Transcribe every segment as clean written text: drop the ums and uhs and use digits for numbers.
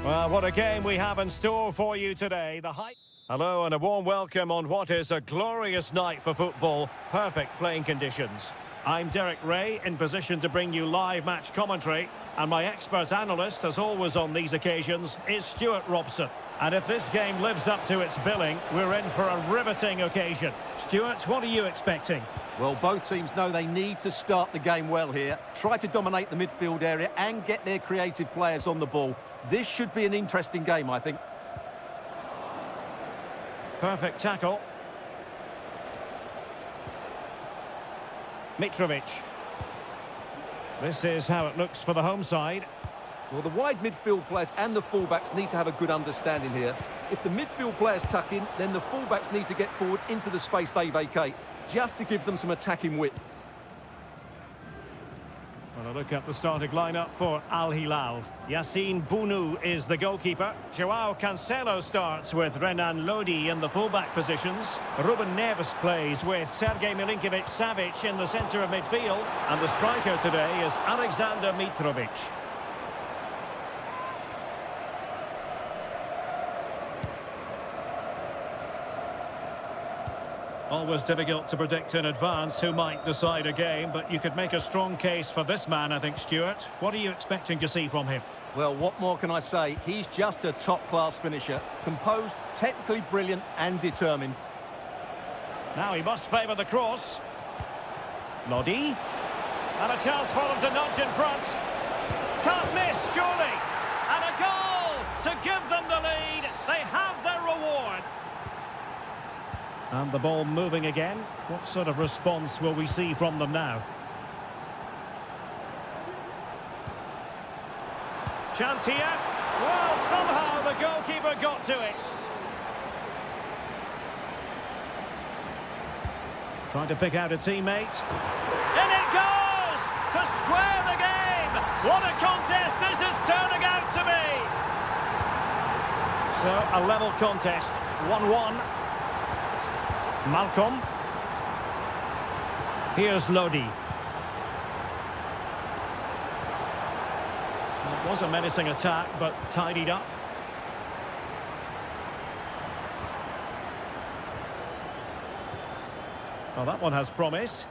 Well, what a game we have in store for you today. Hello and a warm welcome on what is a glorious night for football. Perfect playing conditions. I'm Derek Ray, in position to bring you live match commentary. And my expert analyst, as always on these occasions, is Stuart Robson. And if this game lives up to its billing, we're in for a riveting occasion. Stuart, what are you expecting? Well, both teams know they need to start the game well here. Try to dominate the midfield area and get their creative players on the ball. This should be an interesting game, I think. Perfect tackle. Mitrovic. This is how it looks for the home side. Well, the wide midfield players and the fullbacks need to have a good understanding here. If the midfield players tuck in, then the fullbacks need to get forward into the space they vacate, just to give them some attacking width. Well, a look at the starting lineup for Al Hilal. Yassine Bounou is the goalkeeper. Joao Cancelo starts with Renan Lodi in the fullback positions. Ruben Neves plays with Sergej Milinkovic-Savic in the centre of midfield. And the striker today is Alexander Mitrovic. Always difficult to predict in advance who might decide a game, but you could make a strong case for this man, I think, Stuart. What are you expecting to see from him? Well, what more can I say? He's just a top-class finisher. Composed, technically brilliant and determined. Now he must favour the cross. Lodi. And a chance for them to nudge in front. Can't miss, surely. And a goal to give them the lead. They have their reward. And the ball moving again. What sort of response will we see from them now? Chance here. Well, somehow the goalkeeper got to it. Trying to pick out a teammate. In it goes! To square the game! What a contest this is turning out to be! So, a level contest. 1-1. Malcolm. Here's Lodi. It was a menacing attack, but tidied up. Well, that one has promise.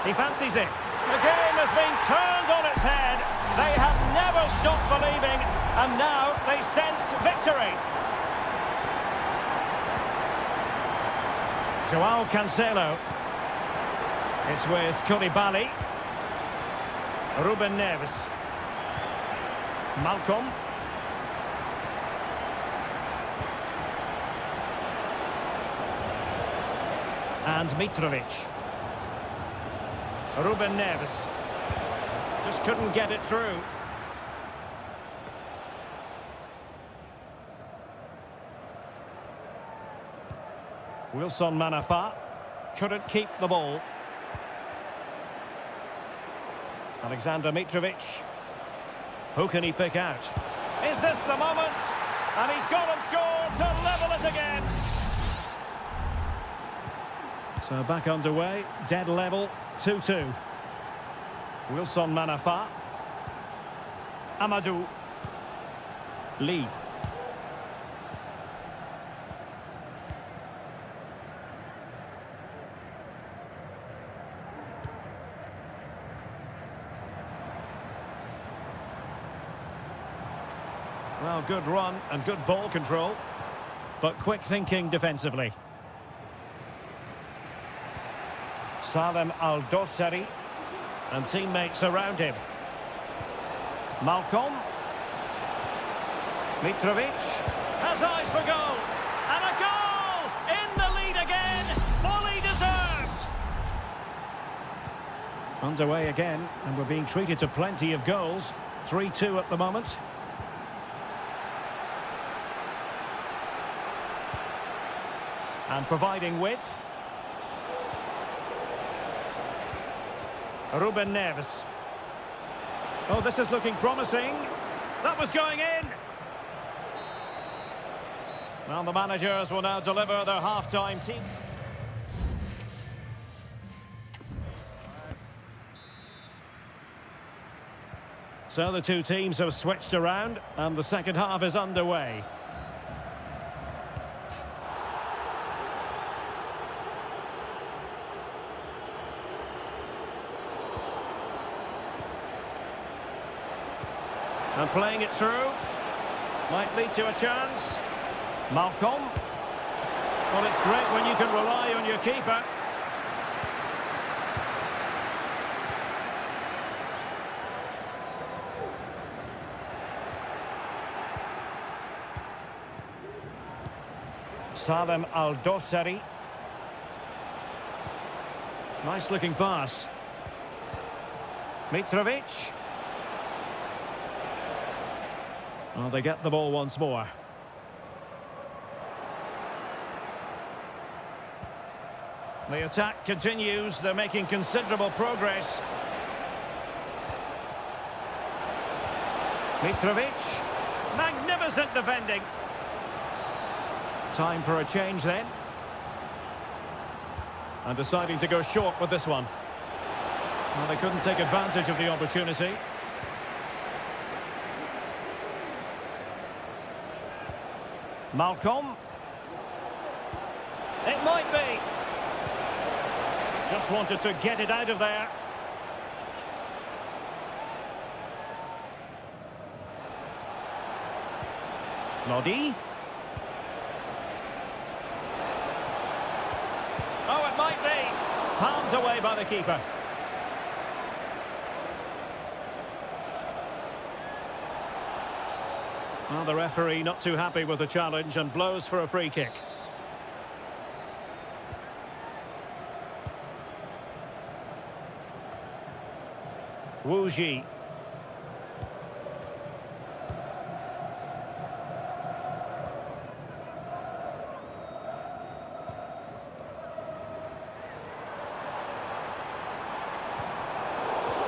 He fancies it. The game has been turned on its head. They have never stopped believing, and now they sense victory. Joao Cancelo. It's with Koulibaly. Ruben Neves. Malcolm. And Mitrovic. Ruben Neves. Just couldn't get it through. Wilson Manafa couldn't keep the ball. Alexander Mitrovic. Who can he pick out? Is this the moment? And he's gone and scored to level it again. So back underway, dead level, 2-2. Wilson Manafa. Amadou. Lee. Well, good run and good ball control, but quick thinking defensively. Salem Al-Dossari and teammates around him. Malcolm. Mitrovic has eyes for goal. And a goal! In the lead again, fully deserved. Underway again, and we're being treated to plenty of goals. 3-2 at the moment. And providing width. Ruben Neves. Oh, this is looking promising. That was going in. Well, the managers will now deliver their half-time team. So the two teams have switched around and the second half is underway. And playing it through. Might lead to a chance. Malcolm. Well, it's great when you can rely on your keeper. Salem Al-Dossari. Nice looking pass. Mitrovic. Well, they get the ball once more. The attack continues. They're making considerable progress. Mitrovic. Magnificent defending. Time for a change then. And deciding to go short with this one. Well, they couldn't take advantage of the opportunity. Malcolm. It might be. Just wanted to get it out of there. Lodi. Oh, it might be. Palmed away by the keeper. Well, the referee not too happy with the challenge and blows for a free kick. Wu Ji.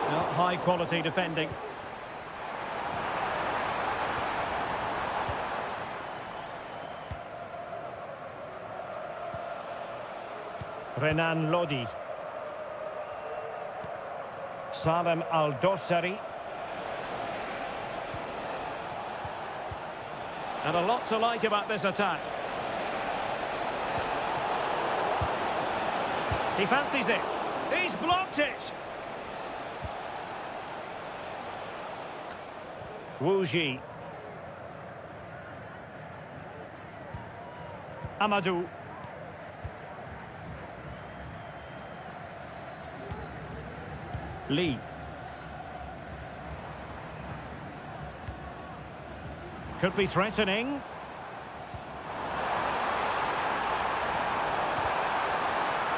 Well, high quality defending. Renan Lodi. Salem Al-Dossari. And a lot to like about this attack. He fancies it. He's blocked it. Wu Ji. Amadou. Lee. Could be threatening.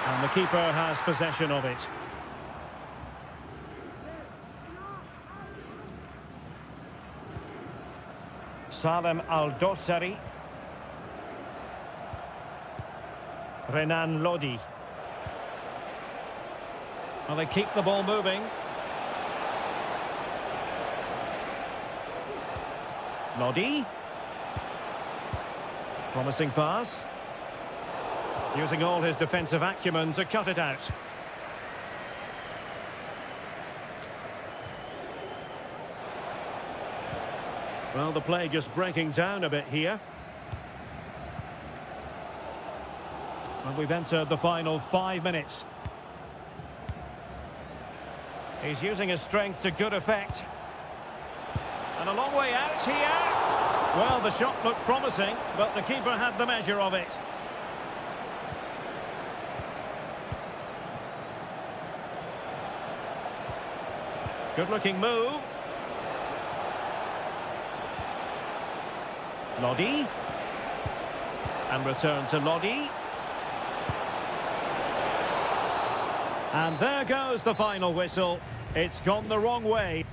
And the keeper has possession of it. Salem Al-Dossari. Renan Lodi. Well, they keep the ball moving. Lodi. Promising pass. Using all his defensive acumen to cut it out. Well, the play just breaking down a bit here. And we've entered the final 5 minutes. He's using his strength to good effect. And a long way out here. Well, the shot looked promising, but the keeper had the measure of it. Good-looking move. Lodi. And return to Lodi. And there goes the final whistle. It's gone the wrong way.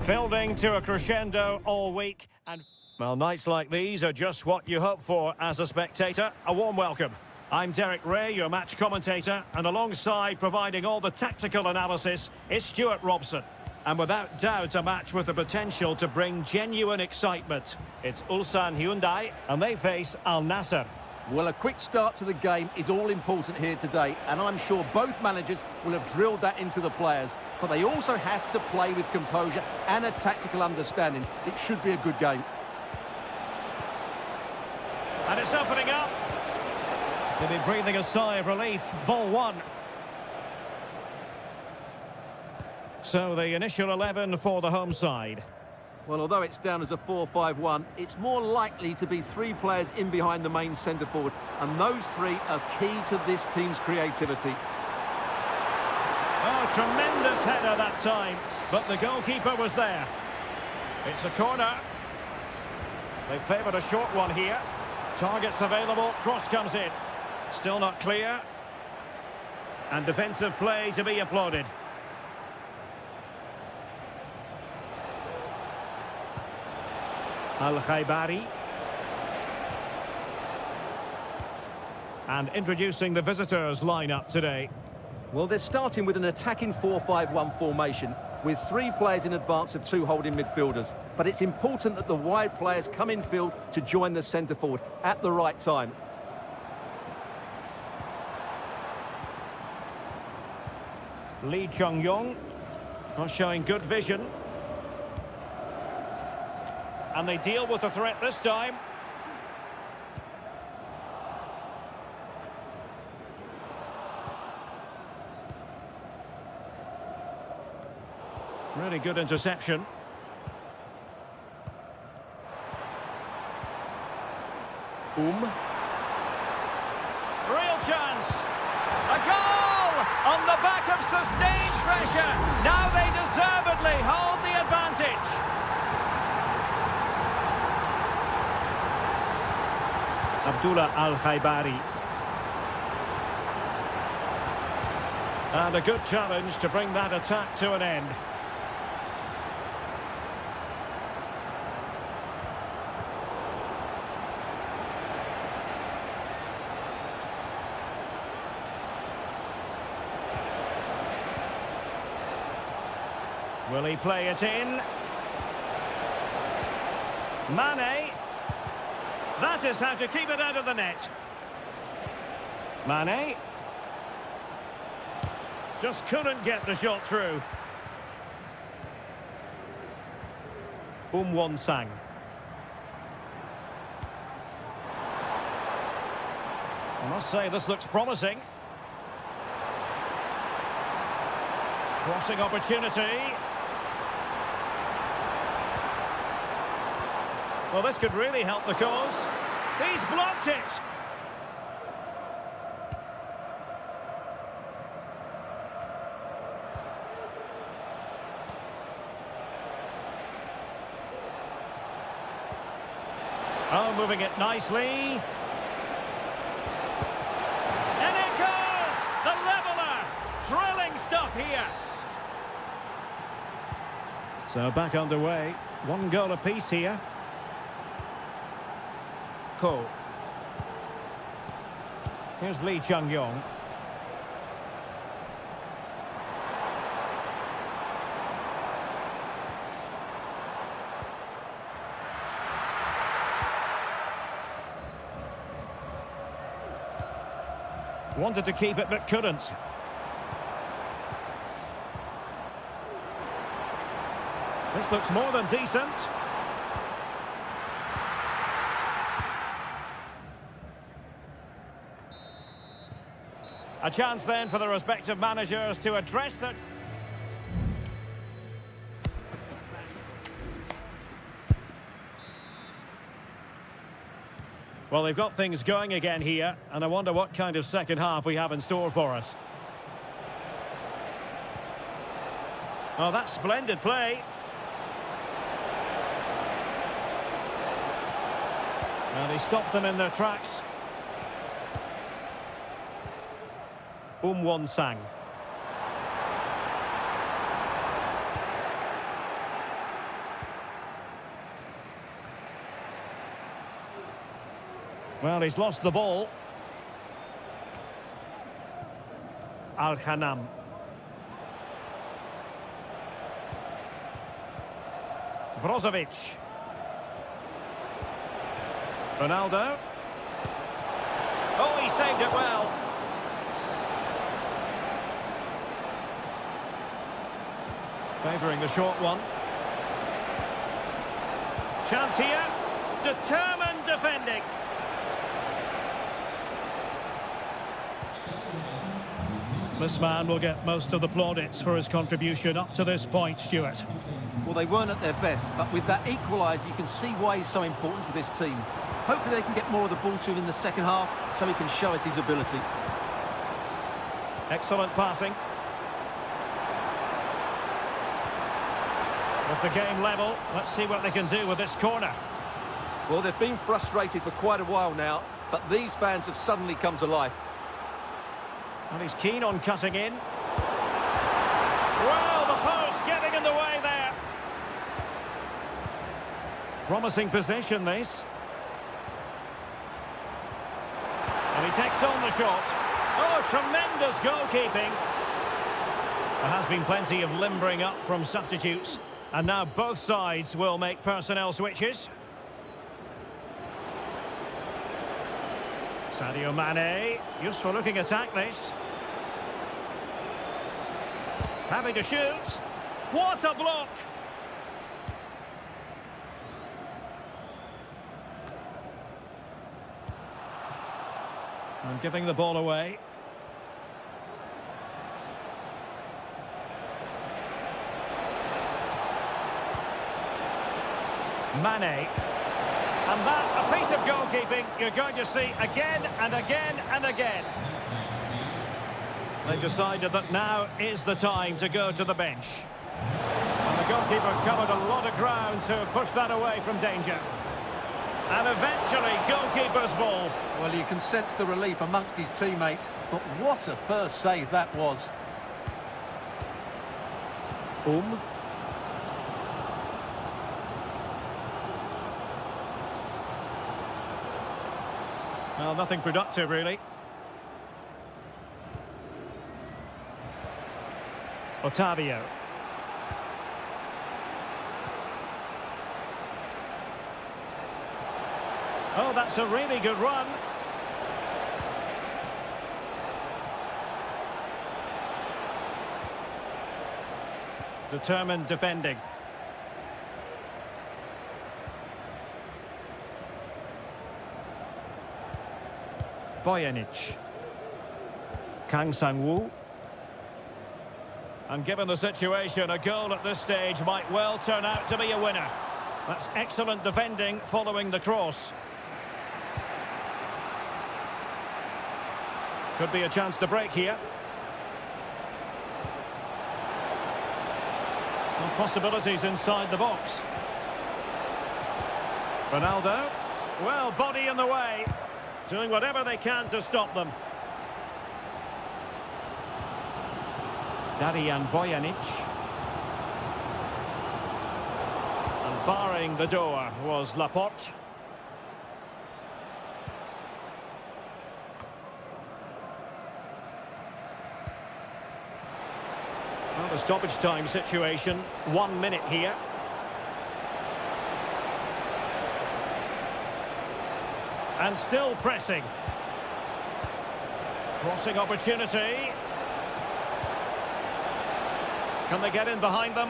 Building to a crescendo all week, and well, nights like these are just what you hope for as a spectator. A warm welcome. I'm Derek Ray, your match commentator, and alongside providing all the tactical analysis is Stuart Robson. And without doubt, a match with the potential to bring genuine excitement. It's Ulsan Hyundai, and they face Al Nassr. Well, a quick start to the game is all important here today, and I'm sure both managers will have drilled that into the players. But they also have to play with composure and a tactical understanding. It should be a good game. And it's opening up. They'll be breathing a sigh of relief. Ball one. So the initial 11 for the home side. Well, although it's down as a 4-5-1, it's more likely to be three players in behind the main centre-forward, and those three are key to this team's creativity. Oh, tremendous header that time, but the goalkeeper was there. It's a corner. They favoured a short one here. Targets available, cross comes in. Still not clear. And defensive play to be applauded. Al-Khaibari. And introducing the visitors lineup today. Well, they're starting with an attacking 4-5-1 formation with three players in advance of two holding midfielders. But it's important that the wide players come in field to join the centre-forward at the right time. Lee Chung-yong not showing good vision. And they deal with the threat this time. Really good interception. Real chance. A goal on the back of sustained pressure. Now they deservedly hold the advantage. Abdullah Al-Khaibari. And a good challenge to bring that attack to an end. Will he play it in? Mane. That is how to keep it out of the net. Mane. Just couldn't get the shot through. Won-sang. I must say this looks promising. Crossing opportunity. Well, this could really help the cause. He's blocked it. Oh, moving it nicely. And it goes! The leveller! Thrilling stuff here. So back underway. One goal apiece here. Ko. Here's Lee Chung-yong. Wanted to keep it but couldn't. This looks more than decent. A chance then for the respective managers to address the... Well, they've got things going again here, and I wonder what kind of second half we have in store for us. Oh, that's splendid play. And he stopped them in their tracks. Won-sang. Well, he's lost the ball. Al-Hanam. Brozovic. Ronaldo. Oh, he saved it well. Favouring the short one. Chance here. Determined defending. This man will get most of the plaudits for his contribution up to this point, Stuart. Well, they weren't at their best, but with that equaliser, you can see why he's so important to this team. Hopefully they can get more of the ball to him in the second half so he can show us his ability. Excellent passing. With the game level, let's see what they can do with this corner. Well, they've been frustrated for quite a while now, but these fans have suddenly come to life. And he's keen on cutting in. Well, the post getting in the way there. Promising possession, this. And he takes on the shot. Oh, tremendous goalkeeping. There has been plenty of limbering up from substitutes. And now both sides will make personnel switches. Sadio Mane, useful looking attack this. Having to shoot. What a block! And giving the ball away. Mane. And that, a piece of goalkeeping you're going to see again and again and again. They've decided that now is the time to go to the bench. And the goalkeeper covered a lot of ground to push that away from danger. And eventually, goalkeeper's ball. Well, you can sense the relief amongst his teammates, but what a first save that was. Well, nothing productive, really. Otavio. Oh, that's a really good run. Determined defending. Bojanic. Kang Sang-woo. And given the situation, a goal at this stage might well turn out to be a winner. That's excellent defending following the cross. Could be a chance to break here. And possibilities inside the box. Ronaldo. Well, body in the way. Doing whatever they can to stop them. Darian Bojanic. And barring the door was Laporte. Well, the stoppage time situation, 1 minute here. And still pressing. Crossing opportunity. Can they get in behind them?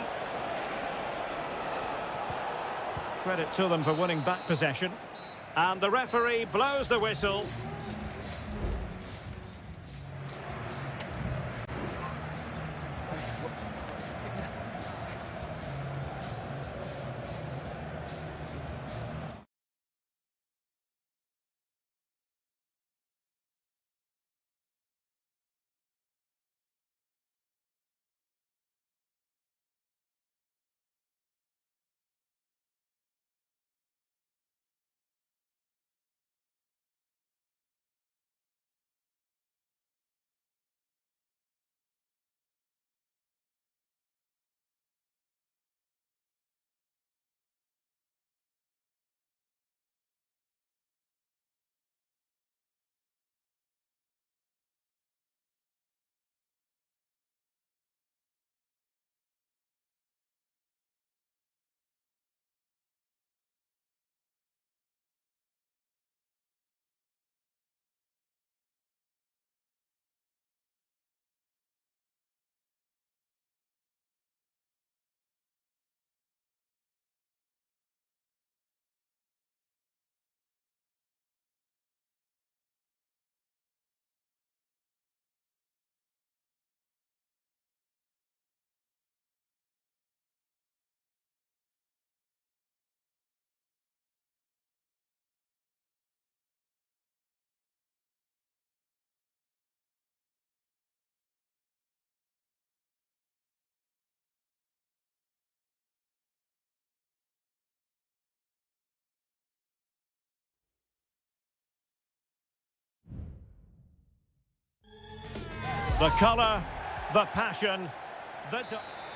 Credit to them for winning back possession. And the referee blows the whistle. The colour, the passion,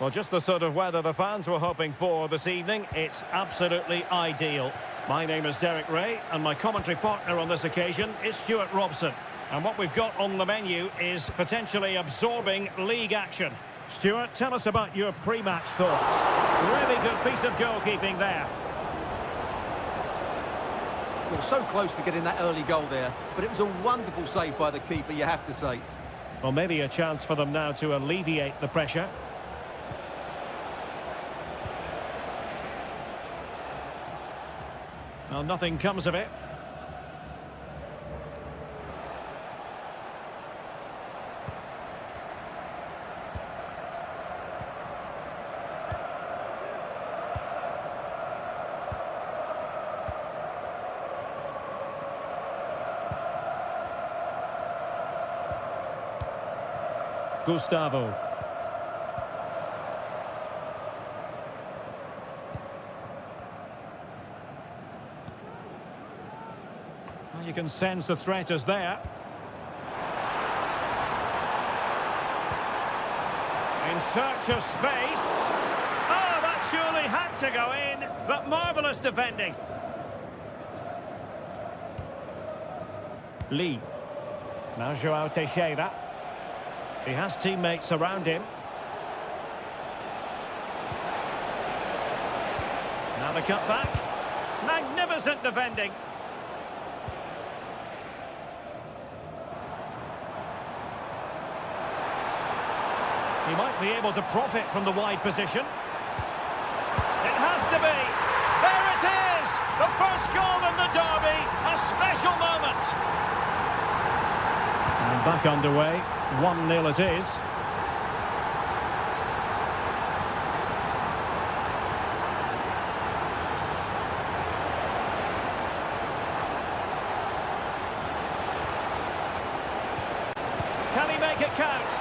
well, just the sort of weather the fans were hoping for this evening. It's absolutely ideal. My name is Derek Ray, and my commentary partner on this occasion is Stuart Robson. And what we've got on the menu is potentially absorbing league action. Stuart, tell us about your pre-match thoughts. Really good piece of goalkeeping there. Well, so close to getting that early goal there, but it was a wonderful save by the keeper, you have to say. Well, maybe a chance for them now to alleviate the pressure. Well, nothing comes of it. Gustavo. Well, you can sense the threat is there. In search of space. Oh, that surely had to go in, but marvellous defending. Lee. Now João Teixeira. He has teammates around him. Now the cut back. Magnificent defending. He might be able to profit from the wide position. It has to be. There it is! The first goal in the derby. A special moment. And back underway. 1-0 it is. Can he make it count?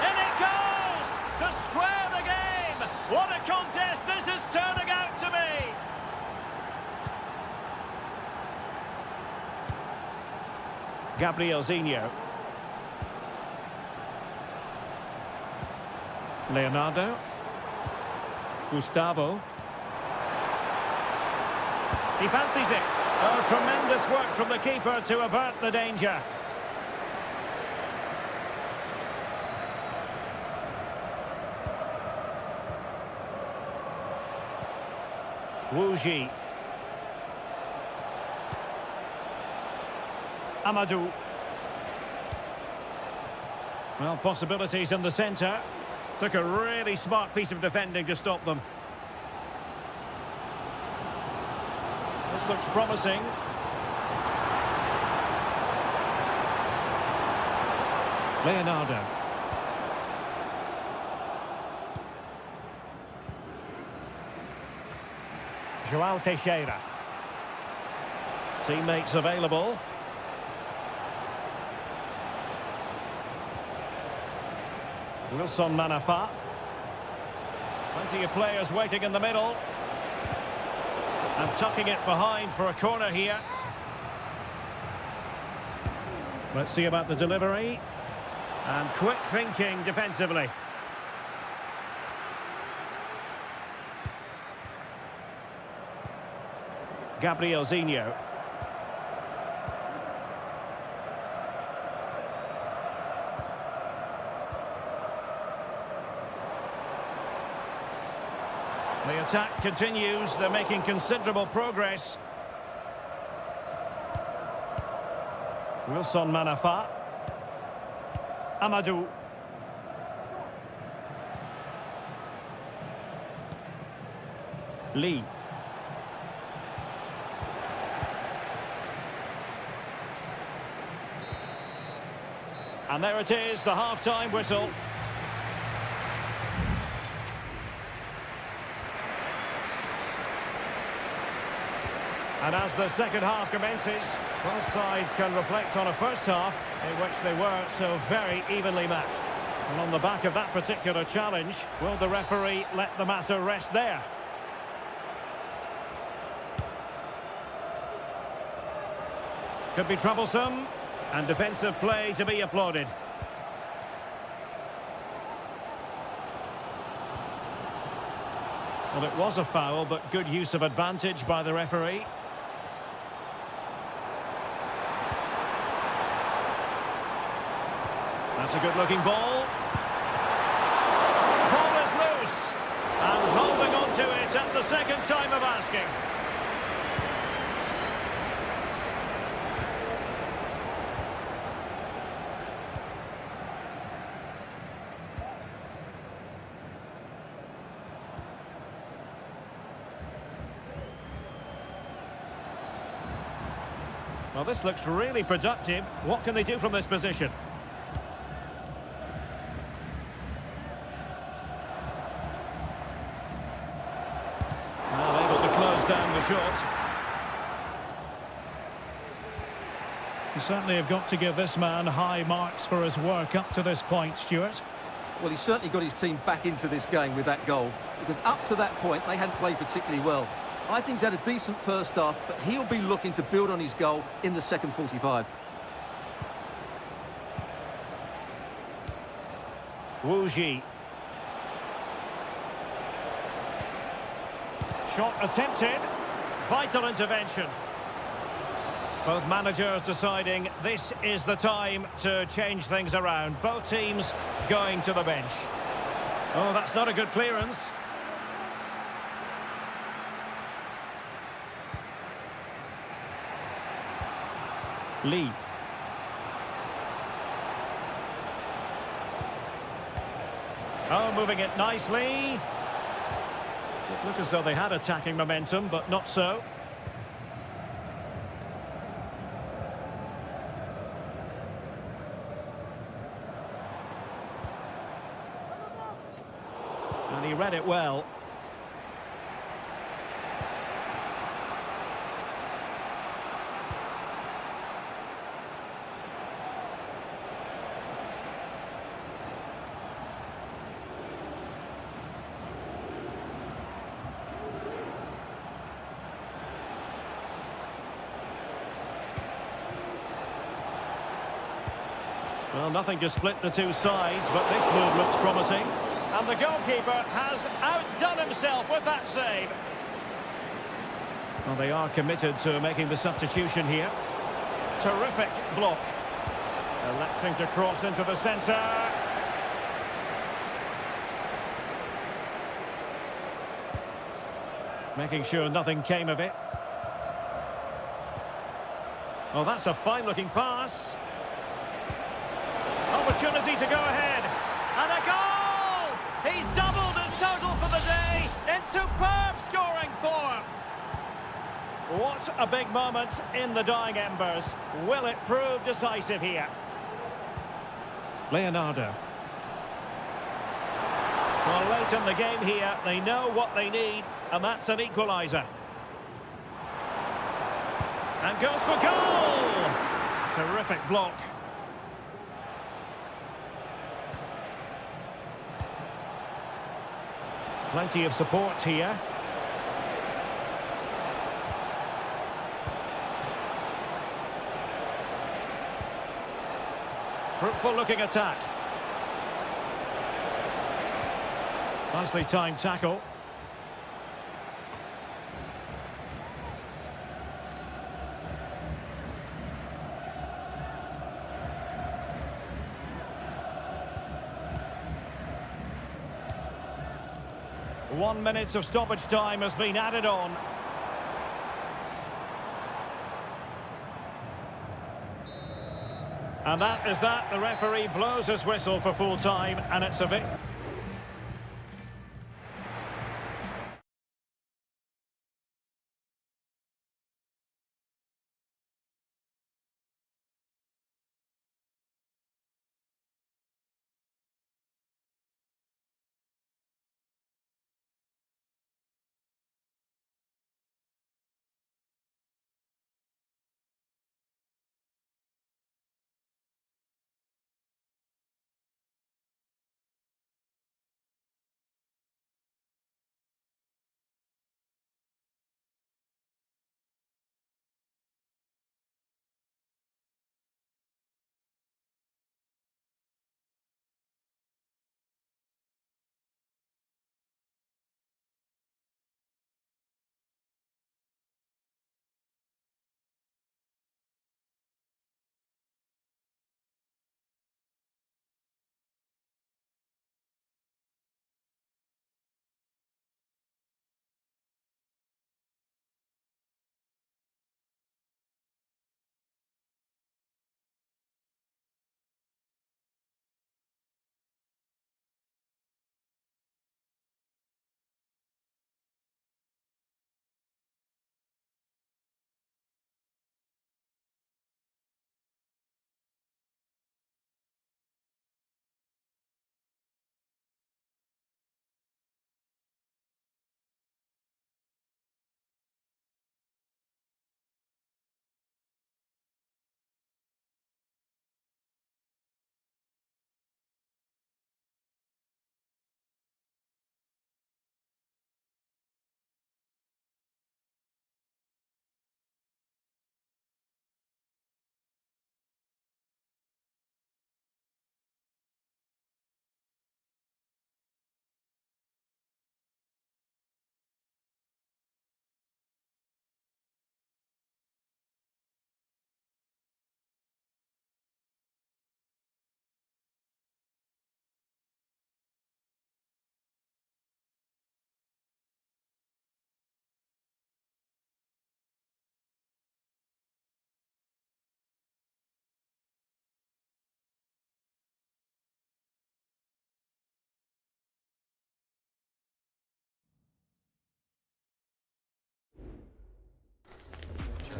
And it goes! To square the game! What a contest this is turning out to be! Gabrielzinho. Leonardo. Gustavo. He fancies it. Oh, tremendous work from the keeper to avert the danger. Wuji. Amadou. Well, possibilities in the centre. Took a really smart piece of defending to stop them. This looks promising. Leonardo. João Teixeira. Teammates available. Wilson Manafa. Plenty of players waiting in the middle. And tucking it behind for a corner here. Let's see about the delivery. And quick thinking defensively. Gabrielzinho. The attack continues. They're making considerable progress. Wilson Manafa. Amadou. Lee. And there it is, the half-time whistle. And as the second half commences, both sides can reflect on a first half in which they were so very evenly matched. And on the back of that particular challenge, will the referee let the matter rest there? Could be troublesome, and defensive play to be applauded. Well, it was a foul, but good use of advantage by the referee. That's a good-looking ball. Ball is loose. And holding on to it at the second time of asking. Well, this looks really productive. What can they do from this position? Well, able to close down the shot. You certainly have got to give this man high marks for his work up to this point, Stuart. Well, he's certainly got his team back into this game with that goal, because up to that point, they hadn't played particularly well. I think he's had a decent first half, but he'll be looking to build on his goal in the second 45. Wu Ji. Shot attempted. Vital intervention. Both managers deciding this is the time to change things around. Both teams going to the bench. Oh, that's not a good clearance. Lee. Oh, moving it nicely. It looked as though they had attacking momentum, but not so. And he read it well. Well, nothing to split the two sides, but this move looks promising. And the goalkeeper has outdone himself with that save. Well, they are committed to making the substitution here. Terrific block. Electing to cross into the centre. Making sure nothing came of it. Well, that's a fine-looking pass. Opportunity to go ahead. And a goal! He's doubled his total for the day in superb scoring form. What a big moment in the dying embers. Will it prove decisive here? Leonardo. Well, late in the game here, they know what they need, and that's an equaliser. And goes for goal! Terrific block. Plenty of support here. Fruitful looking attack. Nicely timed tackle. One minute of stoppage time has been added on. And that is that. The referee blows his whistle for full time, and it's a victory.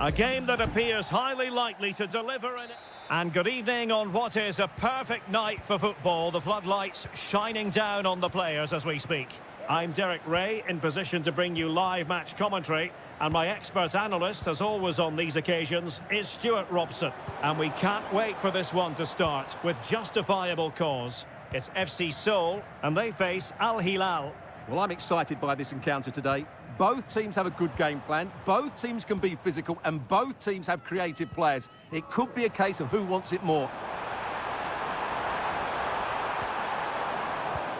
A game that appears highly likely to deliver an... And good evening on what is a perfect night for football. The floodlights shining down on the players as we speak. I'm Derek Ray, in position to bring you live match commentary. And my expert analyst, as always on these occasions, is Stuart Robson. And we can't wait for this one to start with justifiable cause. It's FC Seoul, and they face Al Hilal. Well, I'm excited by this encounter today. Both teams have a good game plan, both teams can be physical, and both teams have creative players. It could be a case of who wants it more.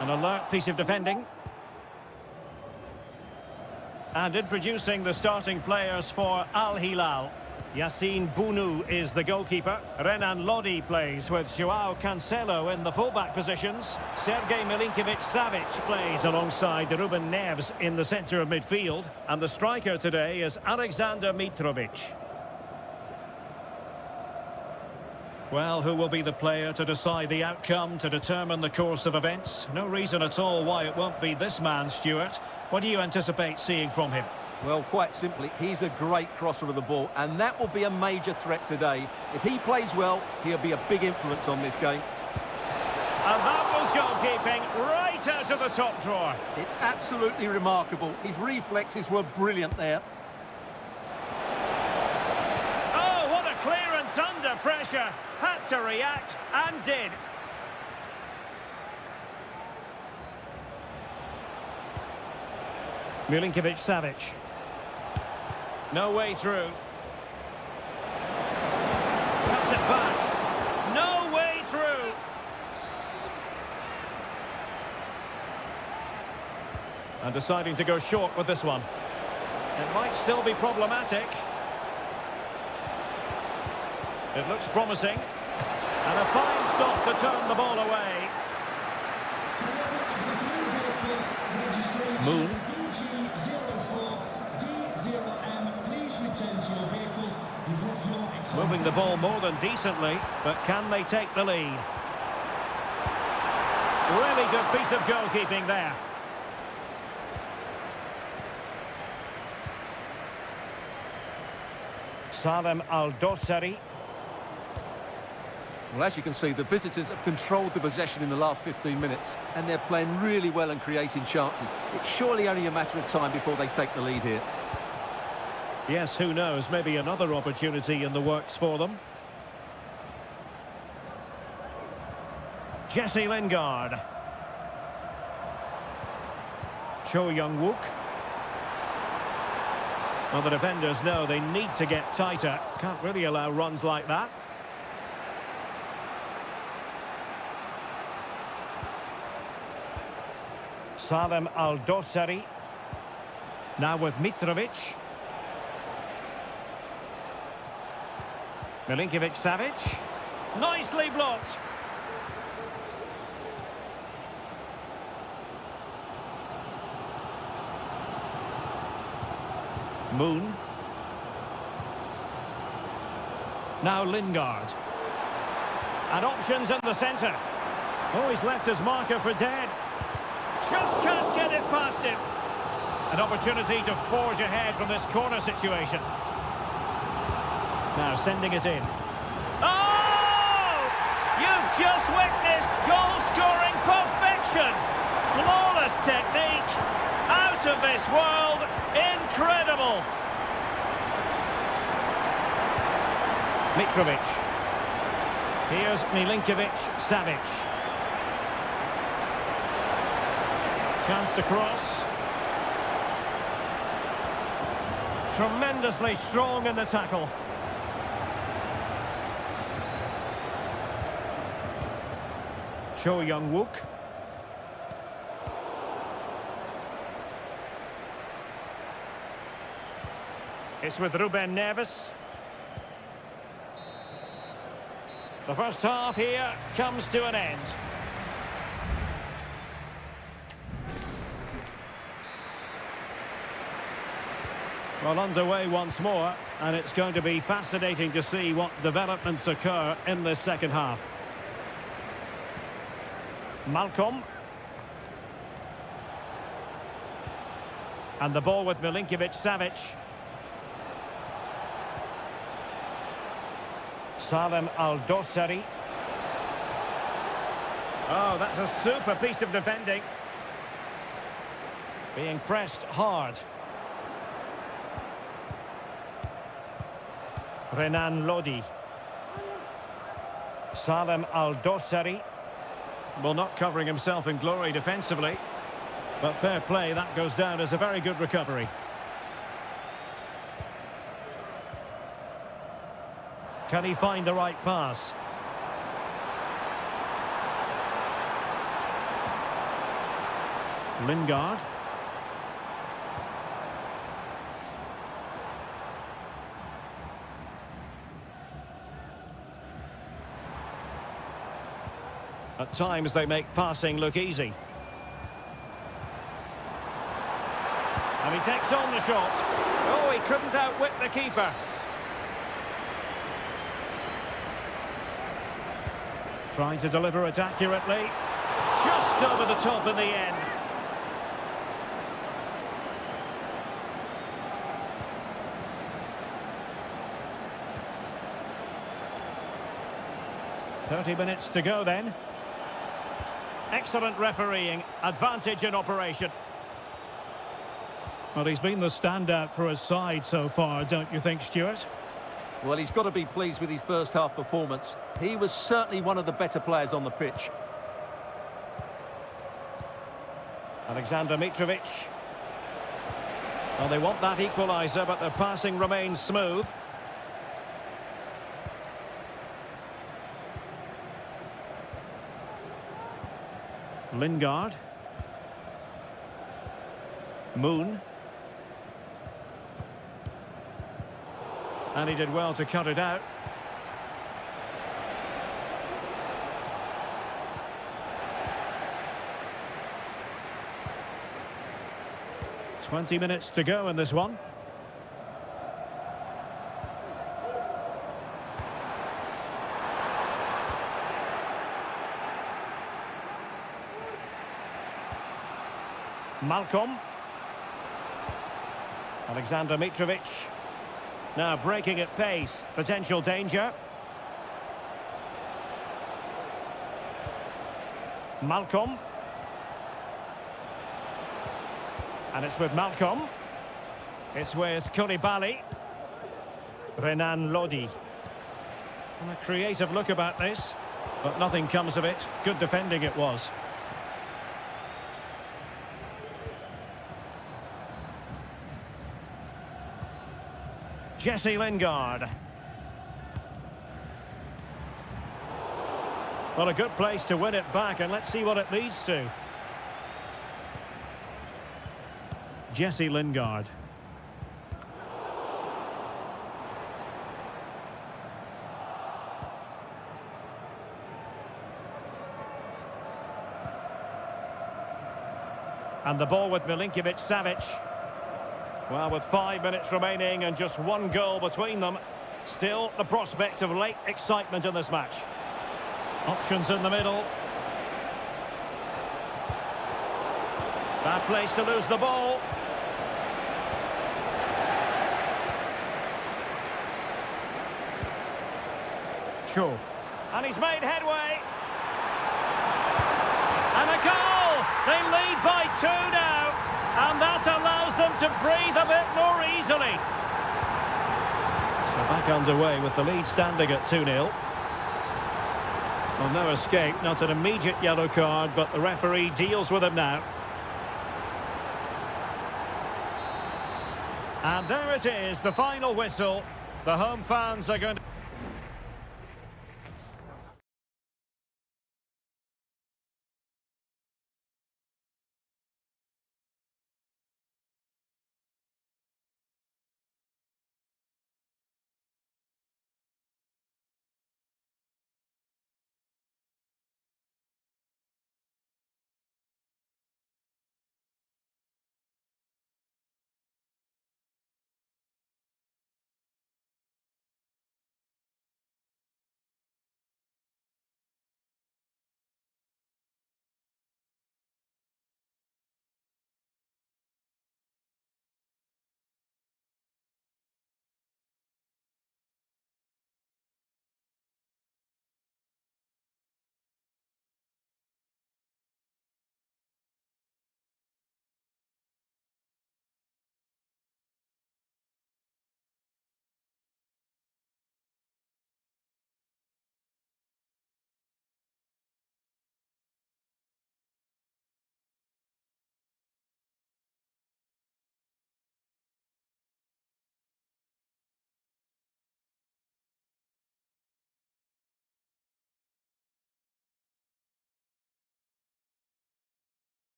An alert piece of defending. And introducing the starting players for Al Hilal. Yassine Bounou is the goalkeeper. Renan Lodi plays with Joao Cancelo in the fullback positions. Sergej Milinkovic-Savic plays alongside Ruben Neves in the centre of midfield. And the striker today is Alexander Mitrovic. Well, who will be the player to decide the outcome, to determine the course of events? No reason at all why it won't be this man, Stuart. What do you anticipate seeing from him? Well, quite simply, he's a great crosser of the ball, and that will be a major threat today. If he plays well, he'll be a big influence on this game. And that was goalkeeping right out of the top drawer. It's absolutely remarkable. His reflexes were brilliant there. Oh, what a clearance under pressure. Had to react, and did. Milinkovic-Savic. No way through. Cuts it back. No way through. And deciding to go short with this one. It might still be problematic. It looks promising. And a fine stop to turn the ball away. Moon. Moving the ball more than decently, but can they take the lead? Really good piece of goalkeeping there. Salem Al-Dossari. Well, as you can see, the visitors have controlled the possession in the last 15 minutes, and they're playing really well and creating chances. It's surely only a matter of time before they take the lead here. Yes, who knows? Maybe another opportunity in the works for them. Jesse Lingard. Cho Young-wook. Well, the defenders know they need to get tighter. Can't really allow runs like that. Salem Al-Dossari. Now with Mitrovic. Milinkovic-Savic. Nicely blocked. Moon. Now Lingard. And options in the centre. Oh, he's left his marker for dead. Just can't get it past him. An opportunity to forge ahead from this corner situation. Now sending it in. Oh! You've just witnessed goal-scoring perfection. Flawless technique. Out of this world. Incredible. Mitrovic. Here's Milinkovic-Savic. Chance to cross. Tremendously strong in the tackle. Cho Young-wook. It's with Ruben Neves. The first half here comes to an end. Well, underway once more, and it's going to be fascinating to see what developments occur in this second half. Malcolm. And the ball with Milinkovic-Savic. Salem Al-Dossari. Oh, that's a super piece of defending. Being pressed hard. Renan Lodi. Salem Al-Dossari. Well, not covering himself in glory defensively. But fair play, that goes down as a very good recovery. Can he find the right pass? Lingard. At times they make passing look easy. And he takes on the shot. Oh, he couldn't outwit the keeper. Trying to deliver it accurately. Just over the top in the end. "30 minutes to go then. Excellent refereeing. Advantage in operation. Well, he's been the standout for his side so far, don't you think, Stuart? Well, he's got to be pleased with his first half performance. He was certainly one of the better players on the pitch. Alexander Mitrovic. Well, they want that equaliser, but their passing remains smooth. Lingard. Moon. And he did well to cut it out. "20 minutes to go in this one. Malcolm. Alexander Mitrovic. Now breaking at pace. Potential danger. Malcolm. And it's with Malcolm. It's with Koulibaly. Renan Lodi. And a creative look about this, but nothing comes of it. Good defending it was. Jesse Lingard. Well, a good place to win it back, and let's see what it leads to. Jesse Lingard. And the ball with Milinkovic-Savic. Well, with 5 minutes remaining and just one goal between them, still the prospect of late excitement in this match. Options in the middle. Bad place to lose the ball. Cho. And he's made headway. And a goal! They lead by 2 now. And that allows them to breathe a bit more easily. So back underway with the lead standing at 2-0. Well, no escape, not an immediate yellow card, but the referee deals with him now. And there it is, the final whistle. The home fans are going to...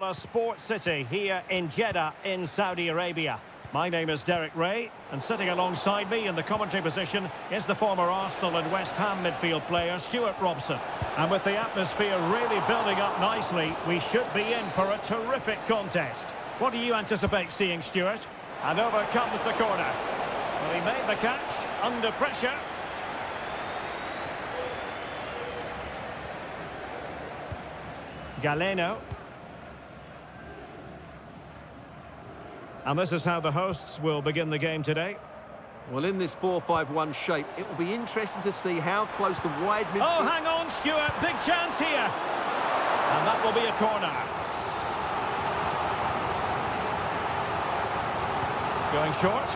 A sports city here in Jeddah in Saudi Arabia. My name is Derek Ray, and sitting alongside me in the commentary position is the former Arsenal and West Ham midfield player Stuart Robson. And with the atmosphere really building up nicely, we should be in for a terrific contest. What do you anticipate seeing, Stuart? And over comes the corner. Well, he made the catch under pressure. Galeno. And this is how the hosts will begin the game today. Well, in this 4-5-1 shape, it will be interesting to see how close the wide midfield... Oh, hang on, Stuart. Big chance here. And that will be a corner. Going short.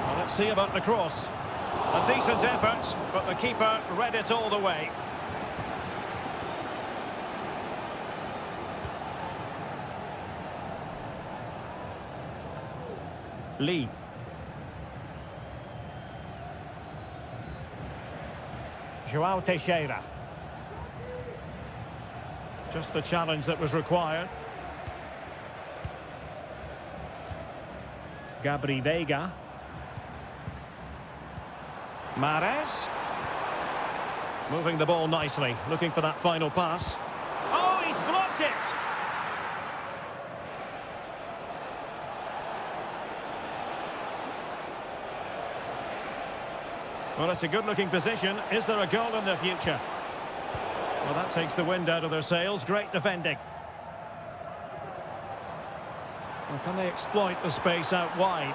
Well, let's see about the cross. A decent effort, but the keeper read it all the way. Lee. João Teixeira. Just the challenge that was required. Gabri Veiga. Mahrez. Moving the ball nicely, looking for that final pass. Oh, he's blocked it! Well, it's a good-looking position. Is there a goal in the future? Well, that takes the wind out of their sails. Great defending. Well, can they exploit the space out wide?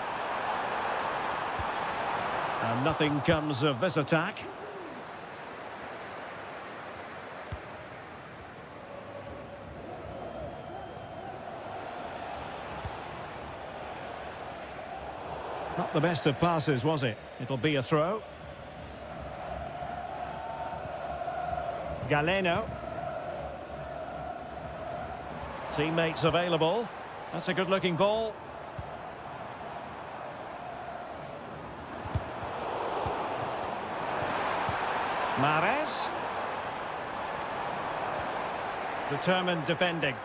And nothing comes of this attack. Not the best of passes, was it? It'll be a throw. Galeno. Teammates available. That's a good-looking ball. Mahrez. Determined defending.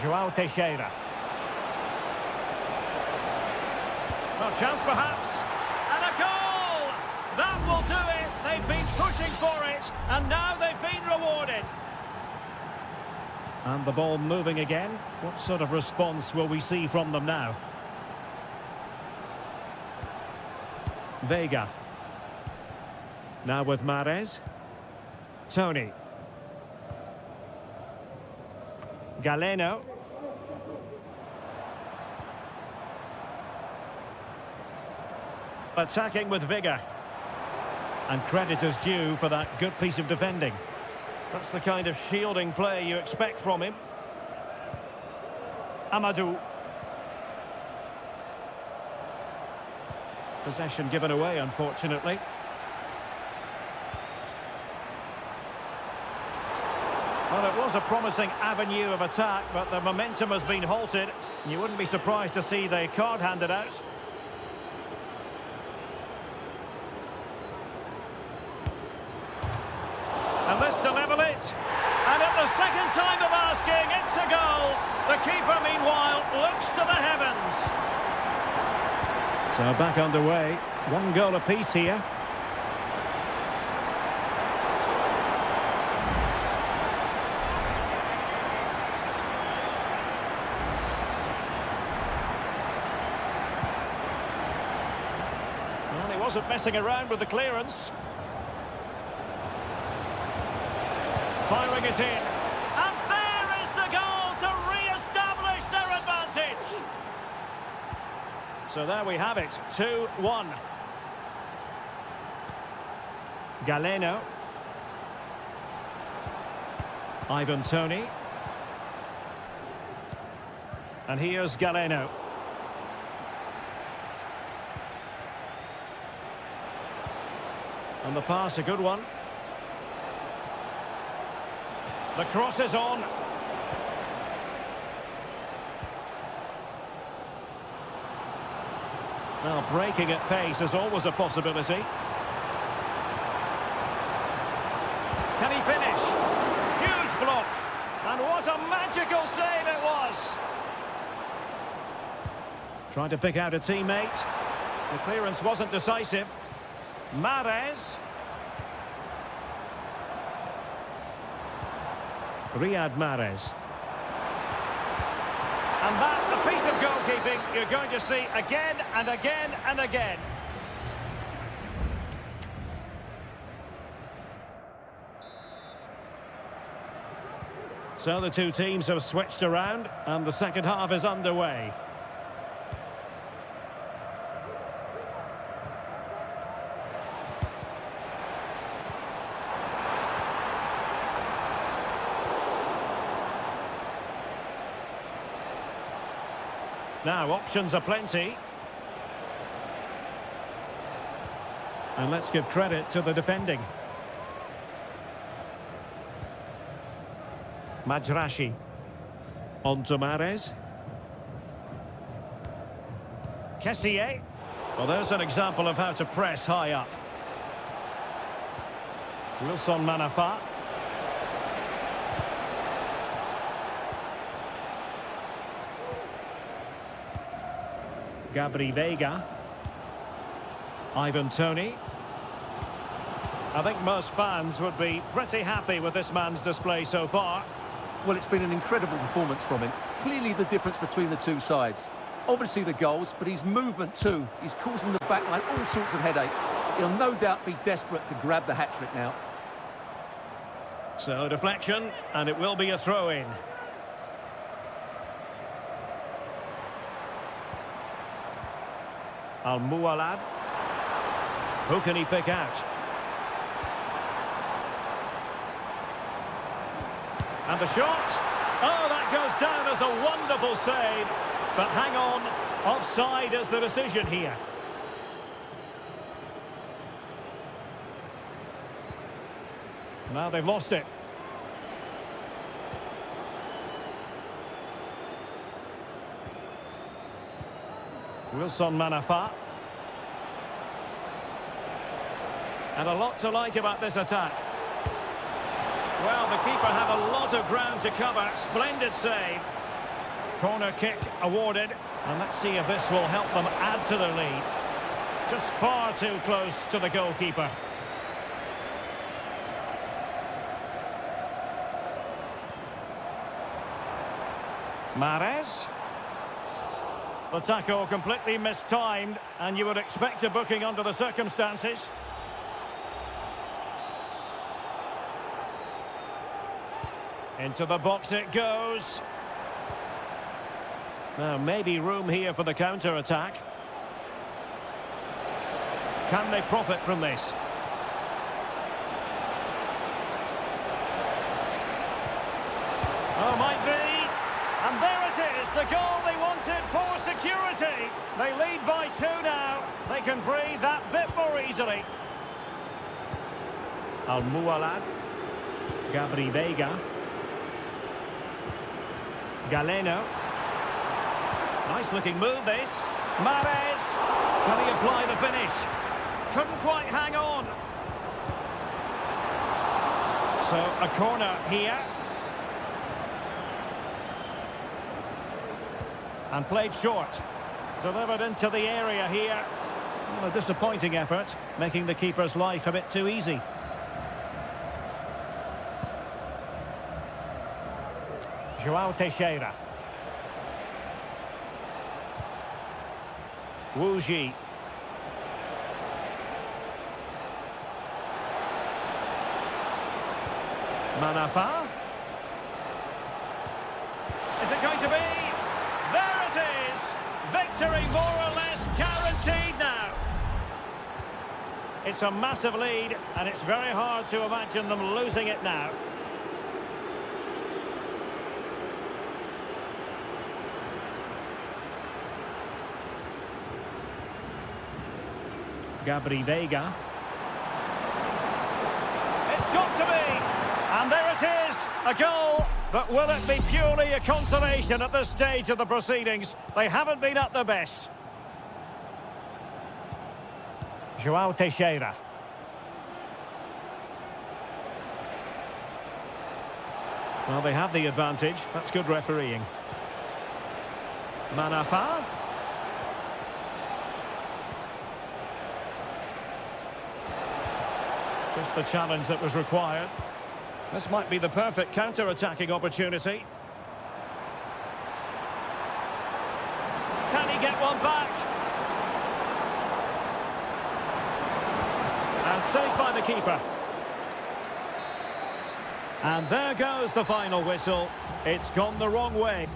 João Teixeira. Well, chance perhaps. And a goal! That will do it. They've been pushing for it, and now they've been rewarded. And the ball moving again. What sort of response will we see from them now? Veiga. Now with Mahrez. Tony. Galeno. Attacking with vigour. And credit is due for that good piece of defending. That's the kind of shielding play you expect from him. Amadou. Possession given away, unfortunately. Well, it was a promising avenue of attack, but the momentum has been halted. You wouldn't be surprised to see the card handed out. And this to level it. And at the second time of asking, it's a goal. The keeper, meanwhile, looks to the heavens. So back underway. One goal apiece here. Well, he wasn't messing around with the clearance. Firing it in. And there is the goal to re-establish their advantage. So there we have it, 2-1. Galeno. Ivan Toney. And here's Galeno. And the pass, a good one. The cross is on. Well, breaking at pace is always a possibility. Can he finish? Huge magical save it was. Trying to pick out a teammate. The clearance wasn't decisive. Mahrez. Riyad Mahrez. And that, a piece of goalkeeping you're going to see again and again and again. So the two teams have switched around and the second half is underway. Now, options are plenty. And let's give credit to the defending. Majrashi. On to Mahrez. Kessié. Well, there's an example of how to press high up. Wilson Manafa. Gabri Veiga. Ivan Toney. I think most fans would be pretty happy with this man's display so far. Well, it's been an incredible performance from him. Clearly the difference between the two sides. Obviously the goals, but his movement too. He's causing the backline all sorts of headaches. He'll no doubt be desperate to grab the hat-trick now. So deflection, and it will be a throw-in. Al-Mualad. Who can he pick out? And the shot. Oh, that goes down as a wonderful save. But hang on, offside is the decision here. Now they've lost it. Wilson Manafa. And a lot to like about this attack. Well, the keeper had a lot of ground to cover. Splendid save. Corner kick awarded. And let's see if this will help them add to their lead. Just far too close to the goalkeeper. Mahrez. The tackle completely mistimed, and you would expect a booking under the circumstances. Into the box it goes. Now, maybe room here for the counter-attack. Can they profit from this? Oh, might be. And there it is, the goal they wanted for security. They lead by 2 now. They can breathe that bit more easily. Al-Mualad. Gabri Veiga. Galeno. Nice looking move this. Mahrez. Can he apply the finish? Couldn't quite hang on. So a corner here. And played short. Delivered into the area here. Well, a disappointing effort, making the keeper's life a bit too easy. João Teixeira. Wu Ji. Manafa. Is it going to be? There it is! Victory more or less guaranteed now. It's a massive lead, and it's very hard to imagine them losing it now. Gabri Veiga. It's got to be! And there it is! A goal! But will it be purely a consolation at this stage of the proceedings? They haven't been at their best. João Well, they have the advantage. That's good refereeing. Manafa. Just the challenge that was required. This might be the perfect counter-attacking opportunity. Can he get one back? And saved by the keeper. And there goes the final whistle. It's gone the wrong way.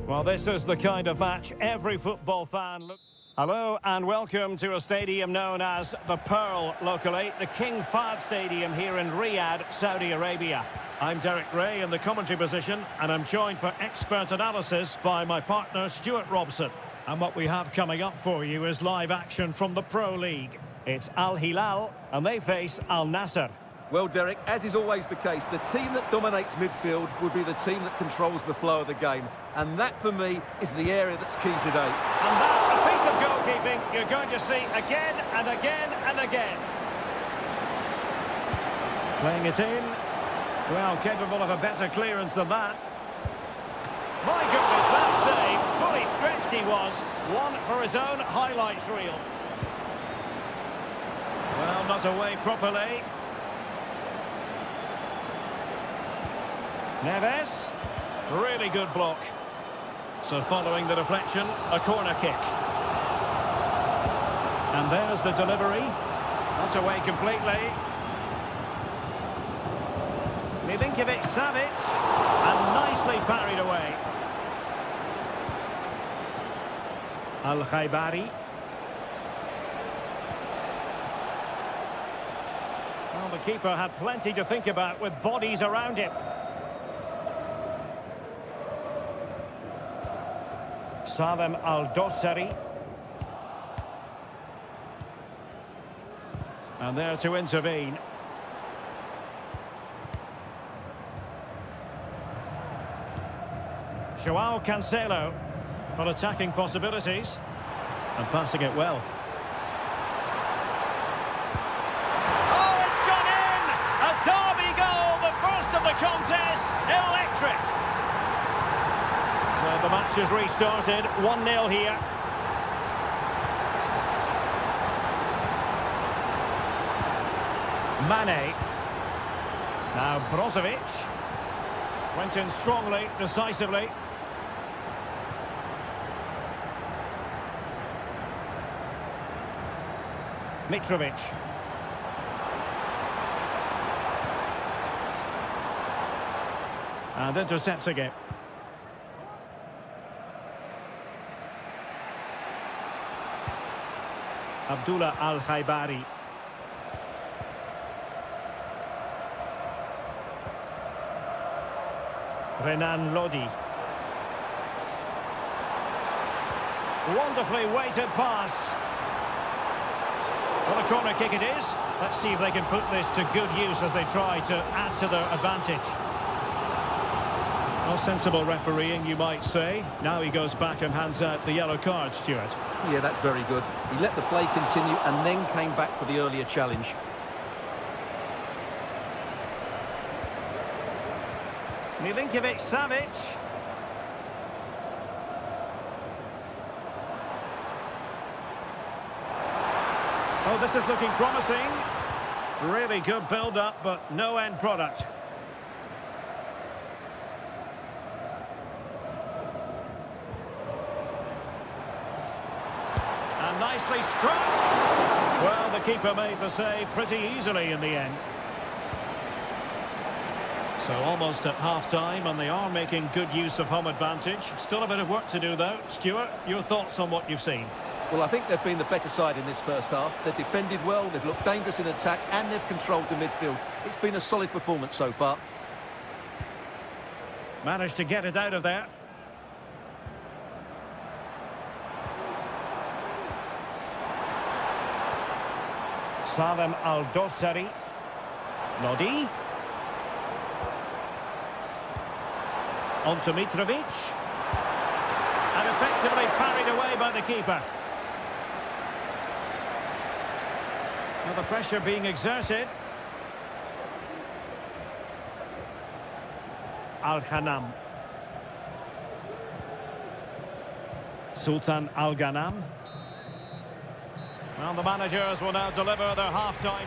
Well, this is the kind of match every football fan looks... Hello and welcome to a stadium known as the Pearl locally, the King Fahd Stadium here in Riyadh, Saudi Arabia. I'm Derek Ray in the commentary position and I'm joined for expert analysis by my partner Stuart Robson. And what we have coming up for you is live action from the Pro League. It's Al Hilal and they face Al Nassr. Well, Derek, as is always the case, the team that dominates midfield will be the team that controls the flow of the game. And that, for me, is the area that's key today. And that, a piece of goalkeeping you're going to see again and again and again. Playing it in. Well, capable of a better clearance than that. My goodness, that save. Fully stretched he was. One for his own highlights reel. Well, not away properly. Neves, really good block. So following the deflection, a corner kick. And there's the delivery. Not away completely. Milinkovic-Savic, and nicely parried away. Al-Khaibari. Well, the keeper had plenty to think about with bodies around him. Salem Al-Dossari. And there to intervene. Joao Cancelo. For attacking possibilities. And passing it well. Oh, it's gone in! A derby goal, the first of the contest. Electric. So the match has restarted, 1-0 here. Mane. Now Brozovic. Went in strongly, decisively. Mitrovic. And intercepts again. Abdullah Al-Khaibari. Renan Lodi. Wonderfully weighted pass. Well, a corner kick it is. Let's see if they can put this to good use as they try to add to their advantage. Well, sensible refereeing, you might say. Now he goes back and hands out the yellow card, Stuart. Yeah, that's very good. He let the play continue and then came back for the earlier challenge. Milinkovic-Savic. Oh, this is looking promising. Really good build-up, but no end product. And nicely struck. Well, the keeper made the save pretty easily in the end. So almost at half-time, and they are making good use of home advantage. Still a bit of work to do, though. Stuart, your thoughts on what you've seen? Well, I think they've been the better side in this first half. They've defended well, they've looked dangerous in attack, and they've controlled the midfield. It's been a solid performance so far. Managed to get it out of there. Salem Al-Dossari. Lodi. On to Mitrovic. And effectively parried away by the keeper. Now the pressure being exerted. Al-Hanam. Sultan Al-Ghanam. Well, the managers will now deliver their half-time.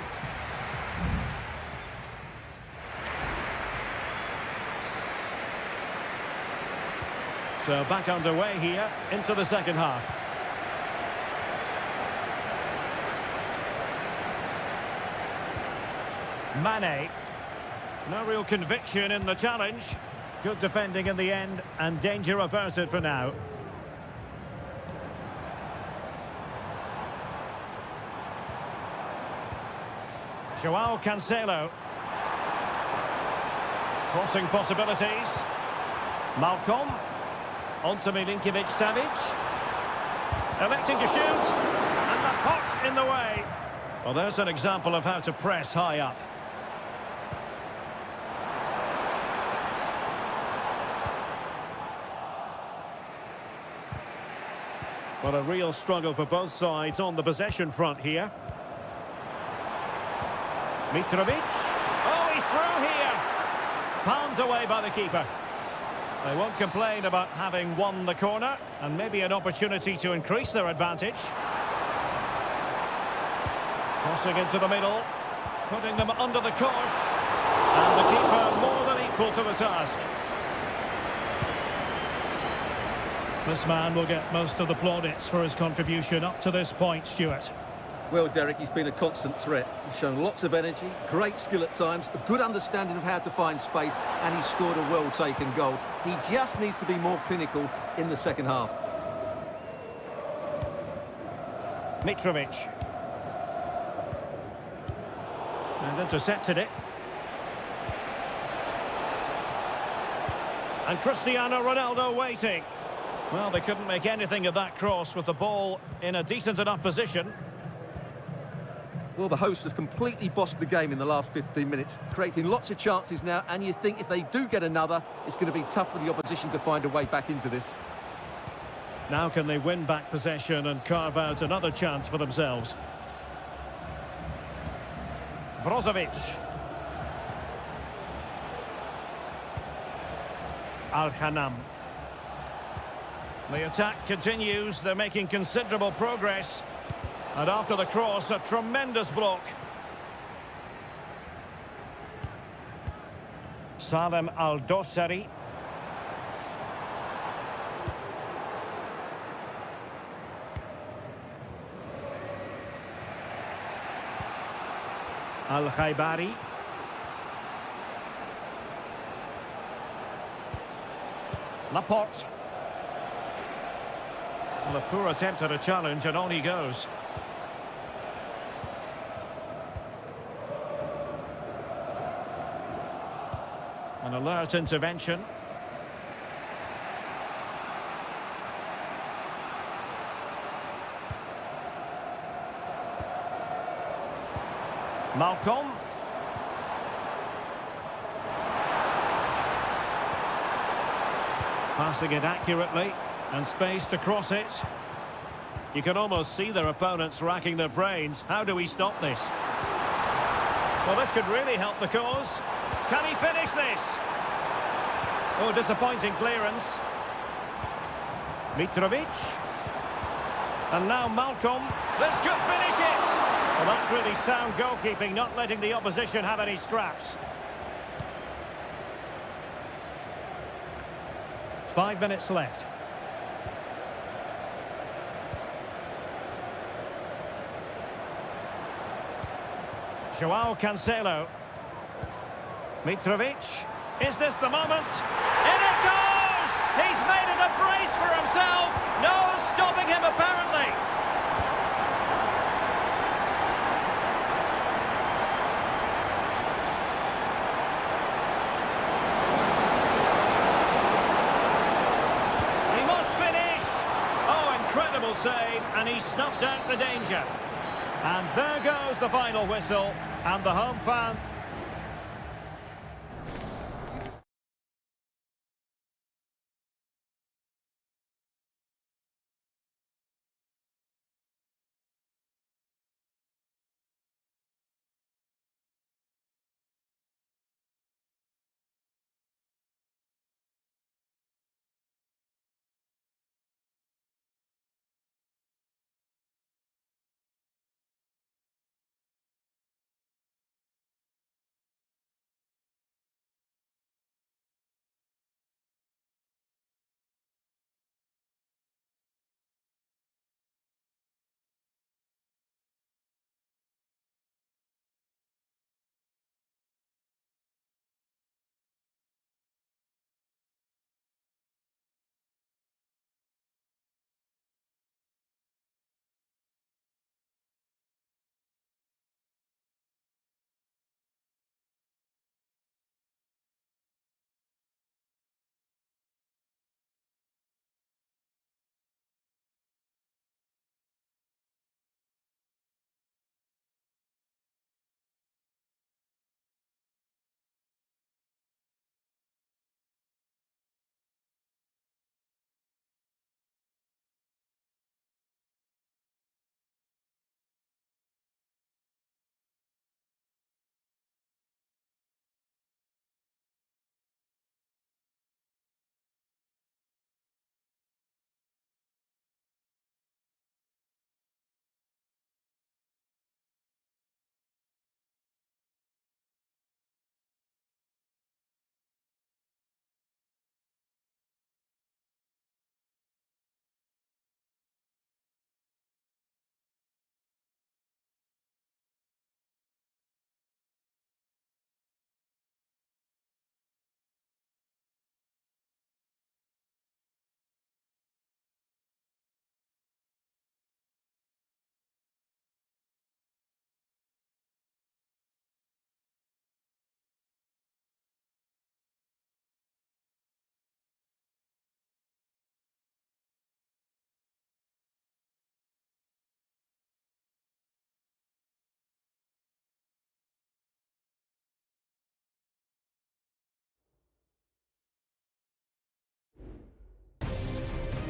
So back underway here into the second half. Mane. No real conviction in the challenge. Good defending in the end and danger averted for now. Joao Cancelo. Crossing possibilities. Malcolm. On to Milinkovic-Savic. Electing to shoot. And the pot in the way. Well, there's an example of how to press high up. Well, a real struggle for both sides on the possession front here. Mitrovic. Oh, he's through here. Pounded away by the keeper. They won't complain about having won the corner, and maybe an opportunity to increase their advantage. Crossing into the middle, putting them under the course, and the keeper more than equal to the task. This man will get most of the plaudits for his contribution up to this point, Stuart. Well, Derek, he's been a constant threat. He's shown lots of energy, great skill at times, a good understanding of how to find space, and he's scored a well-taken goal. He just needs to be more clinical in the second half. Mitrovic. And intercepted it. And Cristiano Ronaldo waiting. Well, they couldn't make anything of that cross with the ball in a decent enough position. Well, the hosts have completely bossed the game in the last 15 minutes, creating lots of chances now, and you think if they do get another, it's going to be tough for the opposition to find a way back into this. Now can they win back possession and carve out another chance for themselves? Brozovic. Al-Hanam. The attack continues, they're making considerable progress. And after the cross, a tremendous block. Salem Al-Dossari. Al-Khaibari. Laporte. Well, a poor attempt at a challenge, and on he goes. An alert intervention. Malcolm. Passing it accurately, and space to cross it. You can almost see their opponents racking their brains. How do we stop this? Well, this could really help the cause. Can he finish this? Oh, disappointing clearance. Mitrovic. And now Malcolm. This could finish it! Well, that's really sound goalkeeping, not letting the opposition have any scraps. 5 minutes left. Joao Cancelo. Mitrovic. Is this the moment? In it goes! He's made it a brace for himself. No stopping him, apparently. He must finish. Oh, incredible save, and he snuffed out the danger. And there goes the final whistle, and the home fan...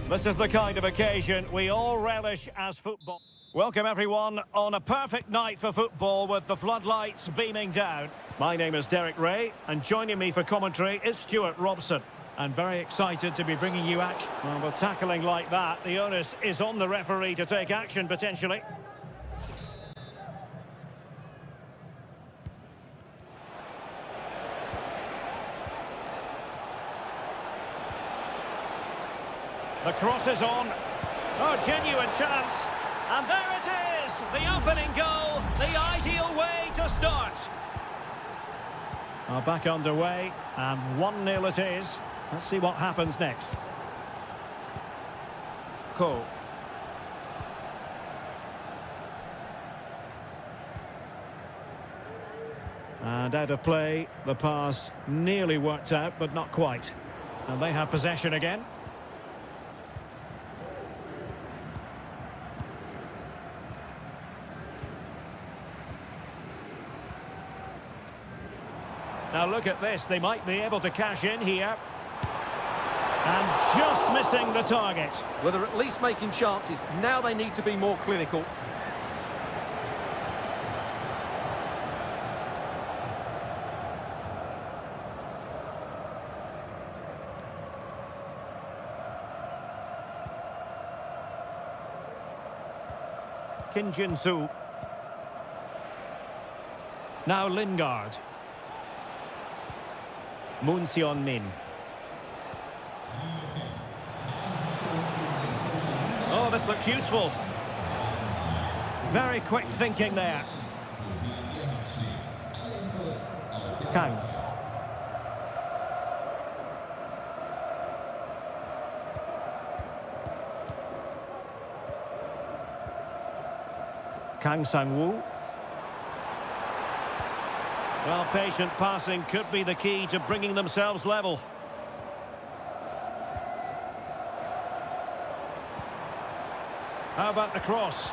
This is the kind of occasion we all relish as football. Welcome everyone on a perfect night for football with the floodlights beaming down. My name is Derek Ray, and joining me for commentary is Stuart Robson. And very excited to be bringing you action. Well, with tackling like that, the onus is on the referee to take action potentially. The cross is on. Oh, genuine chance. And there it is! The opening goal, the ideal way to start. Back underway, and 1-0 it is. Let's see what happens next. Cole. And out of play, the pass nearly worked out, but not quite. And they have possession again. Now look at this, they might be able to cash in here. And just missing the target. Well, they're at least making chances. Now they need to be more clinical. Kim Jin-soo. Now Lingard. Moon Seon-min. Oh, this looks useful. Very quick thinking there. Kang. Kang Sang-woo. Well, patient passing could be the key to bringing themselves level. How about the cross?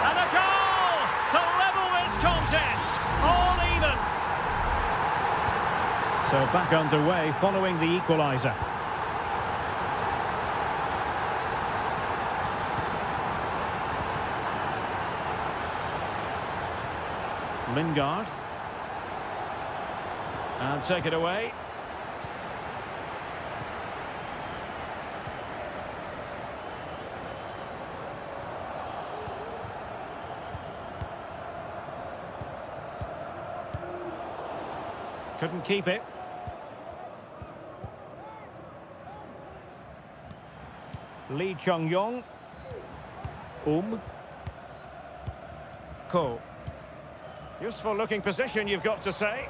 And a goal to level this contest. All even. So back underway following the equaliser. Lingard. And take it away. Couldn't keep it. Lee Chung-yong. Ko. Useful looking position, you've got to say.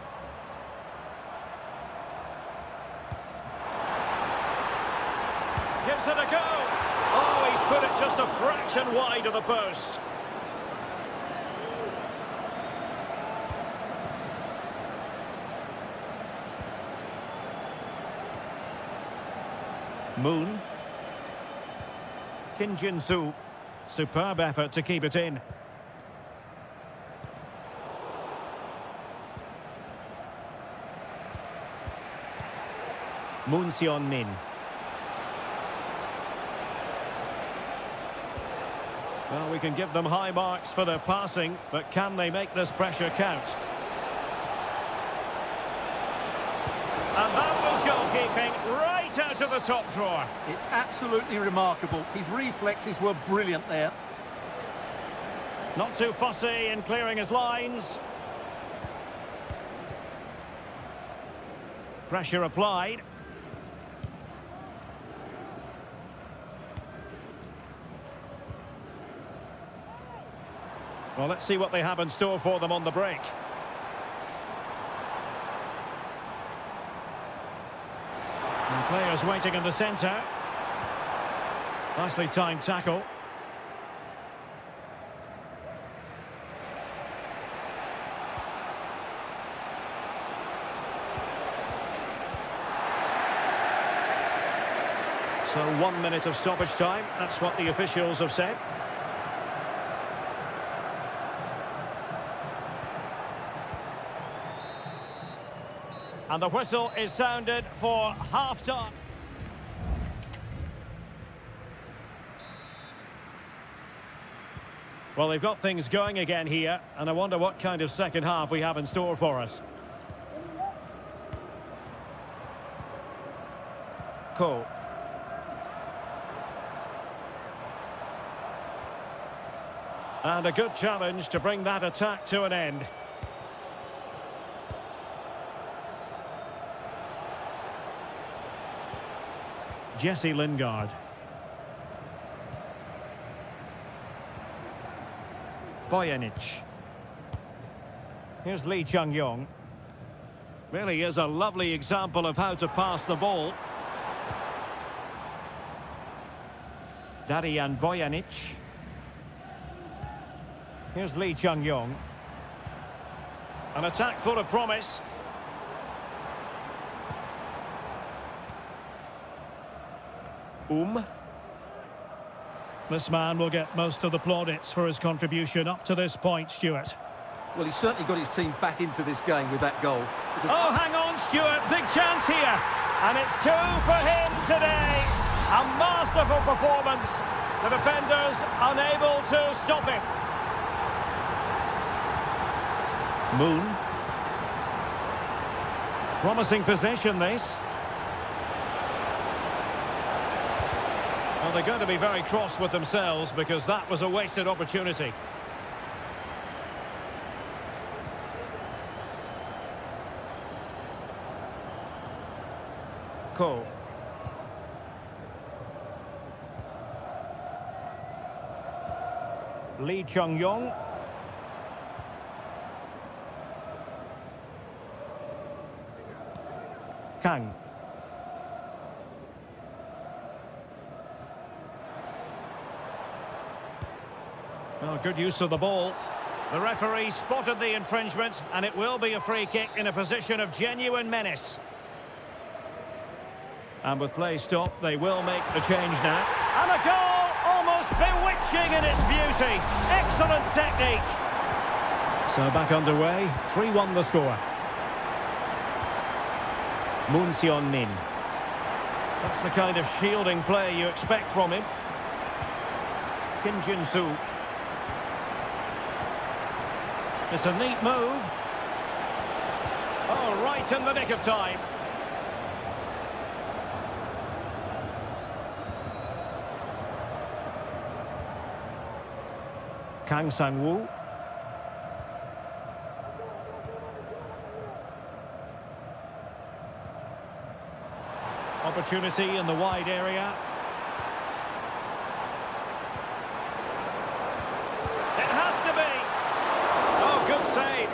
Gives it a go. Oh, he's put it just a fraction wide of the post. Moon. Kim Jin-soo. Superb effort to keep it in. Moon Seon-min. Well, we can give them high marks for their passing, but can they make this pressure count? And that was goalkeeping right out of the top drawer. It's absolutely remarkable. His reflexes were brilliant there. Not too fussy in clearing his lines. Pressure applied. Well, let's see what they have in store for them on the break. And players waiting in the centre. Nicely timed tackle. So 1 minute of stoppage time. That's what the officials have said. And the whistle is sounded for half-time. Well, they've got things going again here, and I wonder what kind of second half we have in store for us. Ko. And a good challenge to bring that attack to an end. Jesse Lingard. Bojanic. Here's Lee Chung-yong. Really is a lovely example of how to pass the ball. Darian Bojanic. Here's Lee Chung-yong. An attack full of promise. This man will get most of the plaudits for his contribution up to this point, Stuart. Well, he's certainly got his team back into this game with that goal. Oh, hang on, Stuart. Big chance here. And it's two for him today. A masterful performance. The defenders unable to stop him. Moon. Promising possession, this. Well, they're going to be very cross with themselves because that was a wasted opportunity. Cole. Lee Chung-yong. Kang. Oh, good use of the ball. The referee spotted the infringement, and it will be a free kick in a position of genuine menace. And with play stopped, they will make the change now. And a goal, almost bewitching in its beauty. Excellent technique. So back underway, 3-1 the score. Moon Seon-min. That's the kind of shielding play you expect from him. Kim Jin-soo. It's a neat move. Oh, right in the nick of time. Kang Sang-woo. Opportunity in the wide area. It has to be. Oh, good save.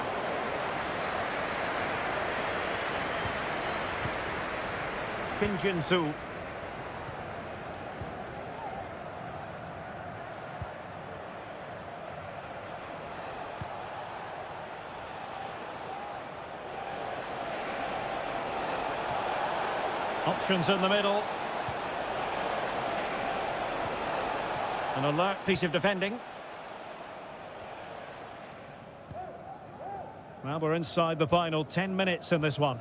Kim Jin-soo. Options in the middle. An alert piece of defending. Well, we're inside the final 10 minutes in this one.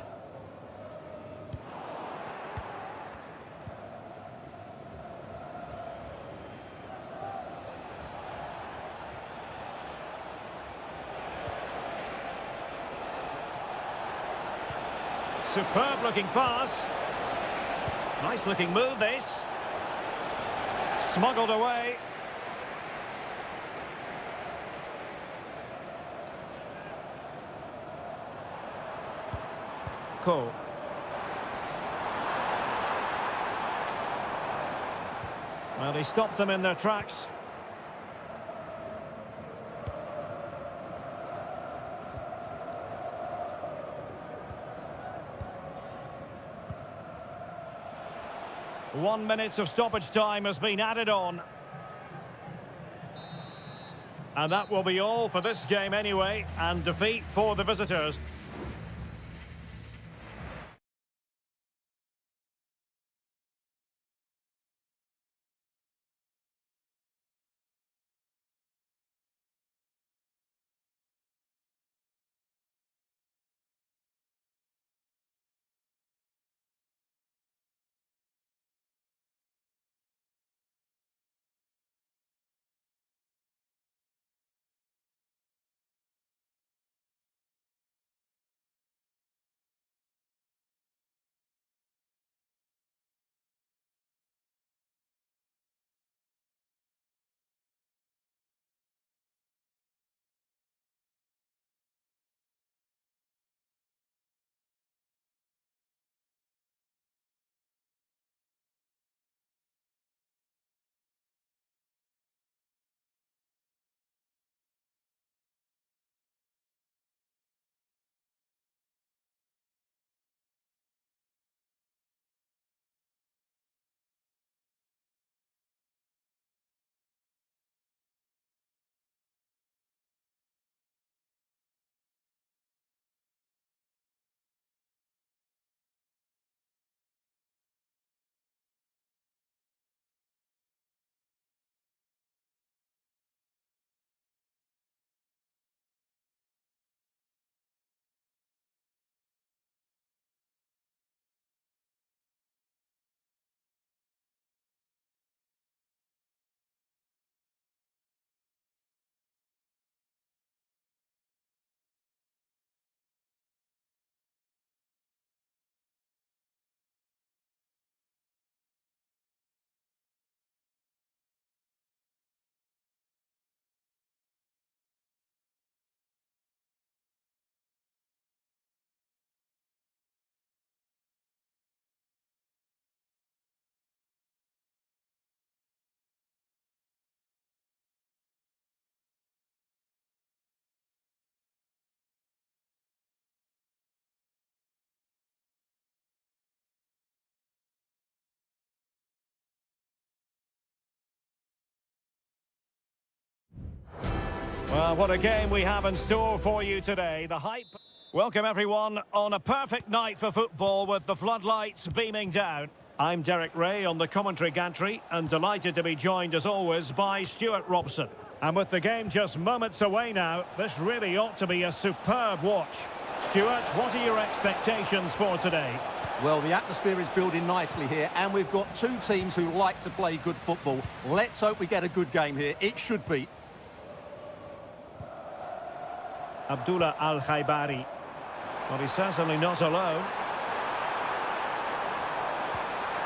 Superb looking pass. Nice looking move, this. Smuggled away. Cole. Well, he stopped them in their tracks. One minute of stoppage time has been added on. And that will be all for this game anyway, and defeat for the visitors. Well, what a game we have in store for you today. The hype. Welcome, everyone, on a perfect night for football with the floodlights beaming down. I'm Derek Ray on the commentary gantry and delighted to be joined, as always, by Stuart Robson. And with the game just moments away now, this really ought to be a superb watch. Stuart, what are your expectations for today? Well, the atmosphere is building nicely here, and we've got two teams who like to play good football. Let's hope we get a good game here. It should be. Abdullah Al-Khaibari. Well, he's certainly not alone.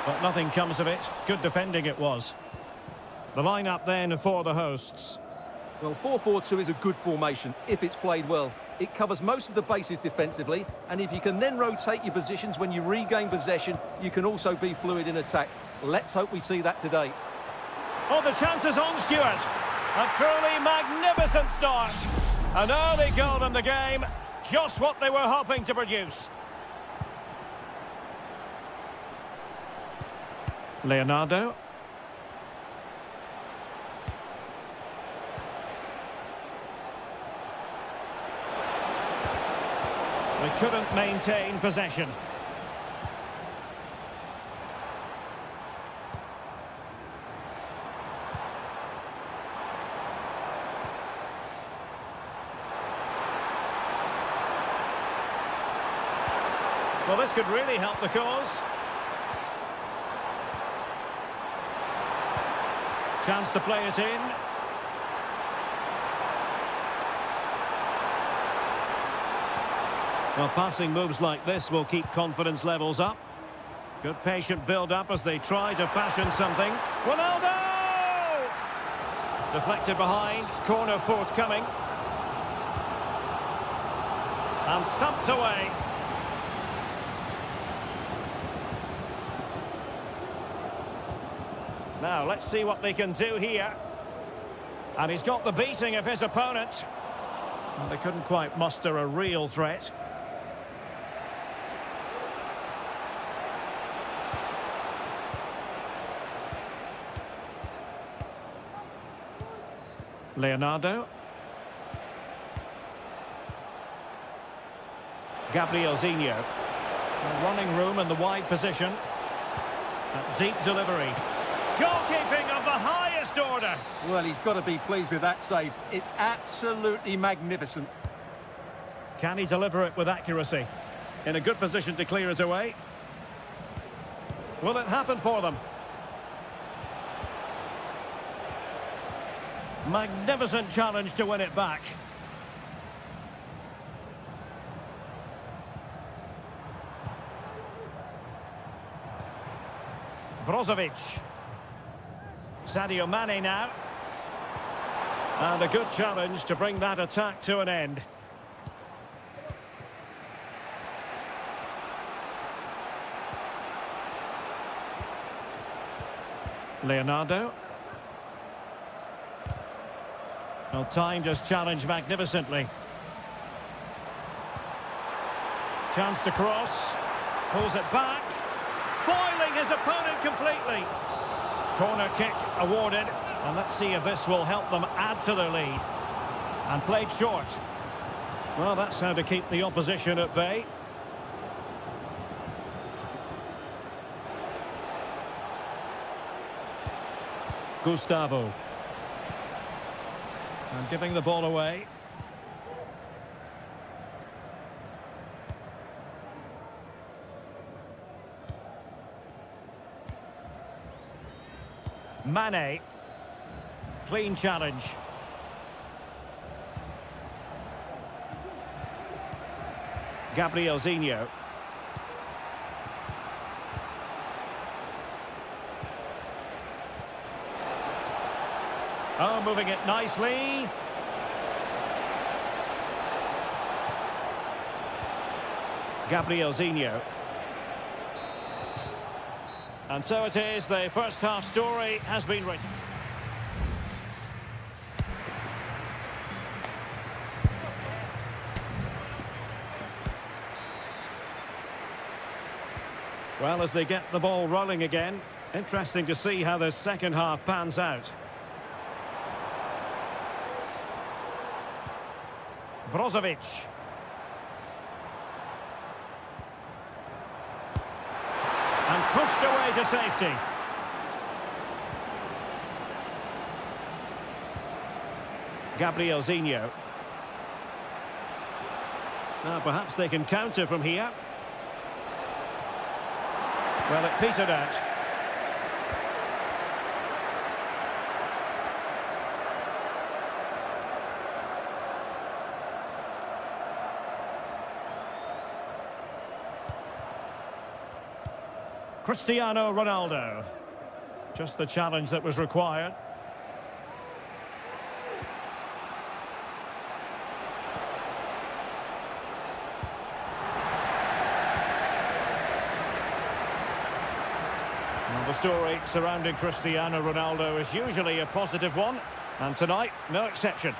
But nothing comes of it. Good defending it was. The lineup then for the hosts. Well, 4-4-2 is a good formation if it's played well. It covers most of the bases defensively, and if you can then rotate your positions when you regain possession, you can also be fluid in attack. Let's hope we see that today. Oh, the chance is on, Stuart. A truly magnificent start. An early goal in the game, just what they were hoping to produce. Leonardo. They couldn't maintain possession. Well, this could really help the cause. Chance to play it in. Well, passing moves like this will keep confidence levels up. Good patient build-up as they try to fashion something. Ronaldo! Deflected behind, corner forthcoming. And thumped away. Now, let's see what they can do here. And he's got the beating of his opponent. And they couldn't quite muster a real threat. Leonardo. Gabriel Zinho. Running room in the wide position. A deep delivery. Goalkeeping of the highest order. Well, he's got to be pleased with that save. It's absolutely magnificent. Can he deliver it with accuracy? In a good position to clear it away. Will it happen for them? Magnificent challenge to win it back. Brozovic. Sadio Mane now. And a good challenge to bring that attack to an end. Leonardo. Well, timed his challenge magnificently. Chance to cross. Pulls it back. Foiling his opponent completely. Corner kick awarded. And let's see if this will help them add to their lead. And played short. Well, that's how to keep the opposition at bay. Gustavo. And giving the ball away. Mane. Clean challenge. Gabriel Zinho. Oh, moving it nicely. Gabriel Zinho. And so it is, the first half story has been written. Well, as they get the ball rolling again, interesting to see how the second half pans out. Brozovic. And pushed away to safety. Gabriel Zinho. Now perhaps they can counter from here. Well, it petered out. Cristiano Ronaldo. Just the challenge that was required. Well, the story surrounding Cristiano Ronaldo is usually a positive one, and tonight, no exception.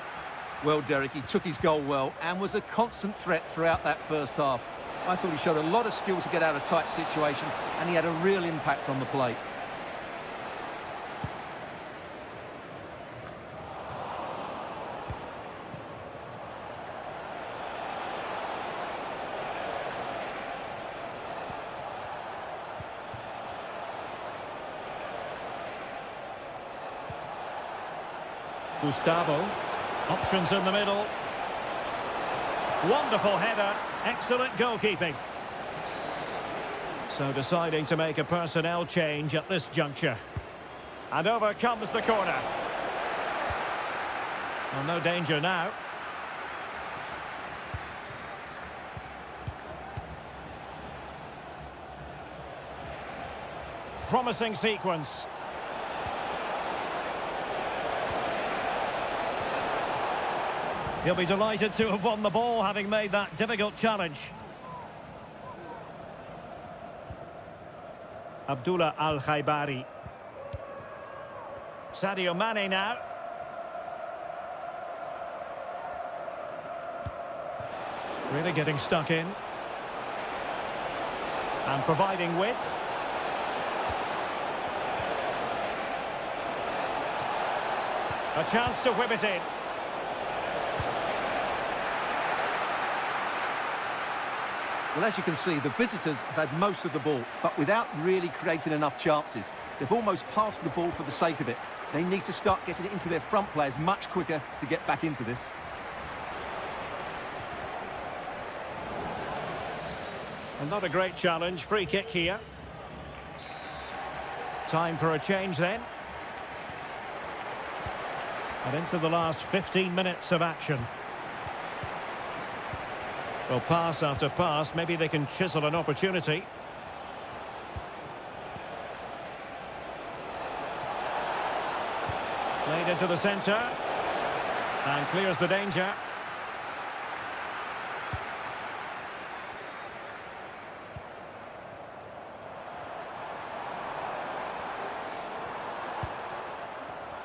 Well, Derek, he took his goal well and was a constant threat throughout that first half. I thought he showed a lot of skill to get out of tight situations, and he had a real impact on the plate. Gustavo. Options in the middle. Wonderful header. Excellent goalkeeping. So deciding to make a personnel change at this juncture. And over comes the corner. Well, no danger now. Promising sequence. He'll be delighted to have won the ball, having made that difficult challenge. Abdullah Al-Khaibari. Sadio Mane now. Really getting stuck in. And providing width. A chance to whip it in. Well, as you can see, the visitors have had most of the ball, but without really creating enough chances. They've almost passed the ball for the sake of it. They need to start getting it into their front players much quicker to get back into this. And not a great challenge. Free kick here. Time for a change then. And into the last 15 minutes of action. Well, pass after pass, maybe they can chisel an opportunity. Played into the centre. And clears the danger.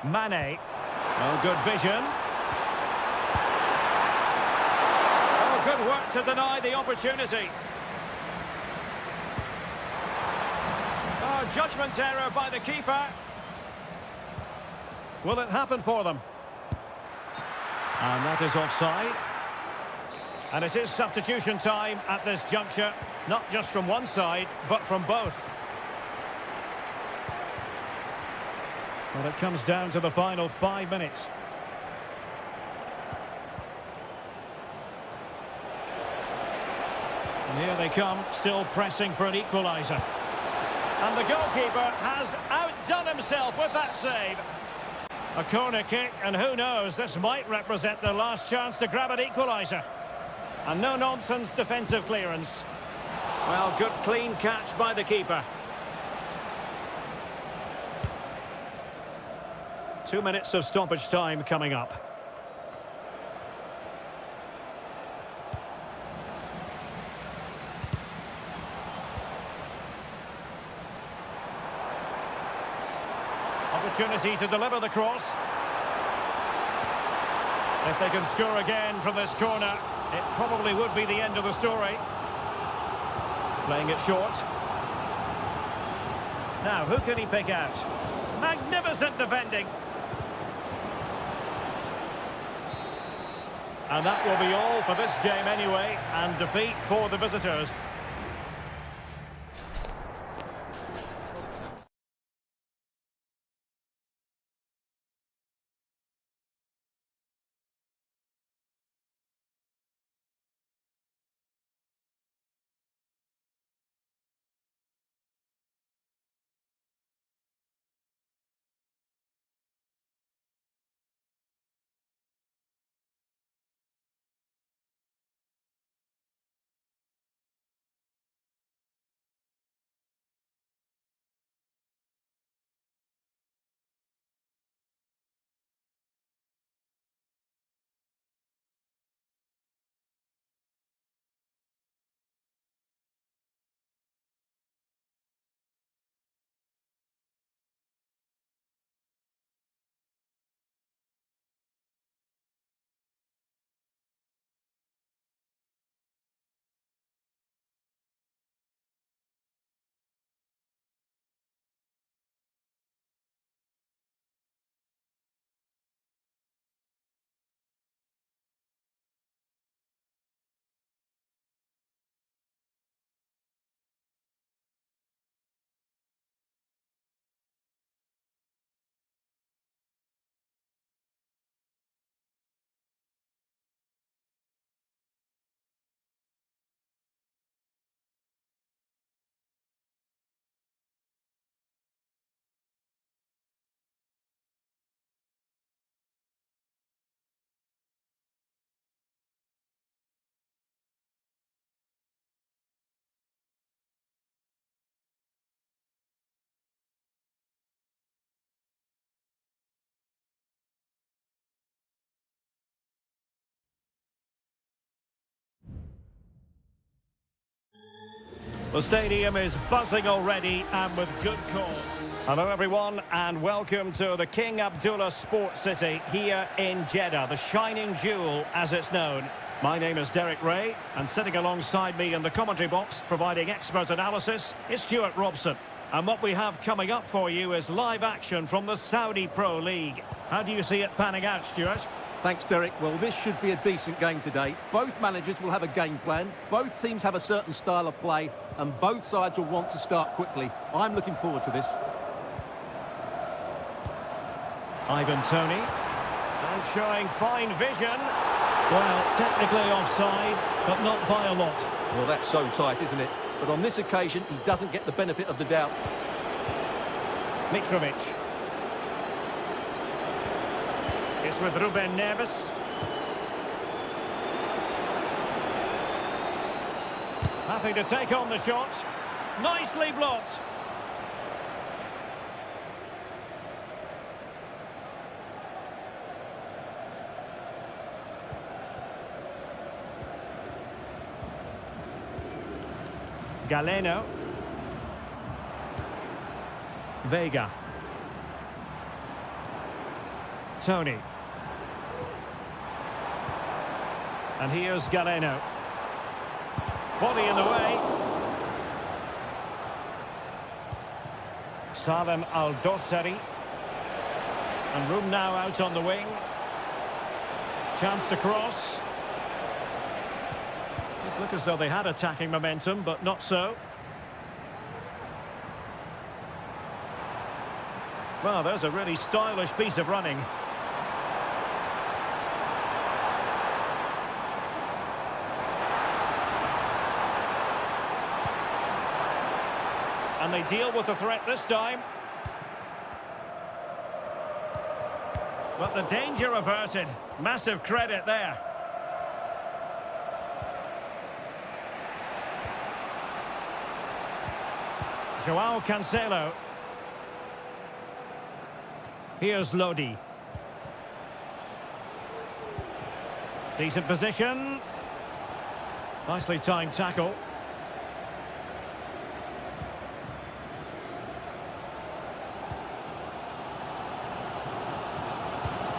Mane. Oh, good vision. Good work to deny the opportunity. Oh, judgment error by the keeper. Will it happen for them? And that is offside. And it is substitution time at this juncture, not just from one side, but from both. Well, it comes down to the final 5 minutes. And here they come, still pressing for an equaliser. And the goalkeeper has outdone himself with that save. A corner kick, and who knows, this might represent their last chance to grab an equaliser. And no-nonsense defensive clearance. Well, good clean catch by the keeper. 2 minutes of stoppage time coming up. Opportunity to deliver the cross. If they can score again from this corner, it probably would be the end of the story. Playing it short. Now, who can he pick out? Magnificent defending. And that will be all for this game anyway, and defeat for the visitors. The stadium is buzzing already, and with good cause. Hello everyone, and welcome to the King Abdullah Sports City here in Jeddah, the shining jewel as it's known. My name is Derek Ray, and sitting alongside me in the commentary box, providing expert analysis, is Stuart Robson. And what we have coming up for you is live action from the Saudi Pro League. How do you see it panning out, Stuart? Thanks, Derek. Well, this should be a decent game today. Both managers will have a game plan. Both teams have a certain style of play, and both sides will want to start quickly. I'm looking forward to this. Ivan Toney, and showing fine vision. Well, technically offside, but not by a lot. Well, that's so tight, isn't it? But on this occasion, he doesn't get the benefit of the doubt. Mitrovic. It's with Ruben Neves. Happy to take on the shot. Nicely blocked. Galeno. Vega. Tony. And here's Galeno. Body in the way. Salem Al-Dosseri. And room now out on the wing. Chance to cross. It looked as though they had attacking momentum, but not so. Well, there's a really stylish piece of running. And they deal with the threat this time. But the danger averted. Massive credit there. Joao Cancelo. Here's Lodi. Decent position. Nicely timed tackle.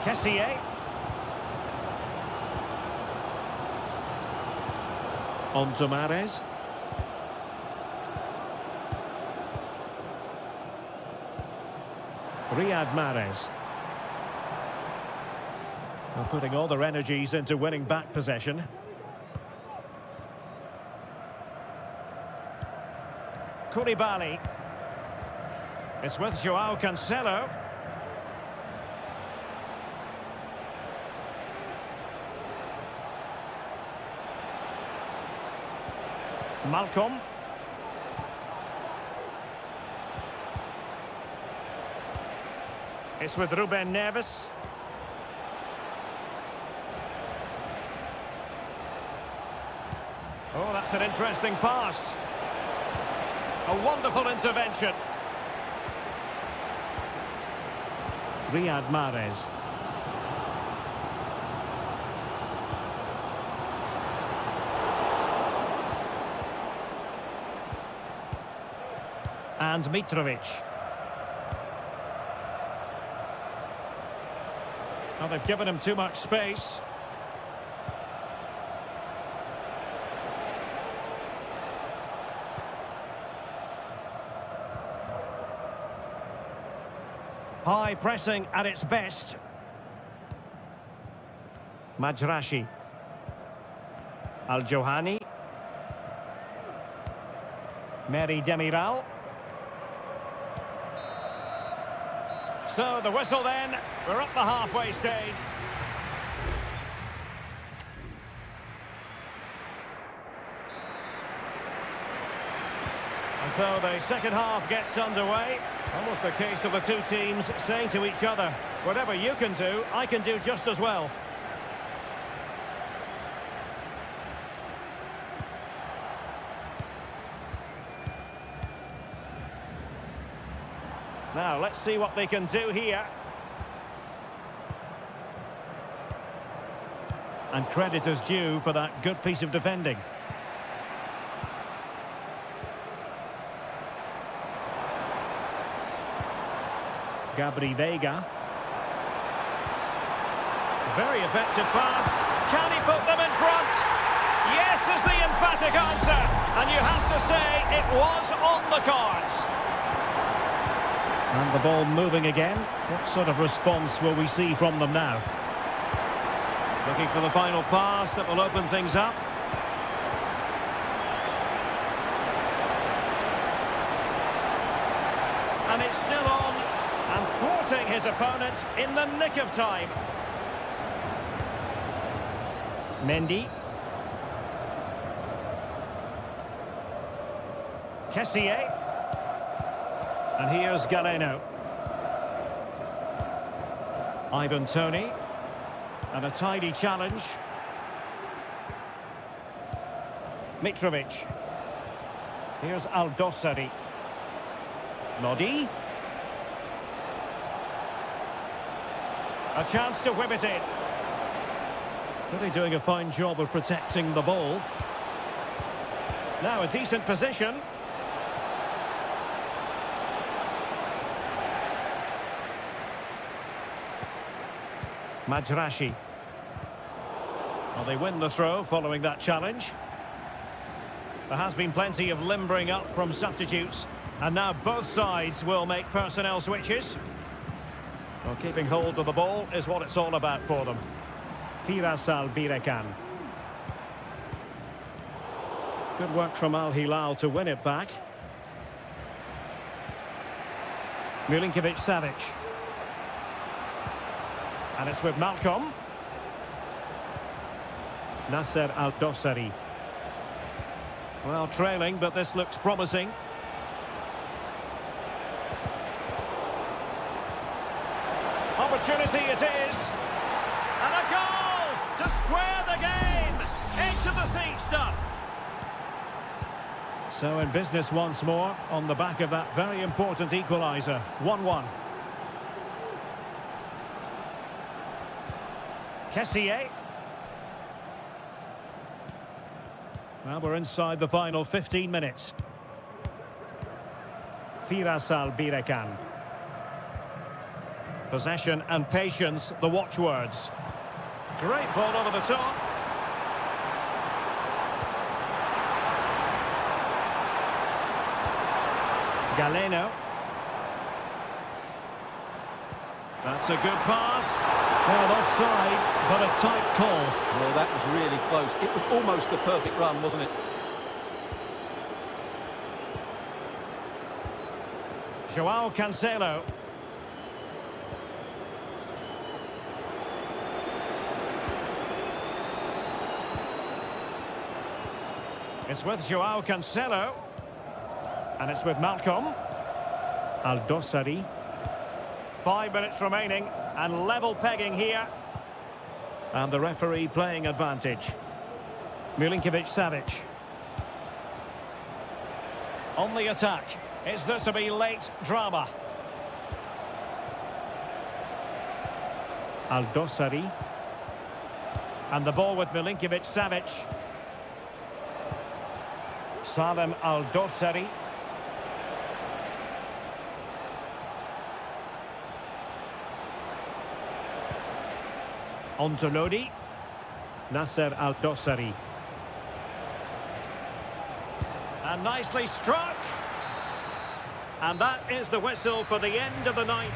Kessié. On to Mahrez. Riyad Mahrez. They're putting all their energies into winning back possession. Koulibaly. It's with Joao Cancelo. Malcolm. It's with Ruben Neves. Oh, that's an interesting pass. A wonderful intervention. Riyad Mahrez. And Mitrovic. Well, they've given him too much space. High pressing at its best. Majrashi. Al-Johani. Meri Demiral. So the whistle then. We're up the halfway stage. And so the second half gets underway. Almost a case of the two teams saying to each other, whatever you can do, I can do just as well. Now, let's see what they can do here. And credit is due for that good piece of defending. Gabri Veiga. Very effective pass. Can he put them in front? Yes is the emphatic answer. And you have to say it was on the cards. And the ball moving again. What sort of response will we see from them now? Looking for the final pass that will open things up. And it's still on. And thwarting his opponent in the nick of time. Mendy. Kessié. And here's Galeno. Ivan Toney. And a tidy challenge. Mitrovic. Here's Al-Dossari. Lodi. A chance to whip it in. Really doing a fine job of protecting the ball. Now a decent position. Majrashi. Well, they win the throw following that challenge. There has been plenty of limbering up from substitutes. And now both sides will make personnel switches. Well, keeping hold of the ball is what it's all about for them. Firas Al-Birekan. Good work from Al-Hilal to win it back. Milinkovic-Savic. And it's with Malcolm. Nasser Al-Dossari. Well, trailing, but this looks promising. Opportunity it is. And a goal to square the game. Edge of the seat stuff. So in business once more on the back of that very important equaliser. 1-1. Kessié. Well, we're inside the final 15 minutes. Firas Al-Birekan. Possession and patience, the watchwords. Great ball over the top. Galeno. That's a good pass. Well, offside, but a tight call. Well, that was really close. It was almost the perfect run, wasn't it? Joao Cancelo. It's with Joao Cancelo. And it's with Malcolm. Aldosari. 5 minutes remaining. And level pegging here. And the referee playing advantage. Milinkovic-Savic. On the attack. Is there to be late drama? Aldosari. And the ball with Milinkovic-Savic. Salem Aldosari. On to Lodi. Nasser Aldosari. And nicely struck. And that is the whistle for the end of the 90.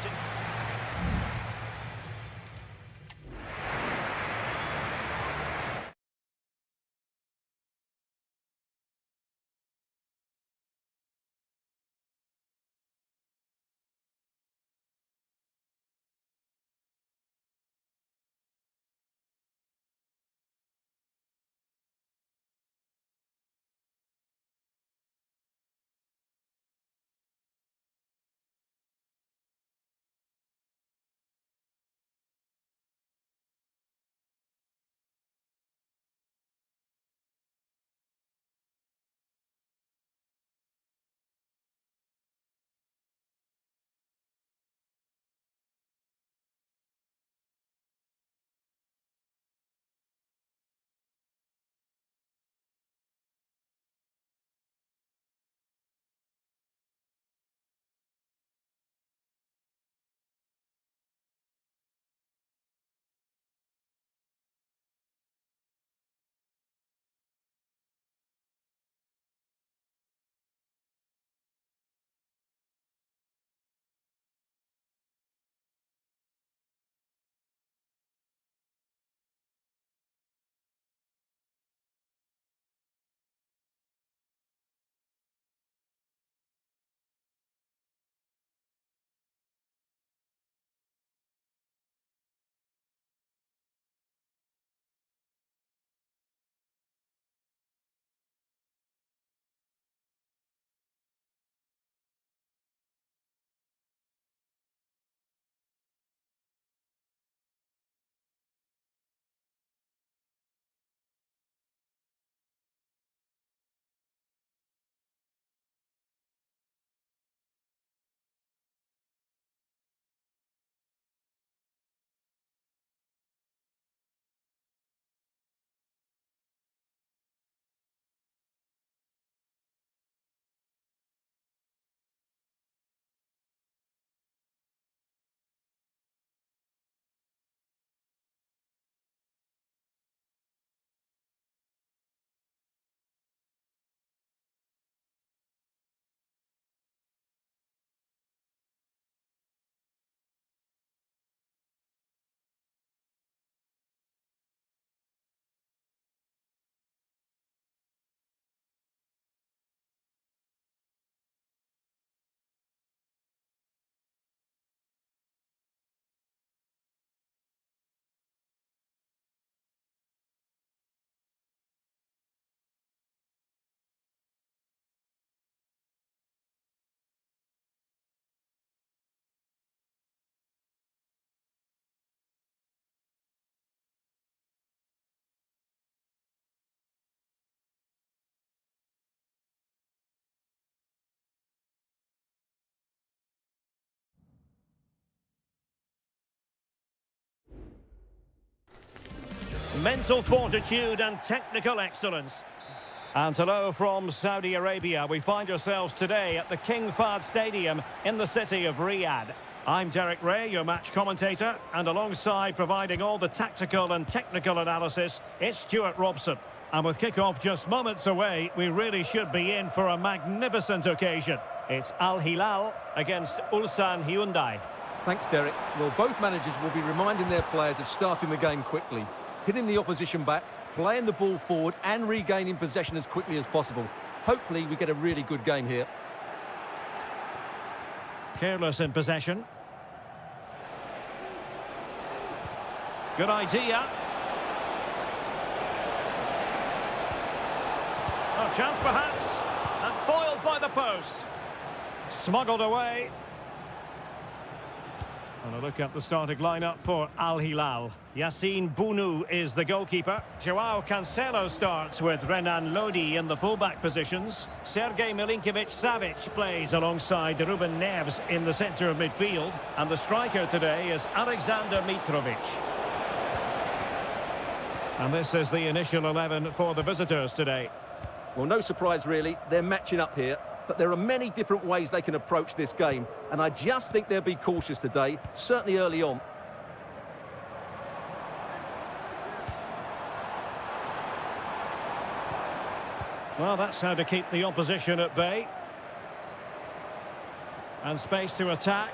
Mental fortitude and technical excellence. And hello from Saudi Arabia. We find ourselves today at the King Fahd Stadium in the city of Riyadh. I'm Derek Ray, your match commentator, and alongside providing all the tactical and technical analysis, it's Stuart Robson. And with kick-off just moments away, we really should be in for a magnificent occasion. It's Al Hilal against Ulsan Hyundai. Thanks, Derek. Well, both managers will be reminding their players of starting the game quickly, hitting the opposition back, playing the ball forward and regaining possession as quickly as possible. Hopefully we get a really good game here. Careless in possession. Good idea. A chance perhaps. And foiled by the post. Smuggled away. And a look at the starting lineup for Al Hilal. Yassine Bounou is the goalkeeper. Joao Cancelo starts with Renan Lodi in the fullback positions. Sergej Milinkovic-Savic plays alongside Ruben Neves in the centre of midfield. And the striker today is Alexander Mitrovic. And this is the initial 11 for the visitors today. Well, no surprise really, they're matching up here. But there are many different ways they can approach this game. And I just think they'll be cautious today, certainly early on. Well, that's how to keep the opposition at bay. And space to attack.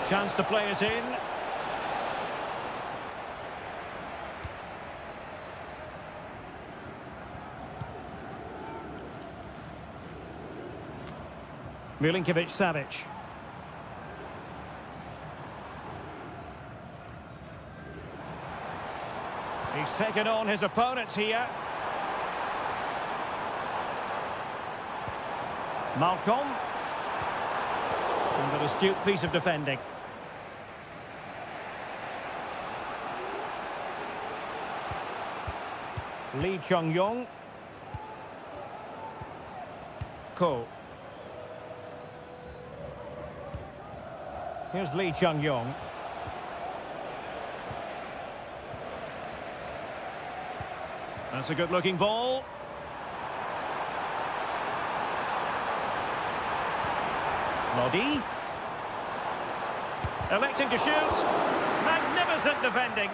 Chance to play it in. Milinkovic-Savic. He's taken on his opponent here. Malcolm. And an astute piece of defending. Lee Chung-yong. Ko. Here's Lee Chung-yong. That's a good-looking ball. Lodi. Electing to shoot. Magnificent defending.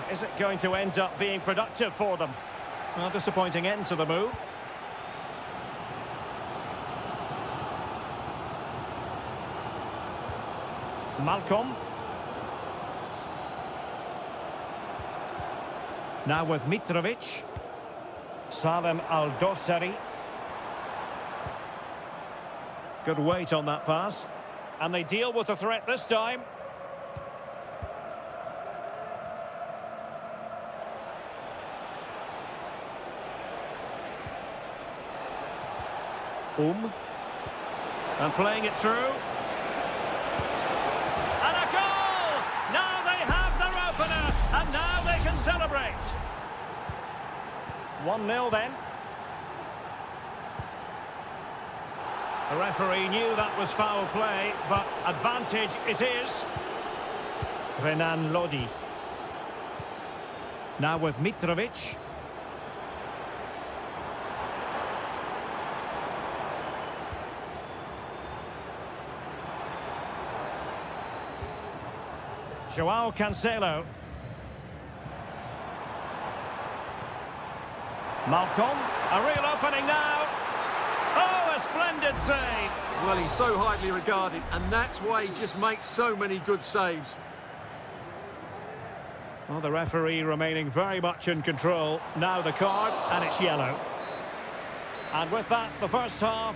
Is it going to end up being productive for them? Well, disappointing end to the move. Malcolm. Now with Mitrovic. Salem Al-Dossari. Good weight on that pass. And they deal with the threat this time. And playing it through. And a goal! Now they have their opener, and now they can celebrate. 1-0 then. The referee knew that was foul play, but advantage it is. Renan Lodi. Now with Mitrovic. Joao Cancelo. Malcolm, a real opening now. Oh, a splendid save. Well, he's so highly regarded, and that's why he just makes so many good saves. Well, the referee remaining very much in control. Now the card, and it's yellow. And with that, the first half...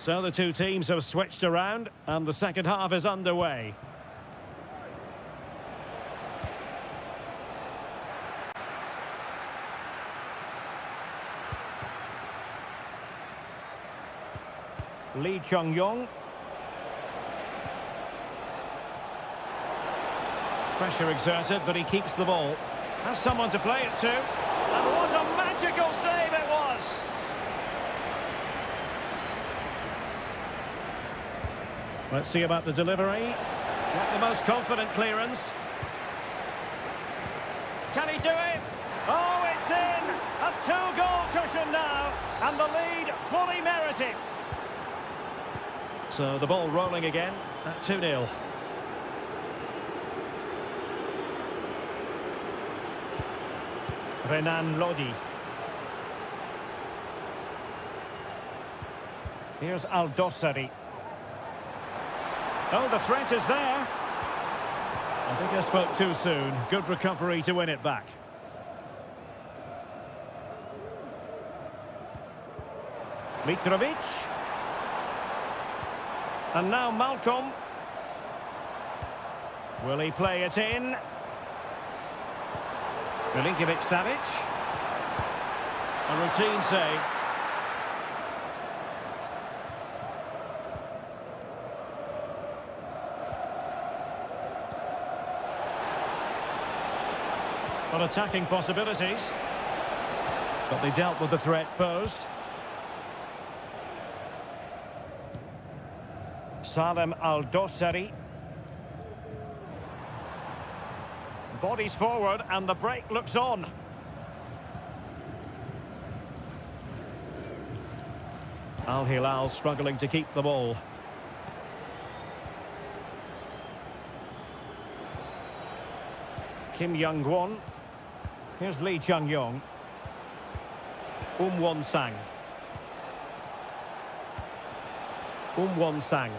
So the two teams have switched around, and the second half is underway. Lee Chung-yong. Pressure exerted, but he keeps the ball. Has someone to play it to. And what a magical save it was! Let's see about the delivery. Not the most confident clearance. Can he do it? Oh, it's in! A two-goal cushion now, and the lead fully merited. So the ball rolling again at 2-0. Renan Lodi. Here's Aldosari. Oh, the threat is there. I think I spoke too soon. Good recovery to win it back. Mitrovic. And now Malcolm. Will he play it in? Milinkovic-Savic. A routine save. On attacking possibilities. But they dealt with the threat posed. Salem Aldosari. Bodies forward and the break looks on. Al Hilal struggling to keep the ball. Kim Young-won. Here's Lee Chung-yong. Won-sang. Won-sang.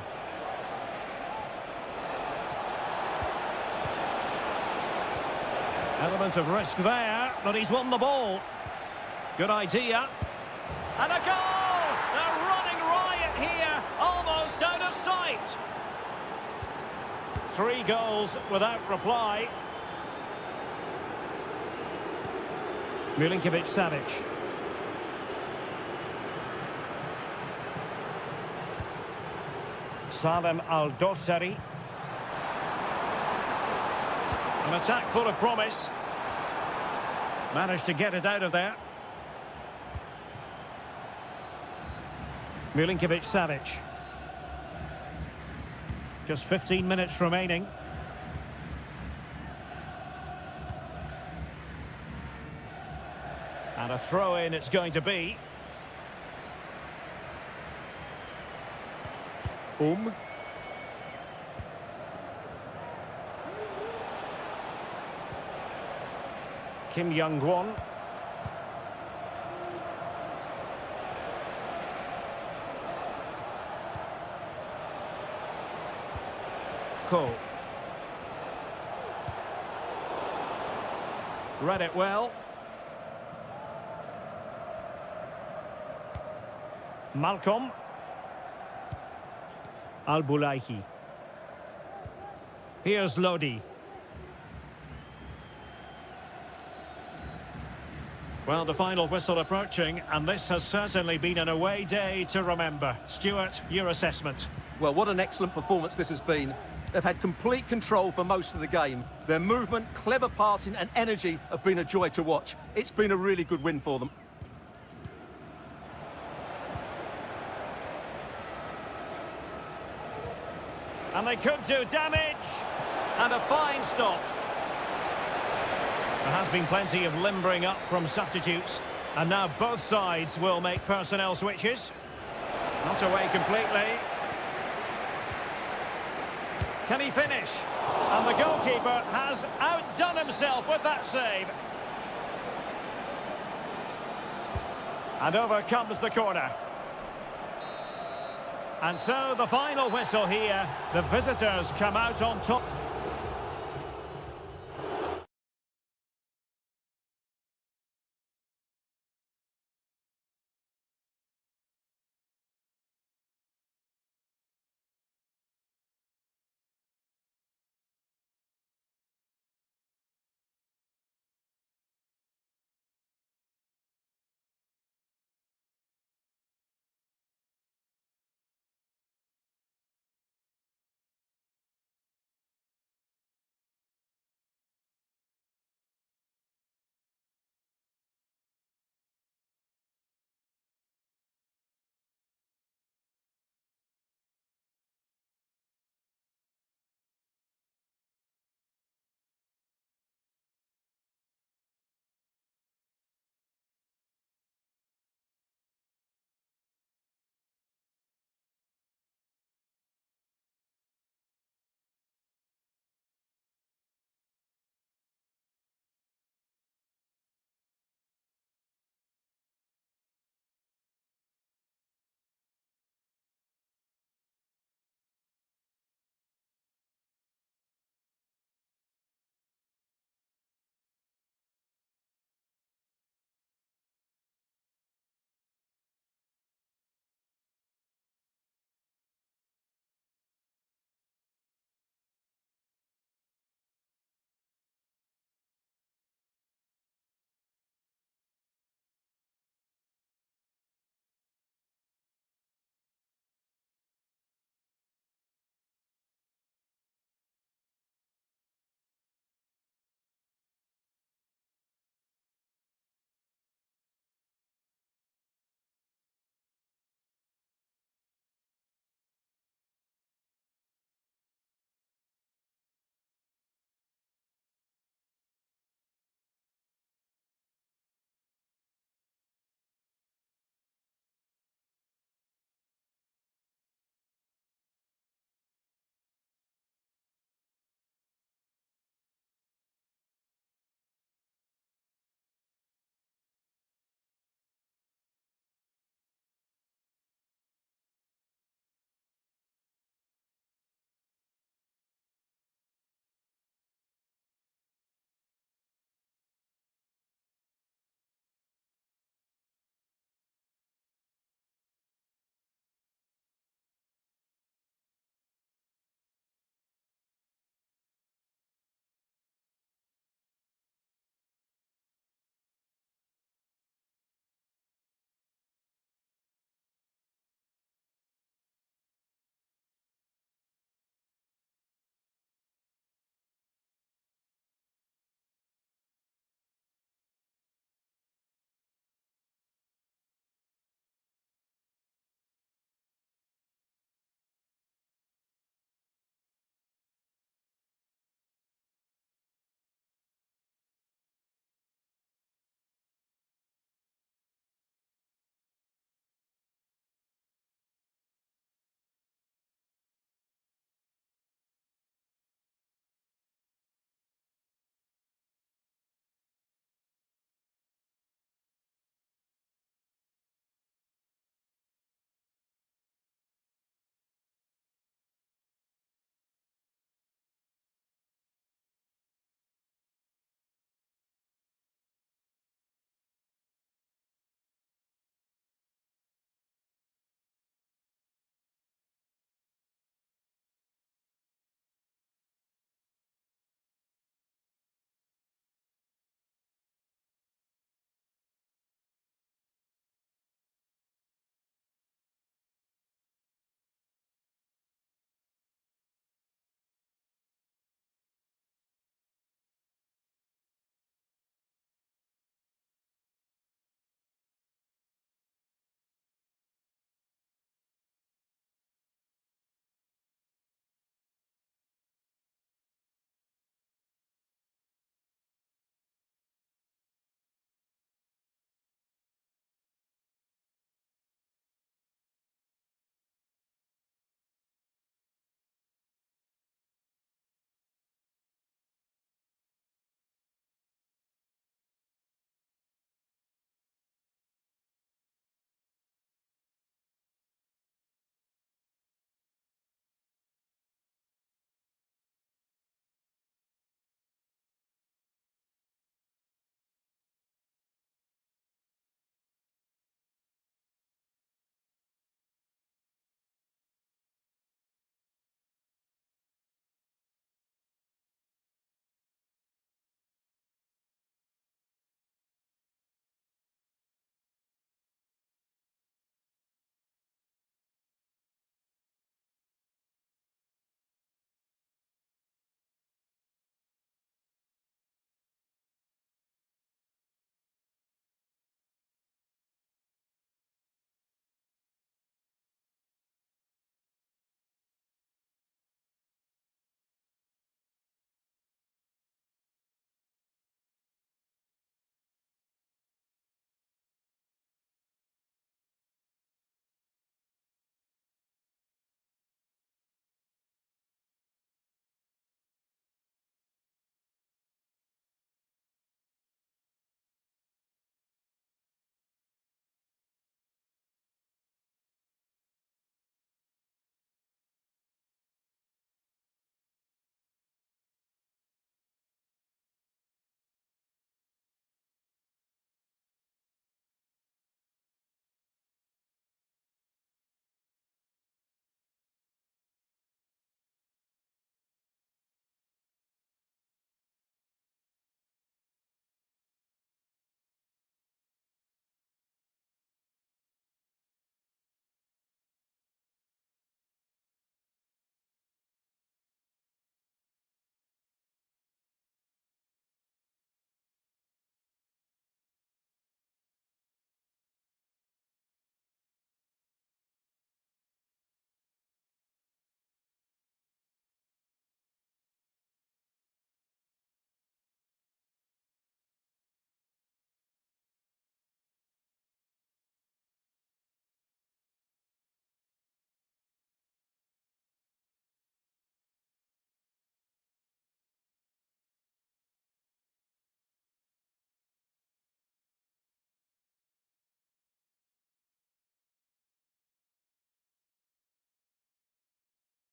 Element of risk there, but he's won the ball. Good idea. And a goal! They're running riot here, almost out of sight. 3 goals without reply. Milinkovic-Savic. Salem Aldosari. An attack full of promise. Managed to get it out of there. Milinkovic-Savic. Just 15 minutes remaining. And a throw-in it's going to be. Kim Young-won. Ko. Read it well. Malcolm. Al-Bulaihi. Here's Lodi. Well, the final whistle approaching, and this has certainly been an away day to remember. Stuart, your assessment. Well, what an excellent performance this has been. They've had complete control for most of the game. Their movement, clever passing and energy have been a joy to watch. It's been a really good win for them. And they could do damage. And a fine stop. There has been plenty of limbering up from substitutes. And now both sides will make personnel switches. Not away completely. Can he finish? And the goalkeeper has outdone himself with that save. And over comes the corner. And so the final whistle here. The visitors come out on top.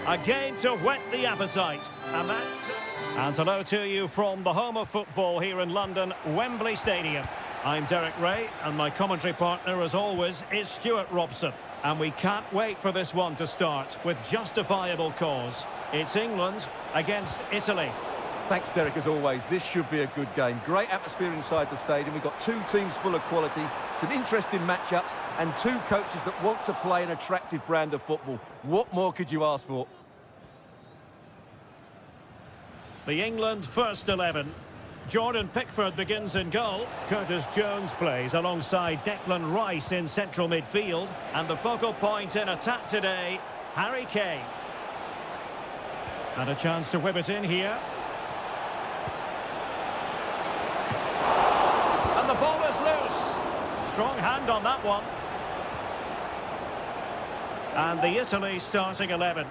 A game to whet the appetite. And hello to you from the home of football here in London, Wembley Stadium. I'm Derek Ray, and my commentary partner, as always, is Stuart Robson. And we can't wait for this one to start with justifiable cause. It's England against Italy. Thanks, Derek, as always. This should be a good game. Great atmosphere inside the stadium. We've got two teams full of quality, some interesting matchups, and two coaches that want to play an attractive brand of football. What more could you ask for? The England first 11. Jordan Pickford begins in goal. Curtis Jones plays alongside Declan Rice in central midfield. And the focal point in attack today, Harry Kane. And a chance to whip it in here. And the ball is loose. Strong hand on that one. And the Italy starting 11.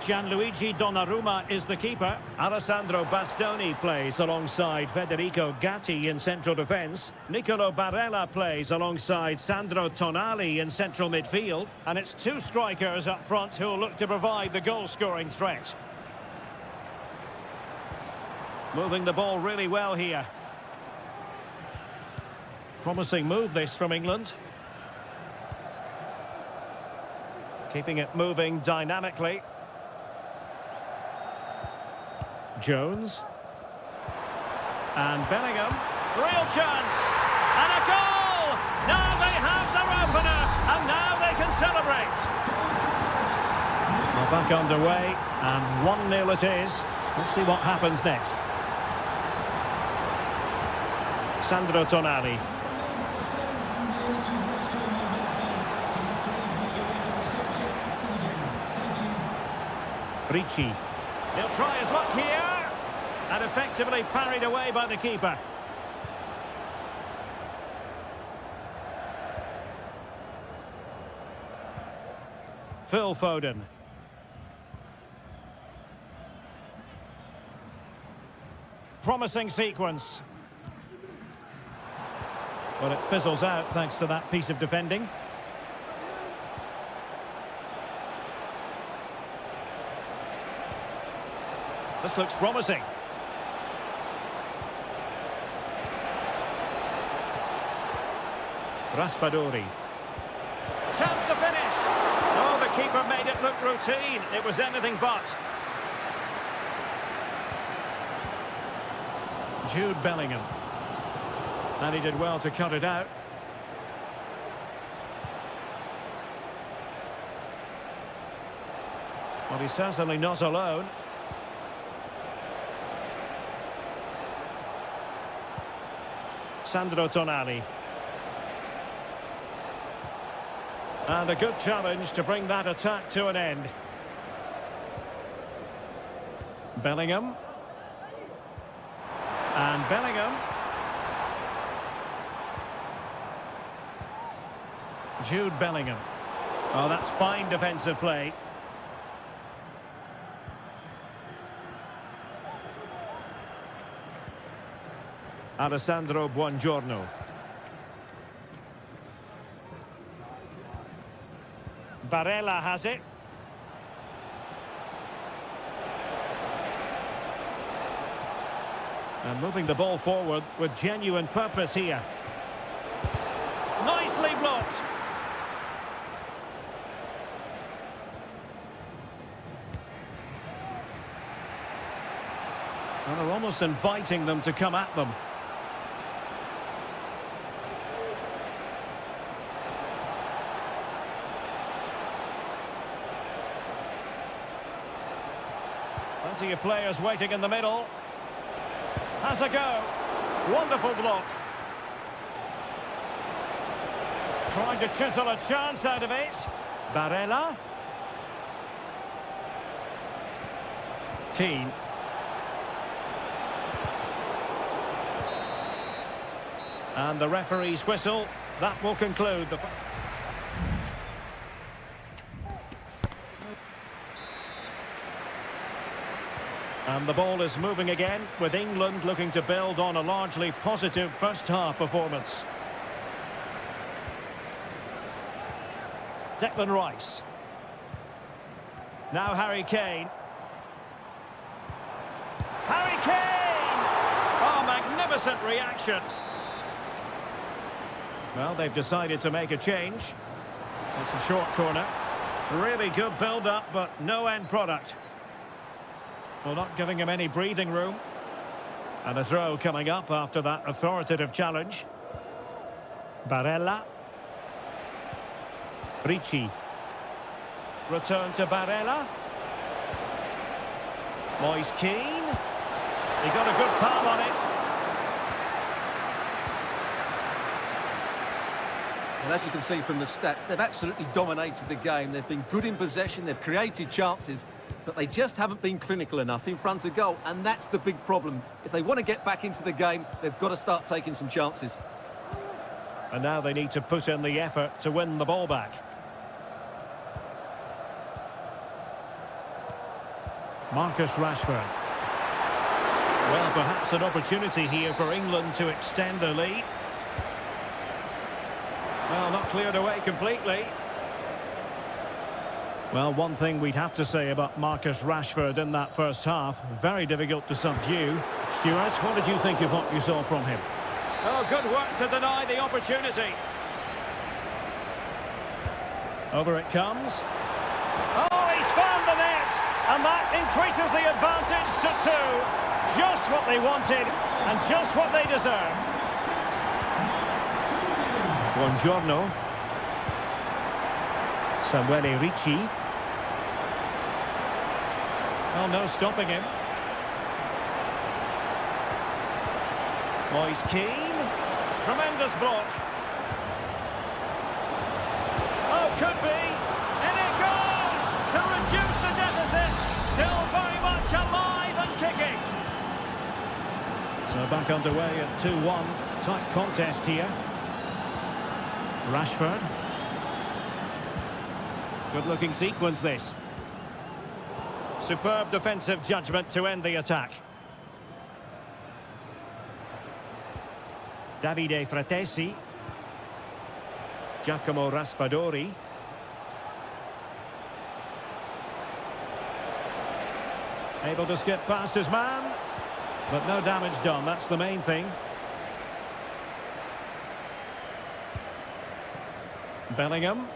Gianluigi Donnarumma is the keeper. Alessandro Bastoni plays alongside Federico Gatti in central defence. Nicolo Barella plays alongside Sandro Tonali in central midfield. And it's two strikers up front who will look to provide the goal-scoring threat. Moving the ball really well here. Promising move this from England. Keeping it moving dynamically. Jones. And Bellingham. Real chance. And a goal! Now they have their opener. And now they can celebrate. Well, back underway. And 1-0 it is. Let's see what happens next. Sandro Tonali. Ricci. He'll try his luck here. And effectively parried away by the keeper. Phil Foden. Promising sequence. But it fizzles out thanks to that piece of defending. This looks promising. Raspadori. Chance to finish. Oh, the keeper made it look routine. It was anything but. Jude Bellingham. And he did well to cut it out. Well, he's certainly not alone. Sandro Tonali. And a good challenge to bring that attack to an end. Bellingham. And Bellingham. Jude Bellingham. Oh, that's fine defensive play. Alessandro Buongiorno. Barella has it. And moving the ball forward with genuine purpose here. Nicely blocked. And they're almost inviting them to come at them. Plenty of players waiting in the middle. Has a go. Wonderful block. Trying to chisel a chance out of it. Barella. Keane. And the referee's whistle. That will conclude the... And the ball is moving again, with England looking to build on a largely positive first-half performance. Declan Rice. Now Harry Kane. Harry Kane! Oh, magnificent reaction. Well, they've decided to make a change. It's a short corner. Really good build-up, but no end product. Well, not giving him any breathing room. And a throw coming up after that authoritative challenge. Barella. Ricci. Return to Barella. Moise Keane. He got a good palm on it. Well, as you can see from the stats, they've absolutely dominated the game. They've been good in possession, they've created chances, but they just haven't been clinical enough in front of goal, and that's the big problem. If they want to get back into the game, they've got to start taking some chances. And now they need to put in the effort to win the ball back. Marcus Rashford. Well, perhaps an opportunity here for England to extend their lead. Well, not cleared away completely. Well, one thing we'd have to say about Marcus Rashford in that first half, very difficult to subdue. Stuart, what did you think of what you saw from him? Oh, good work to deny the opportunity. Over it comes. Oh, he's found the net! And that increases the advantage to 2. Just what they wanted and just what they deserve. Buongiorno. Samuele Ricci. Oh, no stopping him. Moise Keane. Tremendous block. Oh, could be. And it goes to reduce the deficit. Still very much alive and kicking. So back underway at 2-1. Tight contest here. Rashford. Good-looking sequence, this. Superb defensive judgment to end the attack. Davide Fratesi. Giacomo Raspadori. Able to skip past his man. But no damage done, that's the main thing. Bellingham.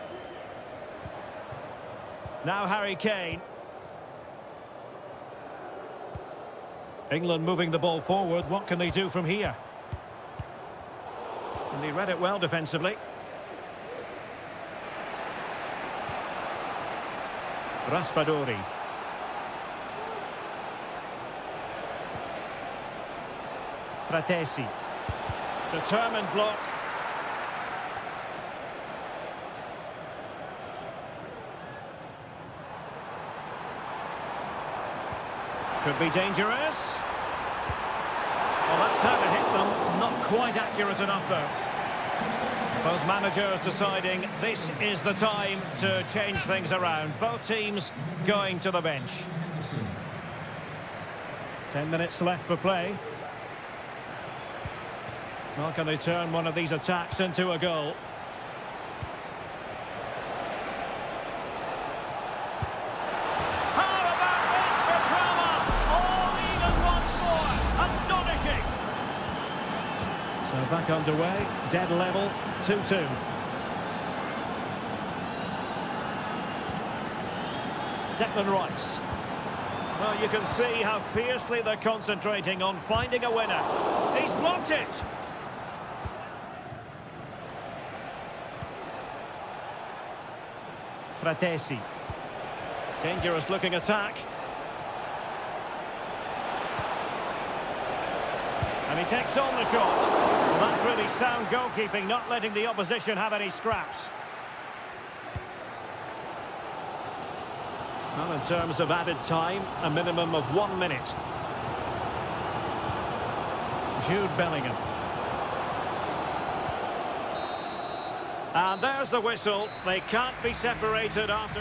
Now Harry Kane. England moving the ball forward. What can they do from here? And he read it well defensively. Raspadori. Fratesi. Determined block. Could be dangerous. Well, that's how to hit them. Not quite accurate enough, though. Both managers deciding this is the time to change things around. Both teams going to the bench. 10 minutes left for play. Well, can they turn one of these attacks into a goal? How about this for drama? All even once more. Astonishing. So back underway, dead level, 2-2. Declan Rice. Well, you can see how fiercely they're concentrating on finding a winner. He's blocked it. Fratesi. Dangerous looking attack. And he takes on the shot. Well, that's really sound goalkeeping, not letting the opposition have any scraps. Well, in terms of added time, a minimum of 1 minute. Jude Bellingham. And there's the whistle. They can't be separated after...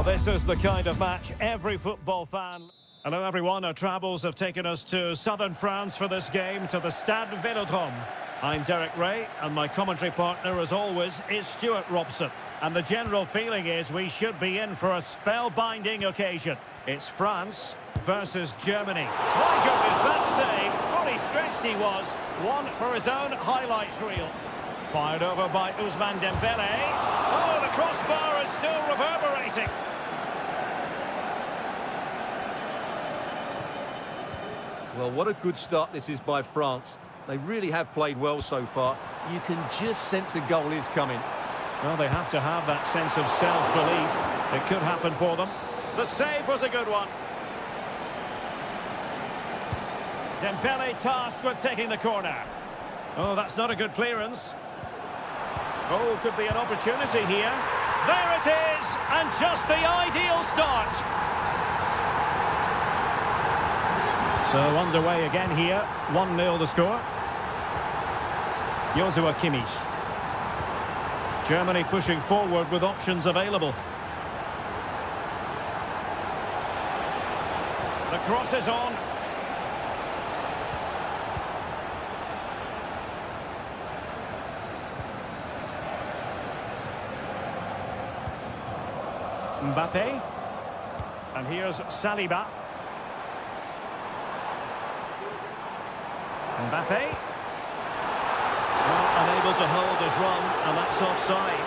Well, this is the kind of match every football fan... Hello everyone, our travels have taken us to southern France for this game, to the Stade Vélodrome. I'm Derek Ray, and my commentary partner, as always, is Stuart Robson. And the general feeling is we should be in for a spellbinding occasion. It's France versus Germany. My goodness, that save! Fully stretched he was. One for his own highlights reel. Fired over by Ousmane Dembélé. Oh, the crossbar is still reverberating. Well, what a good start this is by France. They really have played well so far. You can just sense a goal is coming. Well, they have to have that sense of self-belief. It could happen for them. The save was a good one. Dembélé tasked with taking the corner. Oh, that's not a good clearance. Oh, could be an opportunity here. There it is, and just the ideal start. So underway again here, 1-0 the score. Joshua Kimmich. Germany pushing forward with options available. The cross is on. Mbappe. And here's Saliba. Mbappe. Well, unable to hold his run, and that's offside.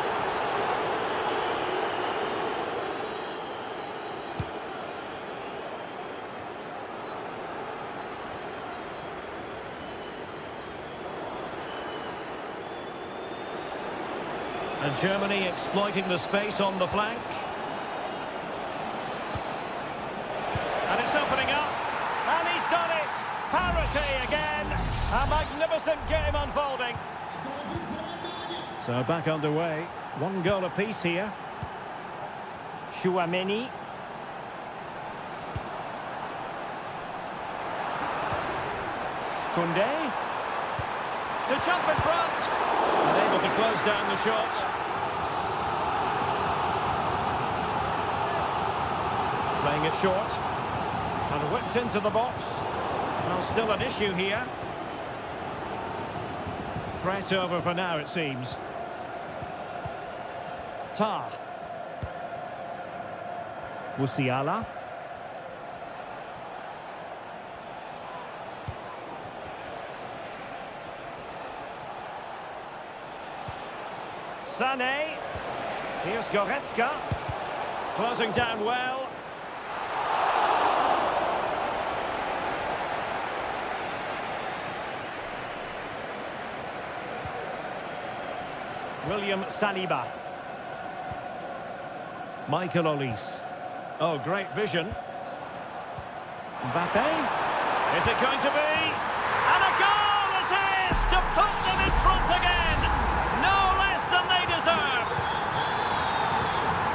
And Germany exploiting the space on the flank. And it's opening up. And he's done it! Parity again! A magnificent game unfolding. So back underway. 1 goal apiece here. Chouameni. Koundé. To jump in front. Unable to close down the shot. Playing it short. And whipped into the box. Well, still an issue here. Threat over for now, it seems. Tah. Musiala. Sané. Here's Goretzka. Closing down well. William Saliba. Michael Olise. Oh, great vision. Mbappe. Is it going to be? And a goal it is to put them in front again. No less than they deserve.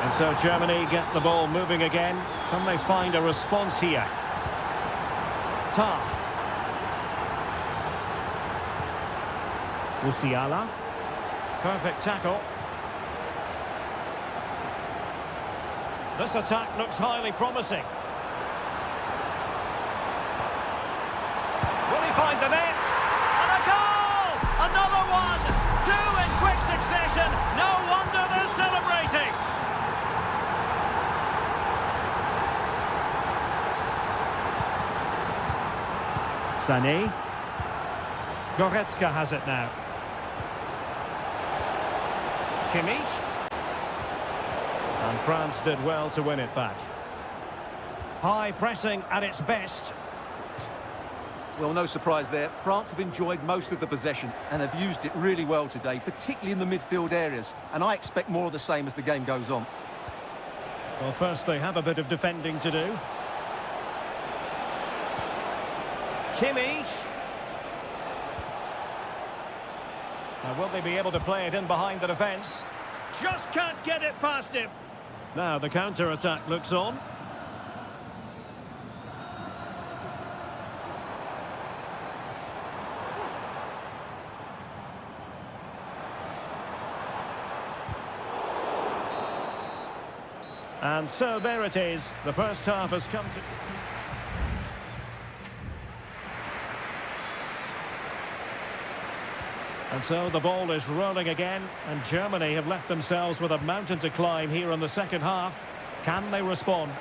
And so Germany get the ball moving again. Can they find a response here? Tah. Musiala. Perfect tackle. This attack looks highly promising. Will he find the net? And a goal! Another one! 2 in quick succession. No wonder they're celebrating. Sané. Goretzka has it now. Kimmich. And France did well to win it back. High pressing at its best. Well, no surprise there. France have enjoyed most of the possession and have used it really well today, particularly in the midfield areas. And I expect more of the same as the game goes on. Well, first they have a bit of defending to do. Kimmich. Now, will they be able to play it in behind the defence? Just can't get it past him. Now, the counter-attack looks on. And And so there it is. The first half has come to... And so the ball is rolling again, and Germany have left themselves with a mountain to climb here in the second half. Can they respond?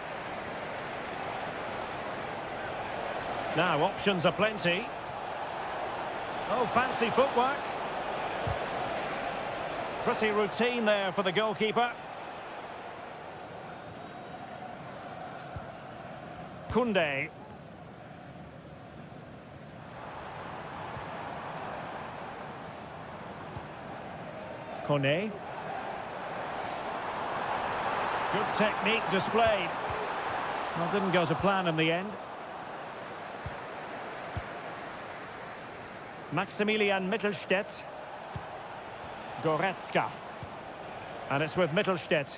Now, options are plenty. Oh, fancy footwork. Pretty routine there for the goalkeeper. Koundé. Kone. Good technique displayed. Well, didn't go to plan in the end. Maximilian Mittelstädt. Goretzka. And it's with Mittelstädt.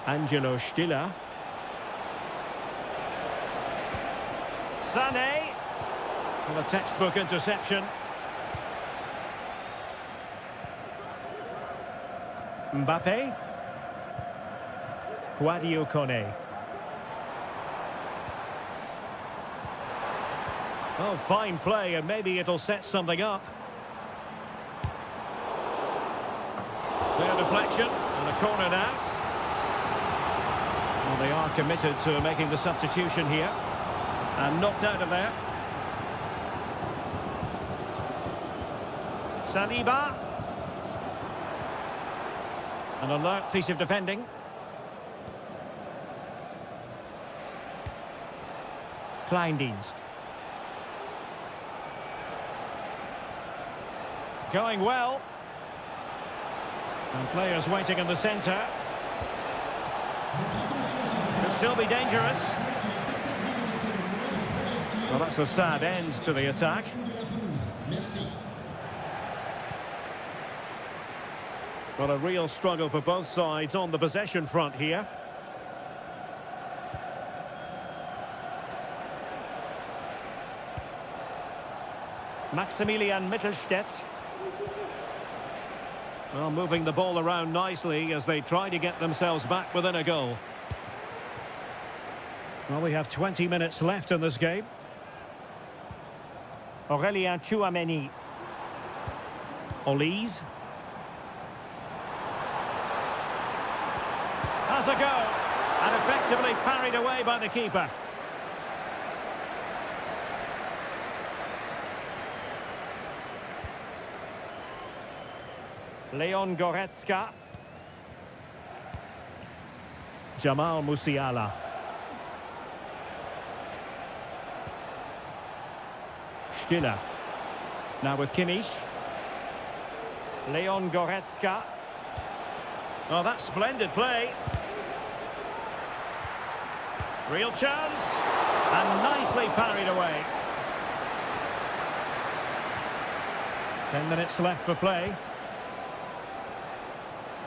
Angelo Stiller. Sané. Well, a textbook interception. Mbappe. Guadio Kone. Oh, fine play, and maybe it'll set something up. Clear deflection, and a corner now. Well, they are committed to making the substitution here. And knocked out of there. Saliba. An alert piece of defending. Kleindienst. Going well. And players waiting in the centre. Could still be dangerous. Well, that's a sad end to the attack. Well, a real struggle for both sides on the possession front here. Maximilian Mittelstädt. Well, moving the ball around nicely as they try to get themselves back within a goal. Well, we have 20 minutes left in this game. Aurélien Tchouameni. Olise. Has a go. And effectively parried away by the keeper. Leon Goretzka. Jamal Musiala. Stiller. Now with Kimmich. Leon Goretzka. Oh, that's splendid play. Real chance. And nicely parried away. 10 minutes left for play.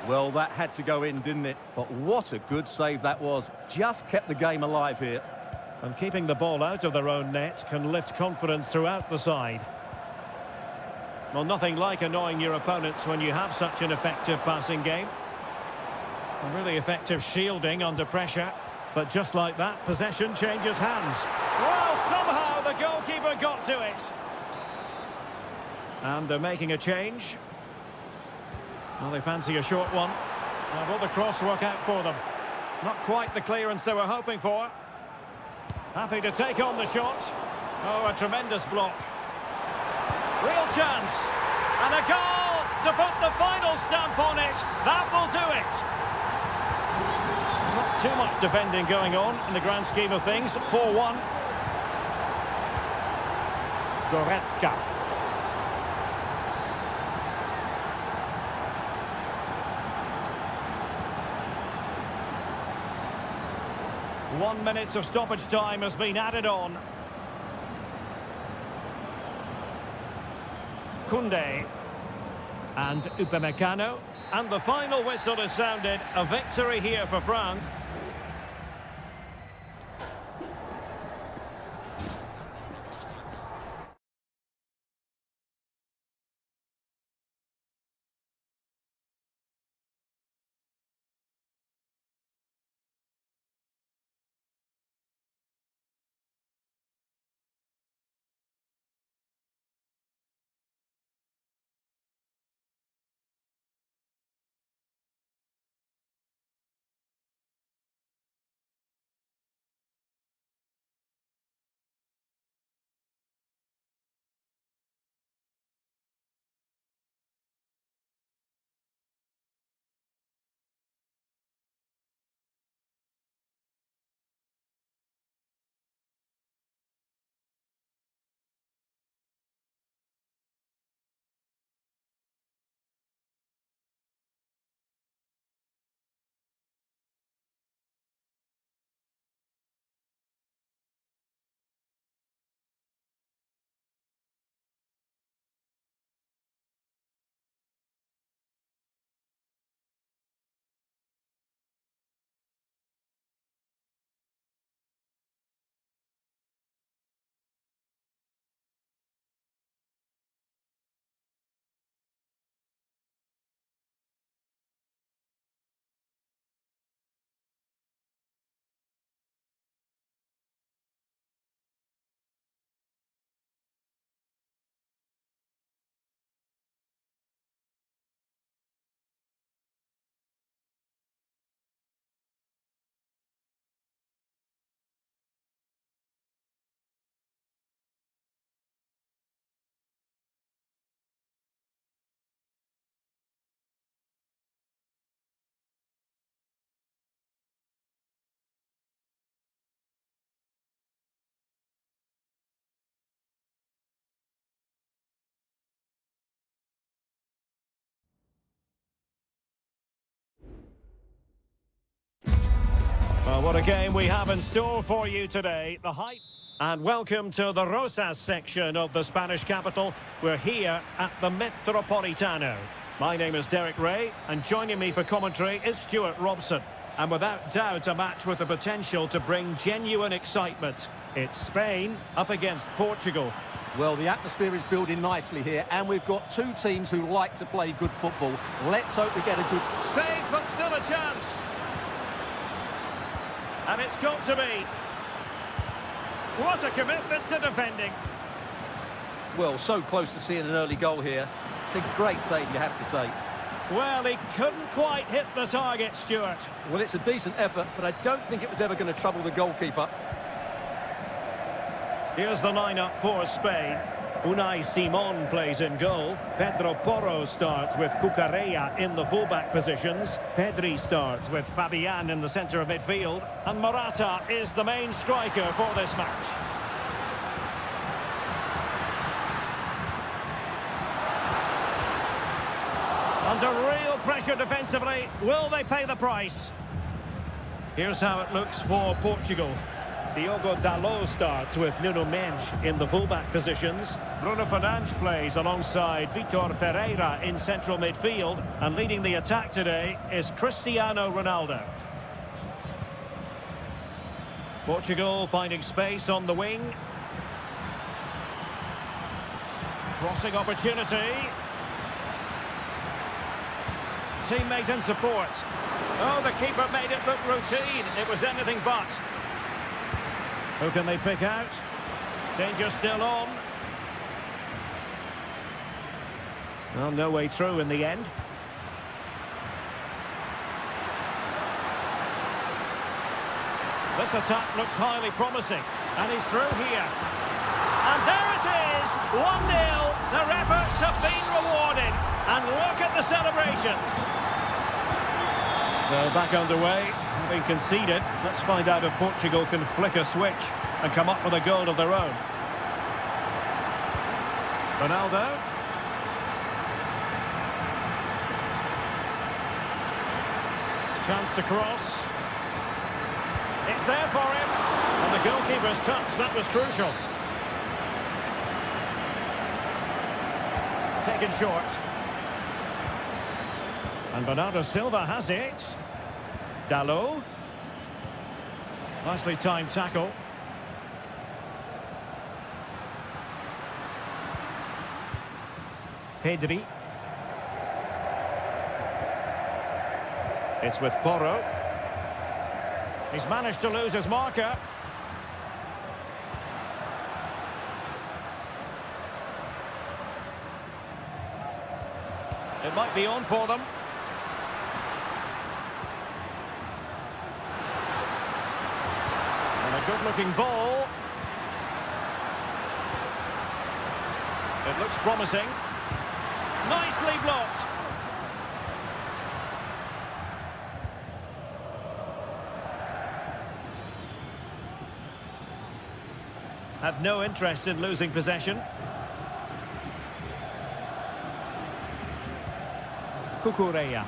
Well, that had to go in, didn't it? But what a good save that was. Just kept the game alive here. And keeping the ball out of their own net can lift confidence throughout the side. Well, nothing like annoying your opponents when you have such an effective passing game. And really effective shielding under pressure. But just like that, possession changes hands. Well, somehow the goalkeeper got to it. And they're making a change. Well, they fancy a short one. And will the cross work out for them? Not quite the clearance they were hoping for. Happy to take on the shot. Oh, a tremendous block. Real chance. And a goal to put the final stamp on it. That will do it. Not too much defending going on in the grand scheme of things. 4-1. Goretzka. One minute of stoppage time has been added on. Koundé and Upamecano, and the final whistle is sounded. A victory here for France. Well, what a game we have in store for you today. The hype. And welcome to the Rosas section of the Spanish capital. We're here at the Metropolitano. My name is Derek Ray, and joining me for commentary is Stuart Robson. And without doubt, a match with the potential to bring genuine excitement. It's Spain up against Portugal. Well, the atmosphere is building nicely here, and we've got two teams who like to play good football. Let's hope we get a good Save, but still a chance. And it's got to be. What a commitment to defending. Well, so close to seeing an early goal here. It's a great save, you have to say. Well, he couldn't quite hit the target, Stuart. Well, it's a decent effort, but I don't think it was ever going to trouble the goalkeeper. Here's the lineup for Spain. Unai Simon plays in goal. Pedro Porro starts with Cucurella in the fullback positions. Pedri starts with Fabian in the centre of midfield. And Morata is the main striker for this match. Under real pressure defensively. Will they pay the price? Here's how it looks for Portugal. Diogo Dalot starts with Nuno Mendes in the fullback positions. Bruno Fernandes plays alongside Vitor Ferreira in central midfield. And leading the attack today is Cristiano Ronaldo. Portugal finding space on the wing. Crossing opportunity. Teammate in support. Oh, the keeper made it look routine. It was anything but. Who can they pick out? Danger still on. Well, no way through in the end. This attack looks highly promising. And he's through here. And there it is! 1-0. Their efforts have been rewarded. And look at the celebrations. So back underway, having conceded. Let's find out if Portugal can flick a switch and come up with a goal of their own. Ronaldo. Chance to cross. It's there for him. And the goalkeeper's touch, that was crucial. Taken short. And Bernardo Silva has it. Dalot. Nicely timed tackle. Pedri. It's with Porro. He's managed to lose his marker. It might be on for them. A good-looking ball. It looks promising. Nicely blocked. Had no interest in losing possession. Cucurella.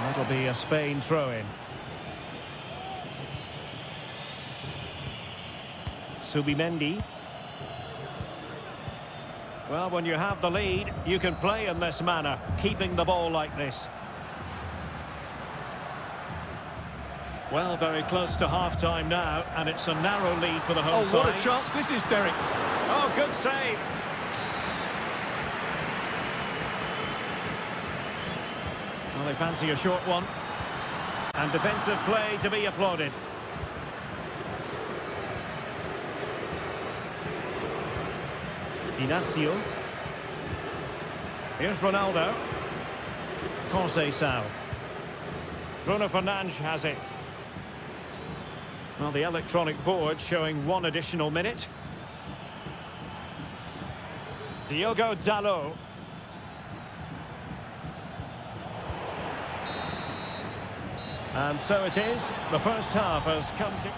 That'll be a Spain throw-in. Subimendi. Well, when you have the lead, you can play in this manner, keeping the ball like this. Well, very close to half-time now, and it's a narrow lead for the home side. Oh, what a chance this is, Derek. Oh, good save. Well, they fancy a short one. And defensive play to be applauded. Inacio. Here's Ronaldo. Conceição. Bruno Fernandes has it. Well, the electronic board showing one additional minute. Diogo Dalot. And so it is. The first half has come to...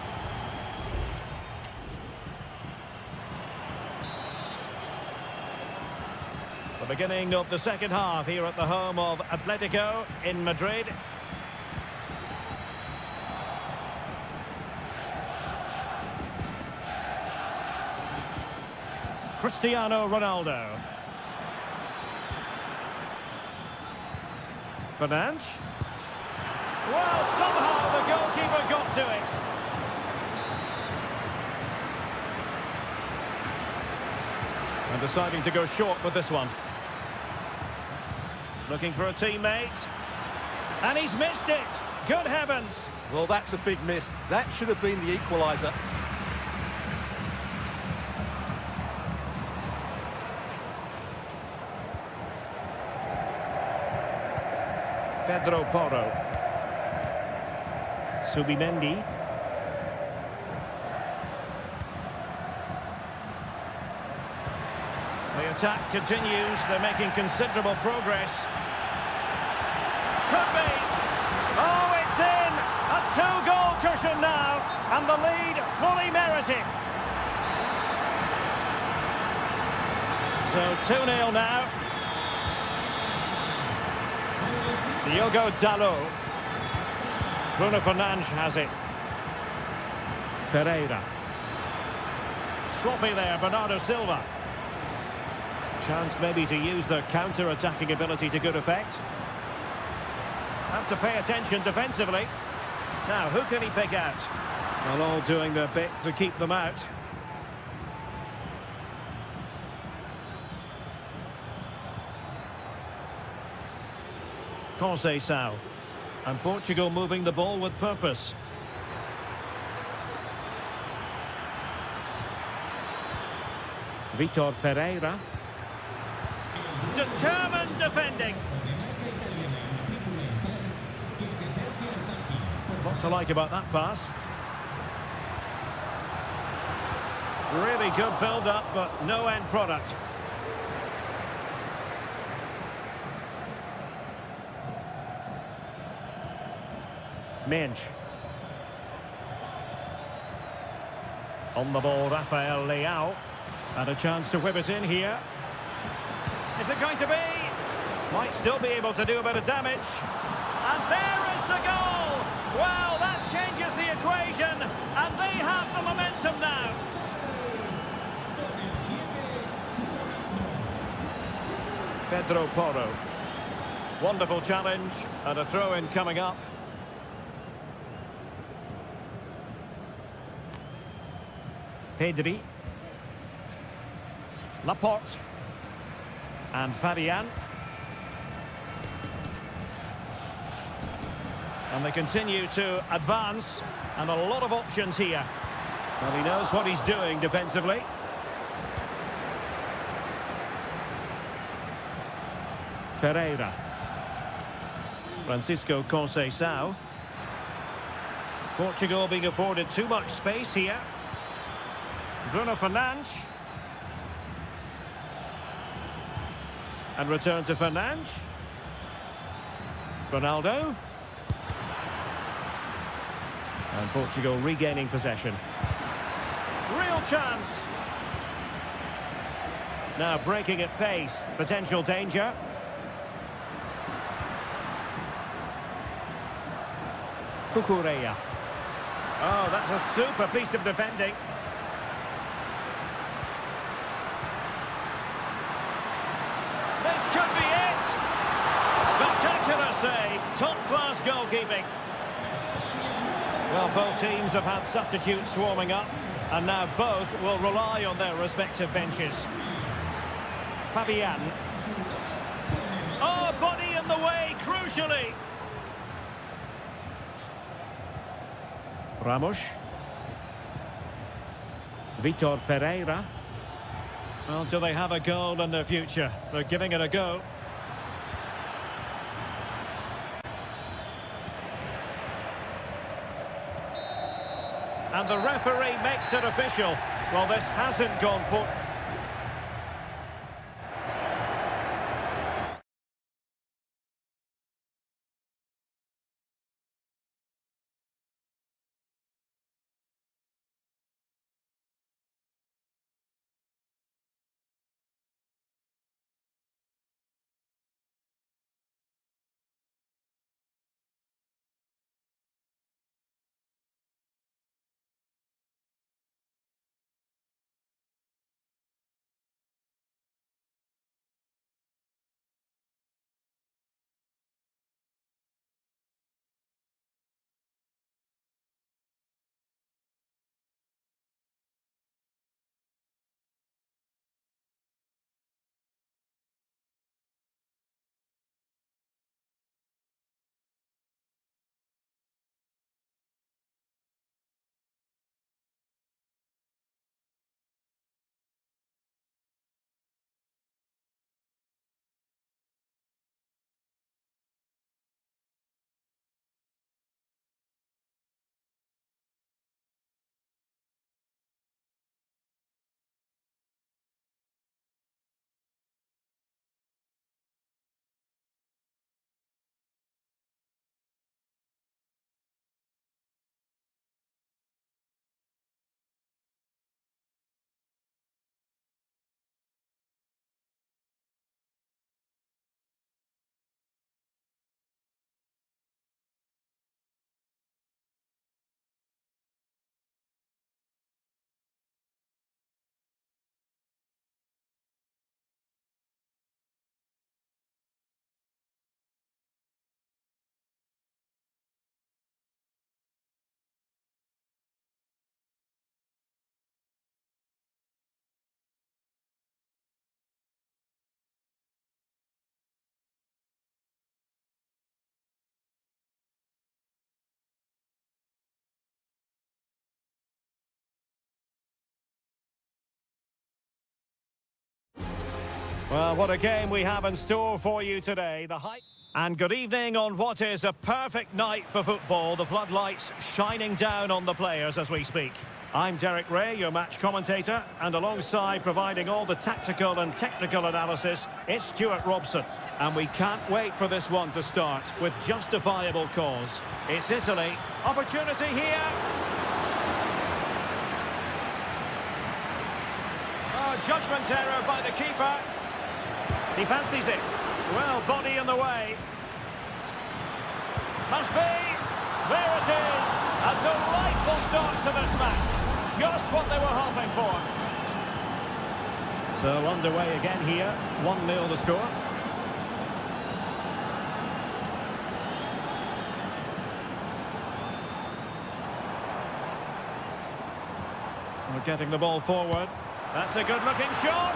The beginning of the second half here at the home of Atletico in Madrid. Cristiano Ronaldo. Fernandes. Well, somehow the goalkeeper got to it. And deciding to go short with this one. Looking for a teammate. And he's missed it. Good heavens. Well, that's a big miss. That should have been the equaliser. Pedro Porro. Subimendi. The attack continues. They're making considerable progress. Could be. Oh, it's in. A two-goal cushion now. And the lead fully merited. So 2-0 now. Diogo Dalot. Bruno Fernandes has it. Ferreira. Sloppy there, Bernardo Silva. Chance maybe to use their counter-attacking ability to good effect. Have to pay attention defensively. Now, who can he pick out? Well, all doing their bit to keep them out. Conceição. And Portugal moving the ball with purpose. Vitor Ferreira. Determined defending. What to like about that pass? Really good build-up, but no end product. Mensch. On the ball, Rafael Leao. And a chance to whip it in here. Is it going to be? Might still be able to do a bit of damage. And there is the goal! Well, that changes the equation. And they have the momentum now. Pedro Porro. Wonderful challenge. And a throw-in coming up. Pedri. Laporte. And Fabian. And they continue to advance. And a lot of options here. Well, he knows what he's doing defensively. Ferreira. Francisco Conceição. Portugal being afforded too much space here. Bruno Fernandes. And return to Fernandes. Ronaldo. And Portugal regaining possession. Real chance. Now breaking at pace. Potential danger. Cucurella. Oh, that's a super piece of defending. This could be it. Spectacular save. Top-class goalkeeping. Well, both teams have had substitutes warming up, and now both will rely on their respective benches. Fabian. Oh, body in the way, crucially. Ramos. Vitor Ferreira. Well, do they have a goal in their future? They're giving it a go. And the referee makes it official. Well, this hasn't gone... Well, what a game we have in store for you today. The hype. And good evening on what is a perfect night for football. The floodlights shining down on the players as we speak. I'm Derek Ray, your match commentator, and alongside providing all the tactical and technical analysis, it's Stuart Robson. And we can't wait for this one to start with justifiable cause. It's Italy. Opportunity here. Oh, judgment error by the keeper. He fancies it. Well, body in the way. Must be. There it is. A delightful start to this match. Just what they were hoping for. So underway again here. 1-0 the score. We're getting the ball forward. That's a good-looking shot.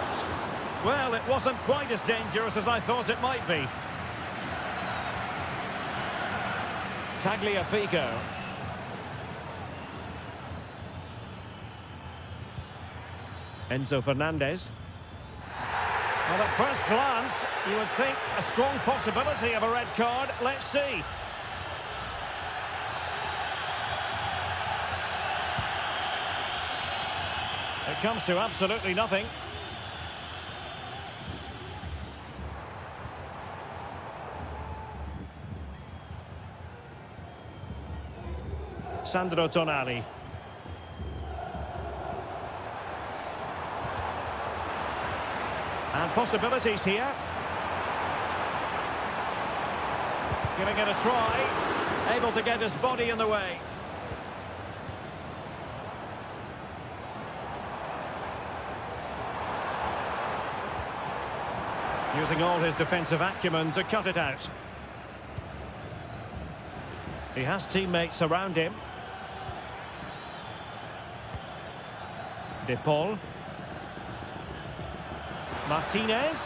Well, it wasn't quite as dangerous as I thought it might be. Tagliafico. Enzo Fernandez. Well, at first glance, you would think a strong possibility of a red card. Let's see. It comes to absolutely nothing. Sandro Tonali. And possibilities here. Giving it a try. Able to get his body in the way. Using all his defensive acumen to cut it out. He has teammates around him. De Paul. Martinez.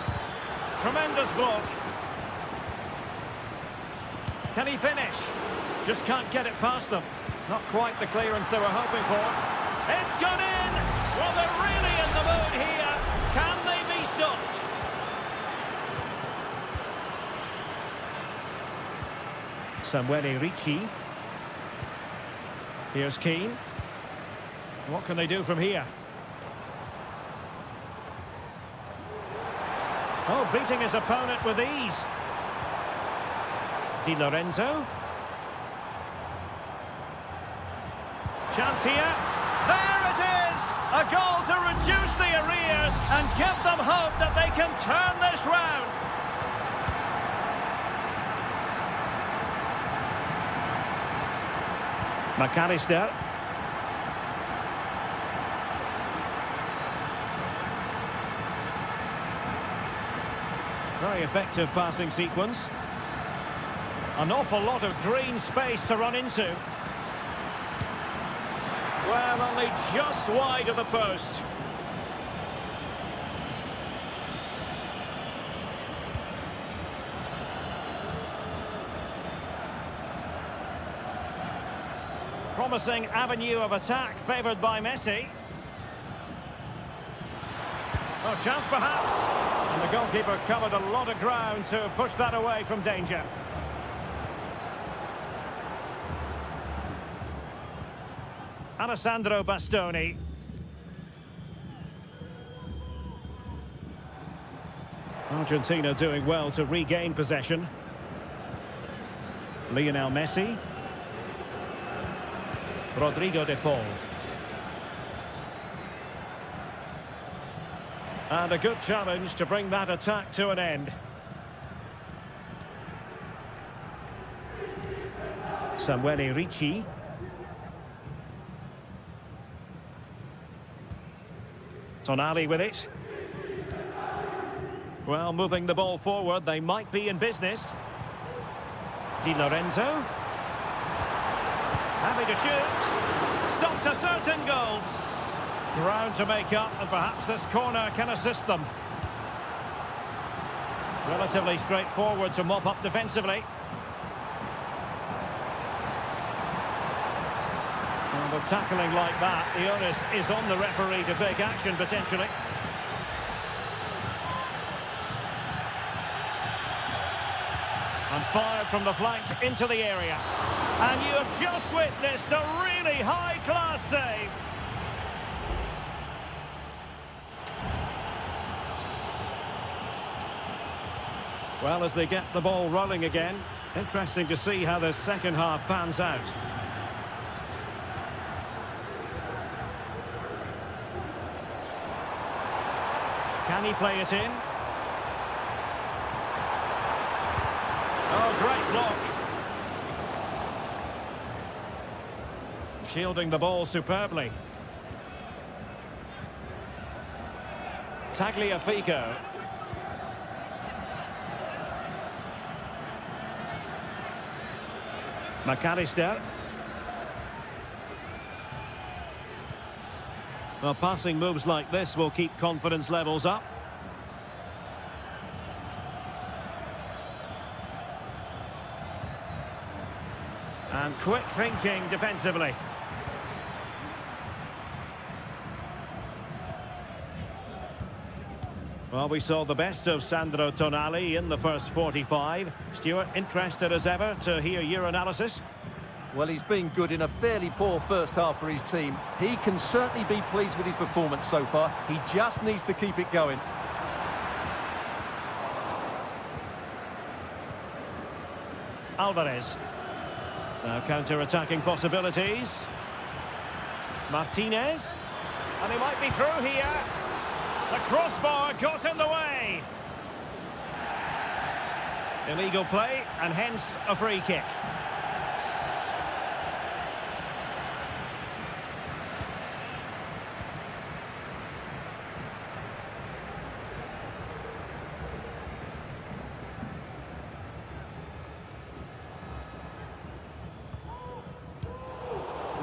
Tremendous block. Can he finish? Just can't get it past them. Not quite the clearance they were hoping for. It's gone in! Well, they're really in the mood here. Can they be stopped? Samuele Ricci. Here's Keane. What can they do from here? Oh, beating his opponent with ease. Di Lorenzo. Chance here. There it is! A goal to reduce the arrears and give them hope that they can turn this round. McAllister. Very effective passing sequence. An awful lot of green space to run into. Well, only just wide of the post. Promising avenue of attack favoured by Messi. Oh, chance perhaps. And the goalkeeper covered a lot of ground to push that away from danger. Alessandro Bastoni. Argentina doing well to regain possession. Lionel Messi. Rodrigo de Paul. And a good challenge to bring that attack to an end. Samuele Ricci. Tonali with it. Well, moving the ball forward, they might be in business. Di Lorenzo. Happy to shoot. Stopped a certain goal. Ground to make up, and perhaps this corner can assist them. Relatively straightforward to mop up defensively. And with tackling like that, the onus is on the referee to take action potentially. And fired from the flank into the area. And you have just witnessed a really high-class save. Well, as they get the ball rolling again, interesting to see how the second half pans out. Can he play it in? Oh, great block. Shielding the ball superbly. Tagliafico. McAllister. Well, passing moves like this will keep confidence levels up. And quick thinking defensively. Well, we saw the best of Sandro Tonali in the first 45. Stuart, interested as ever to hear your analysis? Well, he's been good in a fairly poor first half for his team. He can certainly be pleased with his performance so far. He just needs to keep it going. Alvarez. Now counter-attacking possibilities. Martinez. And he might be through here. The crossbar got in the way. Illegal play and hence a free kick.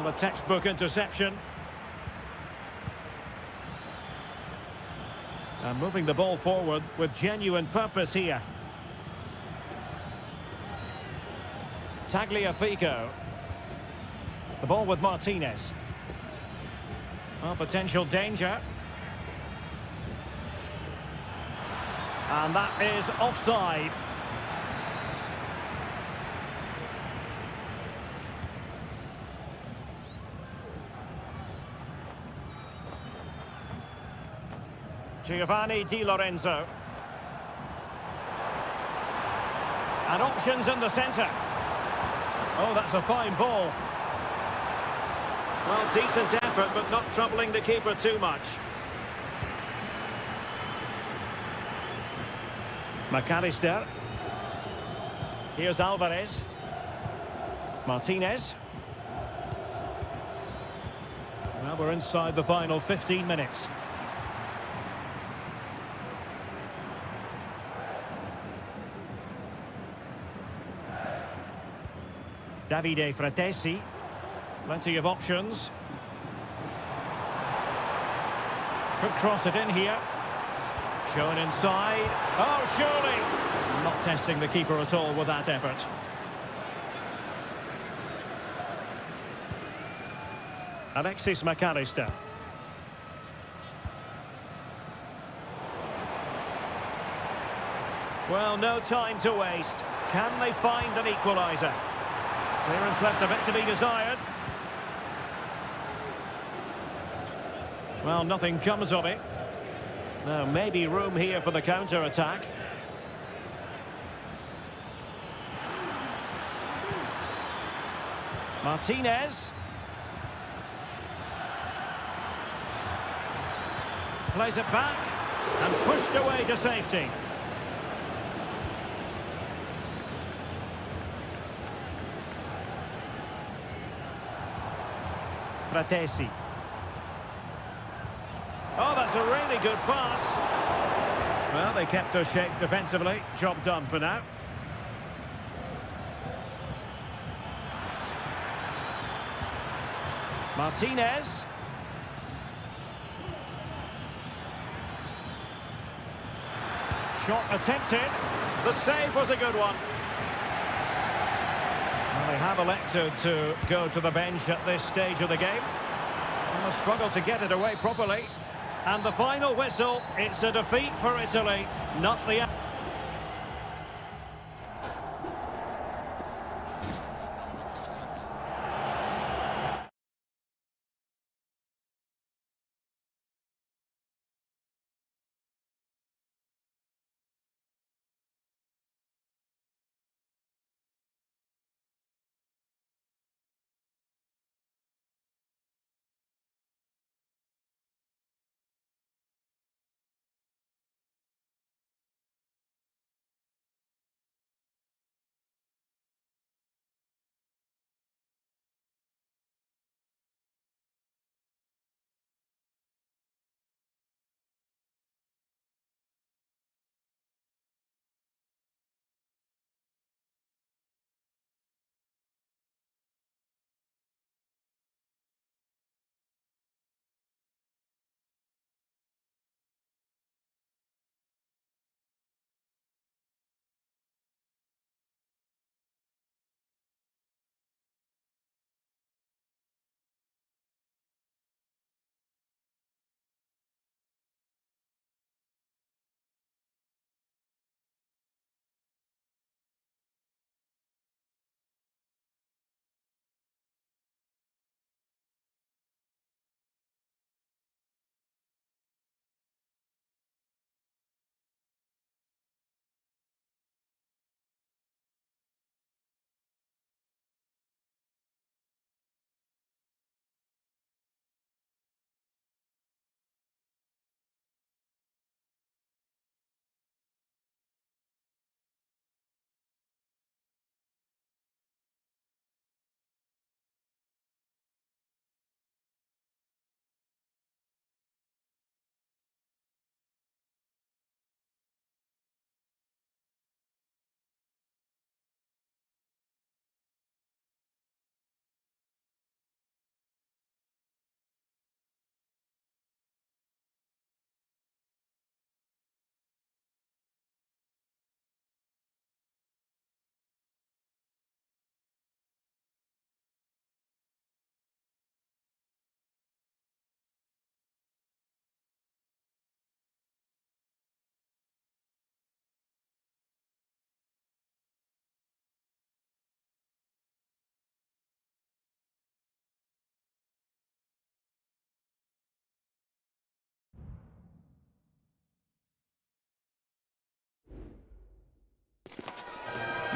A textbook interception. And moving the ball forward with genuine purpose here. Tagliafico. The ball with Martinez. Oh, potential danger. And that is offside. Giovanni Di Lorenzo. And options in the centre. Oh, that's a fine ball. Well, decent effort, but not troubling the keeper too much. McAllister. Here's Alvarez. Martinez. Well, we're inside the final 15 minutes. Davide Fratesi. Plenty of options. Could cross it in here. Shown inside. Oh, surely! Not testing the keeper at all with that effort. Alexis McAllister. Well, no time to waste. Can they find an equaliser? Clearance left a bit to be desired. Well, nothing comes of it. Now, maybe room here for the counter-attack. Martinez. Plays it back and pushed away to safety. Fratesi. Oh, that's a really good pass. Well, they kept their shape defensively. Job done for now. Martinez. Shot attempted. The save was a good one. Well, they have elected to go to the bench at this stage of the game. And a struggle to get it away properly. And the final whistle, it's a defeat for Italy, not the...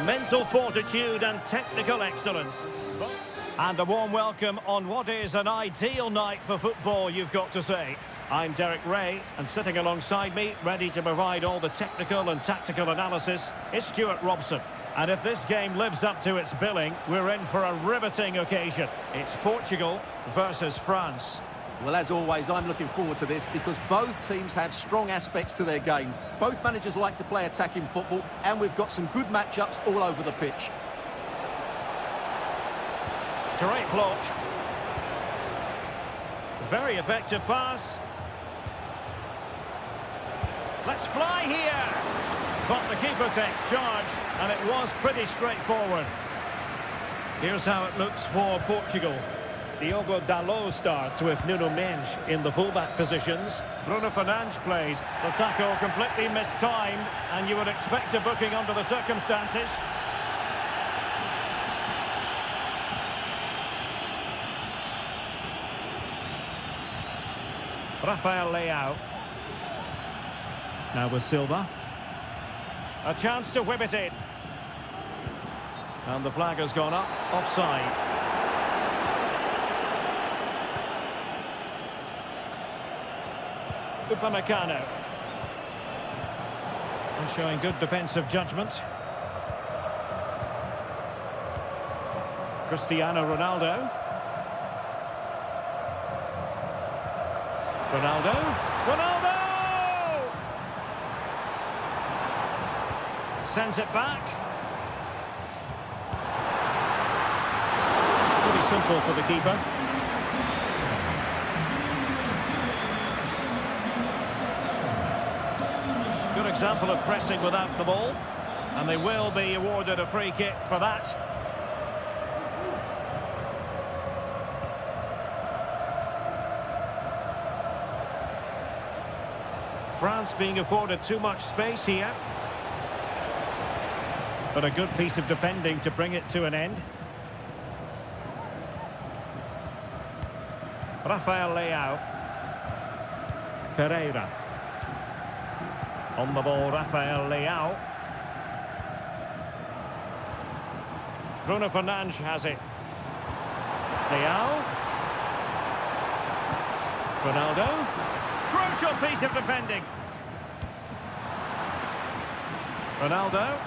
Mental fortitude and technical excellence. And a warm welcome on what is an ideal night for football, you've got to say. I'm Derek Ray, and sitting alongside me, ready to provide all the technical and tactical analysis, is Stuart Robson. And if this game lives up to its billing, we're in for a riveting occasion. It's Portugal versus France. Well, as always, I'm looking forward to this because both teams have strong aspects to their game. Both managers like to play attacking football, and we've got some good matchups all over the pitch. Great block. Very effective pass. Let's fly here. But the keeper takes charge, and it was pretty straightforward. Here's how it looks for Portugal. Diogo Dalot starts with Nuno Mendes in the fullback positions. Bruno Fernandes plays. The tackle completely mistimed, and you would expect a booking under the circumstances. Rafael Leao. Now with Silva. A chance to whip it in. And the flag has gone up. Offside. Upamecano. Showing good defensive judgment. Cristiano Ronaldo. Ronaldo! Sends it back. Pretty simple for the keeper. Good example of pressing without the ball. And they will be awarded a free kick for that. France being afforded too much space here. But a good piece of defending to bring it to an end. Rafael Leao. Ferreira. On the ball, Rafael Leao. Bruno Fernandes has it. Leao. Ronaldo. Crucial piece of defending. Ronaldo.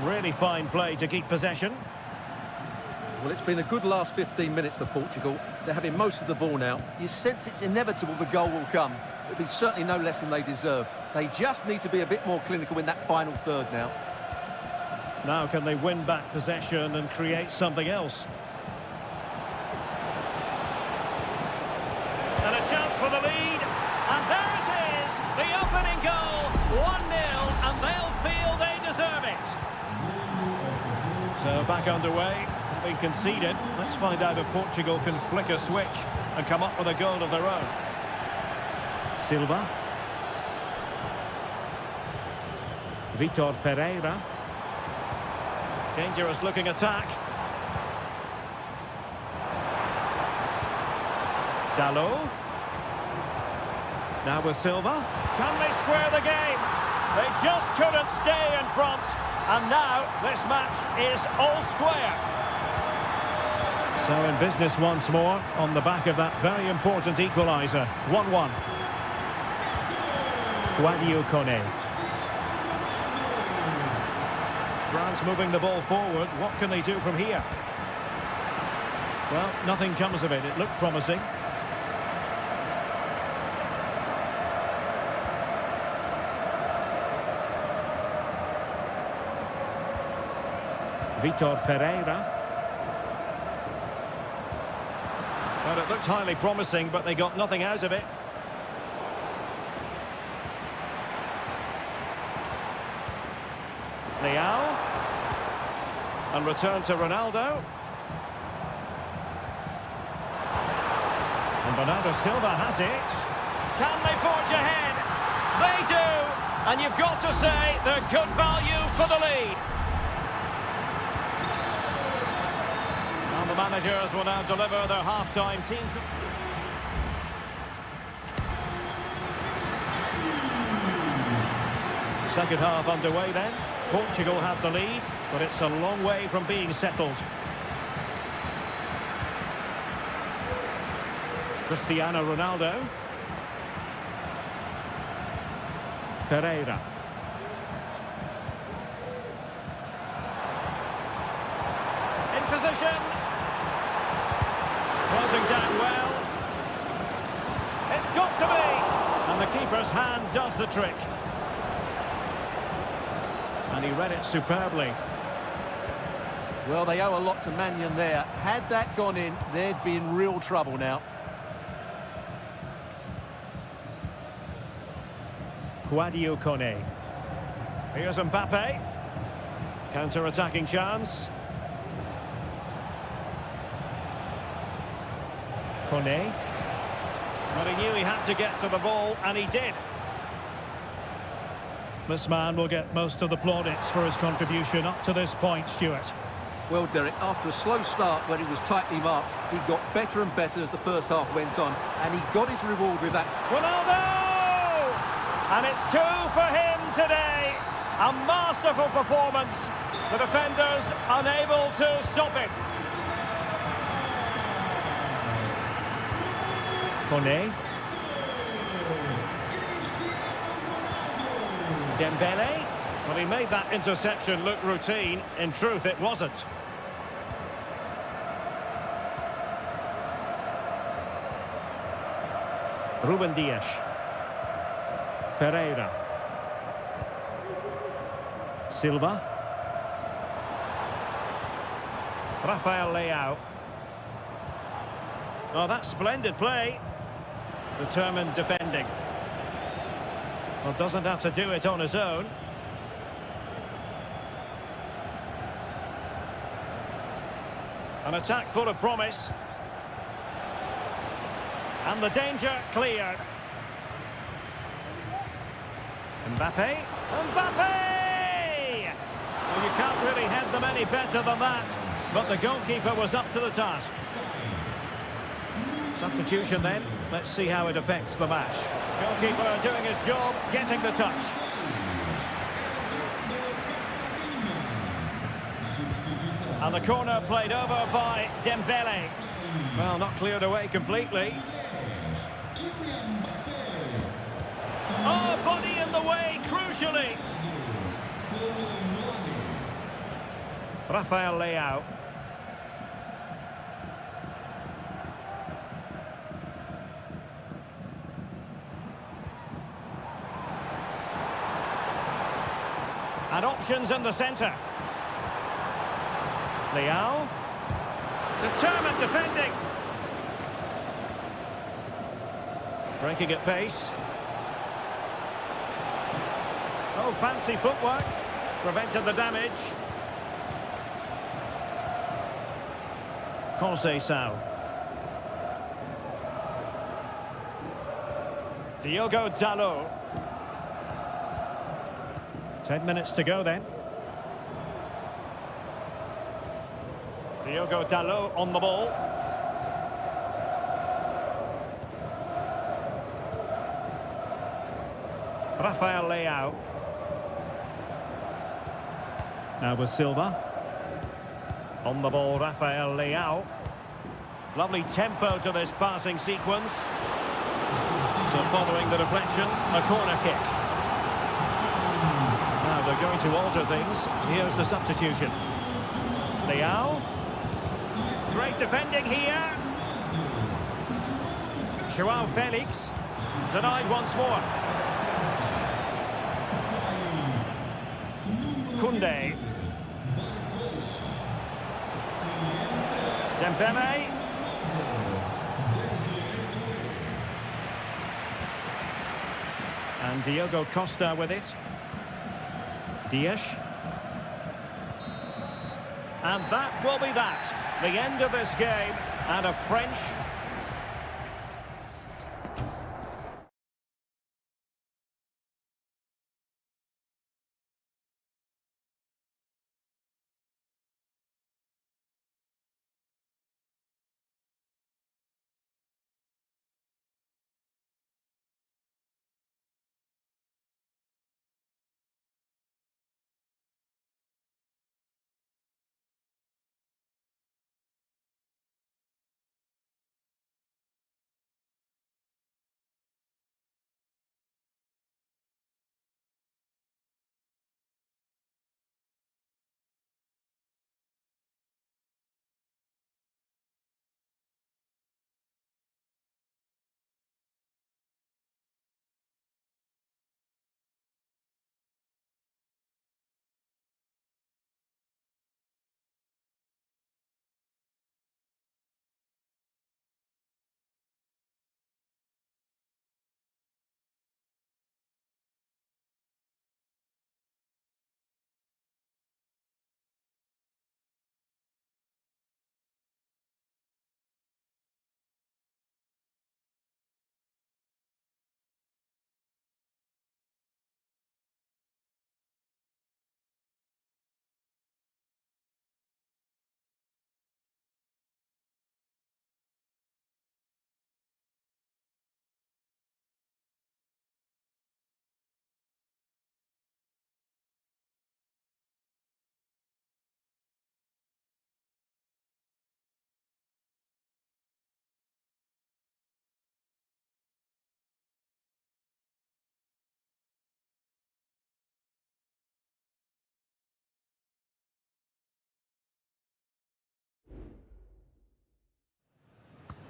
Really fine play to keep possession. Well, it's been a good last 15 minutes for Portugal. They're having most of the ball now. You sense it's inevitable the goal will come. It'll be certainly no less than they deserve. They just need to be a bit more clinical in that final third now. Now can they win back possession and create something else? And a chance for the lead. And there it is, the opening goal. 1-0, and they'll feel they deserve it. So back underway, having conceded. Let's find out if Portugal can flick a switch and come up with a goal of their own. Silva. Vitor Ferreira. Dangerous looking attack. Dalot. Now with Silva. Can they square the game? They just couldn't stay in front. And now this match is all square. So in business once more on the back of that very important equaliser. 1-1. Guadio Kone. France moving the ball forward. What can they do from here? Well, nothing comes of it. It looked promising. Vitor Ferreira. Well, it looked highly promising, but they got nothing out of it. Leao. And return to Ronaldo. And Bernardo Silva has it. Can they forge ahead? They do! And you've got to say they're good value for the lead. And the managers will now deliver their half-time team. Second half underway then. Portugal have the lead, but it's a long way from being settled. Cristiano Ronaldo. Ferreira. In position. Closing down well. It's got to be! And the keeper's hand does the trick. And he read it superbly. Well, they owe a lot to Mannion there. Had that gone in, they'd be in real trouble now. Guadio Kone. Here's Mbappe. Counter-attacking chance. Kone. But he knew he had to get to the ball, and he did. This man will get most of the plaudits for his contribution up to this point, Stuart. Well, Derek, after a slow start when he was tightly marked, he got better and better as the first half went on, and he got his reward with that. Ronaldo! And it's 2 for him today. A masterful performance. The defenders unable to stop it. Kone. Dembele. Well, he made that interception look routine. In truth, it wasn't. Ruben Dias. Ferreira. Silva. Rafael Leao. Oh, that's splendid play. Determined defending. Well, doesn't have to do it on his own. An attack full of promise. And the danger cleared. Mbappe. Mbappe! Well, you can't really head them any better than that. But the goalkeeper was up to the task. Substitution then. Let's see how it affects the match. Goalkeeper doing his job, getting the touch. And the corner played over by Dembele. Well, not cleared away completely. Oh, body in the way, crucially. Rafael Leao. And options in the centre. Leao. Determined defending. Breaking at pace. Oh, fancy footwork. Prevented the damage. Conceição. Diogo Dalot. 10 minutes to go then. Diogo Dalot on the ball. Rafael Leao. Now with Silva. On the ball, Rafael Leao. Lovely tempo to this passing sequence. So following the deflection, a corner kick. Now they're going to alter things. Here's the substitution. Leao. Great defending here. Joao Felix. Denied once more. Koundé. Dembele. And Diogo Costa with it. Dias. And that will be that. The end of this game. And a French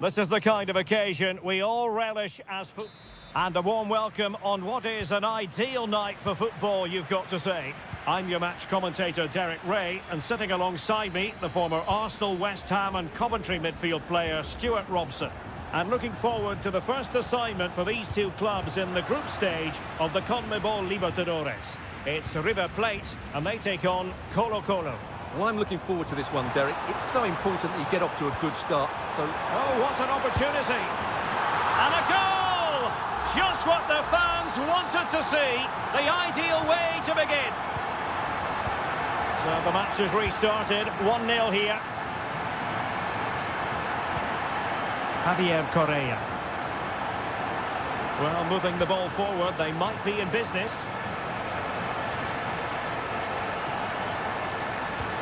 This is the kind of occasion we all relish as football. And a warm welcome on what is an ideal night for football, you've got to say. I'm your match commentator, Derek Ray, and sitting alongside me, the former Arsenal, West Ham and Coventry midfield player, Stuart Robson. And looking forward to the first assignment for these two clubs in the group stage of the CONMEBOL Libertadores. It's River Plate, and they take on Colo-Colo. Well, I'm looking forward to this one, Derek. It's so important that you get off to a good start. So, oh, what an opportunity! And a goal! Just what the fans wanted to see. The ideal way to begin. So the match has restarted. 1-0 here. Javier Correa. Well, moving the ball forward, they might be in business.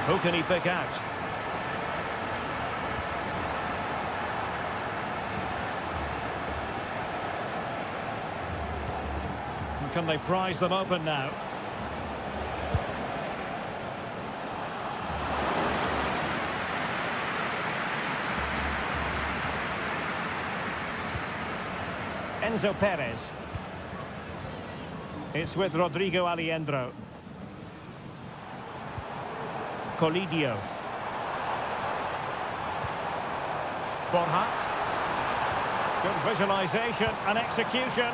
Who can he pick out? And can they prize them open now? Enzo Perez. It's with Rodrigo Alejandro. Colidio. Borja. Good visualization and execution.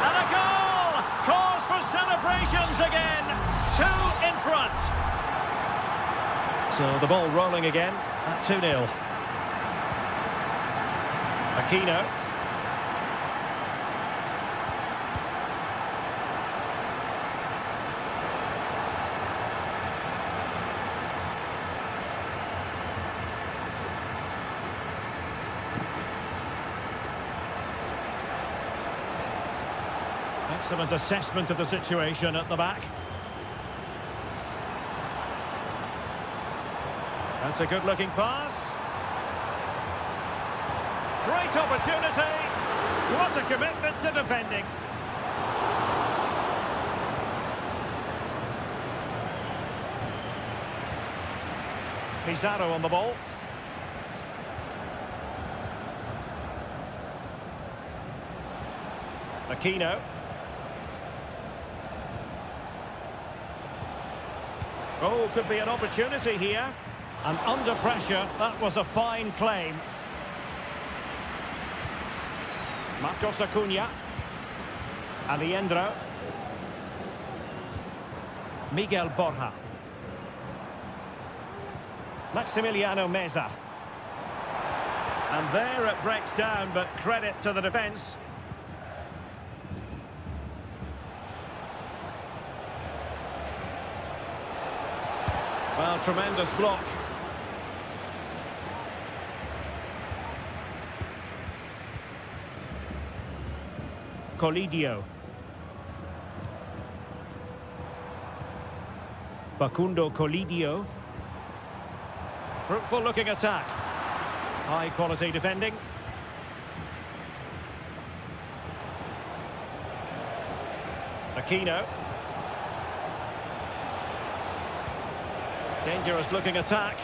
And a goal! Cause for celebrations again. 2 in front. So the ball rolling again at 2-0. Aquino. Excellent assessment of the situation at the back. That's a good-looking pass. Great opportunity. What a commitment to defending. Pizarro on the ball. Aquino. Oh, could be an opportunity here. And under pressure, that was a fine claim. Marcos Acuna. Alejandro. Miguel Borja. Maximiliano Meza. And there it breaks down, but credit to the defence. Well, tremendous block. Colidio. Facundo Colidio. Fruitful looking attack. High quality defending. Aquino. Dangerous looking attack.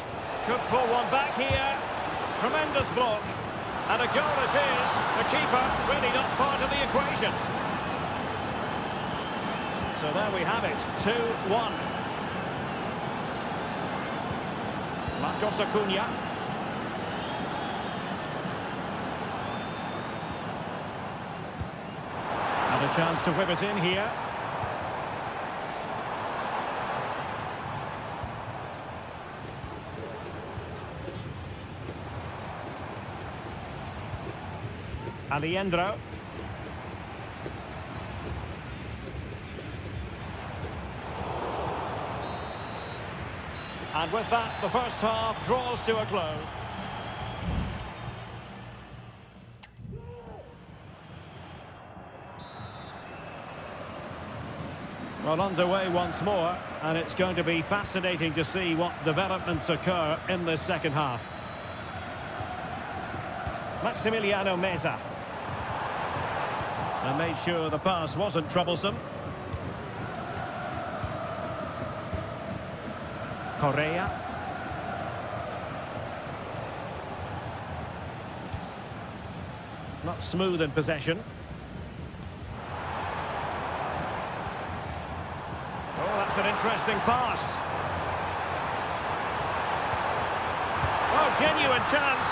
Could pull one back here. Tremendous block. And a goal it is. The keeper really not part of the equation. So there we have it. 2-1. Marcos Acuna. And a chance to whip it in here. Alejandro. And with that, the first half draws to a close. Well, underway once more, and it's going to be fascinating to see what developments occur in this second half. Maximiliano Meza. And made sure the pass wasn't troublesome. Correa. Not smooth in possession. Oh, that's an interesting pass. Oh, genuine chance.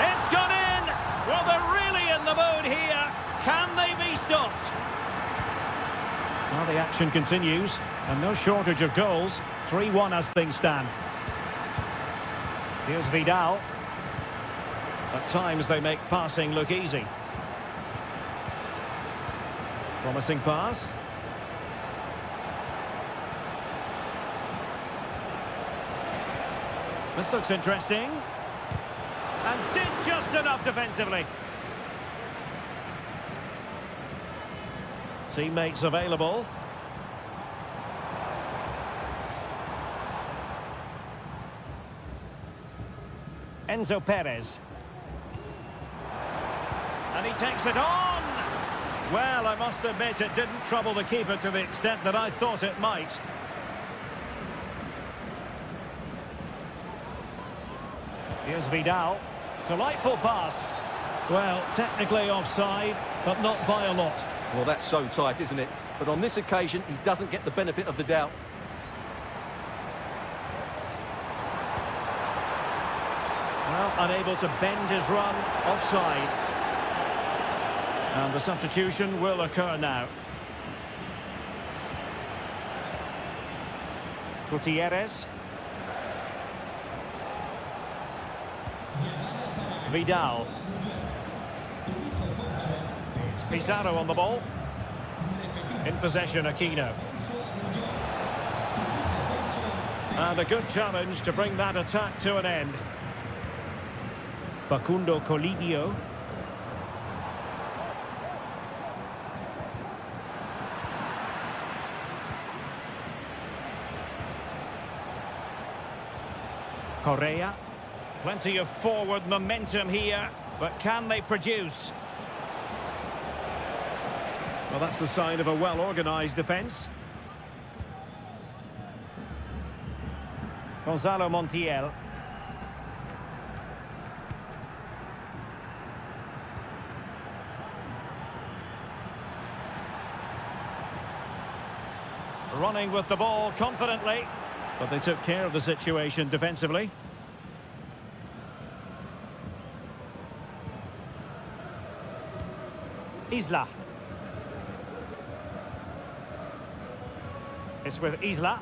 It's gone in. Well, they're really in the mood here. Can they be stopped? Well, the action continues, and no shortage of goals. 3-1 as things stand. Here's Vidal. At times they make passing look easy. Promising pass. This looks interesting. And did just enough defensively. Teammates available. Enzo Perez. And he takes it on! Well, I must admit it didn't trouble the keeper to the extent that I thought it might. Here's Vidal. Delightful pass. Well, technically offside, but not by a lot. Well, that's so tight, isn't it? But on this occasion, he doesn't get the benefit of the doubt. Well, unable to bend his run, offside. And the substitution will occur now. Gutierrez. Vidal. Pizarro on the ball. In possession, Aquino. And a good challenge to bring that attack to an end. Facundo Colidio. Correa. Plenty of forward momentum here, but can they produce? Well, that's the sign of a well-organised defence. Gonzalo Montiel. Running with the ball confidently, but they took care of the situation defensively. Isla. It's with Isla.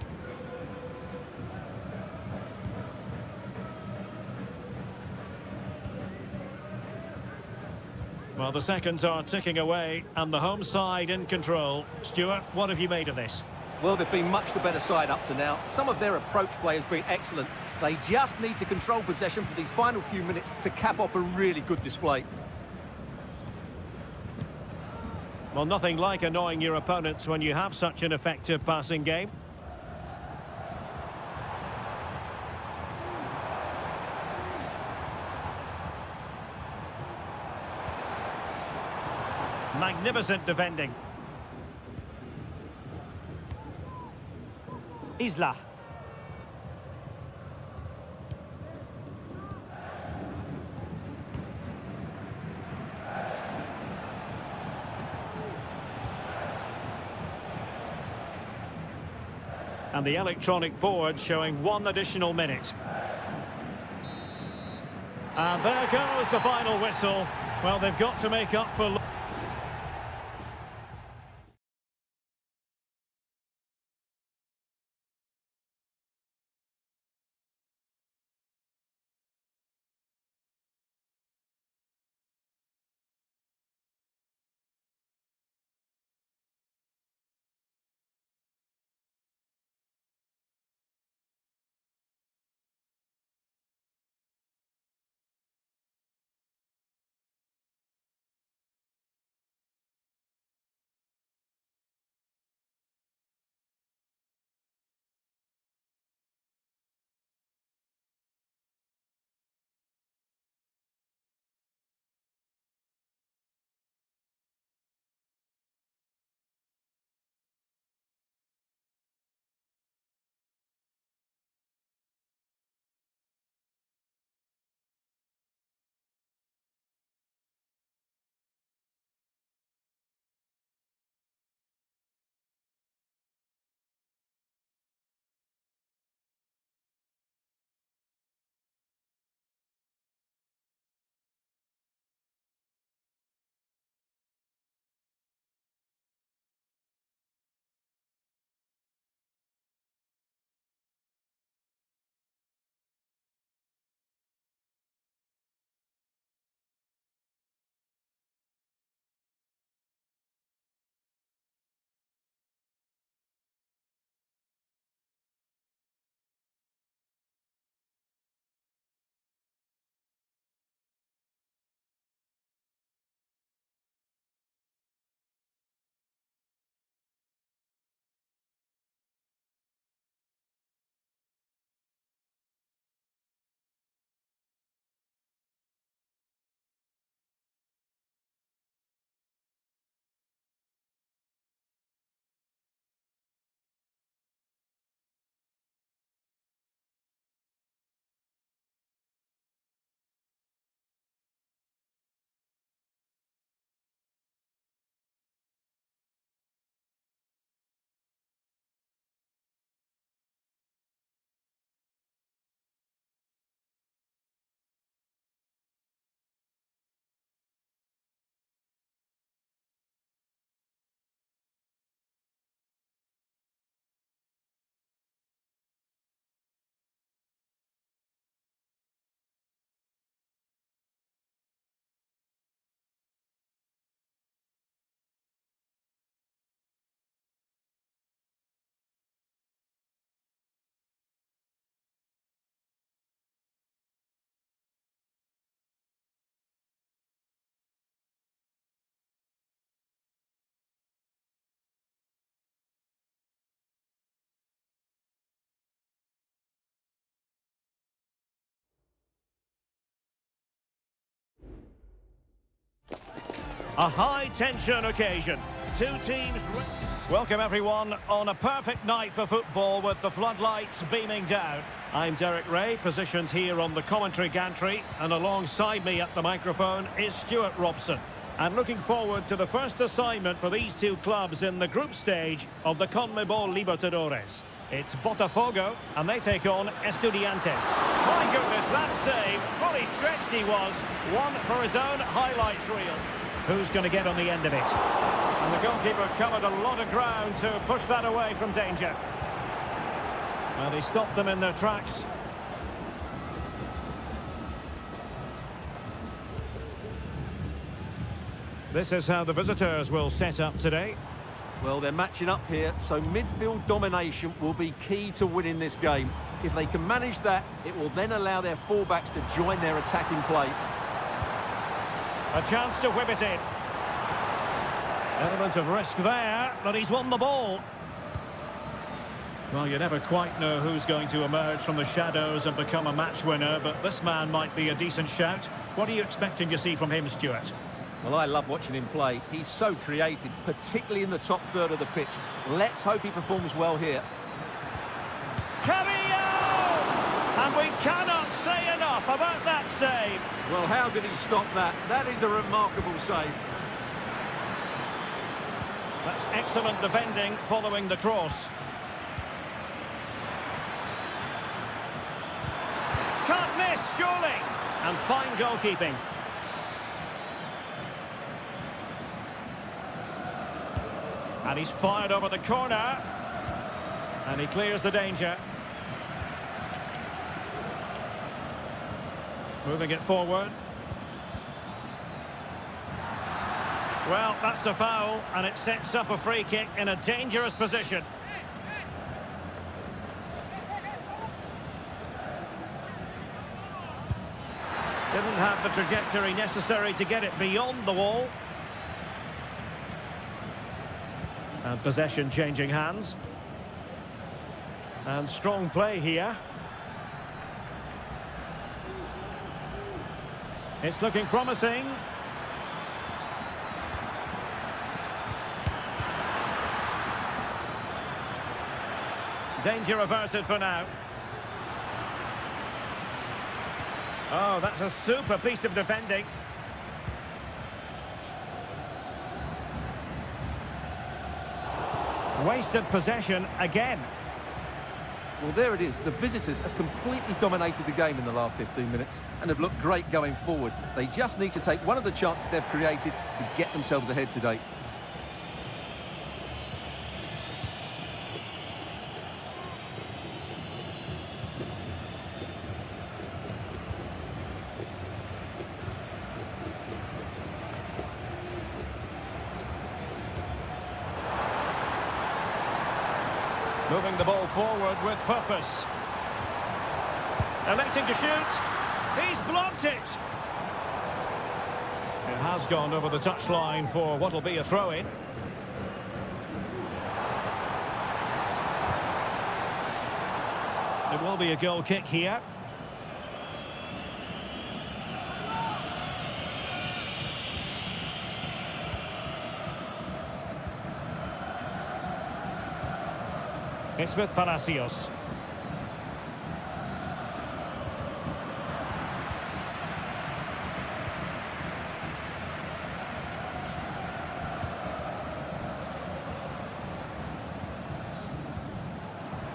Well, the seconds are ticking away, and the home side in control. Stuart, what have you made of this? Well, they've been much the better side up to now. Some of their approach play has been excellent. They just need to control possession for these final few minutes to cap off a really good display. Well, nothing like annoying your opponents when you have such an effective passing game. Magnificent defending. Isla. And the electronic board showing 1 additional minute. And there goes the final whistle. Well, they've got to make up for... A high-tension occasion. Two teams... Welcome, everyone, on a perfect night for football with the floodlights beaming down. I'm Derek Ray, positioned here on the commentary gantry, and alongside me at the microphone is Stuart Robson. And looking forward to the first assignment for these two clubs in the group stage of the CONMEBOL Libertadores. It's Botafogo, and they take on Estudiantes. My goodness, that save! Fully stretched he was. One for his own highlights reel. Who's going to get on the end of it? And the goalkeeper covered a lot of ground to push that away from danger. And he stopped them in their tracks. This is how the visitors will set up today. Well, they're matching up here, so midfield domination will be key to winning this game. If they can manage that, it will then allow their fullbacks to join their attacking play. A chance to whip it in. Element of risk there, but he's won the ball. Well, you never quite know who's going to emerge from the shadows and become a match winner, but this man might be a decent shout. What are you expecting to see from him, Stuart? Well, I love watching him play. He's so creative, particularly in the top third of the pitch. Let's hope he performs well here. Camillo! And we cannot say enough about that save. Well, how did he stop that? That is a remarkable save. That's excellent defending following the cross. Can't miss, surely. And fine goalkeeping. And he's fired over the corner. And he clears the danger. Moving it forward. Well, that's a foul, and it sets up a free kick in a dangerous position. Didn't have the trajectory necessary to get it beyond the wall. And possession changing hands. And strong play here. It's looking promising. Danger averted for now. Oh, that's a super piece of defending. Wasted possession again. Well, there it is. The visitors have completely dominated the game in the last 15 minutes and have looked great going forward. They just need to take one of the chances they've created to get themselves ahead today. Moving the ball forward with purpose. Electing to shoot. He's blocked it. It has gone over the touchline for what will be a throw-in. It will be a goal kick here. It's with Palacios.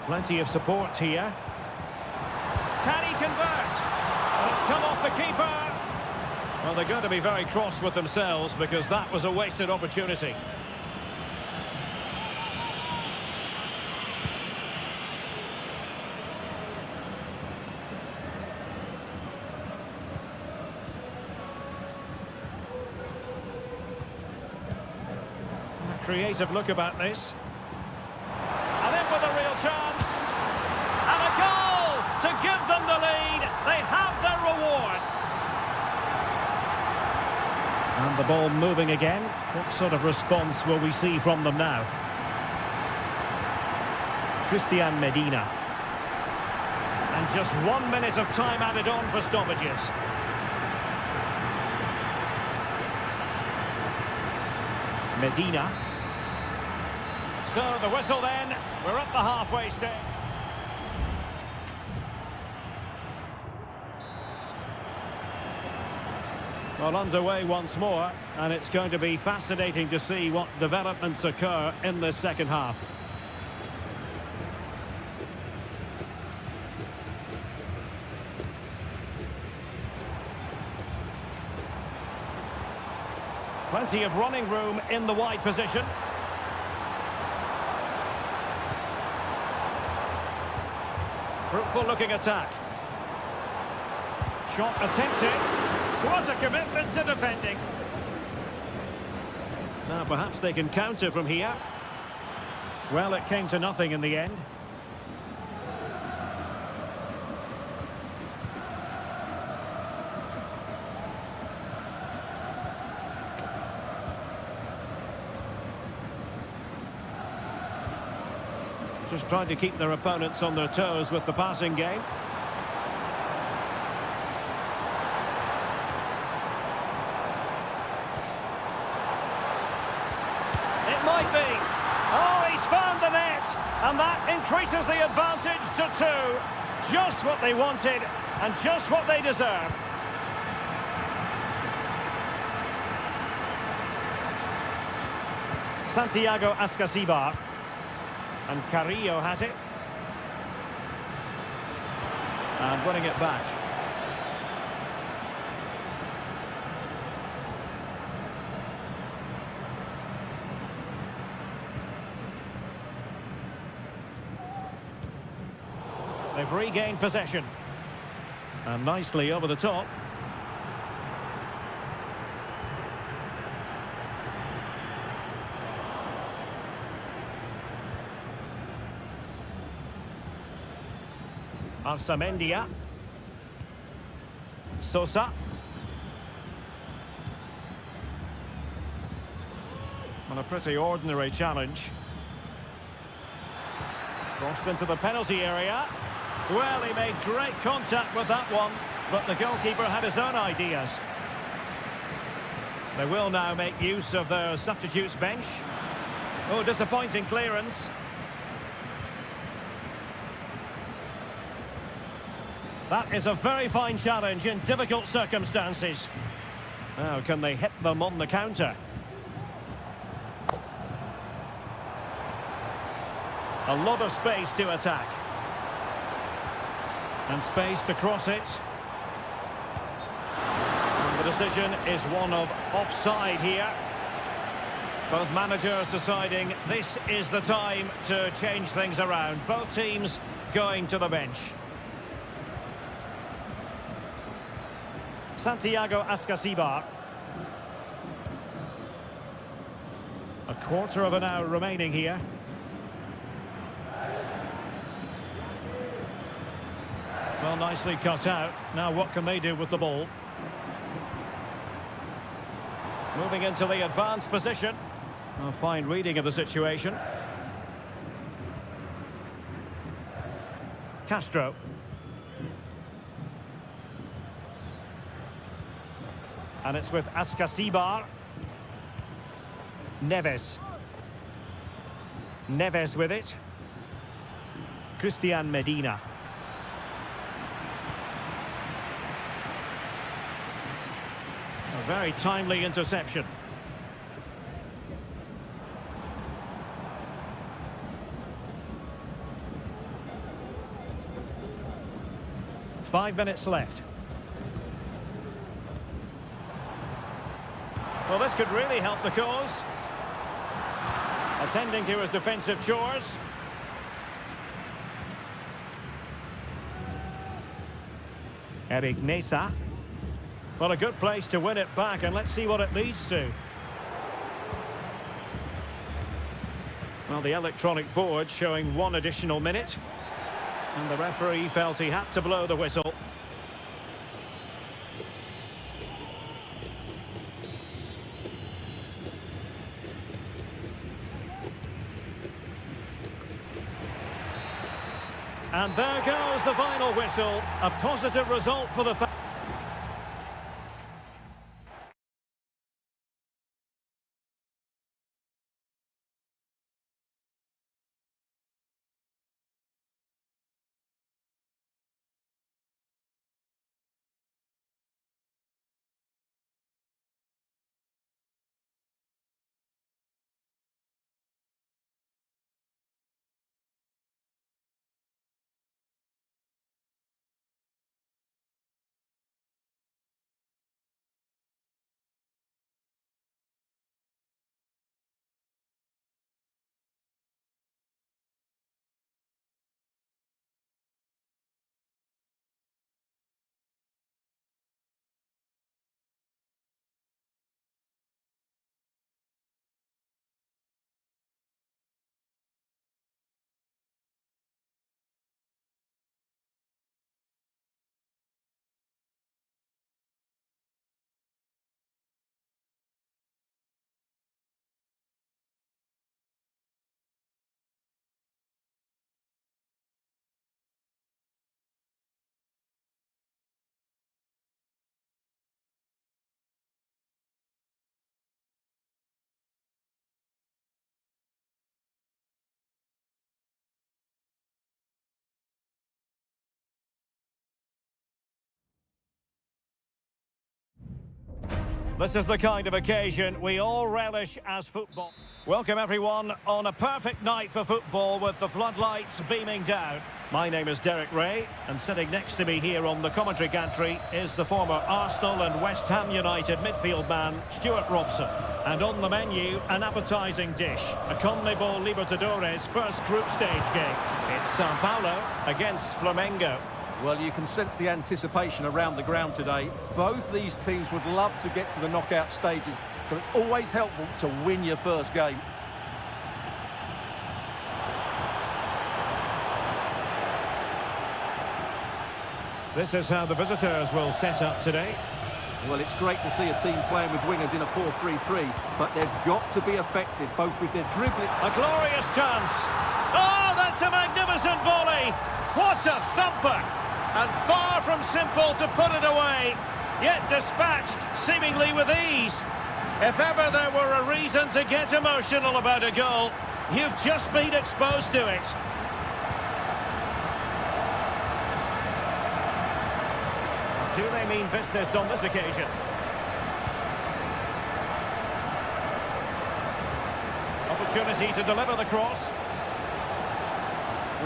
Plenty of support here. Can he convert? And it's come off the keeper. Well, they're going to be very cross with themselves because that was a wasted opportunity. Creative look about this. And in with a real chance. And a goal to give them the lead. They have their reward. And the ball moving again. What sort of response will we see from them now? Christian Medina. And just 1 minute of time added on for stoppages. Medina. So the whistle then. We're at the halfway stage. Well, underway once more, and it's going to be fascinating to see what developments occur in this second half. Plenty of running room in the wide position. Fruitful looking attack. Shot attempted. Was a commitment to defending. Now perhaps they can counter from here. Well, it came to nothing in the end. Just trying to keep their opponents on their toes with the passing game. It might be. Oh, he's found the net. And that increases the advantage to 2. Just what they wanted and just what they deserve. Santiago Ascasibar. And Carrillo has it. And winning it back. They've regained possession. And nicely over the top. Arsamendia. Sosa. On a pretty ordinary challenge. Crossed into the penalty area. Well, he made great contact with that one, but the goalkeeper had his own ideas. They will now make use of their substitutes bench. Oh, disappointing clearance. That is a very fine challenge in difficult circumstances. Now, can they hit them on the counter? A lot of space to attack. And space to cross it. And the decision is one of offside here. Both managers deciding this is the time to change things around. Both teams going to the bench. Santiago Ascasibar. A quarter of an hour remaining here. Well, nicely cut out. Now what can they do with the ball? Moving into the advanced position. A fine reading of the situation. Castro. And it's with Ascasibar. Neves. Neves with it. Christian Medina. A very timely interception. Five minutes left. Well, this could really help the cause. Attending to his defensive chores. Eric Nesa. Well, a good place to win it back, and let's see what it leads to. Well, the electronic board showing 1 additional minute. And the referee felt he had to blow the whistle. And there goes the final whistle. A positive result for the fans. This is the kind of occasion we all relish as football. Welcome everyone on a perfect night for football with the floodlights beaming down. My name is Derek Ray, and sitting next to me here on the commentary gantry is the former Arsenal and West Ham United midfield man, Stuart Robson. And on the menu, an appetising dish, a CONMEBOL Libertadores first group stage game. It's Sao Paulo against Flamengo. Well, you can sense the anticipation around the ground today. Both these teams would love to get to the knockout stages, so it's always helpful to win your first game. This is how the visitors will set up today. Well, it's great to see a team playing with wingers in a 4-3-3, but they've got to be effective, both with their dribbling... A glorious chance! Oh, that's a magnificent volley! What a thumper! And far from simple to put it away, yet dispatched seemingly with ease. If ever there were a reason to get emotional about a goal, you've just been exposed to it. Do they mean business on this occasion? Opportunity to deliver the cross.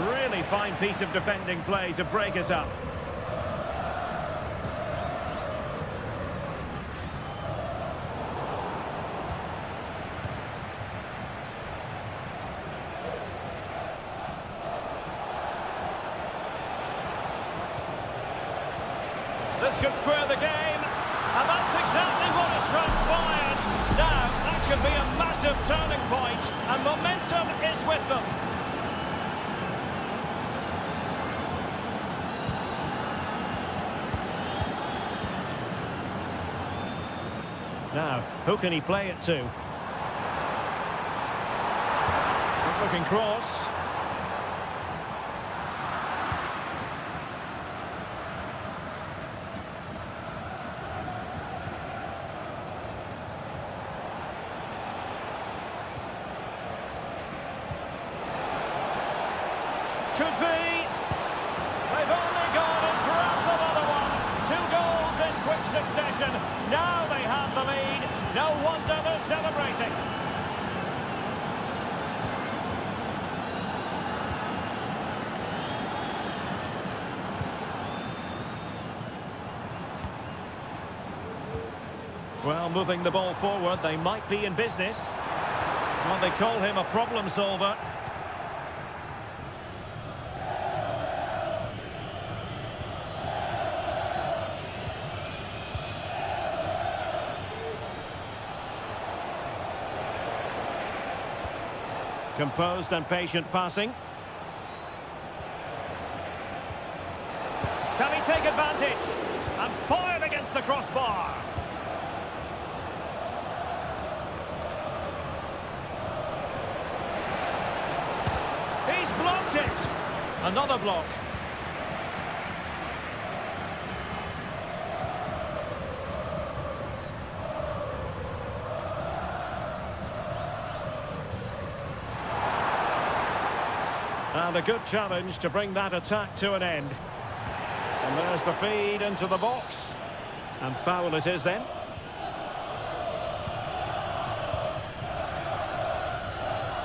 Really fine piece of defending play to break us up. This could square the game, and that's exactly what has transpired. Now, that could be a massive turning point, and momentum is with them. Now, who can he play it to? Good-looking cross. Could be. They've only gone and grabbed another one. 2 goals in quick succession. Now they have the lead. No wonder they're celebrating. Well, moving the ball forward, they might be in business. Well, they call him a problem solver. Composed and patient passing. Can he take advantage? And fired against the crossbar. He's blocked it. Another block. And a good challenge to bring that attack to an end. And there's the feed into the box. And foul it is then.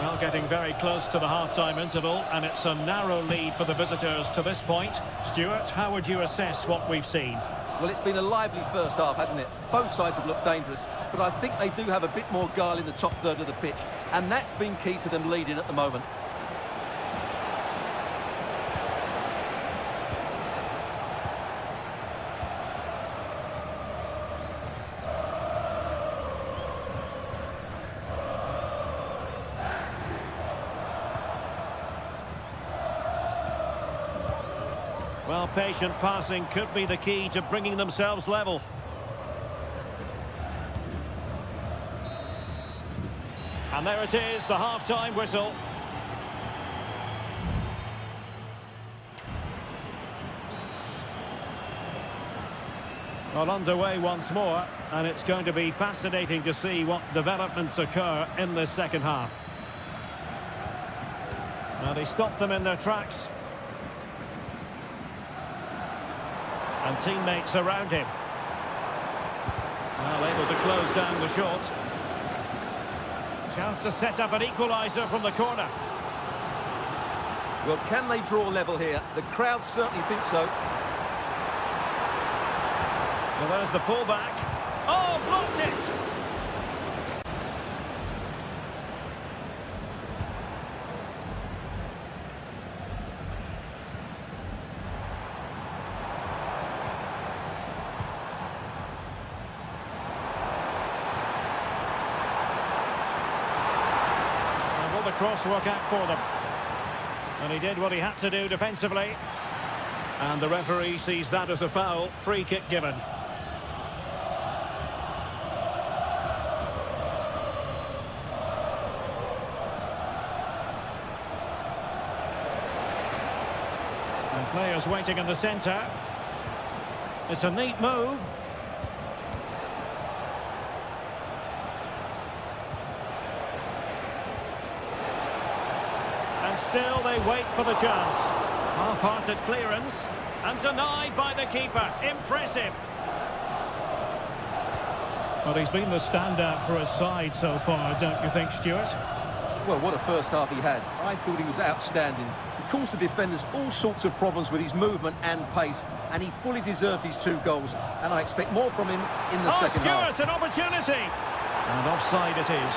Well, getting very close to the half-time interval, and it's a narrow lead for the visitors to this point. Stuart, how would you assess what we've seen? Well, it's been a lively first half, hasn't it? Both sides have looked dangerous, but I think they do have a bit more guile in the top third of the pitch, and that's been key to them leading at the moment. Well, patient passing could be the key to bringing themselves level. And there it is, the half-time whistle. Well, underway once more, and it's going to be fascinating to see what developments occur in this second half. Now, they stopped them in their tracks. And teammates around him. Well, able to close down the shot. Chance to set up an equaliser from the corner. Well, can they draw level here? The crowd certainly think so. Well, there's the pullback. Oh, blocked it! And will the cross work out for them? And he did what he had to do defensively. And the referee sees that as a foul. Free kick given. And players waiting in the centre. It's a neat move. And still they wait for the chance. Half-hearted clearance. And denied by the keeper. Impressive. Well, he's been the standout for his side so far, don't you think, Stuart? Well, what a first half he had. I thought he was outstanding. He caused the defenders all sorts of problems with his movement and pace, and he fully deserved his 2 goals. And I expect more from him in the second half. Stuart, an opportunity! And offside it is.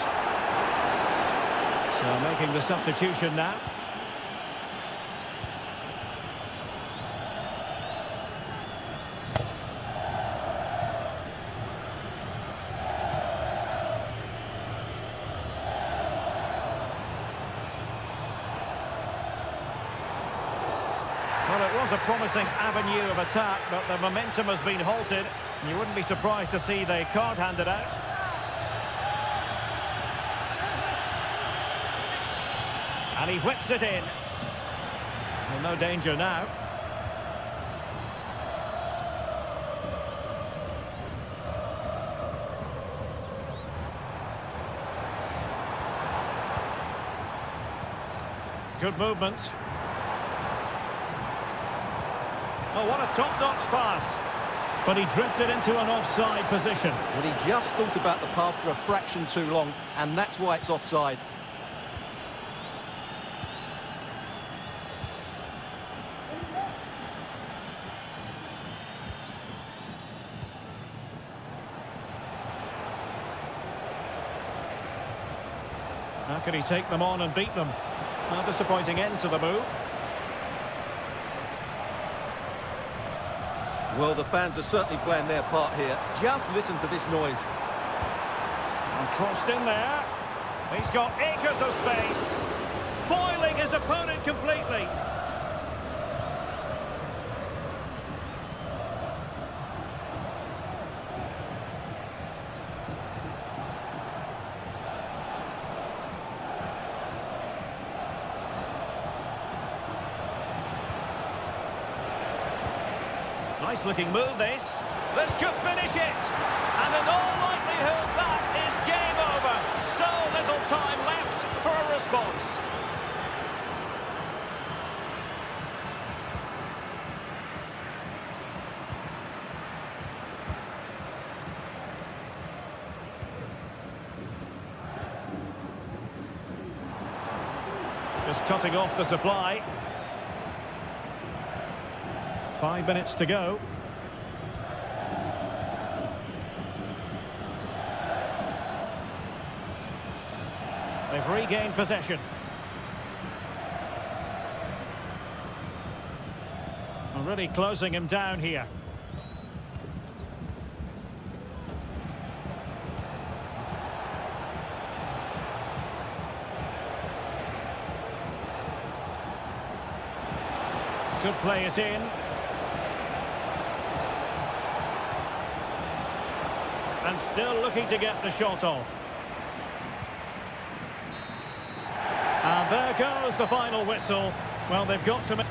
So making the substitution now. Well, it was a promising avenue of attack, but the momentum has been halted. You wouldn't be surprised to see the card handed out. And he whips it in. Well, no danger now. Good movement. Oh, what a top-notch pass. But he drifted into an offside position. Well, he just thought about the pass for a fraction too long, and that's why it's offside. How can he take them on and beat them? A disappointing end to the move. Well, the fans are certainly playing their part here. Just listen to this noise. And crossed in there. He's got acres of space. Foiling his opponent completely. Nice looking move, this. This could finish it. And in all likelihood, that is game over. So little time left for a response. Just cutting off the supply. 5 minutes to go. They've regained possession. And really closing him down here. Could play it in. And still looking to get the shot off. And there goes the final whistle. Well, they've got to make...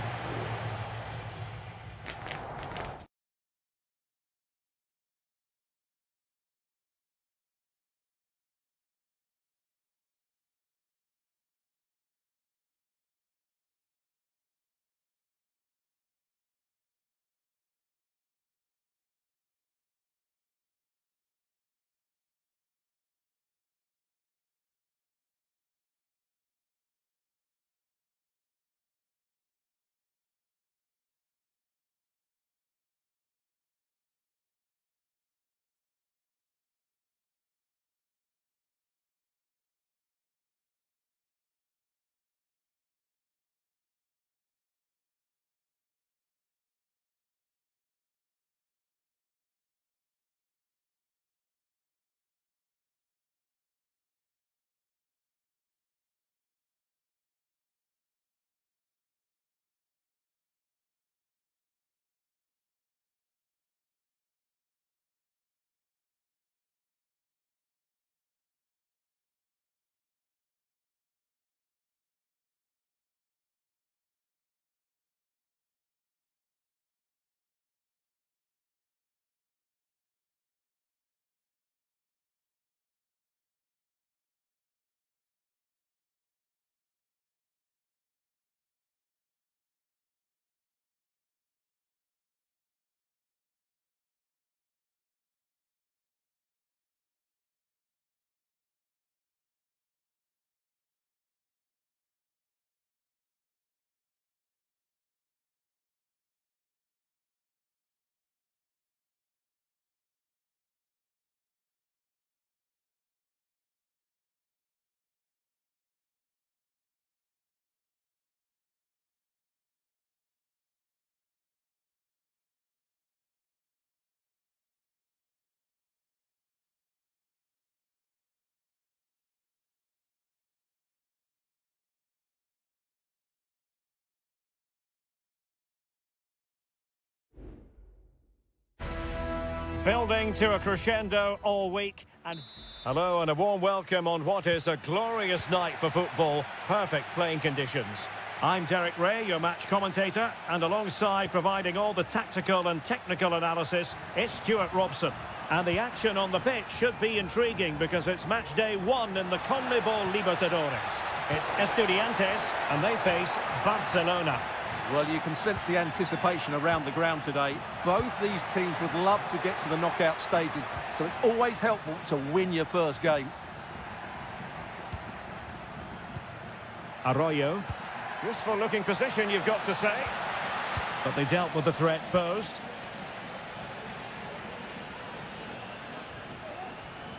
Building to a crescendo all week. And hello and a warm welcome on what is a glorious night for football. Perfect playing conditions. I'm Derek Ray, your match commentator, and alongside providing all the tactical and technical analysis, it's Stuart Robson. And the action on the pitch should be intriguing because it's match day 1 in the CONMEBOL Libertadores. It's Estudiantes and they face Barcelona. Well, you can sense the anticipation around the ground today. Both these teams would love to get to the knockout stages, so it's always helpful to win your first game. Arroyo. Useful looking position, you've got to say. But they dealt with the threat posed.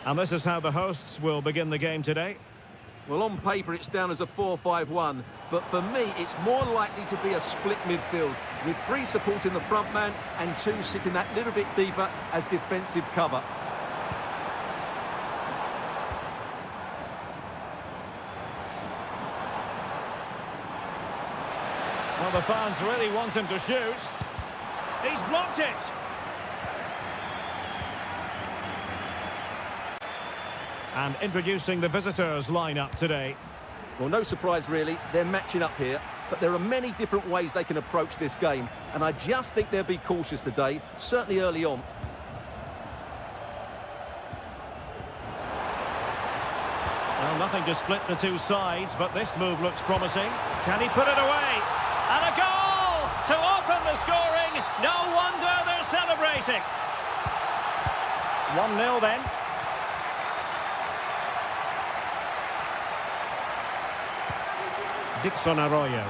And this is how the hosts will begin the game today. Well, on paper, it's down as a 4-5-1, but for me, it's more likely to be a split midfield, with 3 supporting the front man and 2 sitting that little bit deeper as defensive cover. Well, the fans really want him to shoot. He's blocked it. And introducing the visitors' lineup today. Well, no surprise really, they're matching up here, but there are many different ways they can approach this game, and I just think they'll be cautious today, certainly early on. Well, nothing to split the two sides, but this move looks promising. Can he put it away? And a goal to open the scoring. No wonder they're celebrating. 1-0 then. Dixon Arroyo.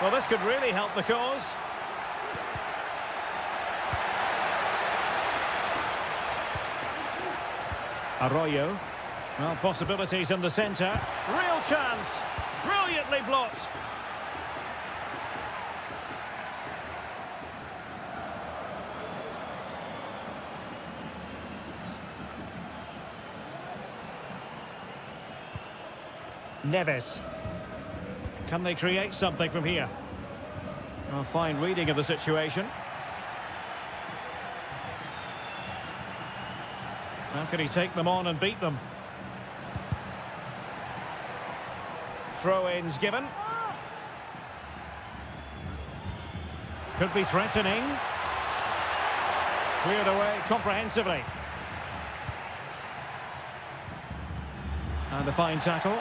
Well, this could really help the cause. Arroyo. Well, possibilities in the centre. Real chance. Brilliantly blocked. Neves. Can they create something from here? A fine reading of the situation. How can he take them on and beat them? Throw-ins given. Could be threatening. Cleared away comprehensively. And a fine tackle.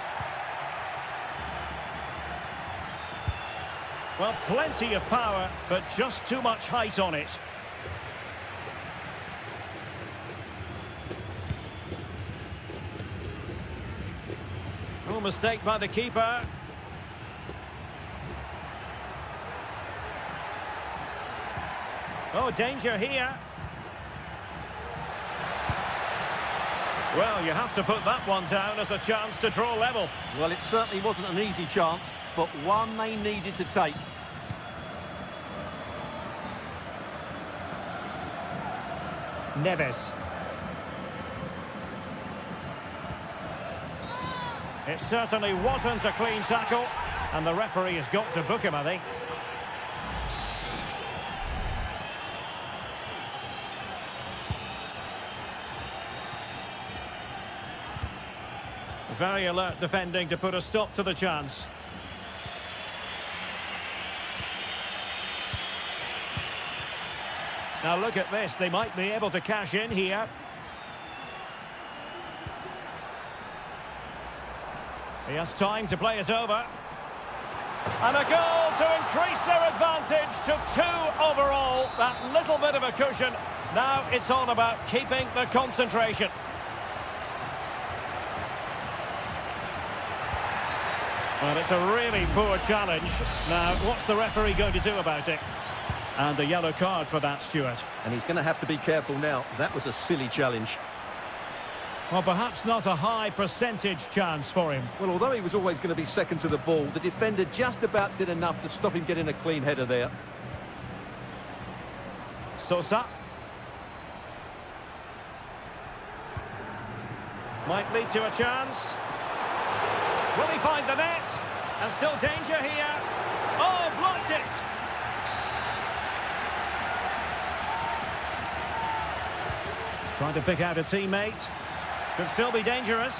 Well, plenty of power, but just too much height on it. Oh, mistake by the keeper. Oh, danger here. Well, you have to put that one down as a chance to draw level. Well, it certainly wasn't an easy chance, but one they needed to take. Neves. It certainly wasn't a clean tackle, and the referee has got to book him, I think. Very alert defending to put a stop to the chance. Now look at this, they might be able to cash in here. He has time to play it over. And a goal to increase their advantage to 2 overall. That little bit of a cushion. Now it's all about keeping the concentration. Well, it's a really poor challenge. Now, what's the referee going to do about it? And a yellow card for that, Stuart. And he's going to have to be careful now. That was a silly challenge. Well, perhaps not a high percentage chance for him. Well, although he was always going to be second to the ball, the defender just about did enough to stop him getting a clean header there. Sosa. Might lead to a chance. Will he find the net? And still danger here. Oh, blocked it. Trying to pick out a teammate. Could still be dangerous.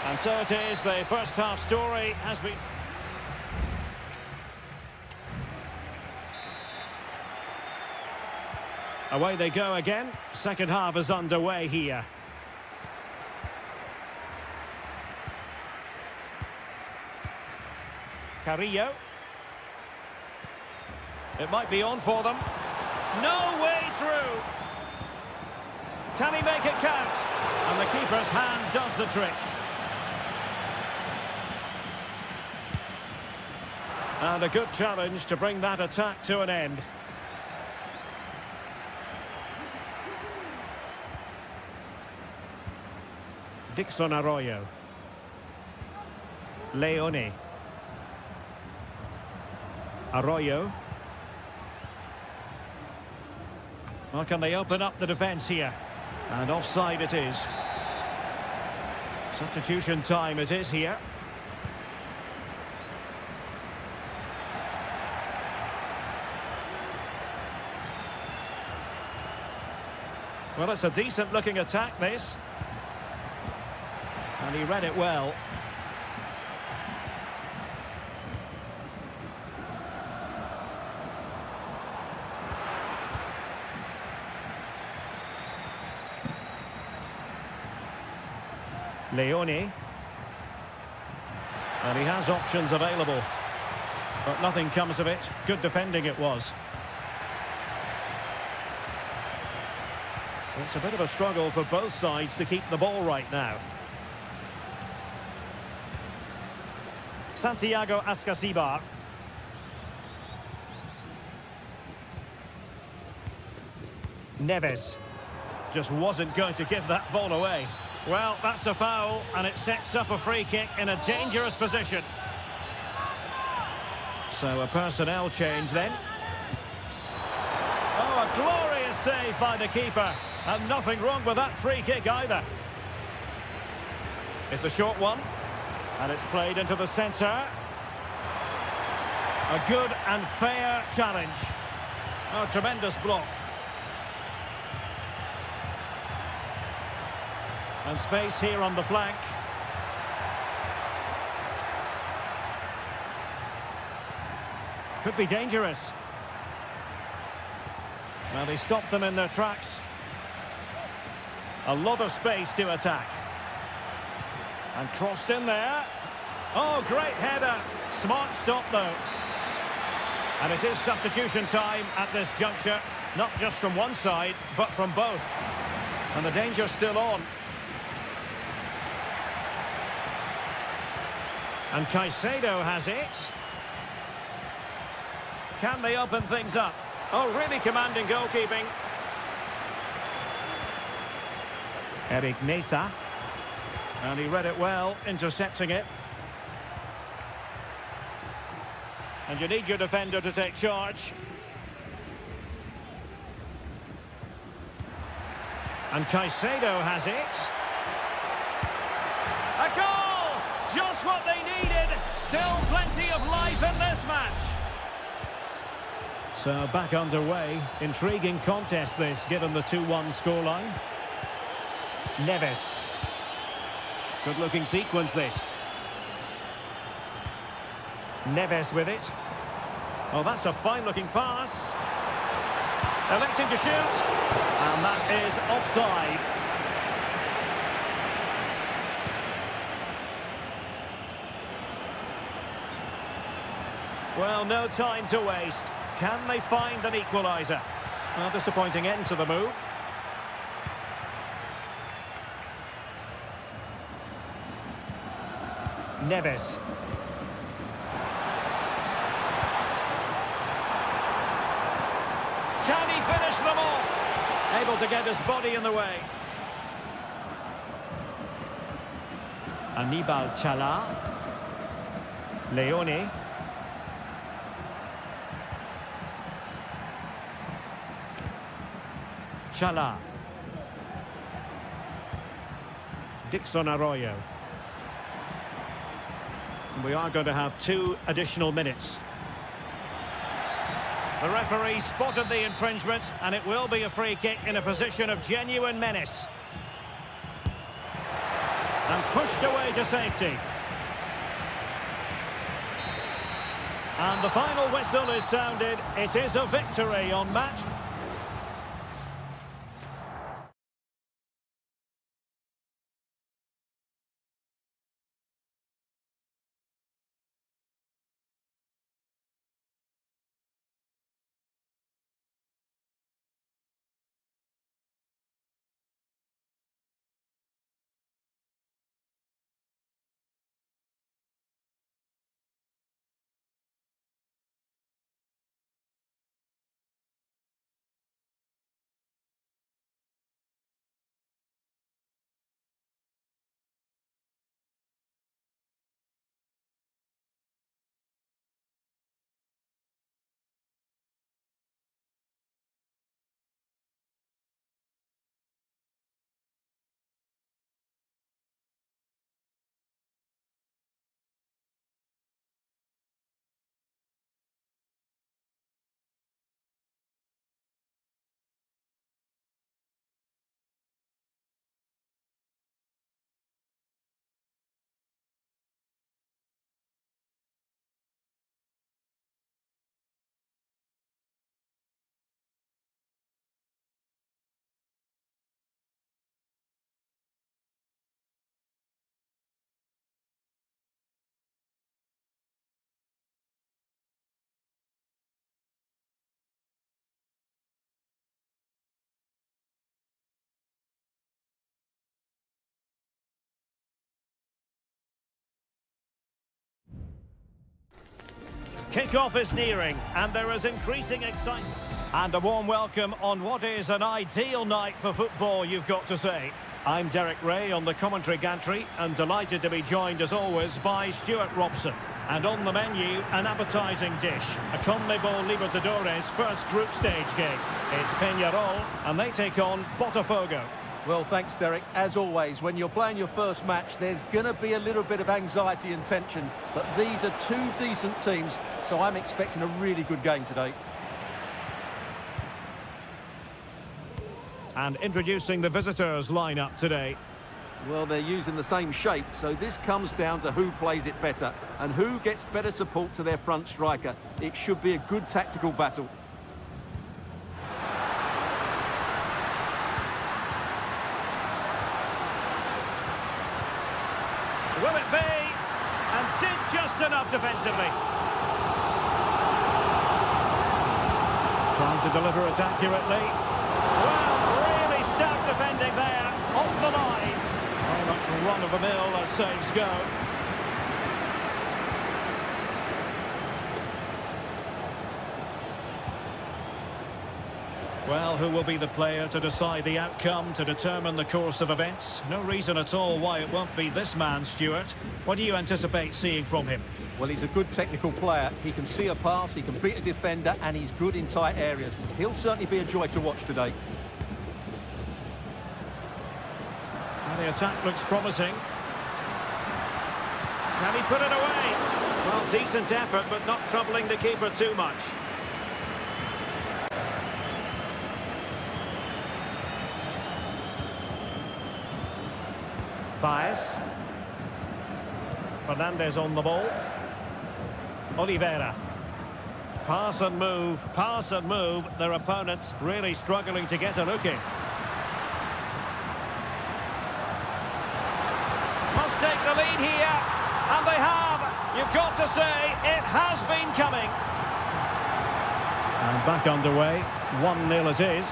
And so it is, the first half story has been... Away they go again. Second half is underway here. Carrillo. It might be on for them. No way through. Can he make it count? And the keeper's hand does the trick. And a good challenge to bring that attack to an end. Dixon Arroyo. Leone. Arroyo. Well, can they open up the defence here? And offside it is. Substitution time it is here. Well, it's a decent looking attack, this. And he read it well. Leone. And he has options available. But nothing comes of it. Good defending it was. It's a bit of a struggle for both sides to keep the ball right now. Santiago Ascasibar. Neves. Just wasn't going to give that ball away. Well, that's a foul, and it sets up a free kick in a dangerous position. So a personnel change then. Oh, a glorious save by the keeper. And nothing wrong with that free kick either. It's a short one. And it's played into the centre. A good and fair challenge. Oh, tremendous block. And space here on the flank. Could be dangerous. Well, they stopped them in their tracks. A lot of space to attack. And crossed in there. Oh, great header. Smart stop, though. And it is substitution time at this juncture. Not just from one side, but from both. And the danger's still on. And Caicedo has it. Can they open things up? Oh, really commanding goalkeeping. Eric Nesa. And he read it well, intercepting it. And you need your defender to take charge. And Caicedo has it. A goal! Just what they needed. Still plenty of life in this match. So back underway. Intriguing contest this, given the 2-1 scoreline. Neves. Good looking sequence this. Neves with it. Oh, that's a fine looking pass. Electing to shoot. And that is offside. Well, no time to waste. Can they find an equaliser? Well, disappointing end to the move. Neves. Can he finish them off? Able to get his body in the way. Aníbal Chala. Leone. Chala. Dixon Arroyo. We are going to have 2 additional minutes. The referee spotted the infringement, and it will be a free kick in a position of genuine menace. And pushed away to safety. And the final whistle is sounded. It is a victory on match. Kick-off is nearing, and there is increasing excitement. And a warm welcome on what is an ideal night for football, you've got to say. I'm Derek Ray on the commentary gantry, and delighted to be joined, as always, by Stuart Robson. And on the menu, an appetising dish, a CONMEBOL Libertadores first group stage game. It's Peñarol, and they take on Botafogo. Well, thanks, Derek. As always, when you're playing your first match, there's going to be a little bit of anxiety and tension. But these are two decent teams, so I'm expecting a really good game today. And introducing the visitors' lineup today. Well, they're using the same shape, so this comes down to who plays it better and who gets better support to their front striker. It should be a good tactical battle. Will it be? And did just enough defensively. Trying to deliver it accurately. Well, really stout defending there, on the line. Very much run-of-the-mill as saves go. Well, who will be the player to decide the outcome, to determine the course of events? No reason at all why it won't be this man, Stuart. What do you anticipate seeing from him? Well, he's a good technical player. He can see a pass, he can beat a defender, and he's good in tight areas. He'll certainly be a joy to watch today. Well, the attack looks promising. Can he put it away? Well, decent effort, but not troubling the keeper too much. Baez. Fernandez on the ball. Oliveira. Pass and move, their opponents really struggling to get a look in. Must take the lead here, and they have. You've got to say, it has been coming. And back underway, 1-0 it is.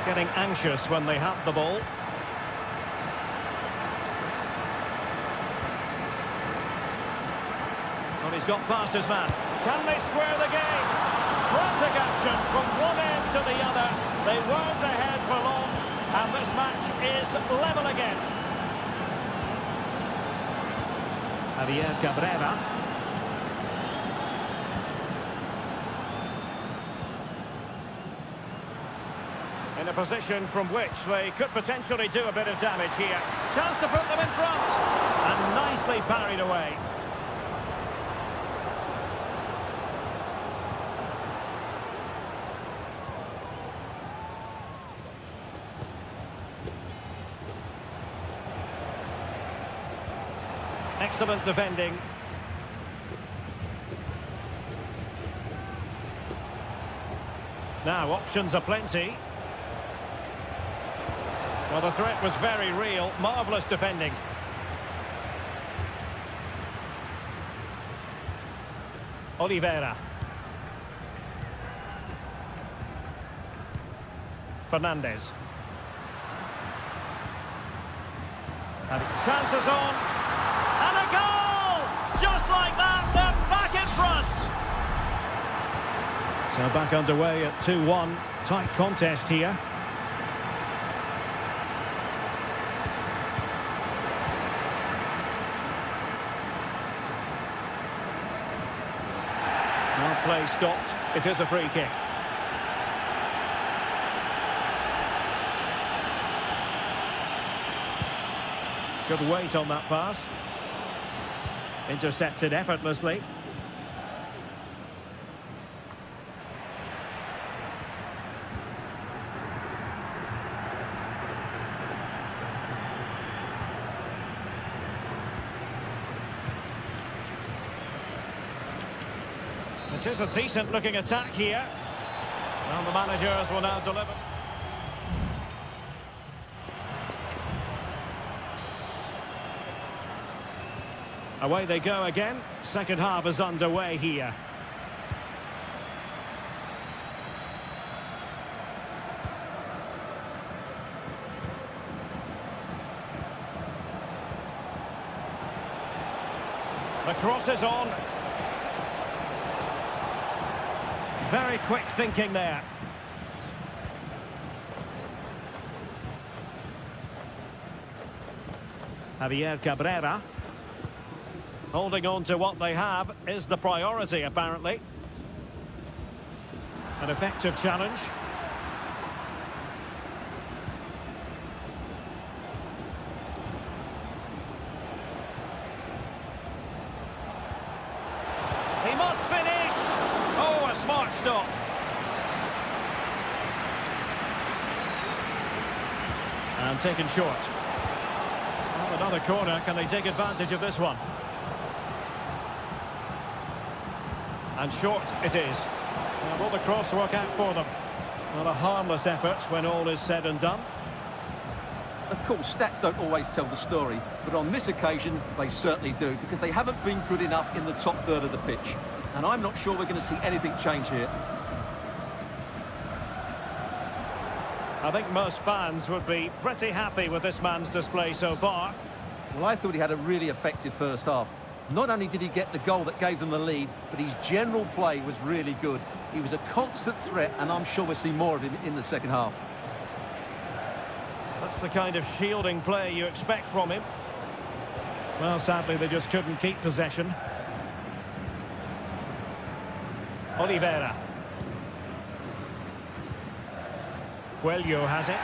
Getting anxious when they have the ball. Well, he's got past his man. Can they square the game? Frantic action from one end to the other. They weren't ahead for long, and this match is level again. Javier Cabrera. In a position from which they could potentially do a bit of damage here. Chance to put them in front. And nicely parried away. Excellent defending. Now, options are plenty. Well, the threat was very real. Marvellous defending. Oliveira. Fernandez. And chances on. And a goal! Just like that, they're back in front. So back underway at 2-1. Tight contest here. Well, play stopped. It is a free kick. Good weight on that pass. Intercepted effortlessly. It is a decent-looking attack here. Well, the managers will now deliver. Away they go again. Second half is underway here. The cross is on. Very quick thinking there. Javier Cabrera. Holding on to what they have is the priority, apparently. An effective challenge. He must finish! Oh, a smart stop. And taken short. Well, another corner. Can they take advantage of this one? And short it is. Will the cross work out for them? Not a harmless effort when all is said and done. Of course, stats don't always tell the story, but on this occasion, they certainly do, because they haven't been good enough in the top third of the pitch. And I'm not sure we're going to see anything change here. I think most fans would be pretty happy with this man's display so far. Well, I thought he had a really effective first half. Not only did he get the goal that gave them the lead, but his general play was really good. He was a constant threat, and I'm sure we'll see more of him in the second half. That's the kind of shielding play you expect from him. Well, sadly, they just couldn't keep possession. Oliveira. Coelho has it.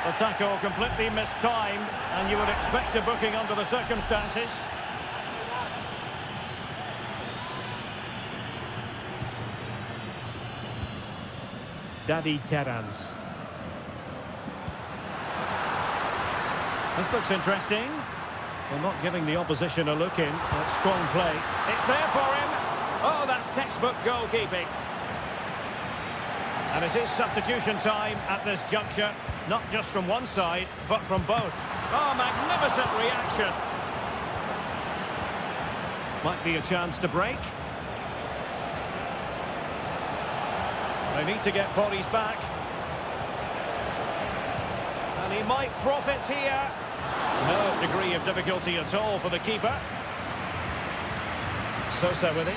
The tackle completely mistimed, and you would expect a booking under the circumstances. Daddy Terrans. This looks interesting. Well, not giving the opposition a look in. That's strong play. It's there for him. Oh, that's textbook goalkeeping. And it is substitution time at this juncture. Not just from one side, but from both. Oh, magnificent reaction. Might be a chance to break. They need to get bodies back. And he might profit here. No degree of difficulty at all for the keeper. Sosa with it.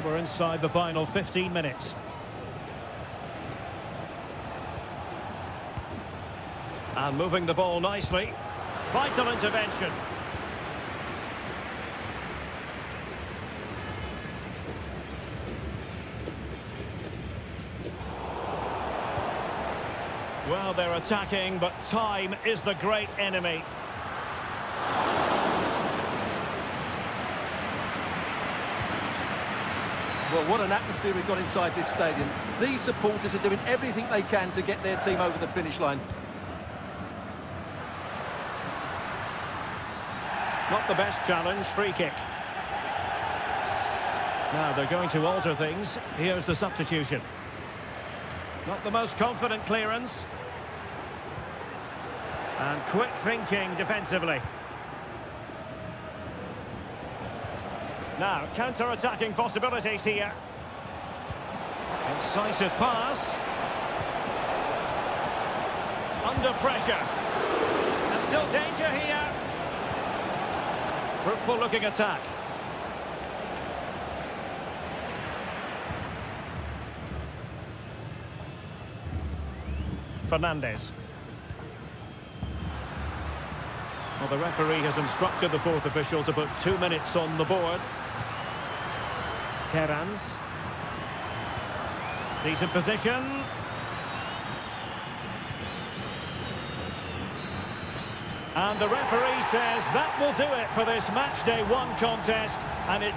Now we're inside the final 15 minutes. And moving the ball nicely. Vital intervention. Well, they're attacking, but time is the great enemy. Well, what an atmosphere we've got inside this stadium. These supporters are doing everything they can to get their team over the finish line. Not the best challenge, free kick. Now they're going to alter things. Here's the substitution. Not the most confident clearance. And quick thinking defensively. Now, counter-attacking possibilities here. Incisive pass. Under pressure. And still danger here. Fruitful looking attack. Fernandez. Well, the referee has instructed the fourth official to put 2 minutes on the board. Terans. Decent position. And the referee says that will do it for this match day 1 contest, and it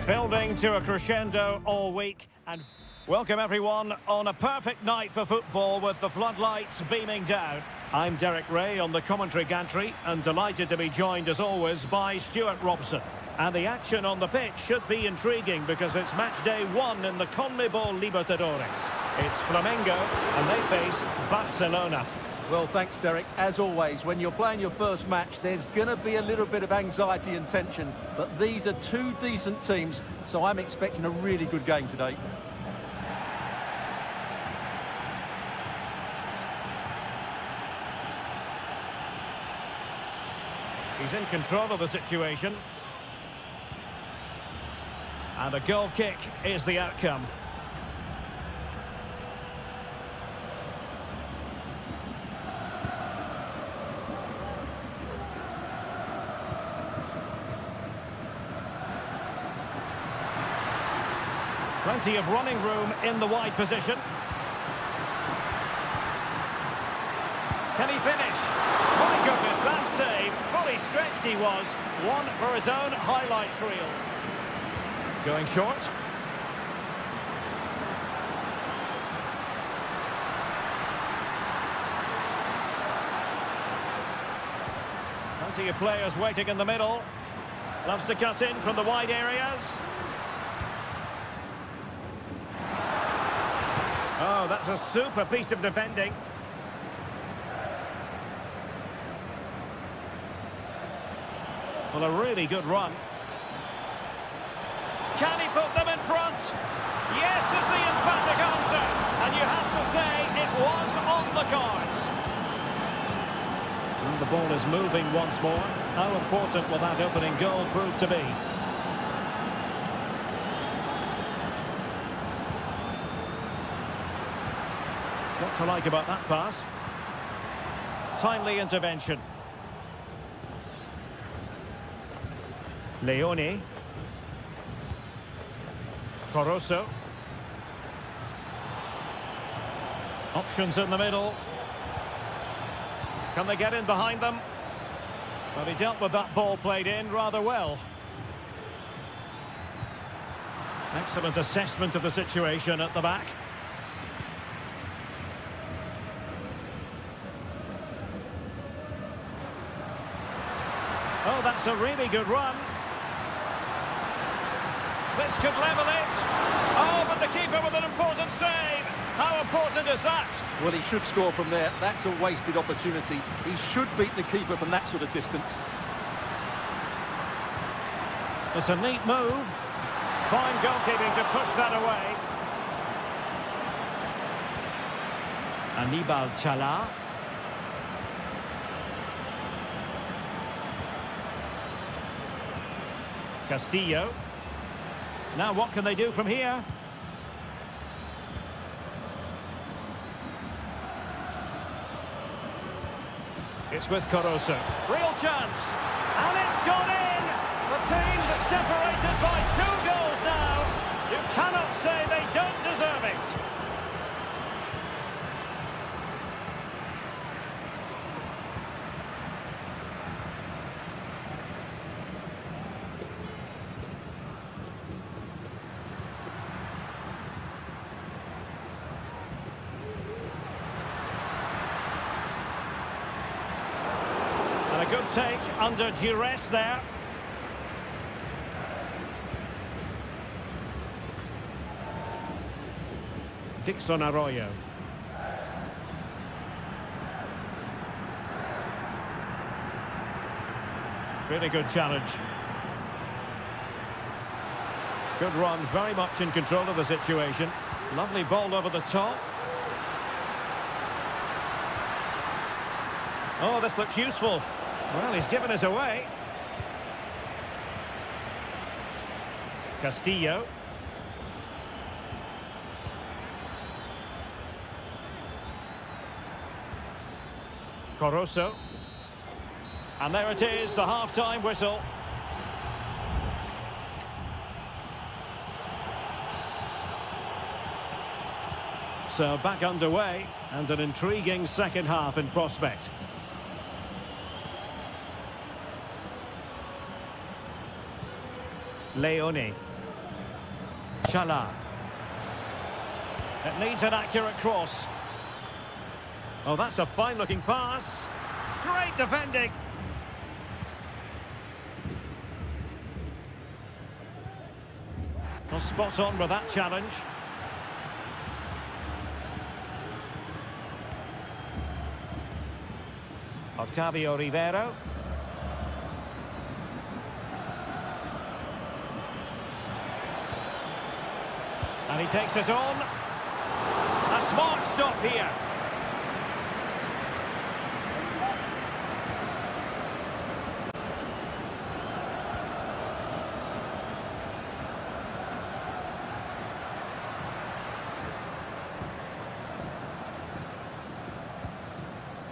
Building to a crescendo all week, and welcome everyone on a perfect night for football with the floodlights beaming down. I'm Derek Ray on the commentary gantry and delighted to be joined as always by Stuart Robson. And the action on the pitch should be intriguing because it's match day 1 in the CONMEBOL Libertadores. It's Flamengo and they face Barcelona. Well, thanks, Derek. As always, when you're playing your first match, there's going to be a little bit of anxiety and tension. But these are two decent teams, so I'm expecting a really good game today. He's in control of the situation. And a goal kick is the outcome. Plenty of running room in the wide position. Can he finish? My goodness, that save. Fully stretched he was. One for his own highlights reel. Going short. Plenty of players waiting in the middle. Loves to cut in from the wide areas. Oh, that's a super piece of defending. Well, a really good run. Can he put them in front? Yes is the emphatic answer. And you have to say it was on the cards. And the ball is moving once more. How important will that opening goal prove to be? What to like about that pass? Timely intervention. Leone. Coroso. Options in the middle. Can they get in behind them? But he dealt with that ball played in rather well. Excellent assessment of the situation at the back. Oh, that's a really good run. This could level it. Oh, but the keeper with an important save. How important is that? Well, he should score from there. That's a wasted opportunity. He should beat the keeper from that sort of distance. It's a neat move. Fine goalkeeping to push that away. Aníbal Chala. Castillo. Now what can they do from here? It's with Coroso. Real chance. And it's gone in. The team that's separated by 2 goals now. You cannot say they don't deserve it. And a good take under duress there. Dixon Arroyo. Really good challenge. Good run, very much in control of the situation. Lovely ball over the top. Oh, this looks useful. Well, he's given us away. Castillo. Coroso. And there it is, the half-time whistle. So back underway, and an intriguing second half in prospect. Leone. Chala. It needs an accurate cross. Oh, that's a fine-looking pass. Great defending. Well, spot on with that challenge. Octavio Rivero. And he takes it on. A smart stop here.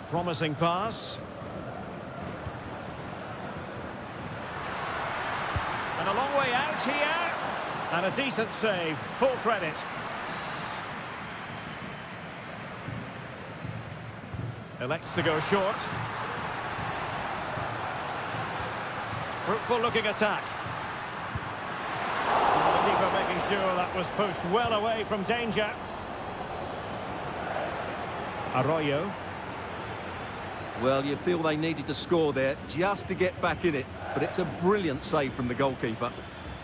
Promising pass. And a long way out here. And a decent save. Full credit. Elects to go short. Fruitful looking attack. And the keeper making sure that was pushed well away from danger. Arroyo. Well, you feel they needed to score there just to get back in it. But it's a brilliant save from the goalkeeper.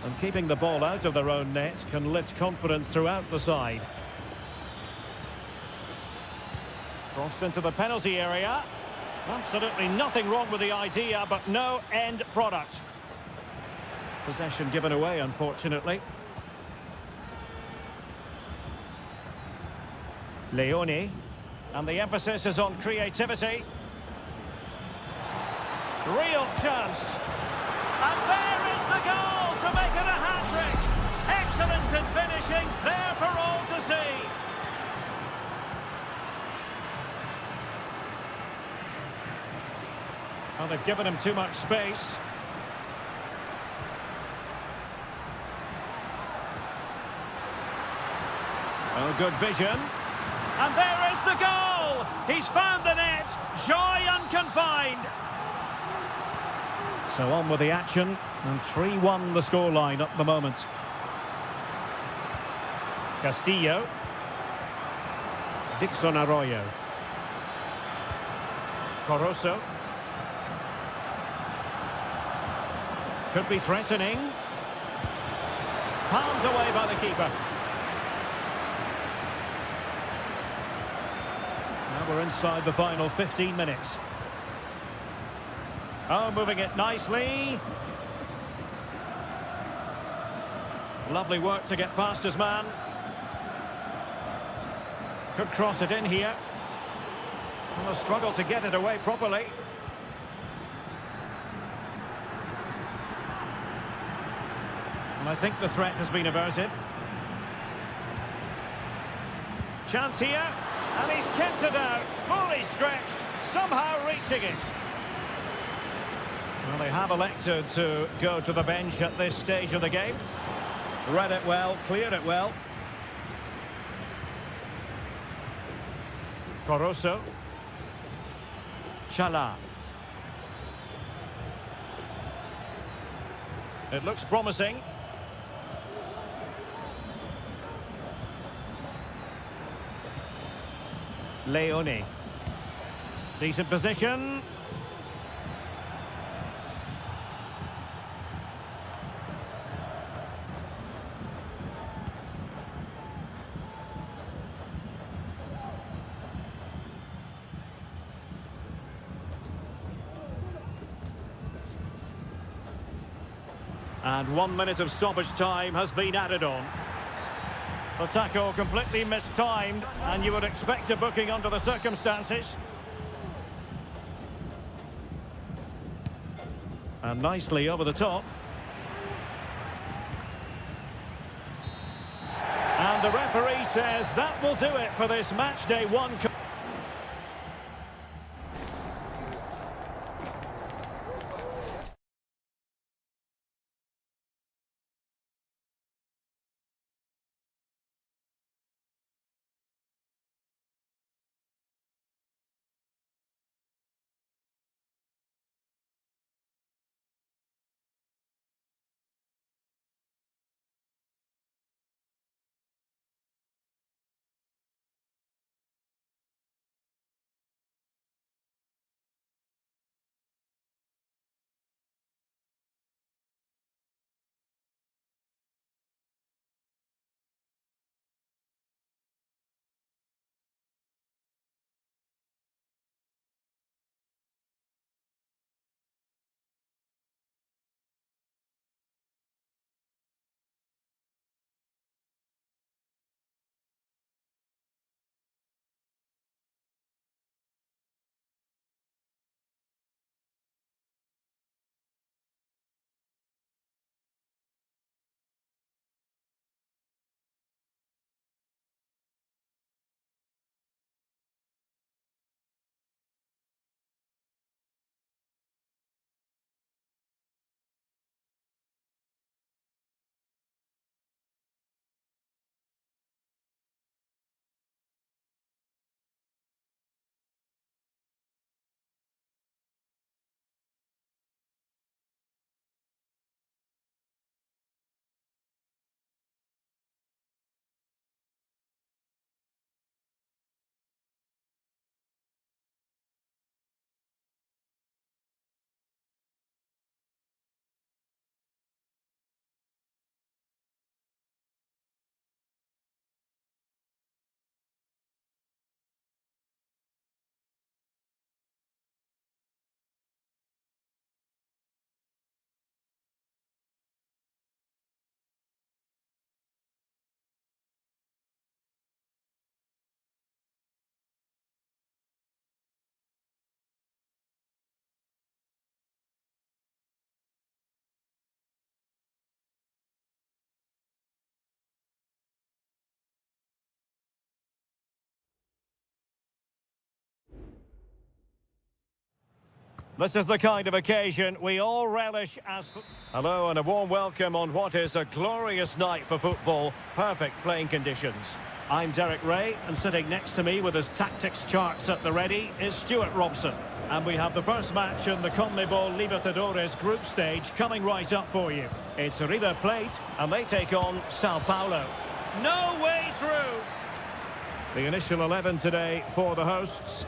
And keeping the ball out of their own net can lift confidence throughout the side. Crossed into the penalty area. Absolutely nothing wrong with the idea, but no end product. Possession given away, unfortunately. Leone. And the emphasis is on creativity. Real chance. And there is the goal to make it a hat-trick. Excellent in finishing, there for all to see. Well, they've given him too much space. Oh, good vision. And there is the goal! He's found the net. Joy unconfined. So on with the action, and 3-1 the scoreline at the moment. Castillo. Dixon Arroyo. Corozo. Could be threatening. Palmed away by the keeper. Now we're inside the final 15 minutes. Oh, moving it nicely. Lovely work to get past his man. Could cross it in here. And a struggle to get it away properly. And I think the threat has been averted. Chance here. And he's kept it out. Fully stretched. Somehow reaching it. Well, they have elected to go to the bench at this stage of the game. Read it well, cleared it well. Corozo. Chala. It looks promising. Leone. Decent position. And 1 minute of stoppage time has been added on. The tackle completely mistimed, and you would expect a booking under the circumstances. And nicely over the top. And the referee says that will do it for this match day one. This is the kind of occasion we all relish as... Hello and a warm welcome on what is a glorious night for football. Perfect playing conditions. I'm Derek Ray, and sitting next to me with his tactics charts at the ready is Stuart Robson. And we have the first match in the CONMEBOL Libertadores group stage coming right up for you. It's River Plate, and they take on Sao Paulo. No way through! The initial 11 today for the hosts.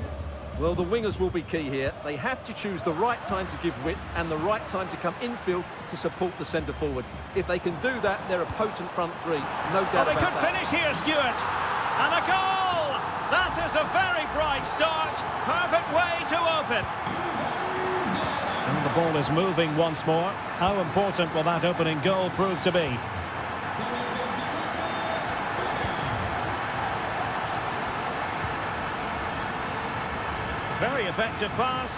Well, the wingers will be key here. They have to choose the right time to give width and the right time to come infield to support the centre forward. If they can do that, they're a potent front three. No doubt they about could that. Finish here, Stuart. And a goal! That is a very bright start. Perfect way to open. And the ball is moving once more. How important will that opening goal prove to be? Very effective pass.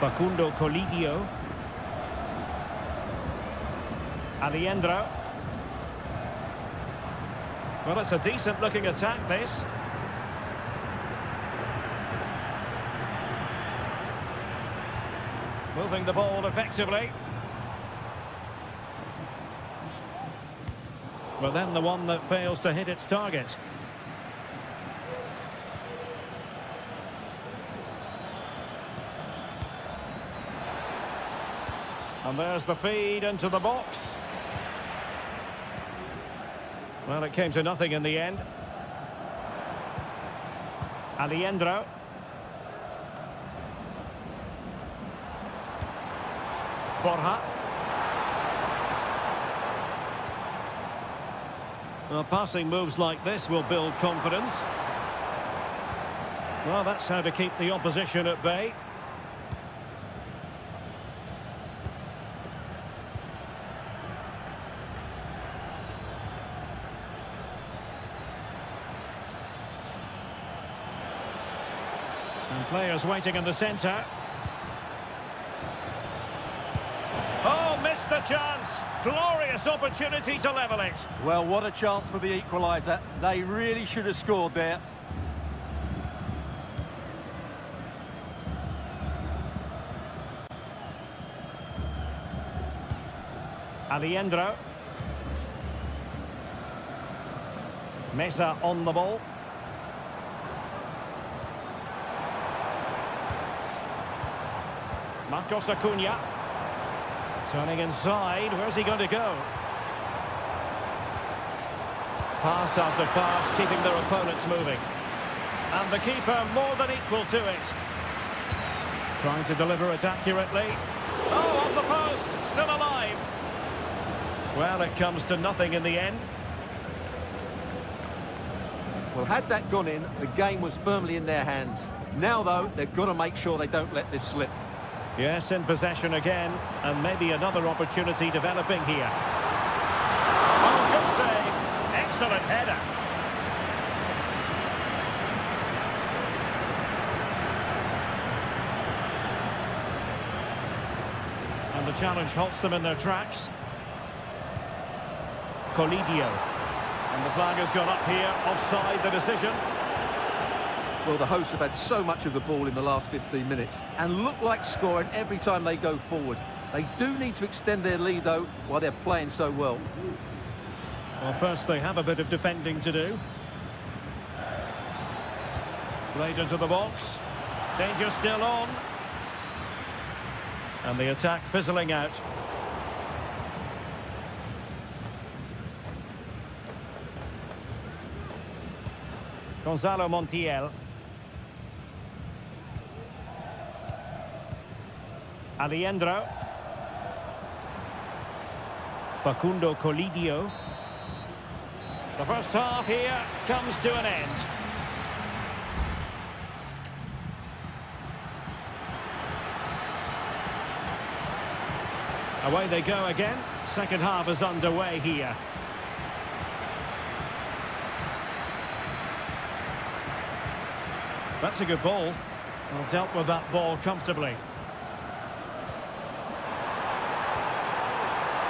Facundo Colidio. Aliendro. Well, it's a decent-looking attack, this. Moving the ball effectively. Well, then the one that fails to hit its target. And there's the feed into the box. Well, it came to nothing in the end. Aliendro. Borja. Well, passing moves like this will build confidence. Well, that's how to keep the opposition at bay. And players waiting in the centre. Oh, missed the chance. Glorious opportunity to level it. Well, what a chance for the equaliser. They really should have scored there. Aliendro. Mesa on the ball. Marcos Acuna. Turning inside, where's he going to go? Pass after pass, keeping their opponents moving. And the keeper more than equal to it. Trying to deliver it accurately. Oh, off the post, still alive. Well, it comes to nothing in the end. Well, had that gone in, the game was firmly in their hands. Now, though, they've got to make sure they don't let this slip. Yes, in possession again, and maybe another opportunity developing here. Oh, good save. Excellent header. And the challenge halts them in their tracks. Colidio. And the flag has gone up here, offside the decision. Well, the hosts have had so much of the ball in the last 15 minutes and look like scoring every time they go forward. They do need to extend their lead, though, while they're playing so well. Well, first they have a bit of defending to do. Played into the box. Danger still on. And the attack fizzling out. Gonzalo Montiel. Aliendro. Facundo Colidio. The first half here comes to an end. Away they go again. Second half is underway here. That's a good ball. Well, dealt with that ball comfortably.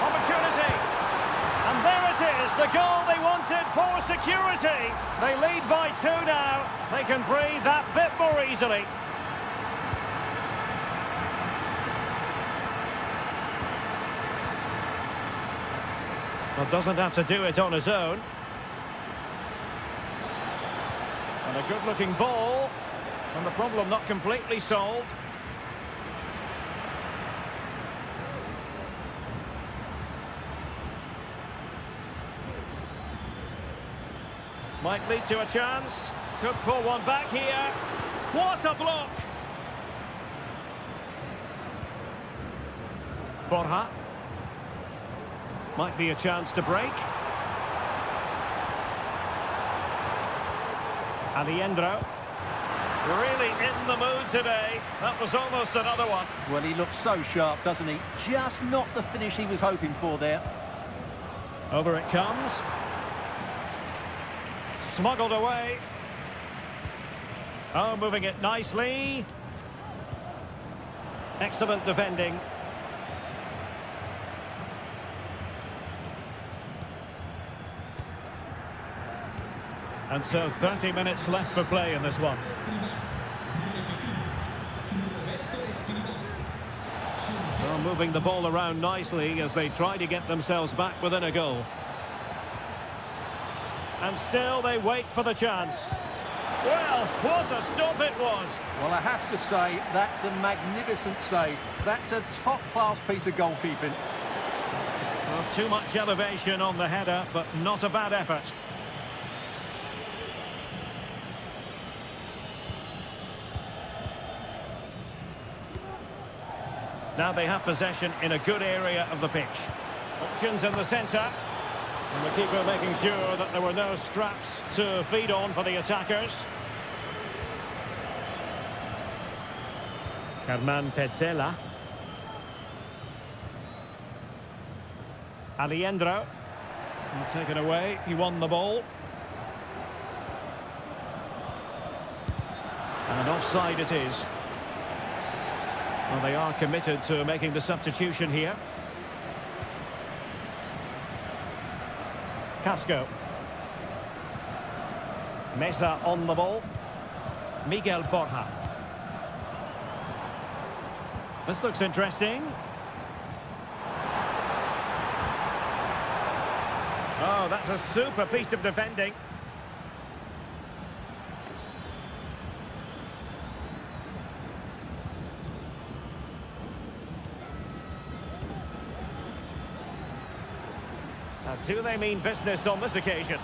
Opportunity! And there it is! the goal they wanted for security. They lead by 2 now. They can breathe that bit more easily. Well, doesn't have to do it on his own. And a good-looking ball. And the problem not completely solved. Might lead to a chance. Could pull one back here. What a block! Borja. Might be a chance to break. Aliendro. Really in the mood today. That was almost another one. Well, he looks so sharp, doesn't he? Just not the finish he was hoping for there. Over it comes. Smuggled away. Oh, moving it nicely. Excellent defending. And so 30 minutes left for play in this one. Well, moving the ball around nicely as they try to get themselves back within a goal. And still they wait for the chance. Well, what a stop it was. Well, I have to say, that's a magnificent save. That's a top-class piece of goalkeeping. Well, too much elevation on the header, but not a bad effort. Now they have possession in a good area of the pitch. Options in the centre. And the keeper making sure that there were no scraps to feed on for the attackers. Herman Petzela. Aliendro. And taken away. He won the ball. And offside it is. Well, they are committed to making the substitution here. Casco. Mesa on the ball. Miguel Borja. This looks interesting. Oh, that's a super piece of defending. Now, do they mean business on this occasion?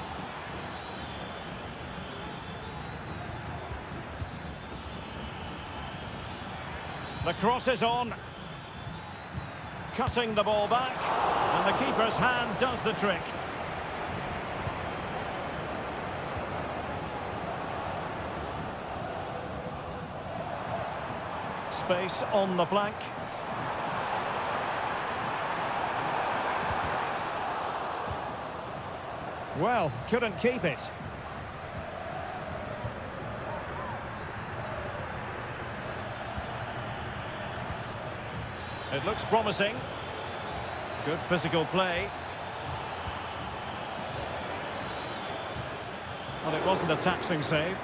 The cross is on. Cutting the ball back. And the keeper's hand does the trick. Space on the flank. Well, couldn't keep it. It looks promising. Good physical play. Well, it wasn't a taxing save.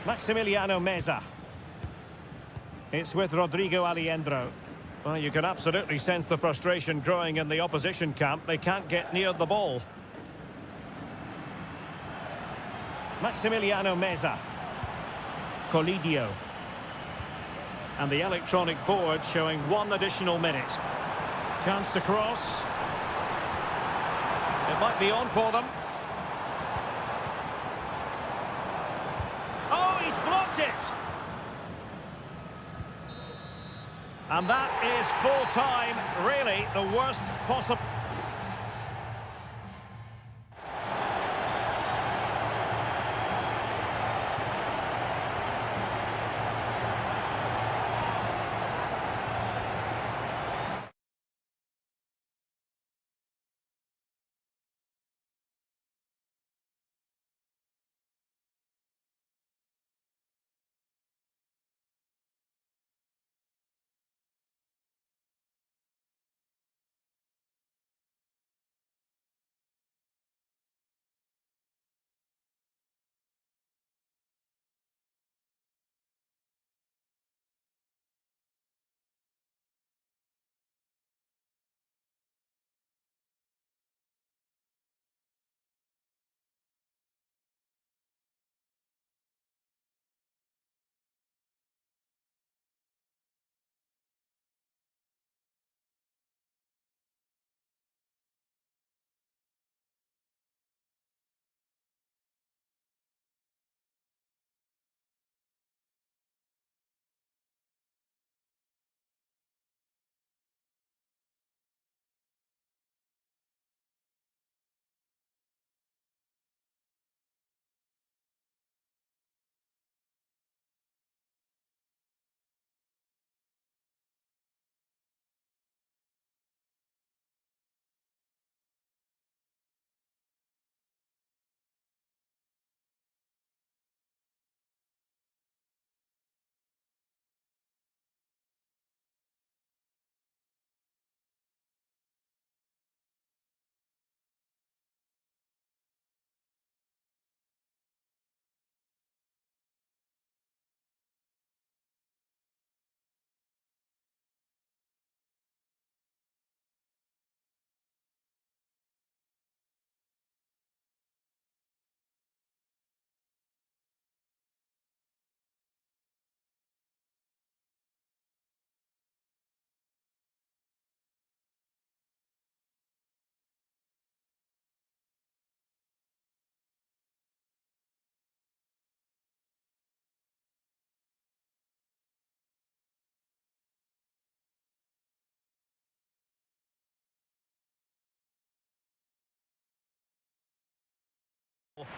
Maximiliano Meza. It's with Rodrigo Aliendro. Well, you can absolutely sense the frustration growing in the opposition camp. They can't get near the ball. Maximiliano Meza. Colidio. And the electronic board showing 1 additional minute. Chance to cross. It might be on for them. Oh, he's blocked it! And that is full time, really the worst possible.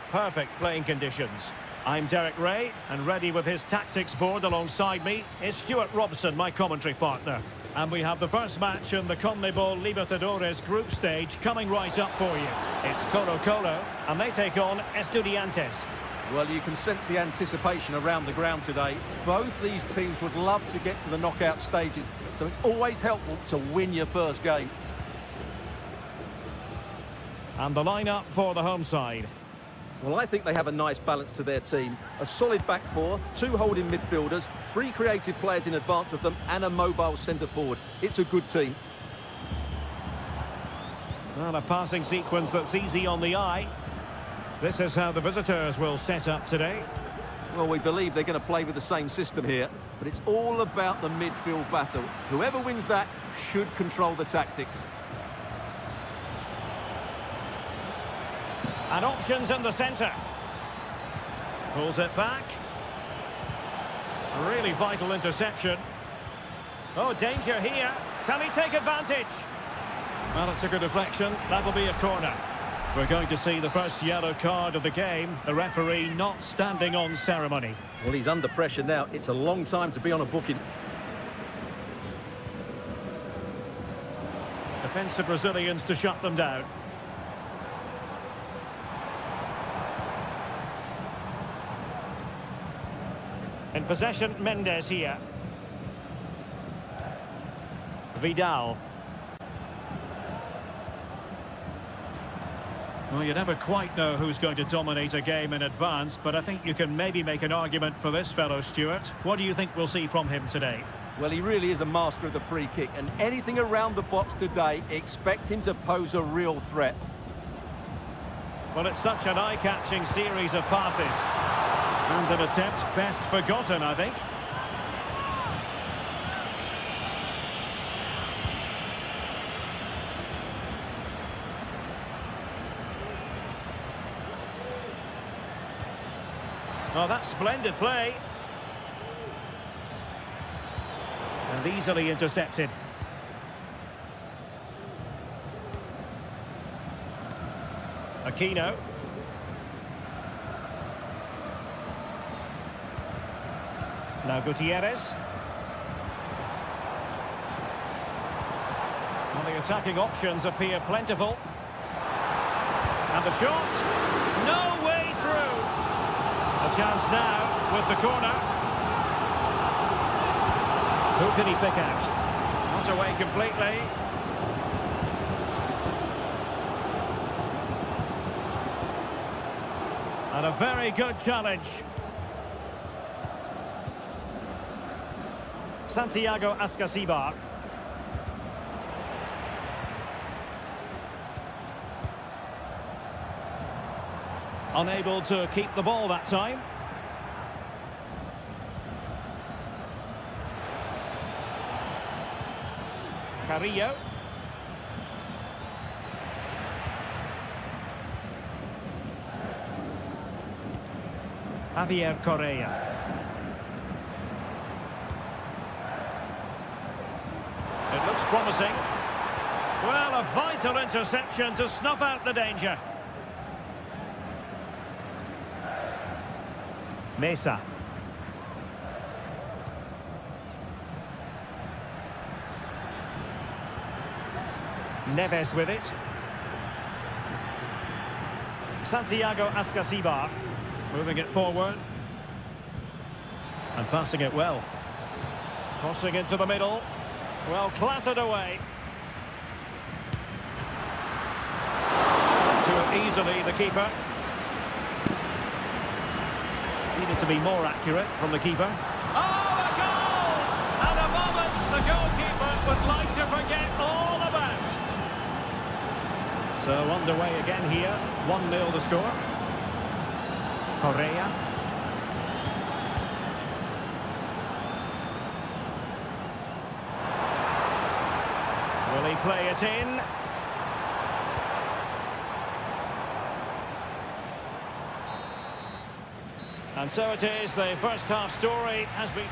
Perfect playing conditions. I'm Derek Ray, and ready with his tactics board alongside me is Stuart Robson, my commentary partner. And we have the first match in the CONMEBOL Libertadores group stage coming right up for you. It's Colo-Colo, and they take on Estudiantes. Well, you can sense the anticipation around the ground today. Both these teams would love to get to the knockout stages, so it's always helpful to win your first game. And the lineup for the home side. Well, I think they have a nice balance to their team. A solid back four, two holding midfielders, three creative players in advance of them, and a mobile centre-forward. It's a good team. Well, a passing sequence that's easy on the eye. This is how the visitors will set up today. Well, we believe they're going to play with the same system here, but it's all about the midfield battle. Whoever wins that should control the tactics. And options in the centre. Pulls it back. Really vital interception. Oh, danger here. Can he take advantage? Well, it's a good deflection. That'll be a corner. We're going to see the first yellow card of the game. The referee not standing on ceremony. Well, he's under pressure now. It's a long time to be on a booking. Defensive Brazilians to shut them down. In possession, Mendes here. Vidal. Well, you never quite know who's going to dominate a game in advance, but I think you can maybe make an argument for this fellow, Stuart. What do you think we'll see from him today? Well, he really is a master of the free kick, and anything around the box today, expect him to pose a real threat. Well, it's such an eye-catching series of passes. And an attempt best forgotten, I think. Oh, that's splendid play. And easily intercepted. Aquino. Now Gutierrez. Well, the attacking options appear plentiful. And the shot. No way through. A chance now with the corner. Who can he pick out? Not away completely. And a very good challenge. Santiago Ascasibar. Unable to keep the ball that time. Carrillo. Javier Correa. It looks promising. Well, a vital interception to snuff out the danger. Mesa. Neves with it. Santiago Ascasibar. Moving it forward. And passing it well. Crossing into the middle. Well, clattered away. To it easily, the keeper. Needed to be more accurate from the keeper. Oh, a goal! And a moment the goalkeeper would like to forget all about. So underway again here. 1-0 the score. Correa. Will he play it in? And so it is, the first half story has been...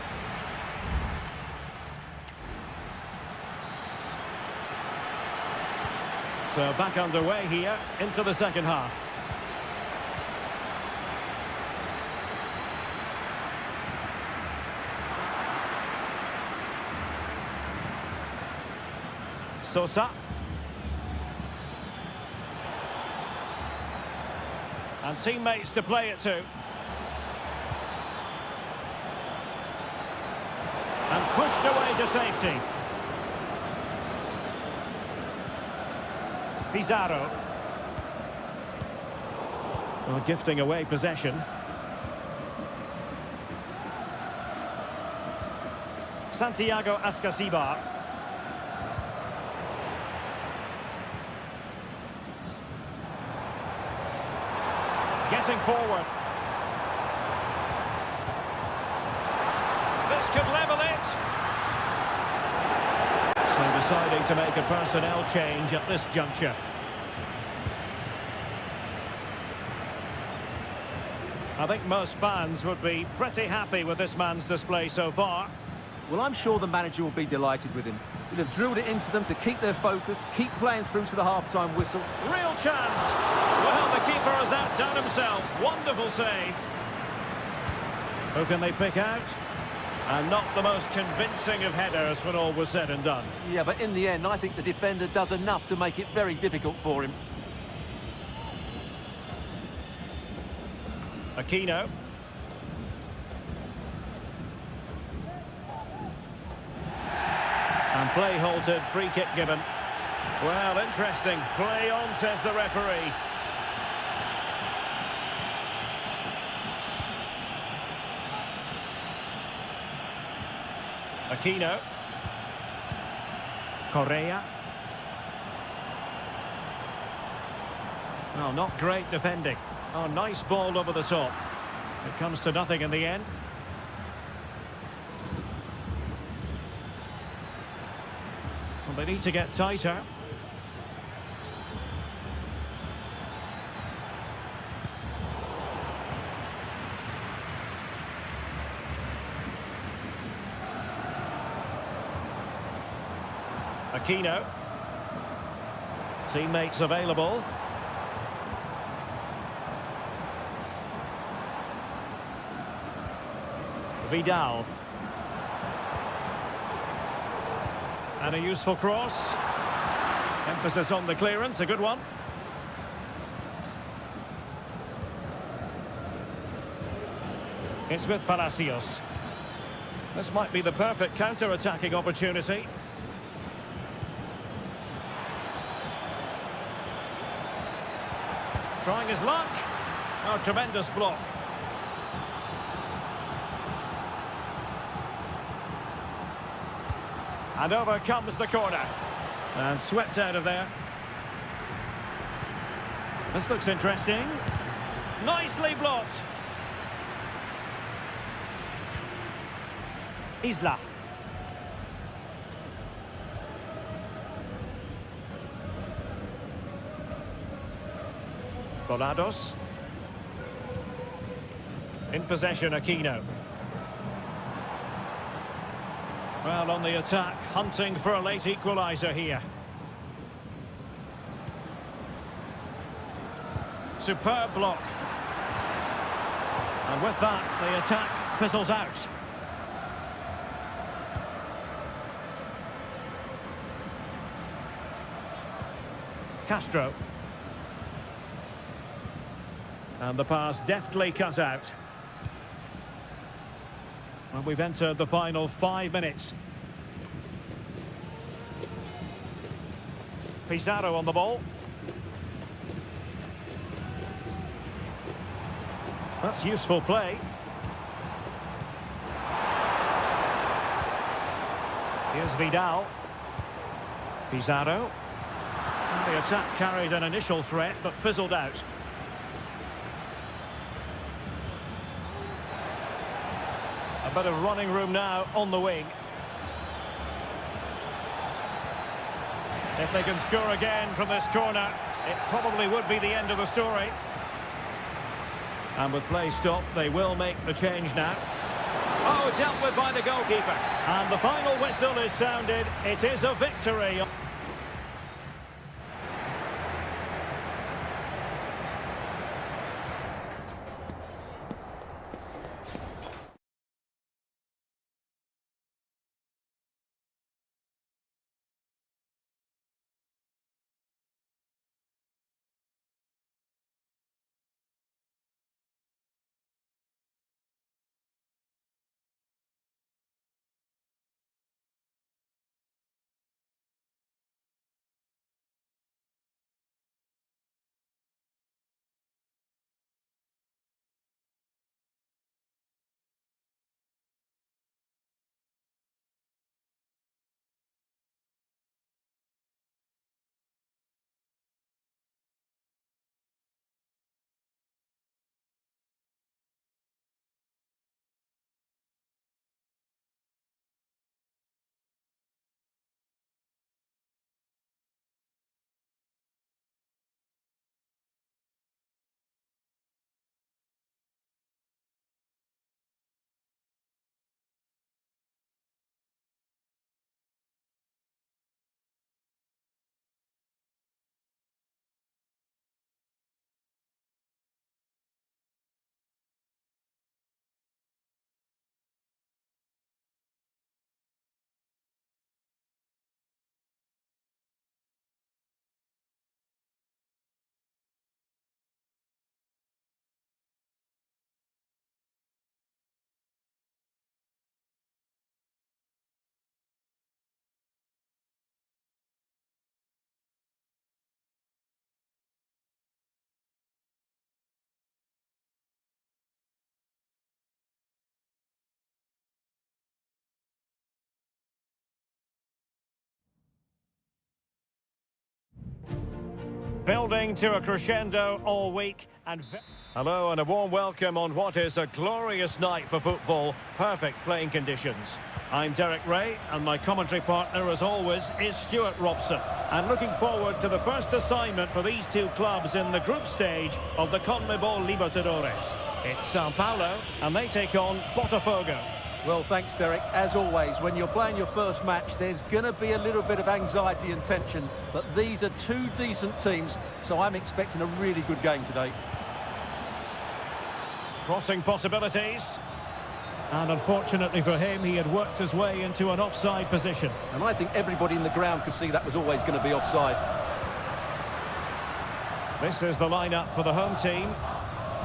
So back underway here, into the second half. Sosa. And teammates to play it to. And pushed away to safety. Pizarro. Well, gifting away possession. Santiago Ascasibar. Getting forward. This could level it. So deciding to make a personnel change at this juncture. I think most fans would be pretty happy with this man's display so far. Well, I'm sure the manager will be delighted with him. He'll have drilled it into them to keep their focus, keep playing through to the half-time whistle. Real chance. Well, the keeper has outdone himself. Wonderful save. Who can they pick out? And not the most convincing of headers when all was said and done. Yeah, but in the end, I think the defender does enough to make it very difficult for him. Aquino. And play halted, free kick given. Well, interesting. Play on, says the referee. Aquino. Correa. Well, not great defending. Oh, nice ball over the top. It comes to nothing in the end. Well, they need to get tighter. Aquino. Teammates available. Vidal. And a useful cross. Emphasis on the clearance, a good one. It's with Palacios. This might be the perfect counter-attacking opportunity. Trying his luck. Oh, tremendous block. And over comes the corner. And swept out of there. This looks interesting. Nicely blocked. Isla. Volados. In possession, Aquino. Well, on the attack, hunting for a late equaliser here. Superb block. And with that, the attack fizzles out. Castro. And the pass deftly cut out. Well, we've entered the final 5 minutes. Pizarro on the ball. That's useful play. Here's Vidal. Pizarro. And the attack carried an initial threat, but fizzled out. A bit of running room now on the wing. If they can score again from this corner, it probably would be the end of the story. And with play stopped, they will make the change now. Oh, dealt with by the goalkeeper. And the final whistle is sounded. It is a victory. Building to a crescendo all week and... Hello and a warm welcome on what is a glorious night for football. Perfect playing conditions. I'm Derek Ray and my commentary partner as always is Stuart Robson. And looking forward to the first assignment for these two clubs in the group stage of the CONMEBOL Libertadores. It's Sao Paulo and they take on Botafogo. Well, thanks, Derek. As always, when you're playing your first match, there's going to be a little bit of anxiety and tension. But these are two decent teams, so I'm expecting a really good game today. Crossing possibilities. And unfortunately for him, he had worked his way into an offside position. And I think everybody in the ground could see that was always going to be offside. This is the lineup for the home team.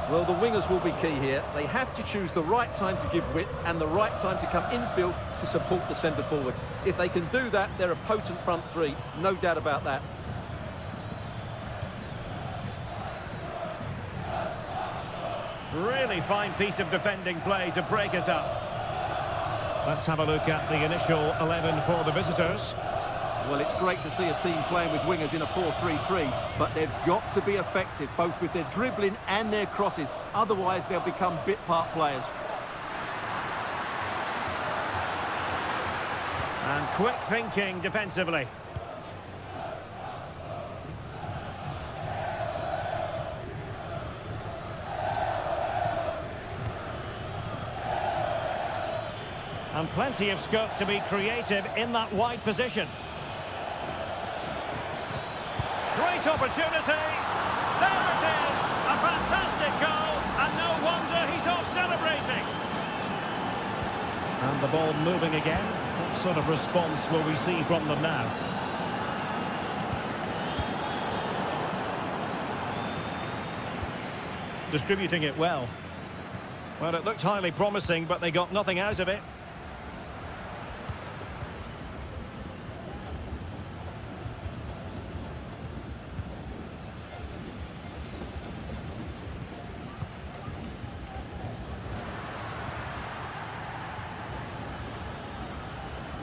Well, the wingers will be key here. They have to choose the right time to give width and the right time to come infield to support the centre forward. If they can do that, they're a potent front three. No doubt about that. Really fine piece of defending play to break us up. Let's have a look at the initial 11 for the visitors. Well, it's great to see a team playing with wingers in a 4-3-3, but they've got to be effective, both with their dribbling and their crosses. Otherwise, they'll become bit-part players. And quick thinking defensively. And plenty of scope to be creative in that wide position. Great opportunity. There it is. A fantastic goal. And no wonder he's off celebrating. And the ball moving again. What sort of response will we see from them now? Distributing it well. Well, it looked highly promising, but they got nothing out of it.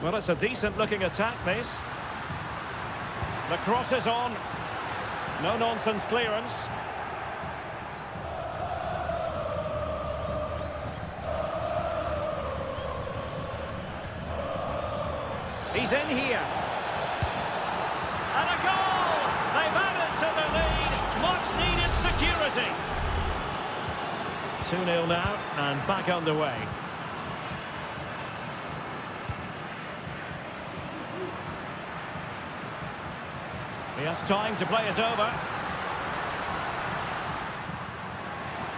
Well, it's a decent-looking attack, this. The cross is on. No-nonsense clearance. He's in here. And a goal! They've added to the lead. Much-needed security. 2-0 now, and back underway. He has time to play it over.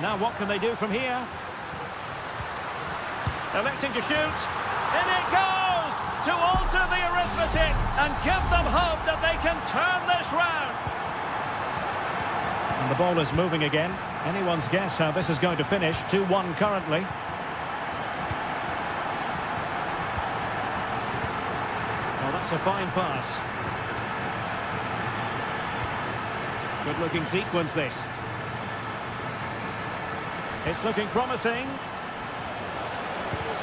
Now what can they do from here? Electing to shoot. In it goes! To alter the arithmetic and give them hope that they can turn this round. And the ball is moving again. Anyone's guess how this is going to finish. 2-1 currently. Well, that's a fine pass. Good-looking sequence, this. It's looking promising.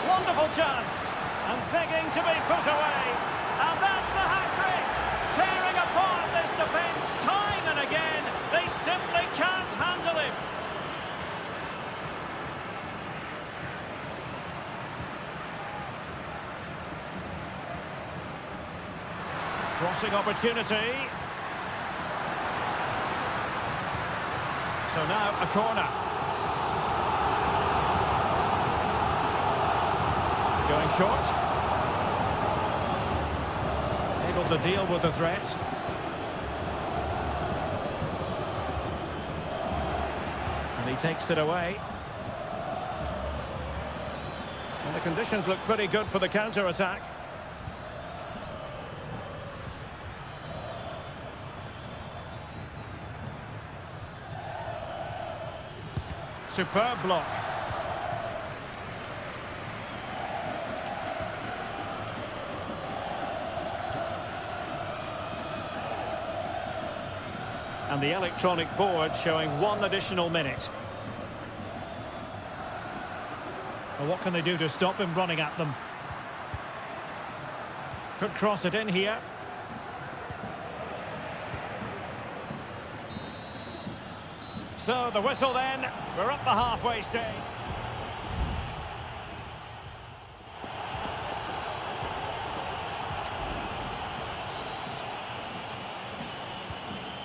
Wonderful chance. And begging to be put away. And that's the hat-trick. Tearing apart this defence time and again. They simply can't handle him. Crossing opportunity. So now a corner. Going short. Able to deal with the threat. And he takes it away. And the conditions look pretty good for the counter-attack. Superb block. And the electronic board showing 1 additional minute. Well, what can they do to stop him running at them? Could cross it in here. So the whistle then, we're up the halfway stage.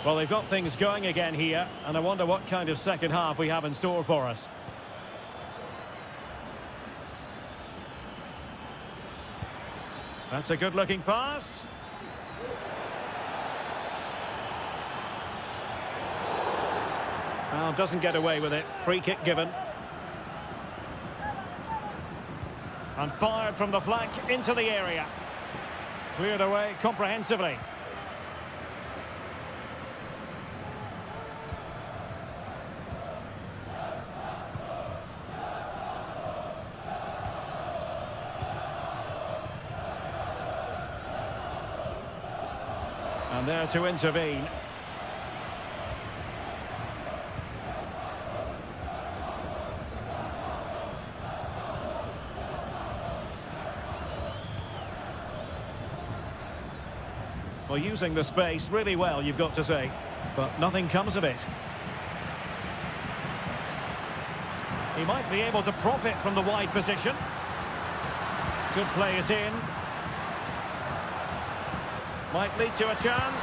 Well, they've got things going again here, and I wonder what kind of second half we have in store for us. That's a good-looking pass. Well, doesn't get away with it. Free kick given. And fired from the flank into the area. Cleared away comprehensively. And there to intervene. Well, using the space really well, you've got to say. But nothing comes of it. He might be able to profit from the wide position. Could play it in. Might lead to a chance.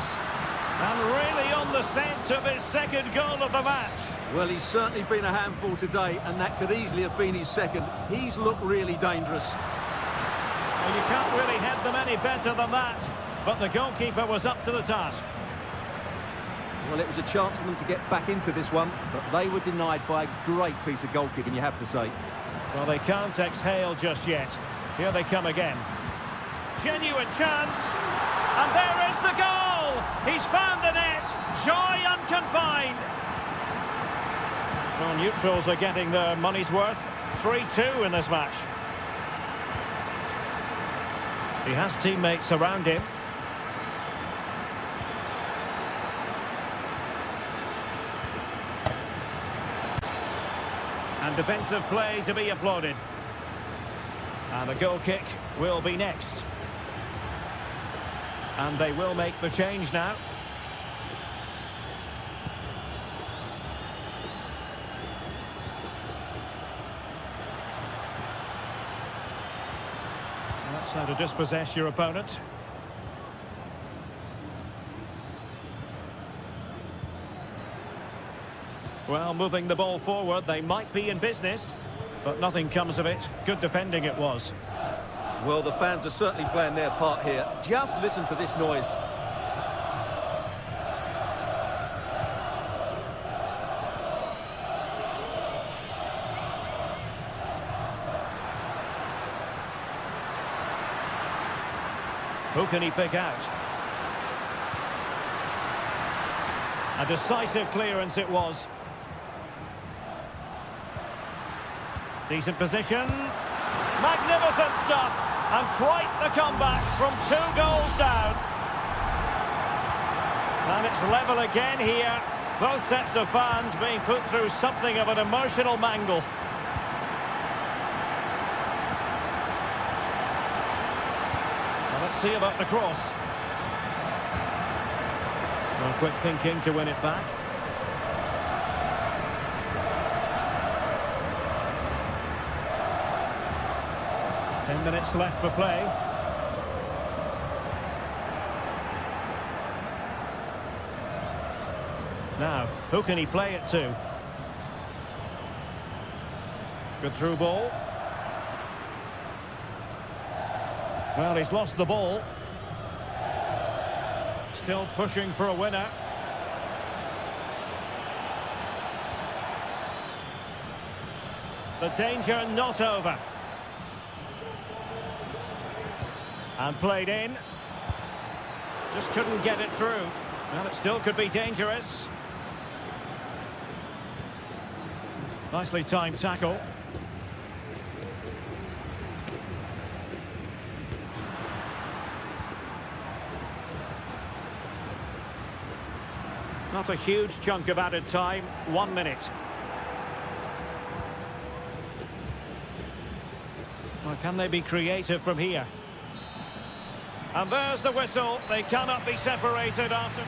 And really on the scent of his second goal of the match. Well, he's certainly been a handful today, and that could easily have been his second. He's looked really dangerous. Well, you can't really head them any better than that. But the goalkeeper was up to the task. Well, it was a chance for them to get back into this one, but they were denied by a great piece of goalkeeping, you have to say. Well, they can't exhale just yet. Here they come again. Genuine chance. And there is the goal! He's found the net. Joy unconfined. Well, neutrals are getting their money's worth. 3-2 in this match. He has teammates around him. And defensive play to be applauded. And the goal kick will be next. And they will make the change now. That's how to dispossess your opponent. Well, moving the ball forward, they might be in business, but nothing comes of it. Good defending it was. Well, the fans are certainly playing their part here. Just listen to this noise. Who can he pick out? A decisive clearance it was. Decent position. Magnificent stuff. And quite the comeback from 2 goals down. And it's level again here. Both sets of fans being put through something of an emotional mangle. Well, let's see about the cross. Well, quick thinking to win it back. Ten minutes left for play. Now, who can he play it to? Good through ball. Well, he's lost the ball. Still pushing for a winner. The danger not over. And played in. Just couldn't get it through. Well, it still could be dangerous. Nicely timed tackle. Not a huge chunk of added time. 1 minute. Well, can they be creative from here? And there's the whistle. They cannot be separated after.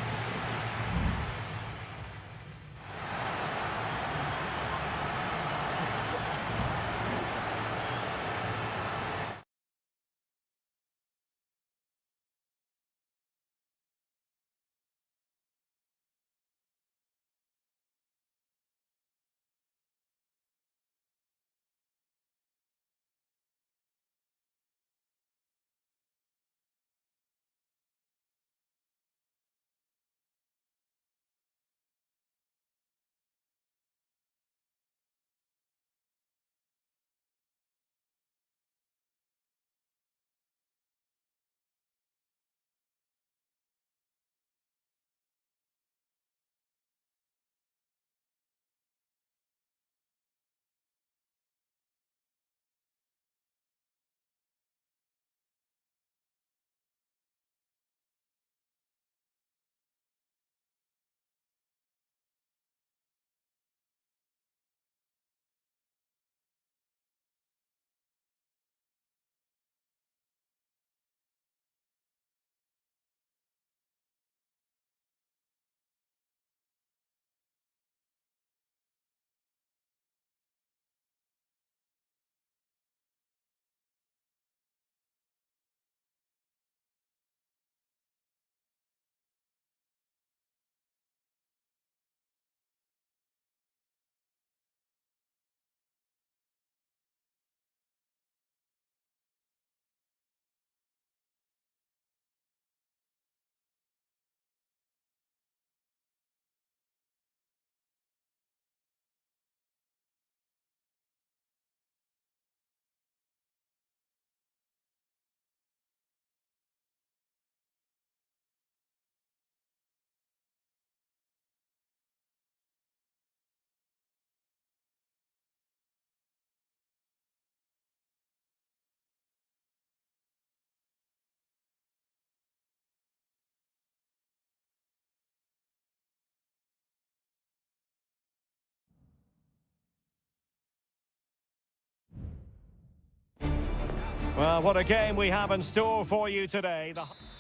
Well, what a game we have in store for you today.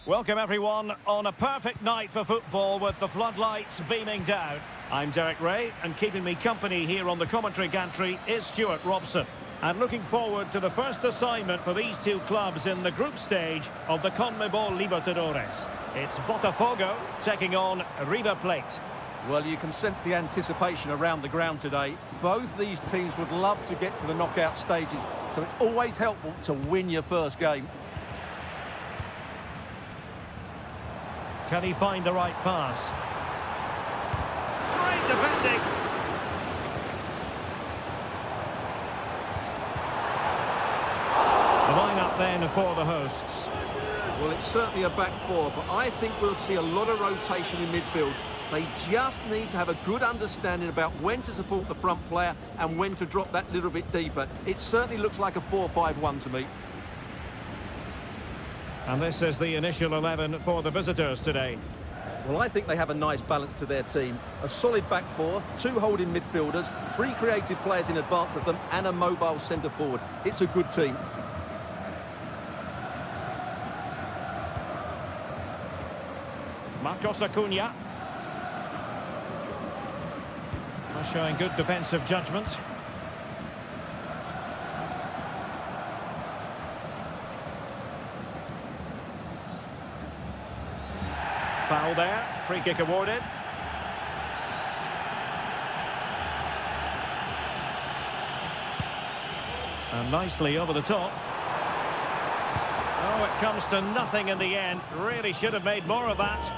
Welcome everyone on a perfect night for football with the floodlights beaming down. I'm Derek Ray, and keeping me company here on the commentary gantry is Stuart Robson. And looking forward to the first assignment for these two clubs in the group stage of the CONMEBOL Libertadores. It's Botafogo taking on River Plate. Well, you can sense the anticipation around the ground today. Both these teams would love to get to the knockout stages, so it's always helpful to win your first game. Can he find the right pass? Great defending. The line-up then for the hosts. Well, it's certainly a back four, but I think we'll see a lot of rotation in midfield. They just need to have a good understanding about when to support the front player and when to drop that little bit deeper. It certainly looks like a 4-5-1 to me. And this is the initial 11 for the visitors today. Well, I think they have a nice balance to their team. A solid back four, two holding midfielders, three creative players in advance of them, and a mobile centre forward. It's a good team. Marcos Acuna. Showing good defensive judgment. Foul there. Free kick awarded. And nicely over the top. Oh, it comes to nothing in the end. Really should have made more of that.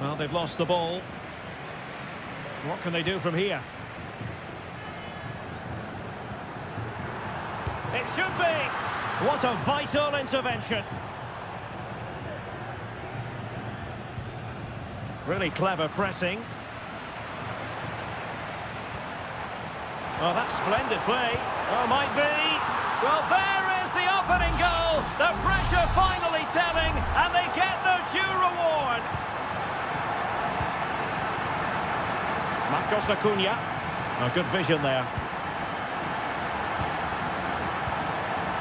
Well, they've lost the ball. What can they do from here? It should be! What a vital intervention. Really clever pressing. Oh, that's splendid play. Oh, might be. Well, there is the opening goal. The pressure finally telling, and they get their due reward. Marcos Acuna. Oh, good vision there.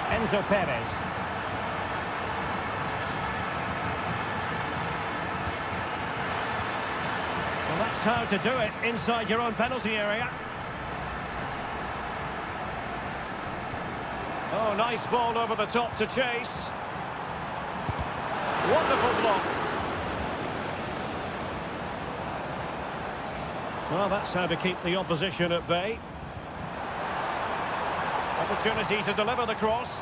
Enzo Perez. Well, that's how to do it inside your own penalty area. Oh, nice ball over the top to chase. Wonderful block. Well, that's how to keep the opposition at bay. Opportunity to deliver the cross.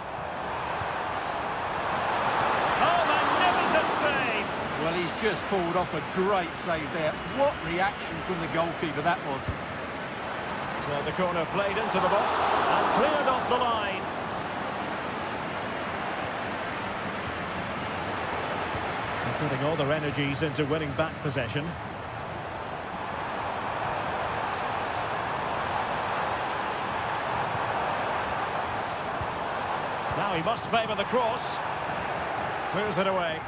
Oh, magnificent save! Well, he's just pulled off a great save there. What reaction from the goalkeeper that was. So the corner played into the box and cleared off the line. They're putting all their energies into winning back possession. Now he must favour the cross. Clears it away.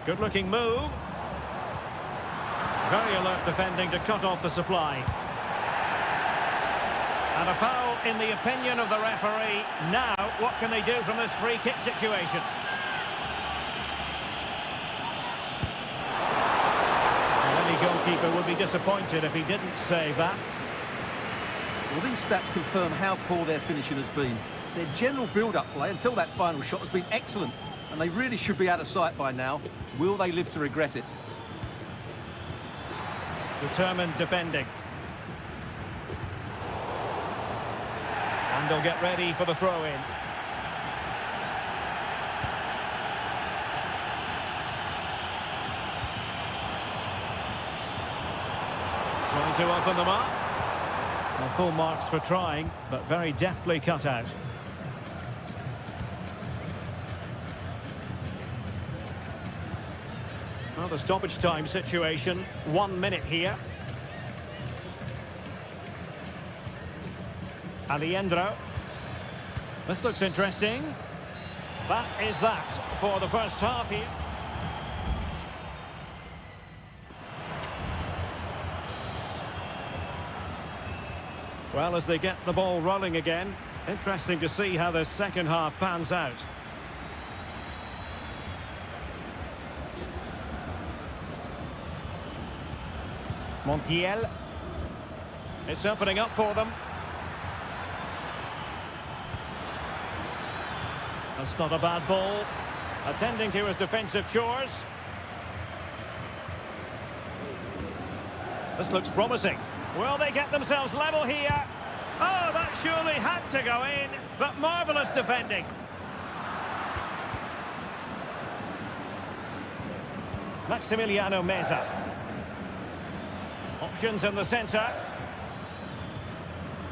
Good looking move. Very alert defending to cut off the supply. And a foul in the opinion of the referee. Now, what can they do from this free kick situation? And any goalkeeper would be disappointed if he didn't save that. Well, these stats confirm how poor their finishing has been. Their general build-up play until that final shot has been excellent, and they really should be out of sight by now. Will they live to regret it? Determined defending. And they'll get ready for the throw-in. Trying to open them up. Well, full marks for trying, but very deftly cut out. Well, the stoppage time situation, 1 minute here. Aliendro. This looks interesting. That is that for the first half here. Well, as they get the ball rolling again, interesting to see how this second half pans out. Montiel. It's opening up for them. That's not a bad ball. Attending to his defensive chores. This looks promising. Will they get themselves level here? Oh, that surely had to go in, but marvellous defending. Maximiliano Meza. Options in the centre.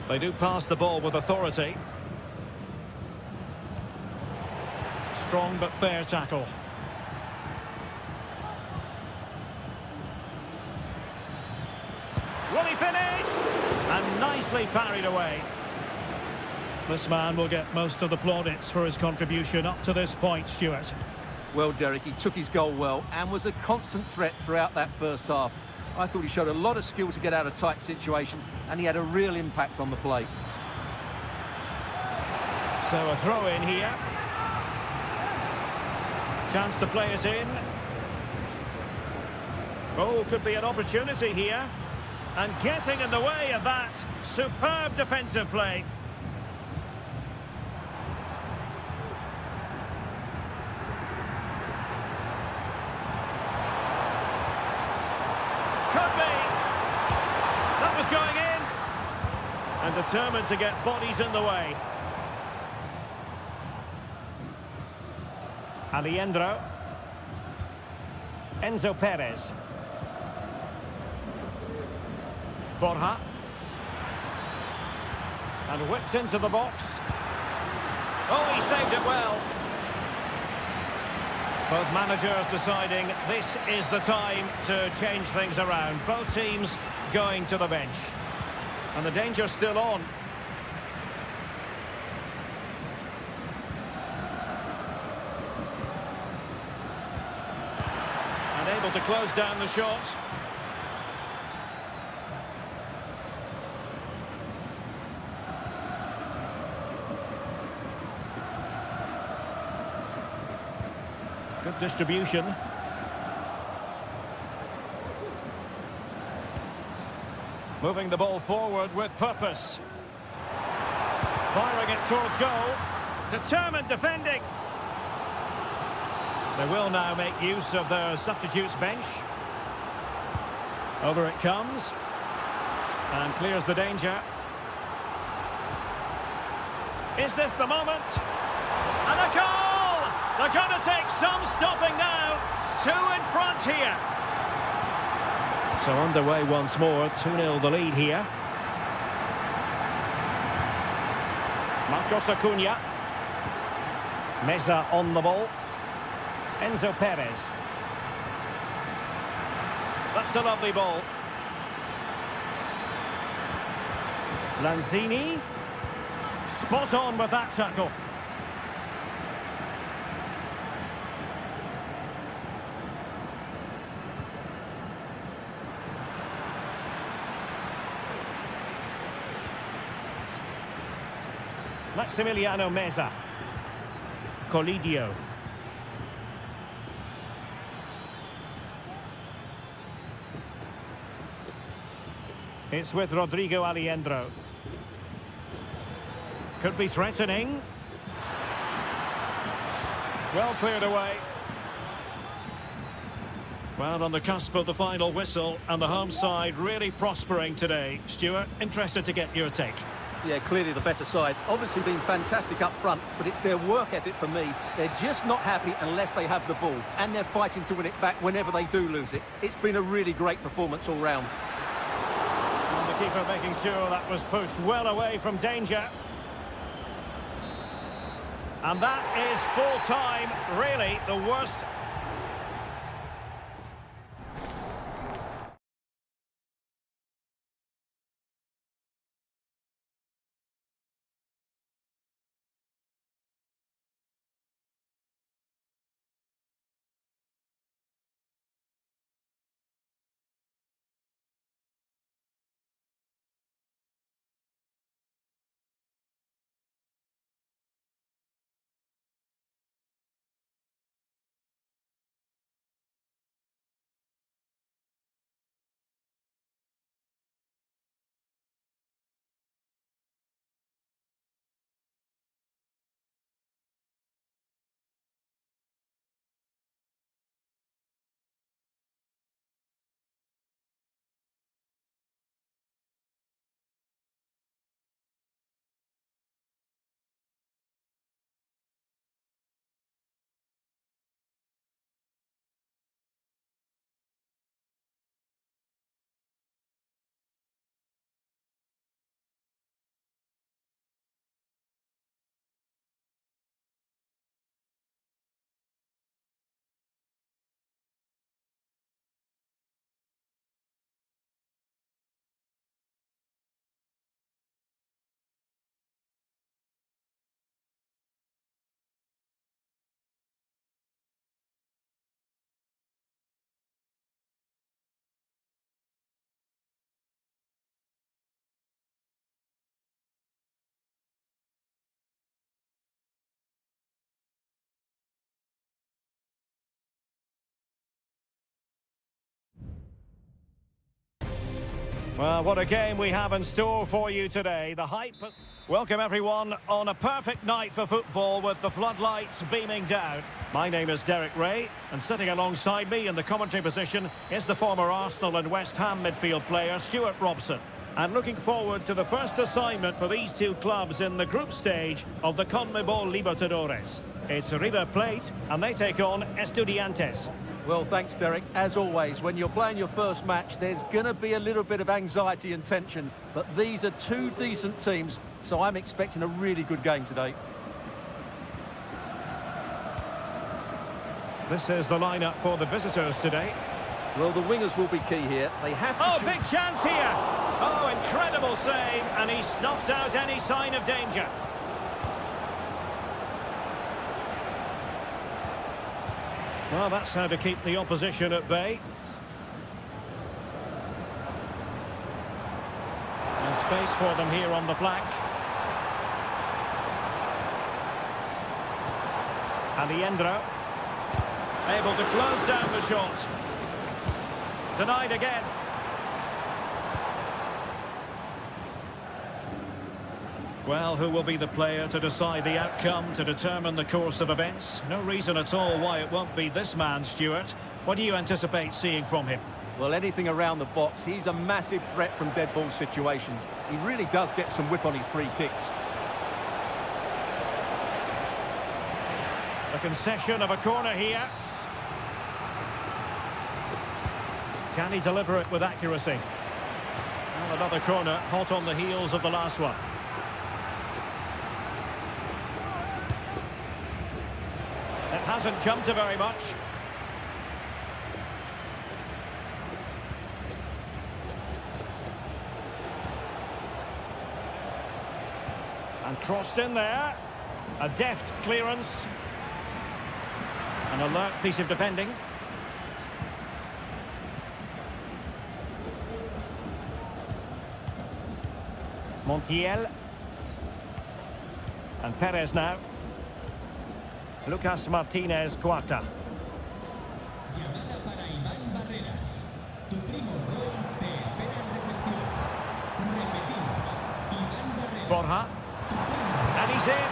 They do pass the ball with authority. Strong but fair tackle. Will he finish? And nicely parried away. This man will get most of the plaudits for his contribution up to this point, Stuart. Well, Derek, he took his goal well and was a constant threat throughout that first half. I thought he showed a lot of skill to get out of tight situations, and he had a real impact on the play. So a throw in here. Chance to play it in. Oh, could be an opportunity here. And getting in the way of that superb defensive play. Could be. That was going in. And determined to get bodies in the way. Alejandro. Enzo Perez. Borja. And whipped into the box. Oh, he saved it well. Both managers deciding this is the time to change things around. Both teams going to the bench. And the danger's still on. And able to close down the shot. Good distribution. Moving the ball forward with purpose. Firing it towards goal. Determined defending. They will now make use of their substitutes bench. Over it comes. And clears the danger. Is this the moment? And a goal! They're going to take some stopping now. 2 in front here. So underway once more. 2-0 the lead here. Marcos Acuna. Meza on the ball. Enzo Perez. That's a lovely ball. Lanzini. Spot on with that tackle. Maximiliano Meza. Colidio. It's with Rodrigo Alejandro. Could be threatening. Well cleared away. Well, on the cusp of the final whistle, and the home side really prospering today. Stuart, interested to get your take. Yeah, clearly the better side. Obviously been fantastic up front, but it's their work ethic for me. They're just not happy unless they have the ball, and they're fighting to win it back whenever they do lose it. It's been a really great performance all round. And the keeper making sure that was pushed well away from danger. And that is full time, really the worst Well, what a game we have in store for you today. The hype... Welcome, everyone, on a perfect night for football with the floodlights beaming down. My name is Derek Ray, and sitting alongside me in the commentary position is the former Arsenal and West Ham midfield player, Stuart Robson. And looking forward to the first assignment for these two clubs in the group stage of the CONMEBOL Libertadores. It's River Plate, and they take on Estudiantes. Well, thanks, Derek. As always, when you're playing your first match, there's going to be a little bit of anxiety and tension. But these are two decent teams, so I'm expecting a really good game today. This is the lineup for the visitors today. Well, the wingers will be key here. They have to... Oh, big chance here! Oh, incredible save, and he snuffed out any sign of danger. Well, that's how to keep the opposition at bay. And space for them here on the flank. Aliendro. Able to close down the shot. Denied again. Well, who will be the player to decide the outcome, to determine the course of events? No reason at all why it won't be this man, Stuart. What do you anticipate seeing from him? Well, anything around the box. He's a massive threat from dead ball situations. He really does get some whip on his free kicks. A concession of a corner here. Can he deliver it with accuracy? Well, another corner, hot on the heels of the last one. It hasn't come to very much. And crossed in there. A deft clearance. An alert piece of defending. Montiel. And Perez now. Lucas Martinez Cuarta. Llamada para Iván Barreras. Tu primo Roy te espera en reflexión. Repetimos. Iván Barreras. Borja. And he's in.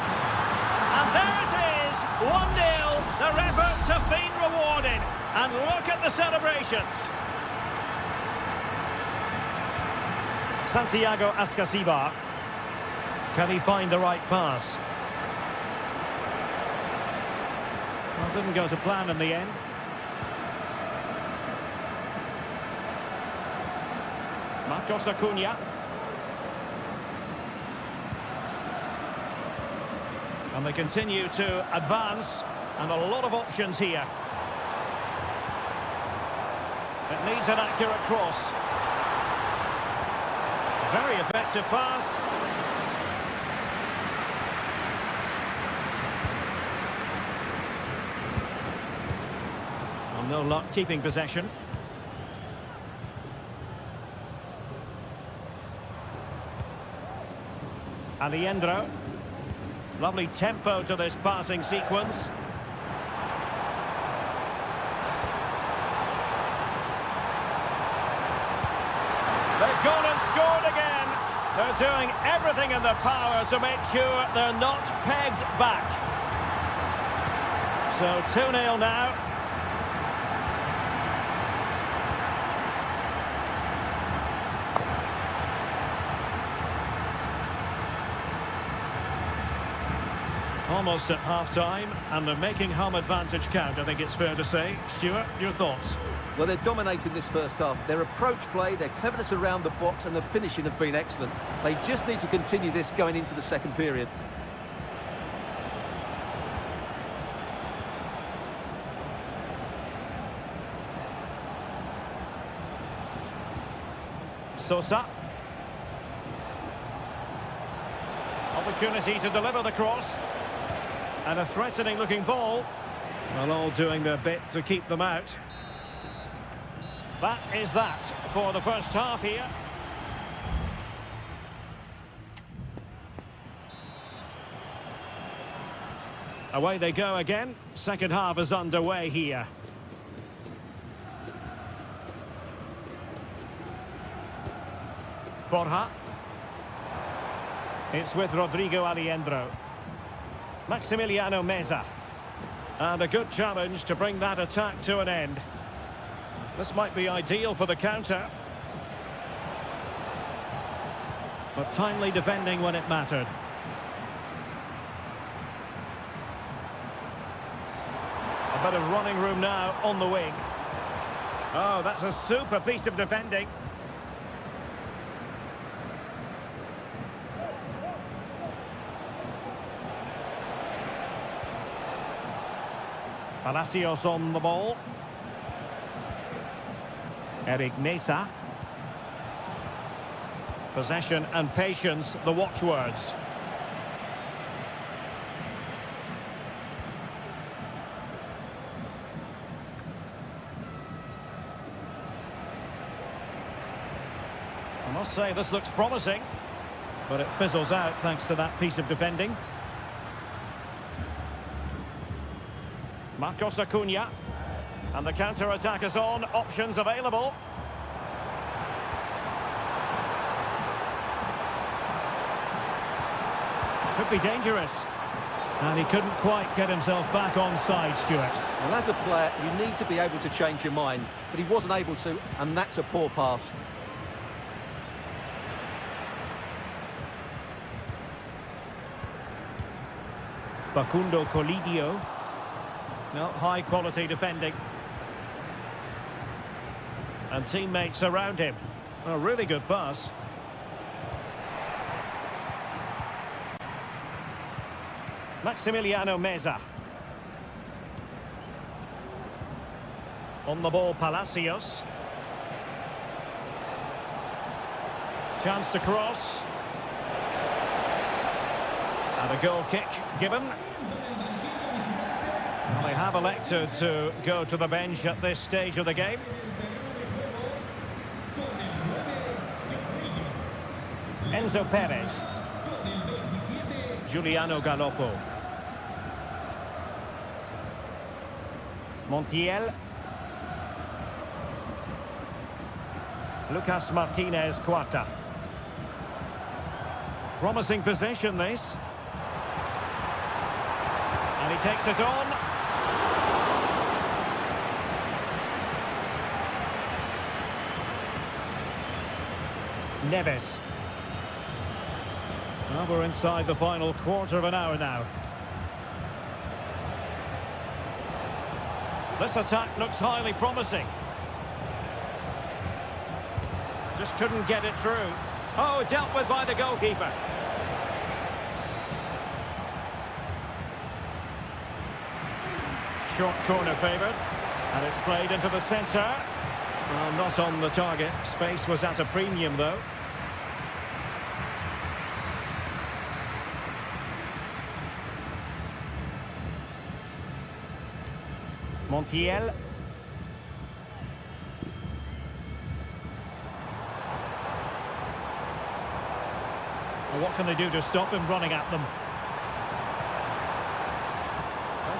And there it is. 1-0. Their efforts have been rewarded. And look at the celebrations. Santiago Ascasibar. Can he find the right pass? Well, didn't go to plan in the end. Marcos Acuna. And they continue to advance, and a lot of options here. It needs an accurate cross. Very effective pass. Well, no luck keeping possession. Aliendro. Lovely tempo to this passing sequence. They've gone and scored again. They're doing everything in their power to make sure they're not pegged back. So 2-0 now. Almost at half-time, and they're making home advantage count, I think it's fair to say. Stuart, your thoughts? Well, they're dominating this first half. Their approach play, their cleverness around the box and the finishing have been excellent. They just need to continue this going into the second period. Sosa. Opportunity to deliver the cross. And a threatening looking ball. Well, all doing their bit to keep them out. That is that for the first half here. Away they go again. Second half is underway here. Borja. It's with Rodrigo Alejandro. Maximiliano Meza. And a good challenge to bring that attack to an end. This might be ideal for the counter. But timely defending when it mattered. A bit of running room now on the wing. Oh, that's a super piece of defending. Palacios on the ball. Eric Mesa. Possession and patience, the watchwords. I must say this looks promising, but it fizzles out thanks to that piece of defending. Marcos Acuna, and the counter-attack is on, options available. Could be dangerous. And he couldn't quite get himself back on side, Stuart. Well, as a player, you need to be able to change your mind, but he wasn't able to, and that's a poor pass. Facundo Colidio. No, high-quality defending. And teammates around him. A really good pass. Maximiliano Meza. On the ball, Palacios. Chance to cross. And a goal kick given. Well, they have elected to go to the bench at this stage of the game. Enzo Perez. Giuliano Galoppo. Montiel. Lucas Martinez Cuarta. Promising possession, this. And he takes it on. Neves. Well, we're inside the final quarter of an hour now. This attack looks highly promising. Just couldn't get it through. Oh, dealt with by the goalkeeper. Short corner favoured. And it's played into the centre. Well, not on the target. Space was at a premium, though. Montiel. Well, what can they do to stop him running at them?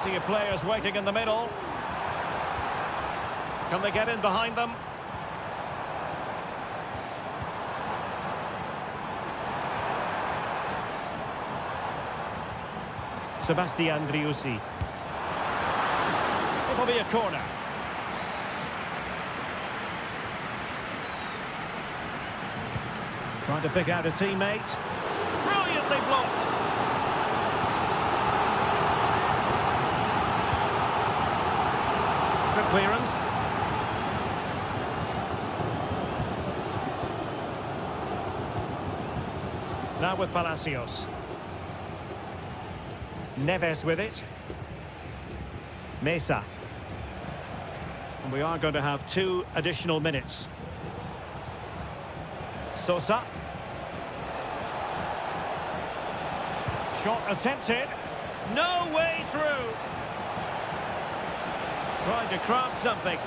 Plenty of players waiting in the middle. Can they get in behind them? Sebastian Driussi. It'll be a corner. Trying to pick out a teammate. Brilliantly blocked. Good clearance. Now with Palacios. Neves with it. Mesa. And we are going to have 2 additional minutes. Sosa. Shot attempted. No way through. Trying to craft something.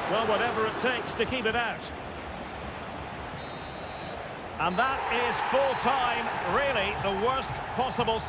Well, whatever it takes to keep it out. And that is full time, really the worst possible...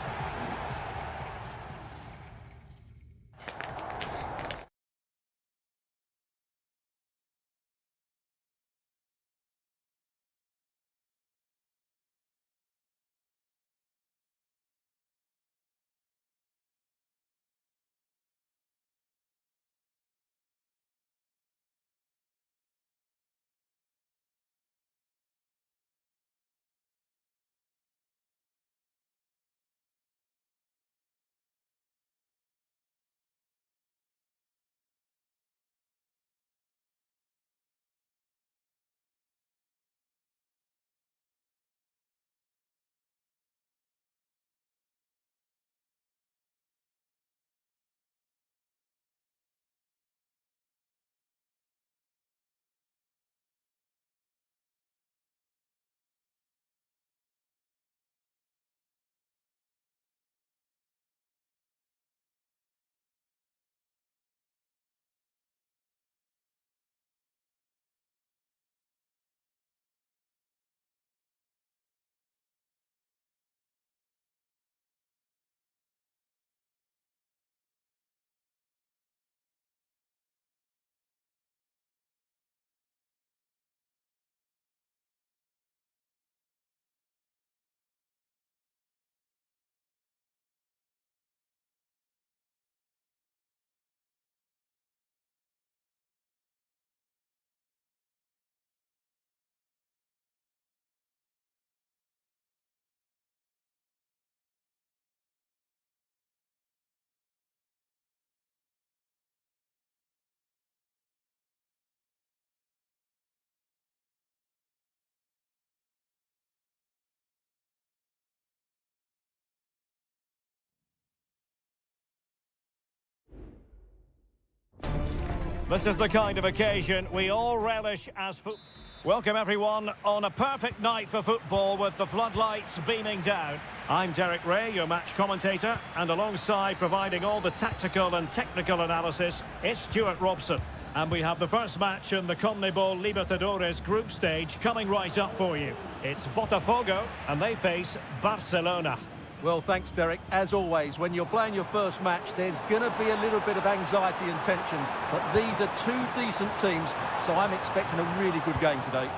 This is the kind of occasion we all relish as football. Welcome everyone on a perfect night for football with the floodlights beaming down. I'm Derek Ray, your match commentator, and alongside providing all the tactical and technical analysis, it's Stuart Robson. And we have the first match in the CONMEBOL Libertadores group stage coming right up for you. It's Botafogo, and they face Barcelona. Well, thanks, Derek. As always, when you're playing your first match, there's going to be a little bit of anxiety and tension. But these are two decent teams, so I'm expecting a really good game today.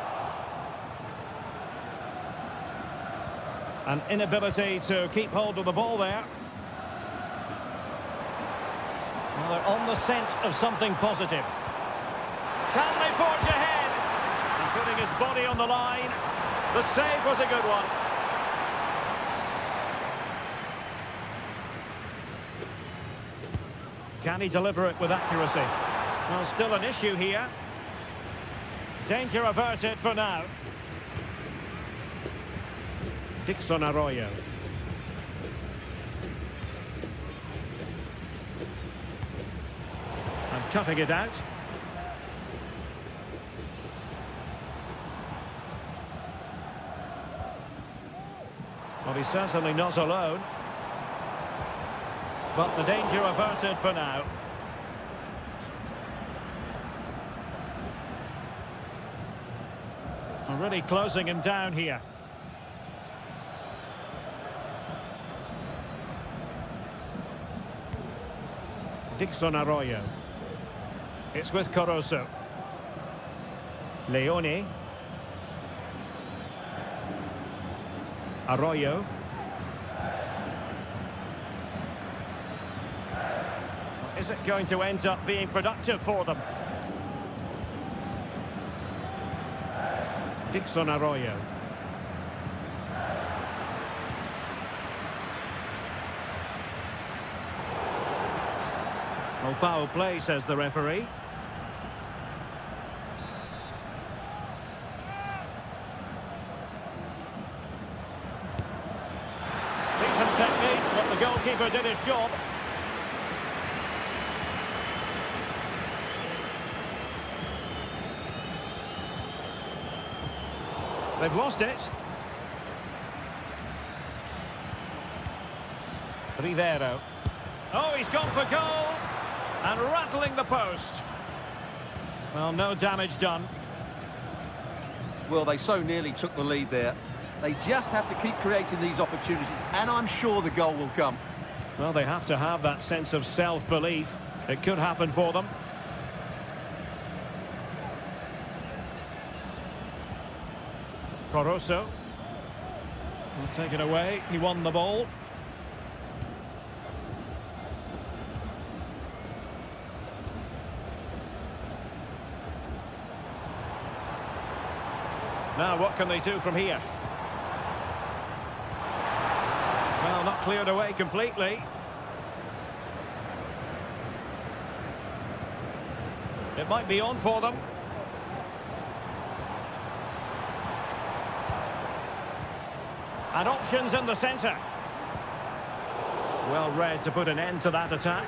An inability to keep hold of the ball there. Well, they're on the scent of something positive. Can they forge ahead? And putting his body on the line. The save was a good one. Can he deliver it with accuracy? Well, still an issue here. Danger averted for now. Dixon Arroyo. And cutting it out. Well, he's certainly not alone. But the danger averted for now. Really closing him down here. Dixon Arroyo. It's with Caruso. Leone. Arroyo. Is it going to end up being productive for them? Dixon Arroyo. Well, foul play, says the referee. Decent technique, but the goalkeeper did his job. They've lost it. Rivero. Oh, he's gone for goal. And rattling the post. Well, no damage done. Well, they so nearly took the lead there. They just have to keep creating these opportunities, and I'm sure the goal will come. Well, they have to have that sense of self-belief. It could happen for them. Caruso. Will take it away. He won the ball. Now, what can they do from here? Well, not cleared away completely. It might be on for them. And options in the centre. Well read to put an end to that attack.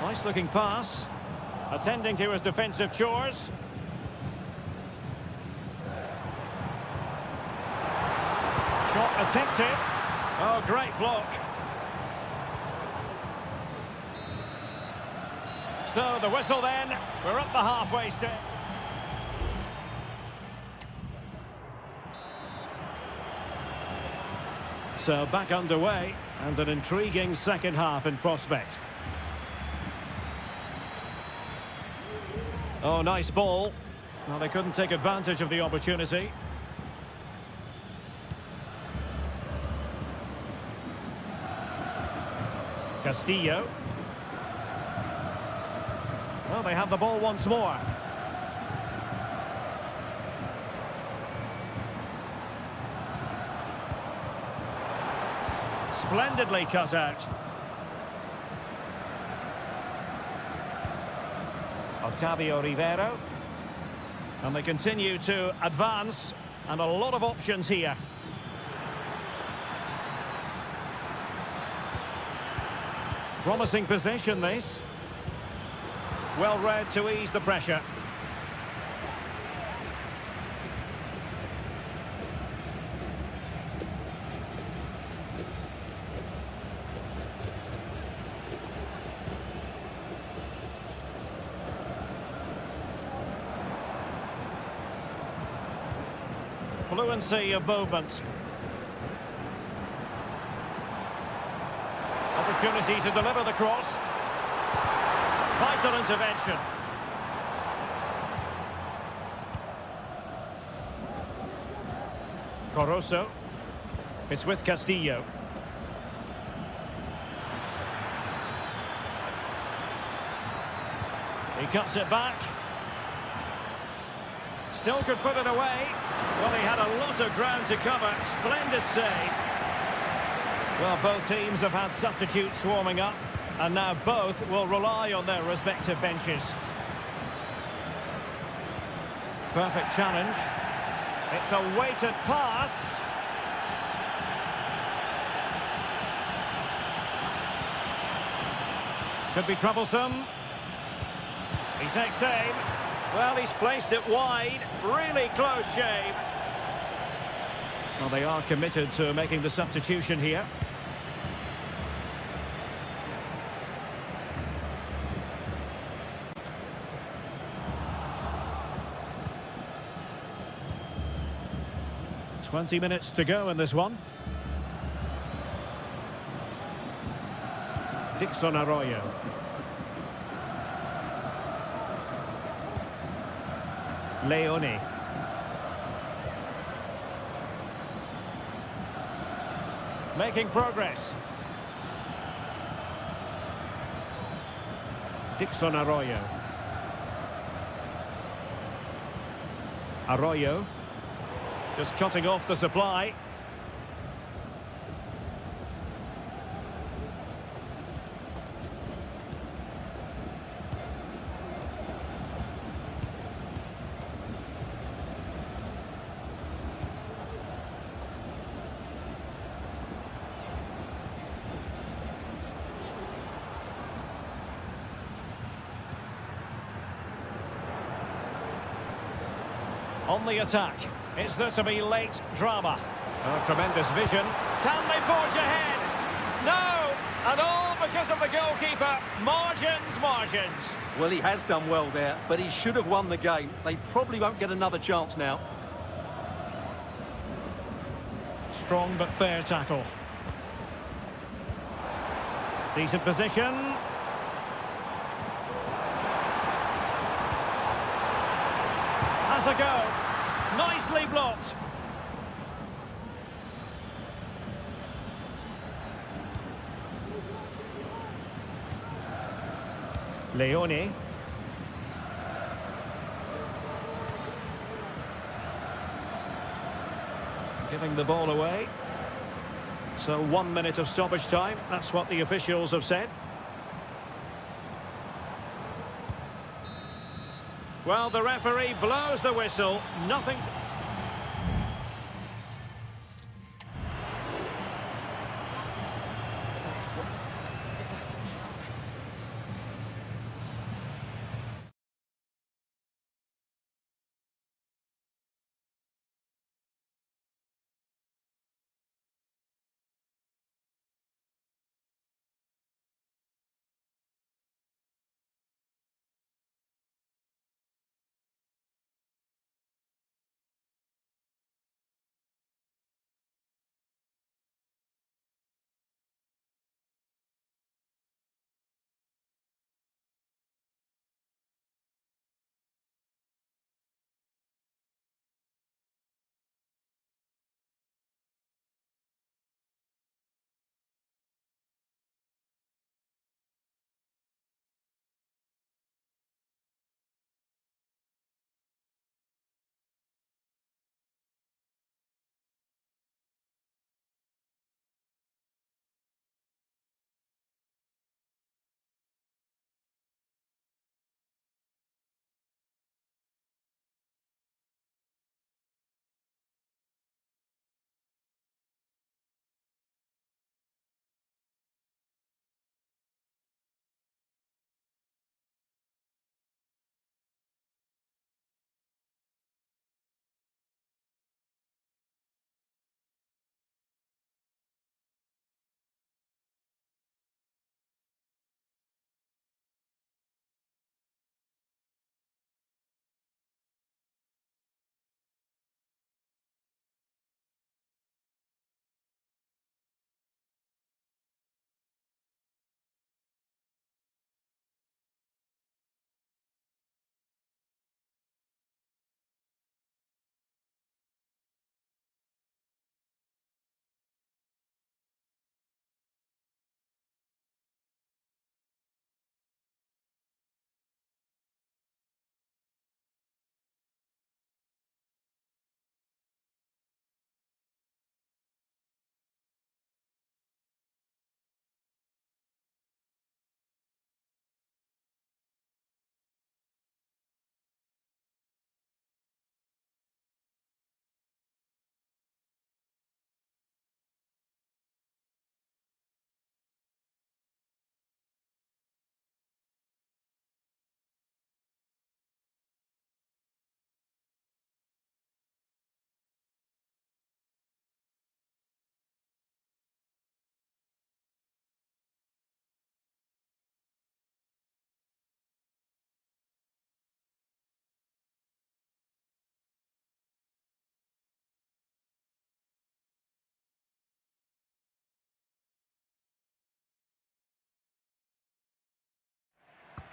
Nice looking pass. Attending to his defensive chores. Shot attempted. Oh, great block. So the whistle then. We're up the halfway step. So back underway and an intriguing second half in prospect. Oh, nice ball. Well, they couldn't take advantage of the opportunity. Castillo. Well, they have the ball once more. Splendidly cut out. Octavio Rivero. And they continue to advance, and a lot of options here. Promising possession, this. Well read to ease the pressure. Fluency of movement. Opportunity to deliver the cross. Vital intervention. Coroso. It's with Castillo. He cuts it back. Still could put it away. Well, he had a lot of ground to cover. Splendid save. Well, both teams have had substitutes warming up, and now both will rely on their respective benches. Perfect challenge. It's a weighted pass. Could be troublesome. He takes aim. Well, he's placed it wide. Really close shave. Well, they are committed to making the substitution here. "20 minutes to go in this one. Dixon Arroyo. Leone. Making progress. Dixon Arroyo. Arroyo. Just cutting off the supply. On the attack. Is there to be late drama? Oh, tremendous vision. Can they forge ahead? No! And all because of the goalkeeper. Margins, margins. Well, he has done well there, but he should have won the game. They probably won't get another chance now. Strong but fair tackle. Decent position. Has a go. Nicely blocked. Leone. Giving the ball away. So 1 minute of stoppage time. That's what the officials have said. Well, the referee blows the whistle. Nothing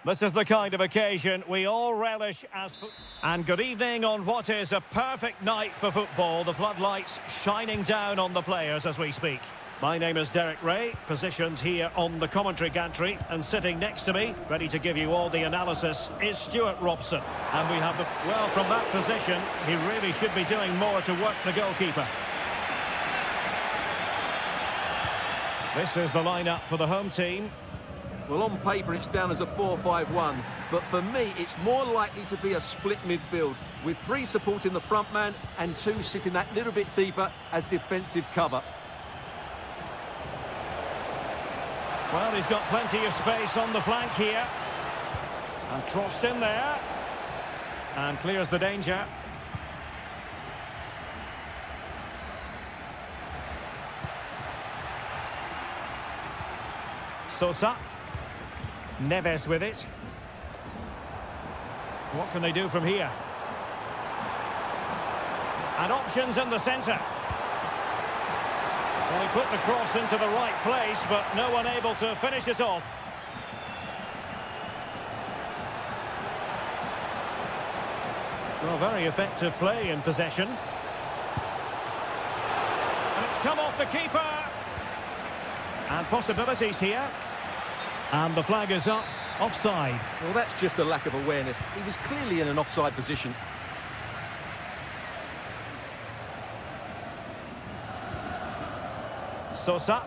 This is the kind of occasion we all relish as... And good evening on what is a perfect night for football. The floodlights shining down on the players as we speak. My name is Derek Ray, positioned here on the commentary gantry, and sitting next to me, ready to give you all the analysis, is Stuart Robson. And we have the... Well, from that position, he really should be doing more to work the goalkeeper. This is the lineup for the home team. Well, on paper, it's down as a 4-5-1, but for me, it's more likely to be a split midfield, with 3 supporting the front man and 2 sitting that little bit deeper as defensive cover. Well, he's got plenty of space on the flank here. And crossed in there. And clears the danger. Sosa. Neves with it. What can they do from here? And options in the centre. Well, he put the cross into the right place, but no one able to finish it off. Well, very effective play in possession. And it's come off the keeper. And possibilities here. And the flag is up. Offside. Well, that's just a lack of awareness. He was clearly in an offside position. Sosa.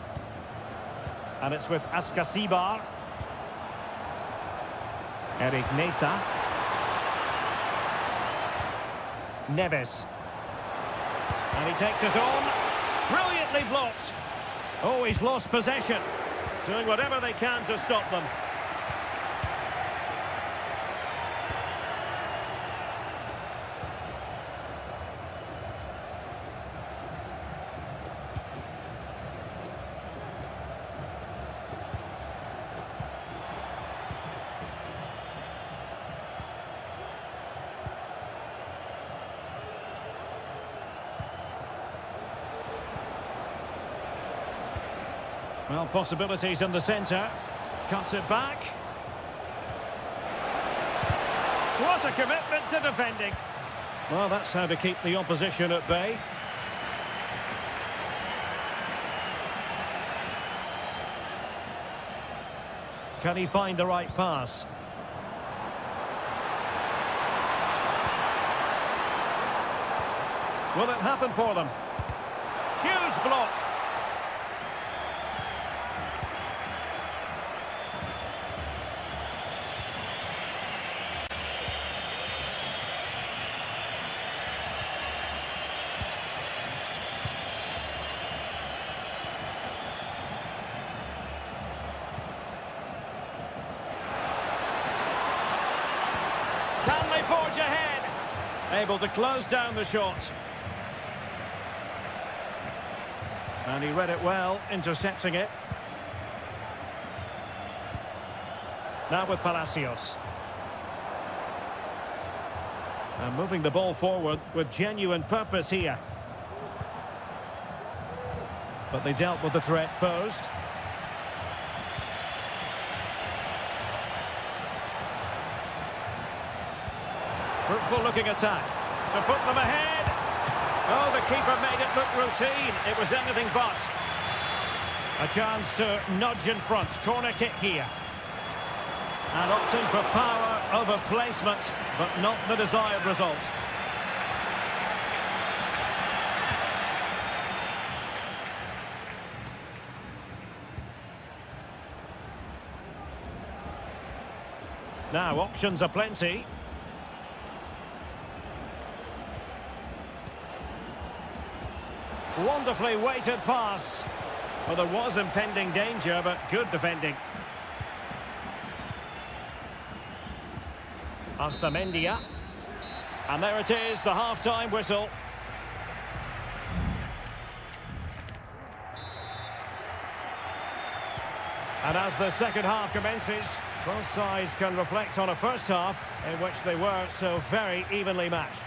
And it's with Askasibar. Eric Nesa. Neves. And he takes it on. Brilliantly blocked. Oh, he's lost possession. Doing whatever they can to stop them. Well, possibilities in the centre. Cuts it back. What a commitment to defending. Well, that's how to keep the opposition at bay. Can he find the right pass? Will it happen for them? Huge block. Can they forge ahead? Able to close down the shot. And he read it well, intercepting it. Now with Palacios. And moving the ball forward with genuine purpose here. But they dealt with the threat posed. Fruitful looking attack to put them ahead. Oh, the keeper made it look routine. It was anything but. A chance to nudge in front. Corner kick here. And opting for power over placement, but not the desired result. Now, options are plenty. Wonderfully weighted pass. Well, there was impending danger, but good defending. Arsamendia. And there it is, the half-time whistle. And as the second half commences, both sides can reflect on a first half in which they were so very evenly matched.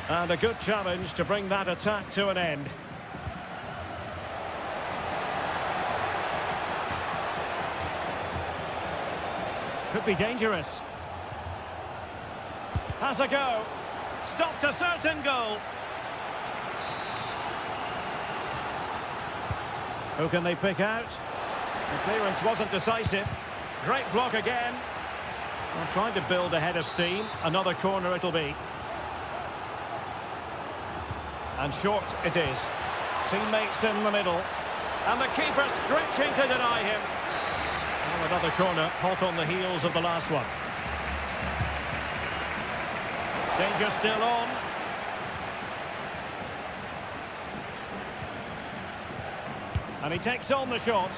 And a good challenge to bring that attack to an end. Could be dangerous. Has a go. Stopped a certain goal. Who can they pick out? The clearance wasn't decisive. Great block again. Well, trying to build a head of steam. Another corner it'll be. And short it is. Teammates in the middle. And the keeper stretching to deny him. Well, another corner, hot on the heels of the last one. Danger still on. And he takes on the shot.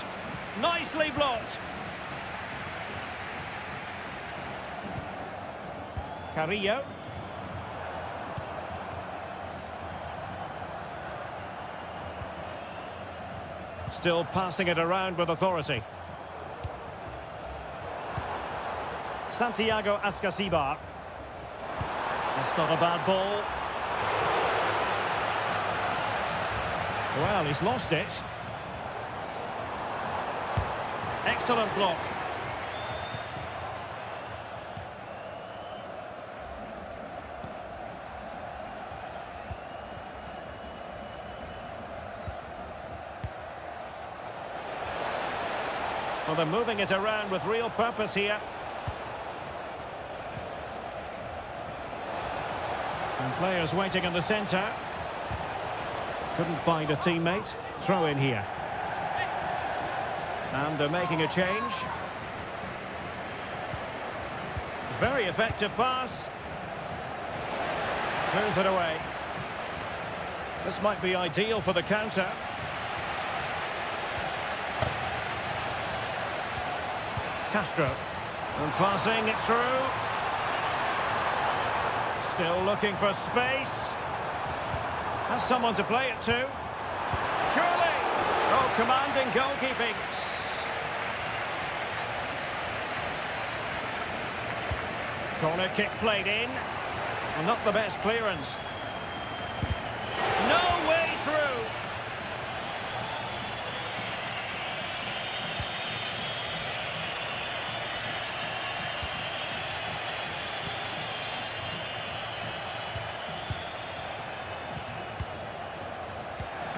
Nicely blocked. Carrillo. Still passing it around with authority. Santiago Ascasibar. That's not a bad ball. Well, he's lost it. Excellent block. Well, they're moving it around with real purpose here. And players waiting in the centre. Couldn't find a teammate. Throw in here. And they're making a change. Very effective pass. Clears it away. This might be ideal for the counter. Castro. And passing it through. Still looking for space. Has someone to play it to. Surely. Oh, commanding goalkeeping. Corner kick played in. Well, not the best clearance. No way through.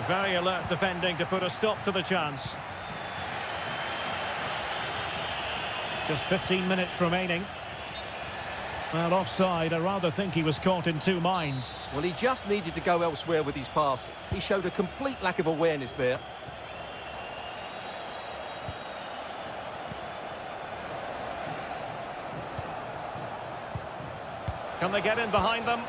Very alert defending to put a stop to the chance. Just 15 minutes remaining. Well, offside. I rather think he was caught in two minds. Well, he just needed to go elsewhere with his pass. He showed a complete lack of awareness there. Can they get in behind them?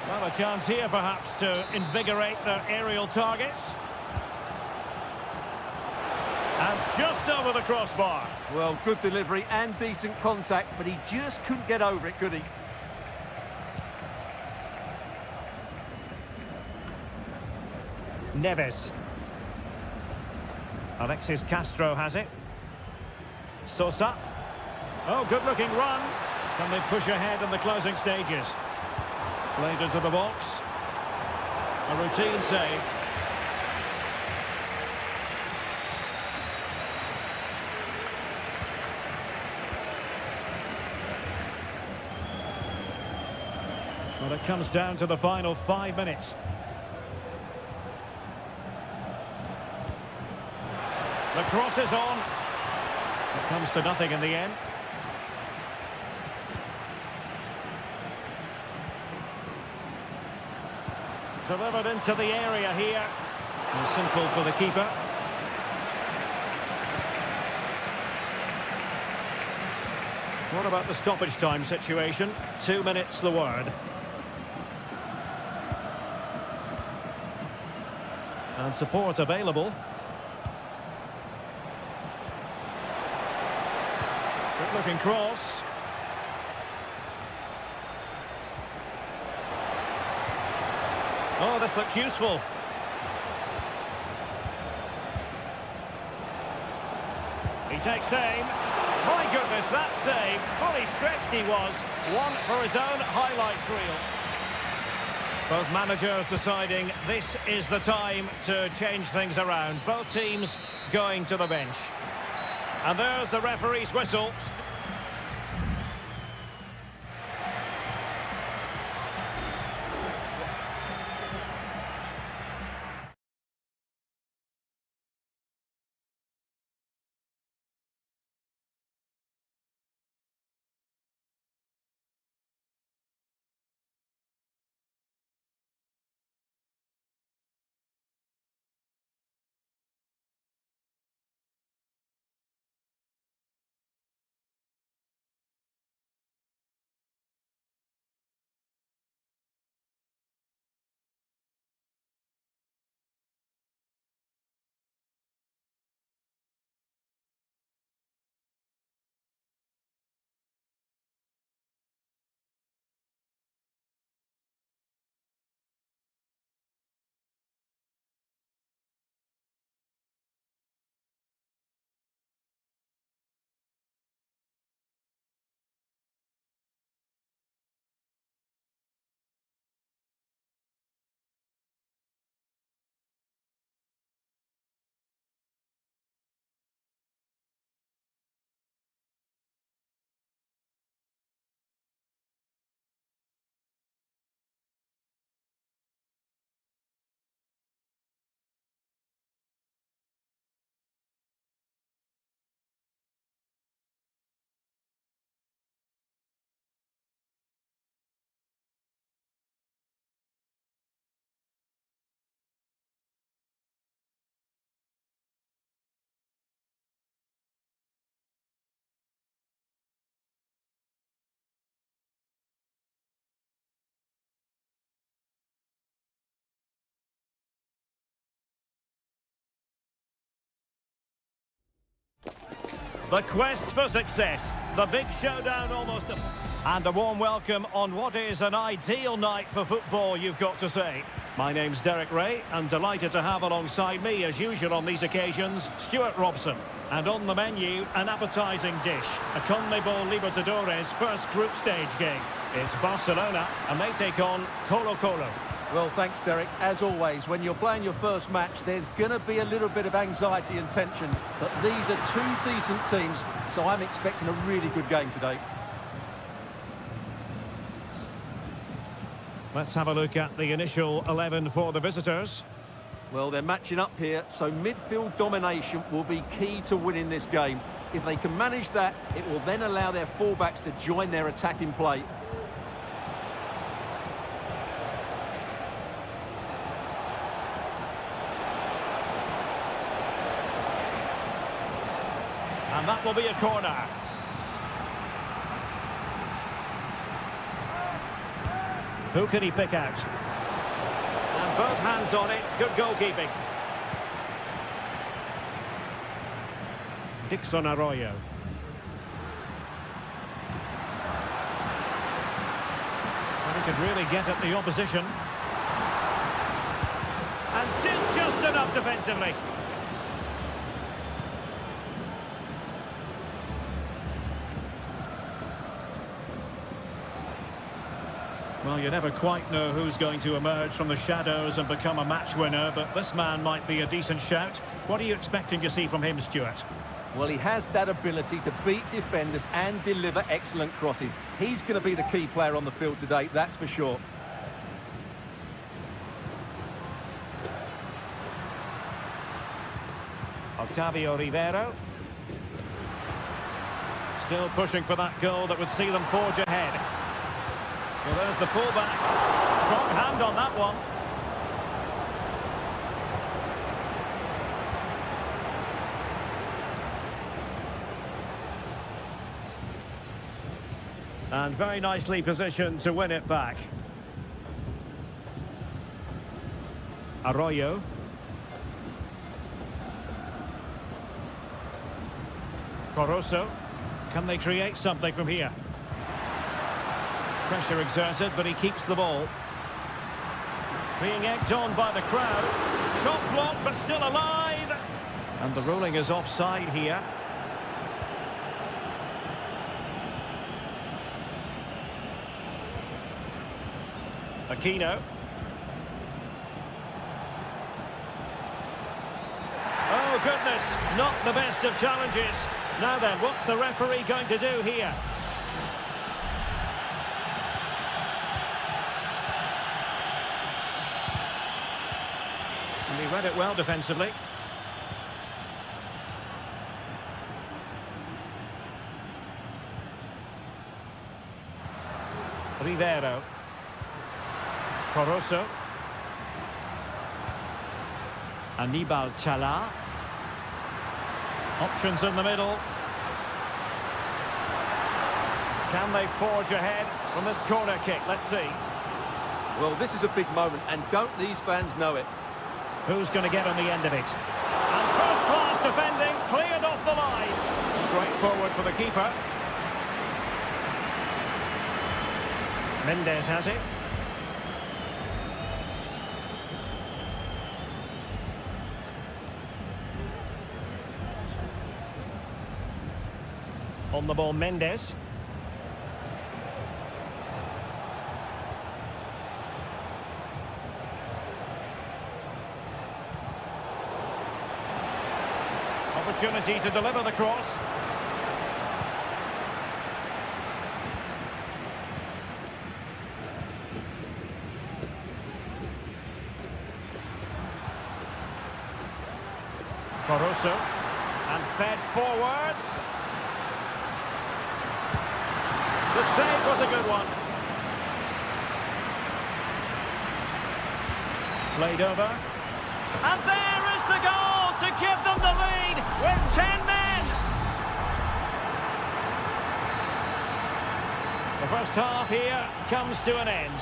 Well, a chance here perhaps to invigorate their aerial targets. And just over the crossbar. Well, good delivery and decent contact, but he just couldn't get over it, could he? Neves. Alexis Castro has it. Sosa. Oh, good-looking run. Can they push ahead in the closing stages? Played into the box. A routine save. Well, it comes down to the final 5 minutes. The cross is on. It comes to nothing in the end. Delivered into the area here. And simple for the keeper. What about the stoppage time situation? 2 minutes the word. And support available. Good looking cross. Oh, this looks useful. He takes aim. My goodness, that save. Fully stretched he was. One for his own highlights reel. Both managers deciding this is the time to change things around. Both teams going to the bench. And there's the referee's whistle. The quest for success, the big showdown almost, and a warm welcome on what is an ideal night for football, you've got to say. My name's Derek Ray, and delighted to have alongside me, as usual on these occasions, Stuart Robson. And on the menu, an appetising dish, a CONMEBOL Libertadores first group stage game. It's Barcelona, and they take on Colo-Colo. Well, thanks, Derek. As always, when you're playing your first match, there's going to be a little bit of anxiety and tension. But these are two decent teams, so I'm expecting a really good game today. Let's have a look at the initial 11 for the visitors. Well, they're matching up here, so midfield domination will be key to winning this game. If they can manage that, it will then allow their fullbacks to join their attacking play. And that will be a corner. Who can he pick out? And both hands on it. Good goalkeeping. Dixon Arroyo. And he could really get at the opposition. And did just enough defensively. Well, you never quite know who's going to emerge from the shadows and become a match winner, but this man might be a decent shout. What are you expecting to see from him, Stuart? Well, he has that ability to beat defenders and deliver excellent crosses. He's going to be the key player on the field today, that's for sure. Octavio Rivero. Still pushing for that goal that would see them forge ahead. Well, there's the pullback. Strong hand on that one. And very nicely positioned to win it back. Arroyo. Coroso. Can they create something from here? Pressure exerted, but he keeps the ball. Being egged on by the crowd. Shot blocked, but still alive. And the ruling is offside here. Aquino. Oh, goodness. Not the best of challenges. Now then, what's the referee going to do here? And he read it well defensively. Rivero. Corosso. Anibal Chala. Options in the middle. Can they forge ahead from this corner kick? Let's see. Well, this is a big moment, and don't these fans know it? Who's going to get on the end of it? And first-class defending, cleared off the line. Straight forward for the keeper. Mendes has it. On the ball, Mendes. Opportunity to deliver the cross. Corosso, and fed forwards. The save was a good one. Played over. And there is the goal to give them the lead with 10 men. The first half here comes to an end.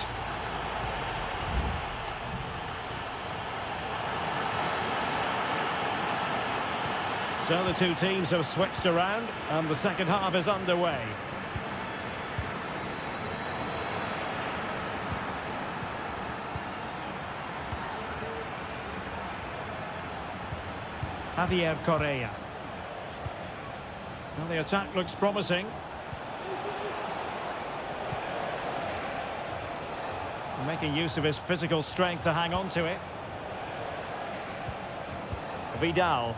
So the two teams have switched around and the second half is underway. Javier Correa. Well, the attack looks promising. Making use of his physical strength to hang on to it. Vidal.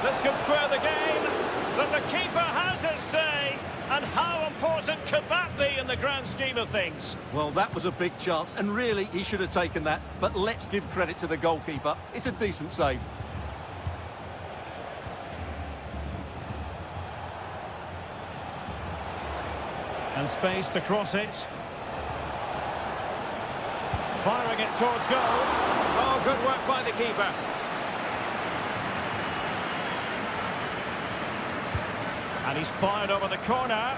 This could square the game, but the keeper has his say. And how important could that be in the grand scheme of things? Well, that was a big chance, and really, he should have taken that. But let's give credit to the goalkeeper. It's a decent save. And space to cross it. Firing it towards goal. Oh, good work by the keeper. And he's fired over the corner.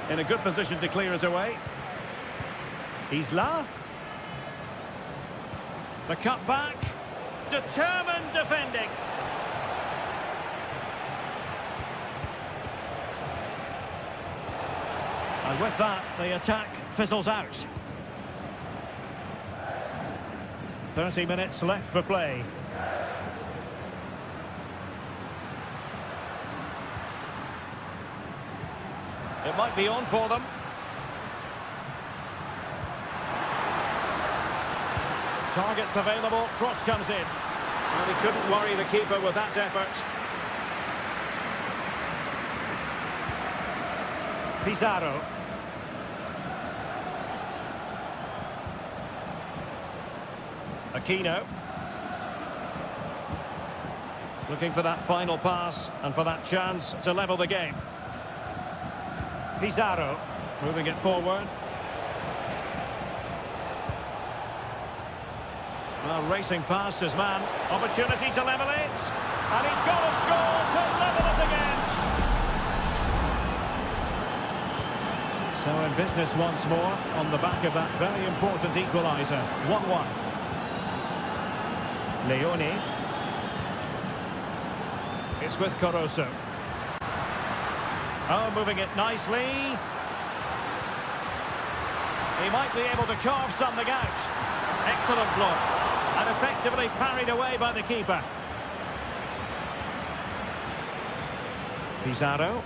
In a good position to clear it away. Isla. The cut back. Determined defending. And with that, the attack fizzles out. 30 minutes left for play. It might be on for them. Targets available, cross comes in. And he couldn't worry the keeper with that effort. Pizarro. Aquino. Looking for that final pass and for that chance to level the game. Pizarro, moving it forward. Well, racing past his man. Opportunity to level it. And he's got and scored to level it again. So in business once more on the back of that very important equaliser. 1-1. Leone. It's with Corosso. Oh, moving it nicely. He might be able to carve something out. Excellent block. And effectively parried away by the keeper. Pizarro.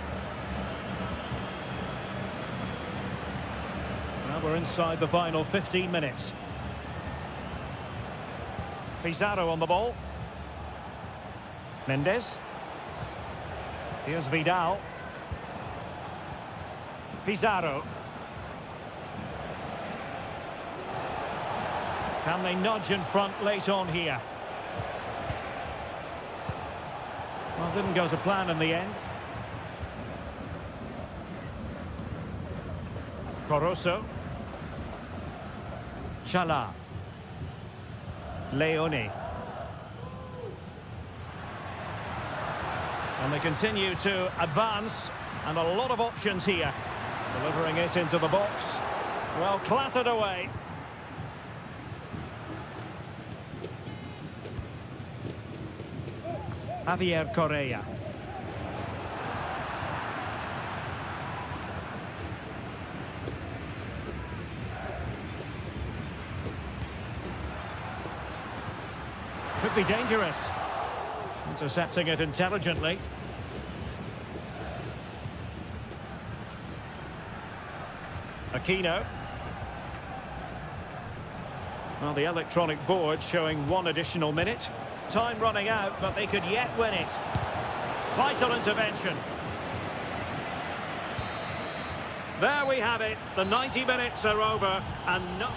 Now we're inside the final 15 minutes. Pizarro on the ball. Mendes. Here's Vidal. Pizarro. Can they nudge in front late on here? Well, didn't go to plan in the end. Corosso. Chala. Leone. And they continue to advance, and a lot of options here. Delivering it into the box. Well, clattered away. Javier Correa. Could be dangerous. Intercepting it intelligently. Aquino. Well, the electronic board showing 1 additional minute. Time running out, but they could yet win it. Vital intervention. There we have it. The 90 minutes are over, and no...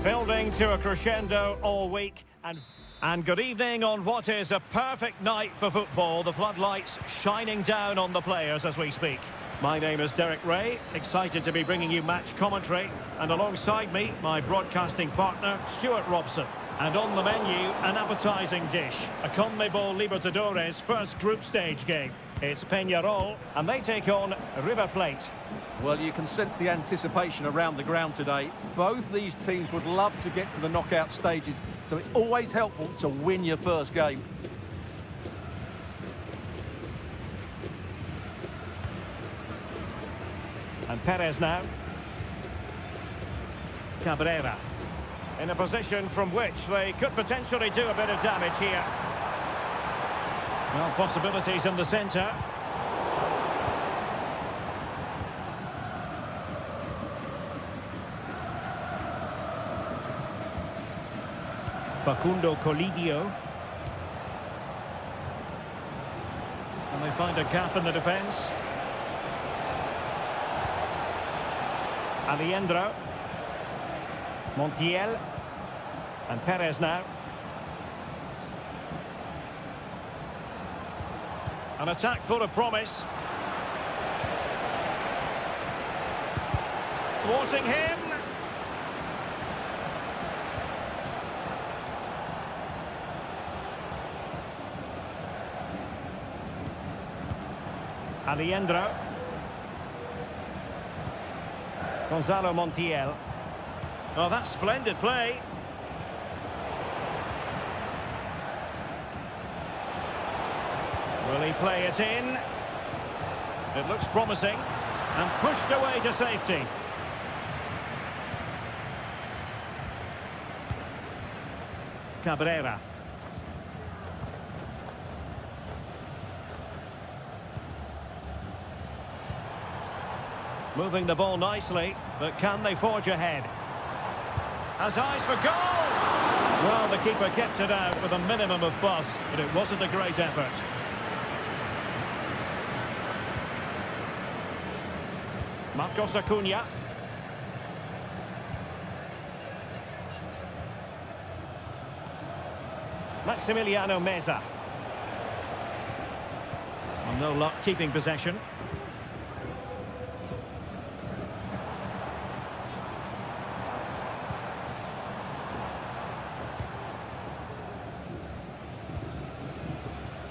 Building to a crescendo all week, and good evening on what is a perfect night for football. The floodlights shining down on the players as we speak. My name is Derek Ray, excited to be bringing you match commentary, and alongside me, my broadcasting partner, Stuart Robson. And on the menu, an appetising dish, a CONMEBOL Libertadores first group stage game. It's Peñarol, and they take on River Plate. Well, you can sense the anticipation around the ground today. Both these teams would love to get to the knockout stages, so it's always helpful to win your first game. And Perez now. Cabrera. In a position from which they could potentially do a bit of damage here. Well, possibilities in the centre. Facundo Colidio. And they find a gap in the defence. Aliendro. Montiel. And Perez now. An attack full of promise. Thwarting him. Aliendro. Gonzalo Montiel. Oh, that's splendid play. Will he play it in? It looks promising. And pushed away to safety. Cabrera. Moving the ball nicely, but can they forge ahead? Has eyes for goal! Well, the keeper kept it out with a minimum of fuss, but it wasn't a great effort. Marcos Acuna. Maximiliano Meza. Well, no luck keeping possession.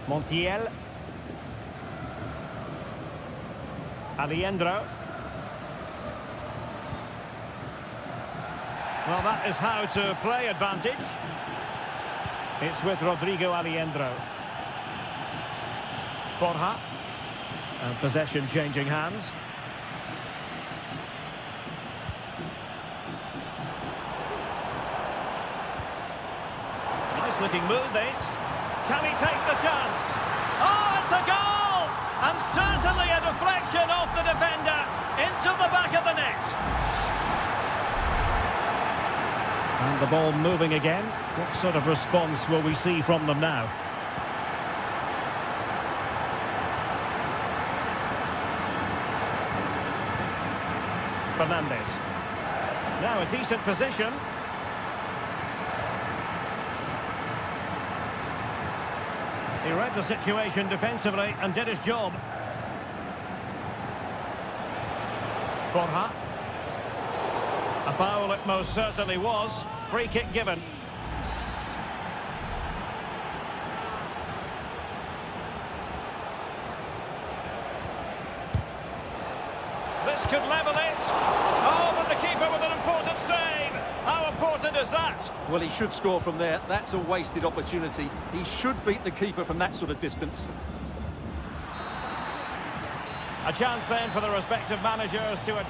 Montiel. Aliendro. Well, that is how to play advantage. It's with Rodrigo Aliendro. Borja. And possession changing hands. Nice looking move this. Can he take the chance? Oh, it's a goal! And certainly a deflection off the defender into the back of the net. And the ball moving again. What sort of response will we see from them now? Fernandez. Now a decent position. He read the situation defensively and did his job. Borja. A foul it most certainly was. Free kick given. This could level it. Oh, but the keeper with an important save. How important is that? Well, he should score from there. That's a wasted opportunity. He should beat the keeper from that sort of distance. A chance then for the respective managers to...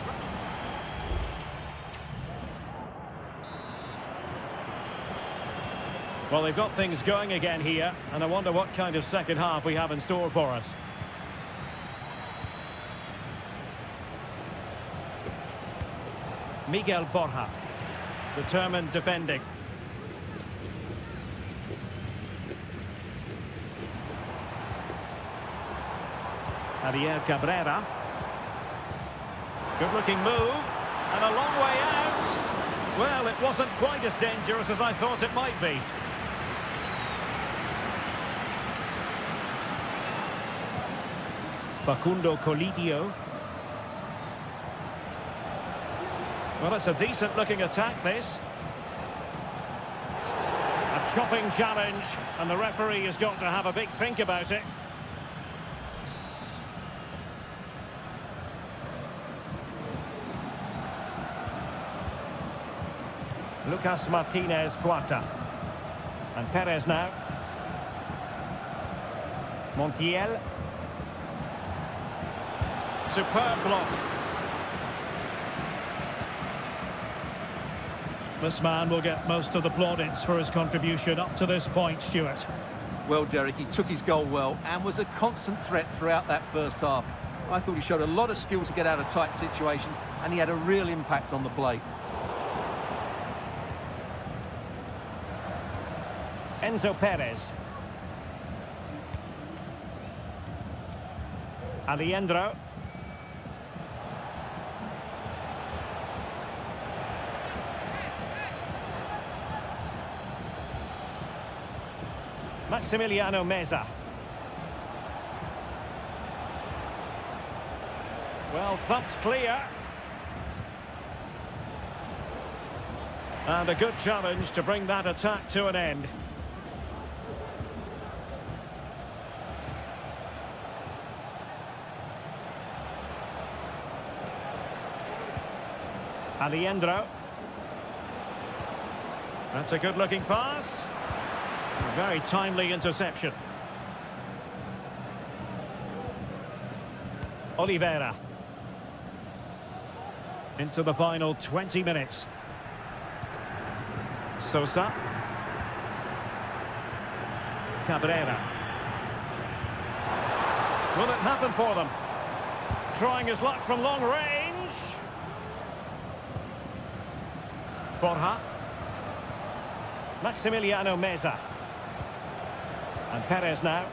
Well, they've got things going again here, and I wonder what kind of second half we have in store for us. Miguel Borja, determined defending. Javier Cabrera. Good-looking move, and a long way out. Well, it wasn't quite as dangerous as I thought it might be. Facundo Colidio. Well, it's a decent-looking attack, this. A chopping challenge, and the referee has got to have a big think about it. Lucas Martinez Cuarta. And Perez now. Montiel. Superb block. This man will get most of the plaudits for his contribution up to this point, Stuart. Well, Derek, he took his goal well and was a constant threat throughout that first half. I thought he showed a lot of skill to get out of tight situations, and he had a real impact on the play. Enzo Perez. Aliendro. Maximiliano Meza. Well, thumped clear. And a good challenge to bring that attack to an end. Alejandro. That's a good-looking pass. A very timely interception. Oliveira. Into the final 20 minutes. Sosa. Cabrera. Will it happen for them? Trying his luck from long range. Borja. Maximiliano Meza. And Perez now.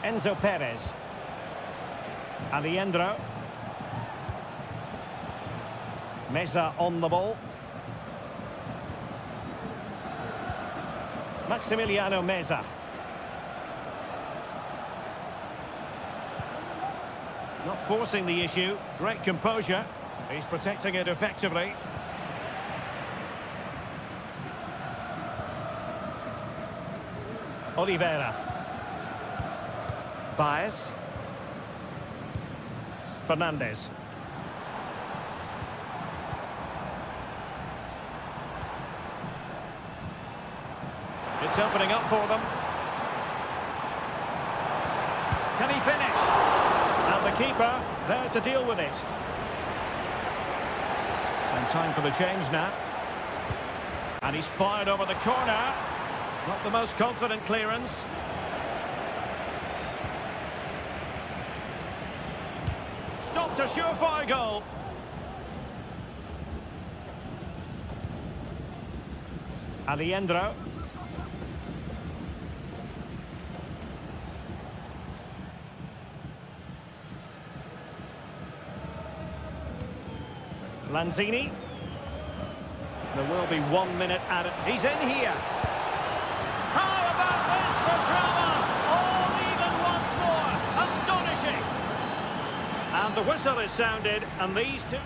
Enzo Perez. Alejandro. Meza on the ball. Maximiliano Meza. Not forcing the issue. Great composure. He's protecting it effectively. Oliveira. Baez. Fernandez. It's opening up for them. Can he finish? And the keeper there to deal with it. And time for the change now. And he's fired over the corner. Not the most confident clearance. Stopped a surefire goal. Alejandro. Lanzini. There will be 1 minute added. He's in here. How about this for drama? All even once more. Astonishing. And the whistle is sounded, and these two...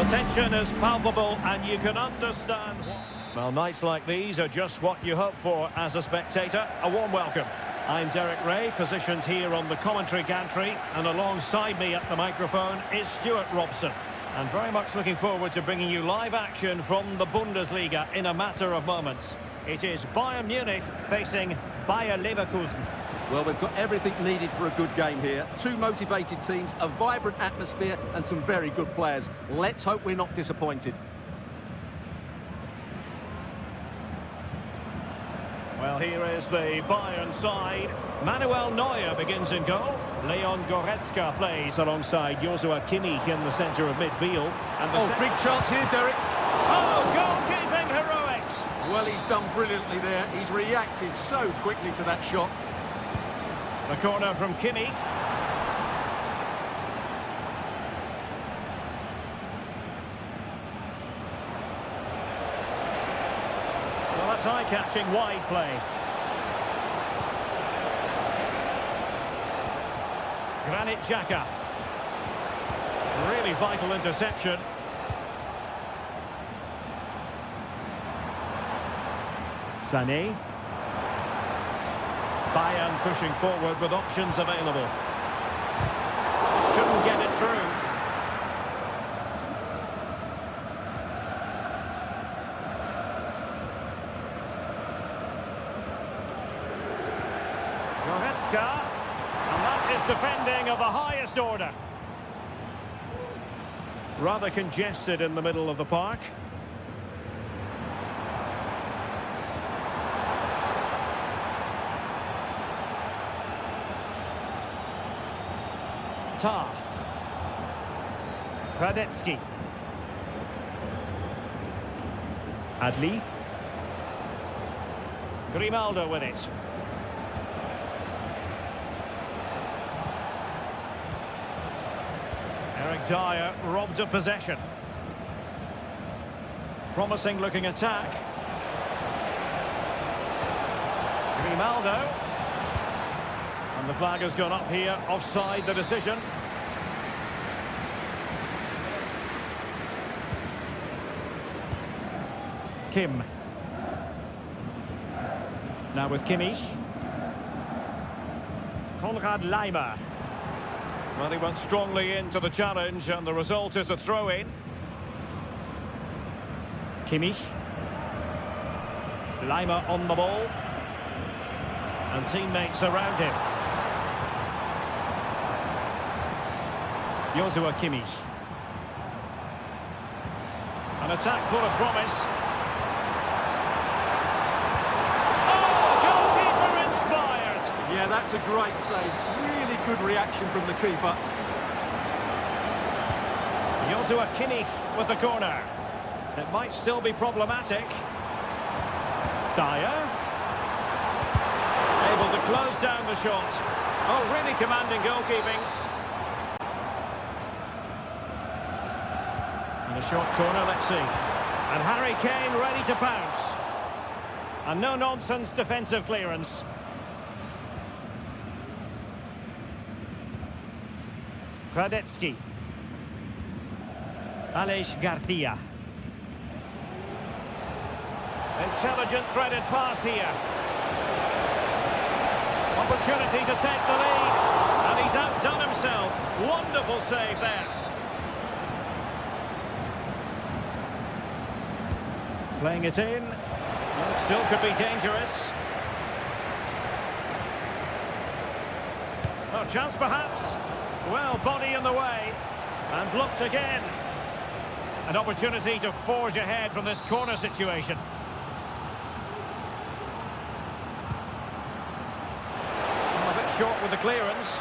The tension is palpable and you can understand. Well, nights like these are just what you hope for as a spectator. A warm welcome. I'm Derek Ray, positioned here on the commentary gantry, and alongside me at the microphone is Stuart Robson. And very much looking forward to bringing you live action from the Bundesliga in a matter of moments. It is Bayern Munich facing Bayer Leverkusen. Well, we've got everything needed for a good game here. Two motivated teams, a vibrant atmosphere and some very good players. Let's hope we're not disappointed. Well, here is the Bayern side. Manuel Neuer begins in goal. Leon Goretzka plays alongside Joshua Kimmich in the centre of midfield. And the big chance here, Derek. Oh, goalkeeping heroics! Well, he's done brilliantly there. He's reacted so quickly to that shot. The corner from Kimmich. Well, that's eye-catching wide play. Granit Xhaka. Really vital interception. Sané. Bayern pushing forward with options available. Just couldn't get it through. Goretzka, and that is defending of the highest order. Rather congested in the middle of the park. Tar. Radetsky. Adli. Grimaldo with it. Eric Dyer robbed of possession. Promising looking attack. Grimaldo. And the flag has gone up here, offside the decision. Kim. Now with Kimmich. Konrad Laimer. Well, he went strongly into the challenge, and the result is a throw-in. Kimmich. Laimer on the ball. And teammates around him. Joshua Kimmich. An attack full of promise. Oh, goalkeeper inspired! Yeah, that's a great save. Really good reaction from the keeper. Joshua Kimmich with the corner. It might still be problematic. Dyer. Able to close down the shot. Oh, really commanding goalkeeping. And a short corner, let's see. And Harry Kane ready to pounce. And no-nonsense defensive clearance. Radetsky. Aleix Garcia. Intelligent threaded pass here. Opportunity to take the lead. And he's outdone himself. Wonderful save there. Playing it in. Well, it still could be dangerous. Oh, chance perhaps. Well, body in the way. And blocked again. An opportunity to forge ahead from this corner situation. A bit short with the clearance.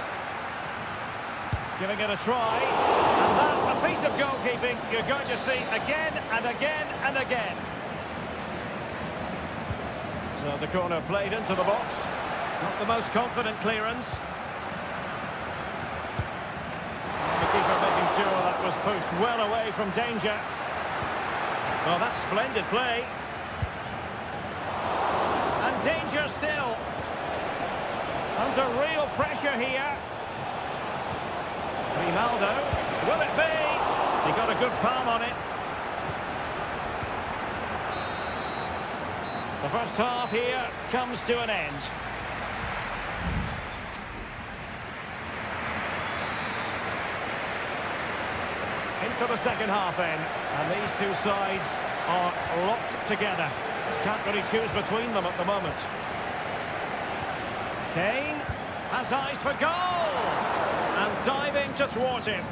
Giving it a try. And that, a piece of goalkeeping you're going to see again and again and again. So the corner played into the box. Not the most confident clearance. The keeper making sure that was pushed well away from danger. Well, that's splendid play. And danger still. Under real pressure here. Grimaldo. Will it be? He got a good palm on it. The first half here comes to an end. Into the second half then, and these two sides are locked together. Just can't really choose between them at the moment. Kane has eyes for goal, and diving to thwart him.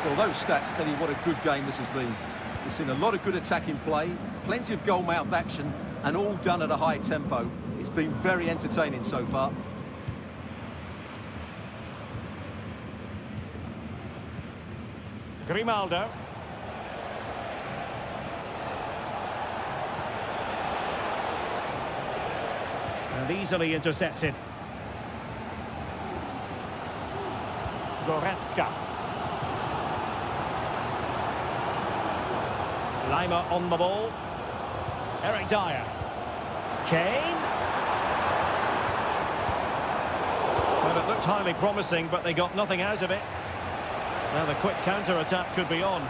Well, those stats tell you what a good game this has been. We've seen a lot of good attacking play, plenty of goal-mouth action, and all done at a high tempo. It's been very entertaining so far. Grimaldo. And easily intercepted. Goretzka. Lima on the ball. Eric Dyer. Kane. Well, it looked highly promising, but they got nothing out of it. Now the quick counter-attack could be on.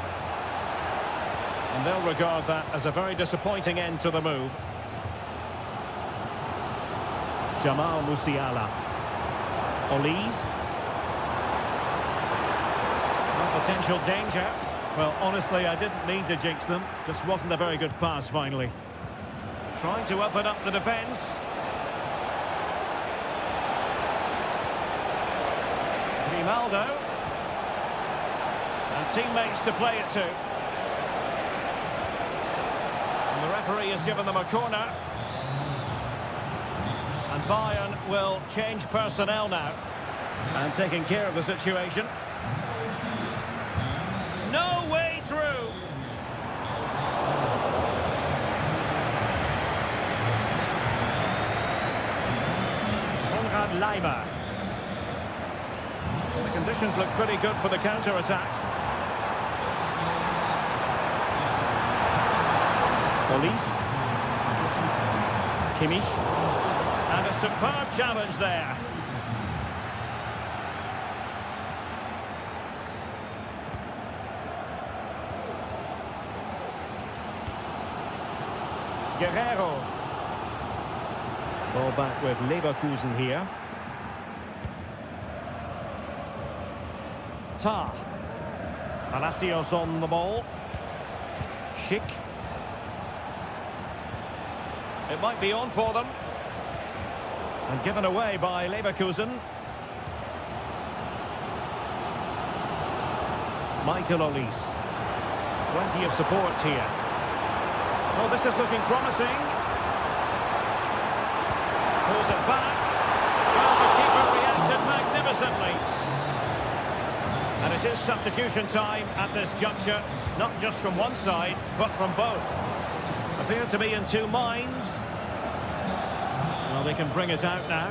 And they'll regard that as a very disappointing end to the move. Jamal Musiala. Olise. Potential danger. Well, honestly, I didn't mean to jinx them. Just wasn't a very good pass, finally. Trying to open up the defence. Grimaldo. And teammates to play it to. And the referee has given them a corner. And Bayern will change personnel now. And taking care of the situation. No way through. Konrad Laimer. The conditions look pretty good for the counter-attack. Olise. Kimmich. And a superb challenge there. Guerrero. Ball back with Leverkusen here. Tar. Palacios on the ball. Schick. It might be on for them. And given away by Leverkusen. Michael Olise. Plenty of support here. Well, this is looking promising. Pulls it back. Well, the keeper reacted magnificently. And it is substitution time at this juncture, not just from one side, but from both. Appear to be in two minds. Well, they can bring it out now.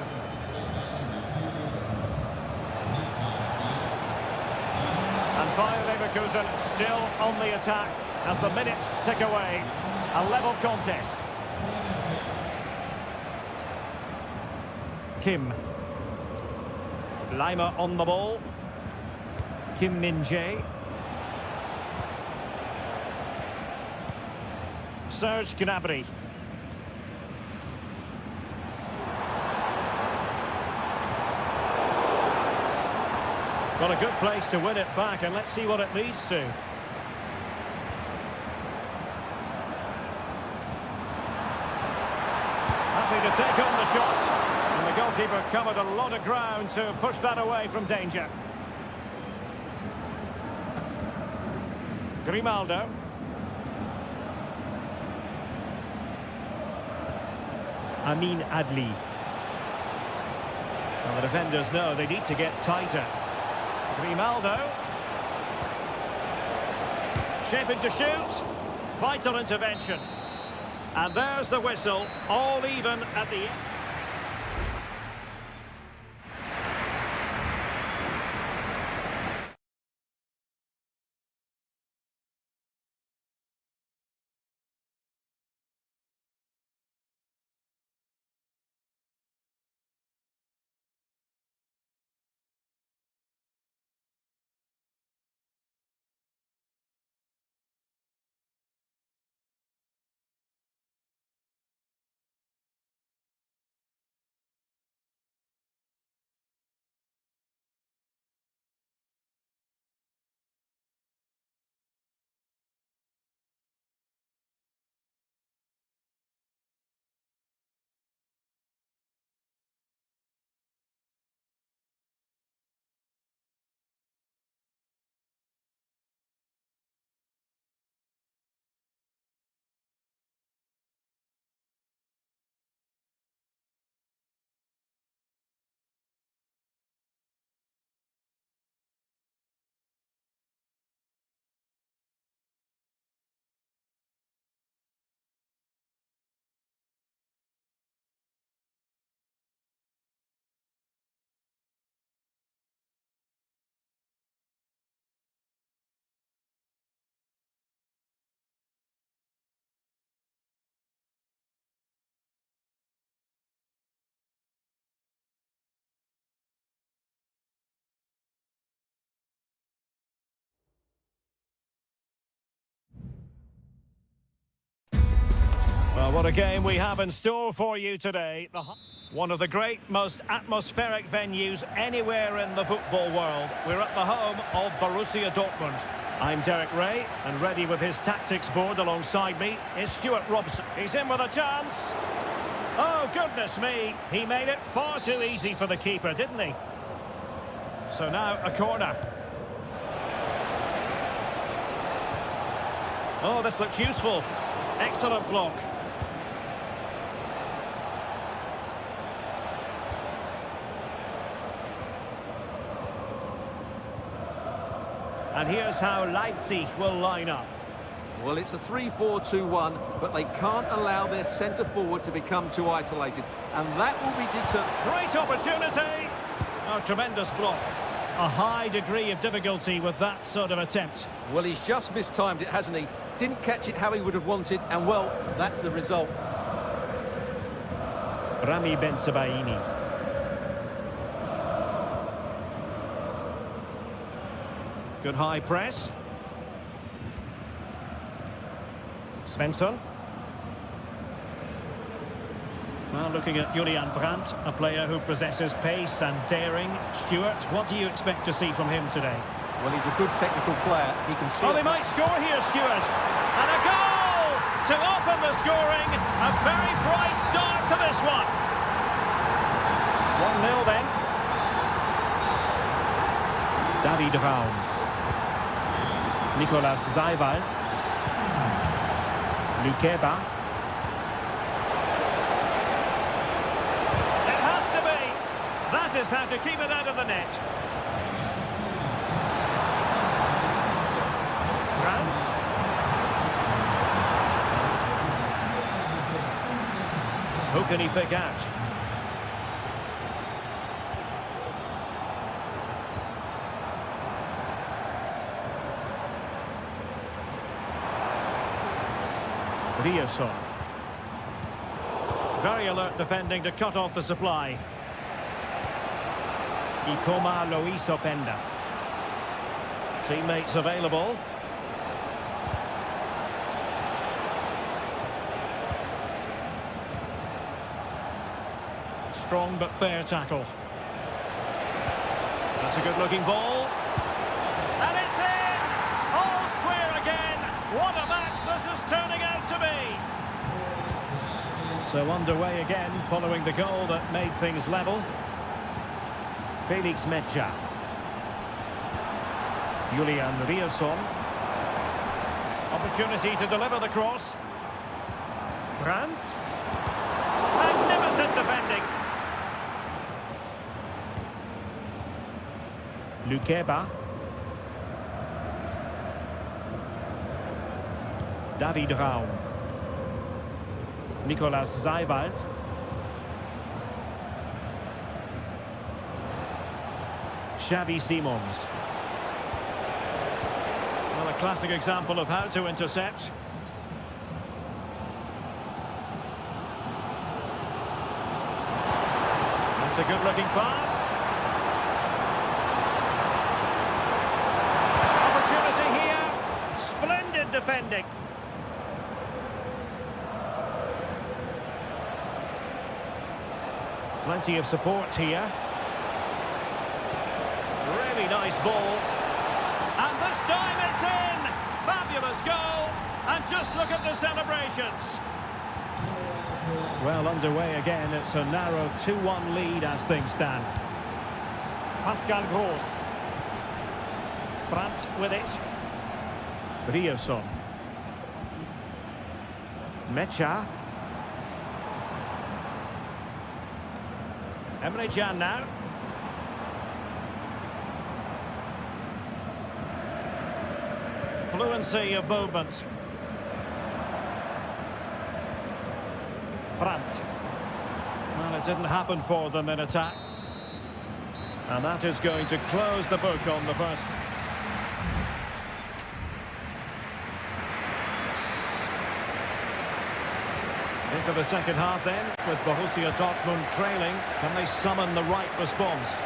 And Bayer Leverkusen still on the attack as the minutes tick away. A level contest. Kim. Lima on the ball. Kim Min-jae. Serge Gnabry. Got a good place to win it back, and let's see what it leads to. Happy to take on the shot. And the goalkeeper covered a lot of ground to push that away from danger. Grimaldo. Amin Adli. Well, the defenders know they need to get tighter. Grimaldo. Shaping to shoot. Vital intervention. And there's the whistle. All even at the end. What a game we have in store for you today. One of the great, most atmospheric venues anywhere in the football world. We're at the home of Borussia Dortmund. I'm Derek Ray, and ready with his tactics board alongside me is Stuart Robson. He's in with a chance. Oh, goodness me. He made it far too easy for the keeper, didn't he? So now a corner. Oh, this looks useful. Excellent block. And here's how Leipzig will line up. Well, it's a 3-4-2-1, but they can't allow their centre-forward to become too isolated. And that will be determined. Great opportunity! Oh, tremendous block. A high degree of difficulty with that sort of attempt. Well, he's just mistimed it, hasn't he? Didn't catch it how he would have wanted, and well, that's the result. Rami Ben-Sebaini. Good high press. Svensson. Well, looking at Julian Brandt, a player who possesses pace and daring. Stuart, what do you expect to see from him today? Well, he's a good technical player. He can see. Oh, they might score here, Stuart. And a goal to open the scoring. A very bright start to this one. 1-0 then. David Raum. Nicolas Seiwald. Lukeba. It has to be. That is how to keep it out of the net. Brandt. Who can he pick out? Riosson. Very alert defending to cut off the supply. Ikoma Lois Openda. Teammates available. Strong but fair tackle. That's a good looking ball. And it's in! All square again! What a match this is turning out to be! So underway again following the goal that made things level. Felix Metscher. Julian Riosson. Opportunity to deliver the cross. Brandt. Magnificent defending. Lukeba. David Raum. Nicolas Seiwald. Xavi Simons. Well, a classic example of how to intercept. That's a good-looking pass. Opportunity here. Splendid defending. Plenty of support here. Really nice ball. And this time it's in! Fabulous goal! And just look at the celebrations. Well, underway again. It's a narrow 2-1 lead as things stand. Pascal Gross. Brandt with it. Riosson. Metscher. Emre Can now. Fluency of movement. Brandt. Well, it didn't happen for them in attack. And that is going to close the book on the first. Into the second half then, with Borussia Dortmund trailing. Can they summon the right response?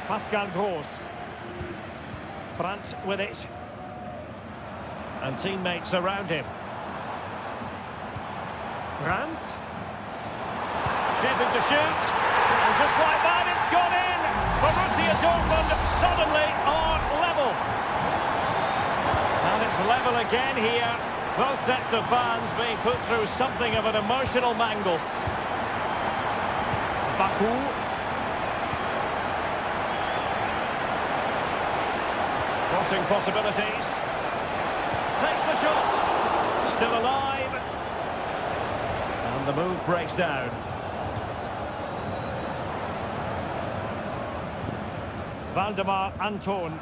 Pascal Gross. Brandt with it. And teammates around him. Brandt. Shaping to shoot. And just like that, it's gone in. Borussia Dortmund suddenly are level. And it's level again here. Both sets of fans being put through something of an emotional mangle. Baku. Crossing possibilities. Takes the shot. Still alive. And the move breaks down. Valdemar Anton.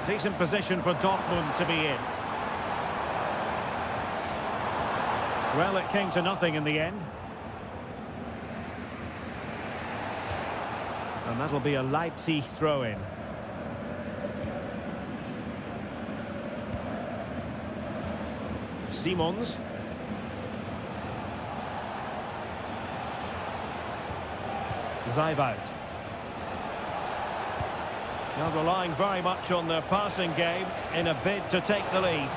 Decent position for Dortmund to be in. Well, it came to nothing in the end. And that'll be a Leipzig throw-in. Simons. Zayvalt. Now relying very much on their passing game in a bid to take the lead.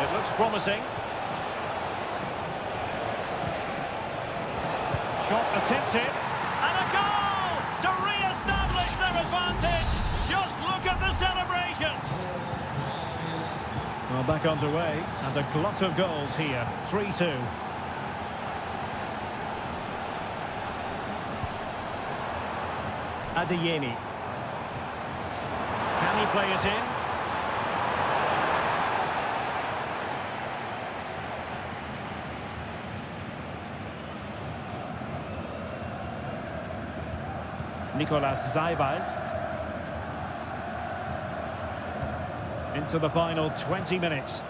It looks promising. Shot attempted. And a goal to re-establish their advantage. Just look at the celebrations. Well, back underway, and a glut of goals here. 3-2. Adeyemi. Can he play it in? Nicolas Zayvalt. Into the final 20 minutes.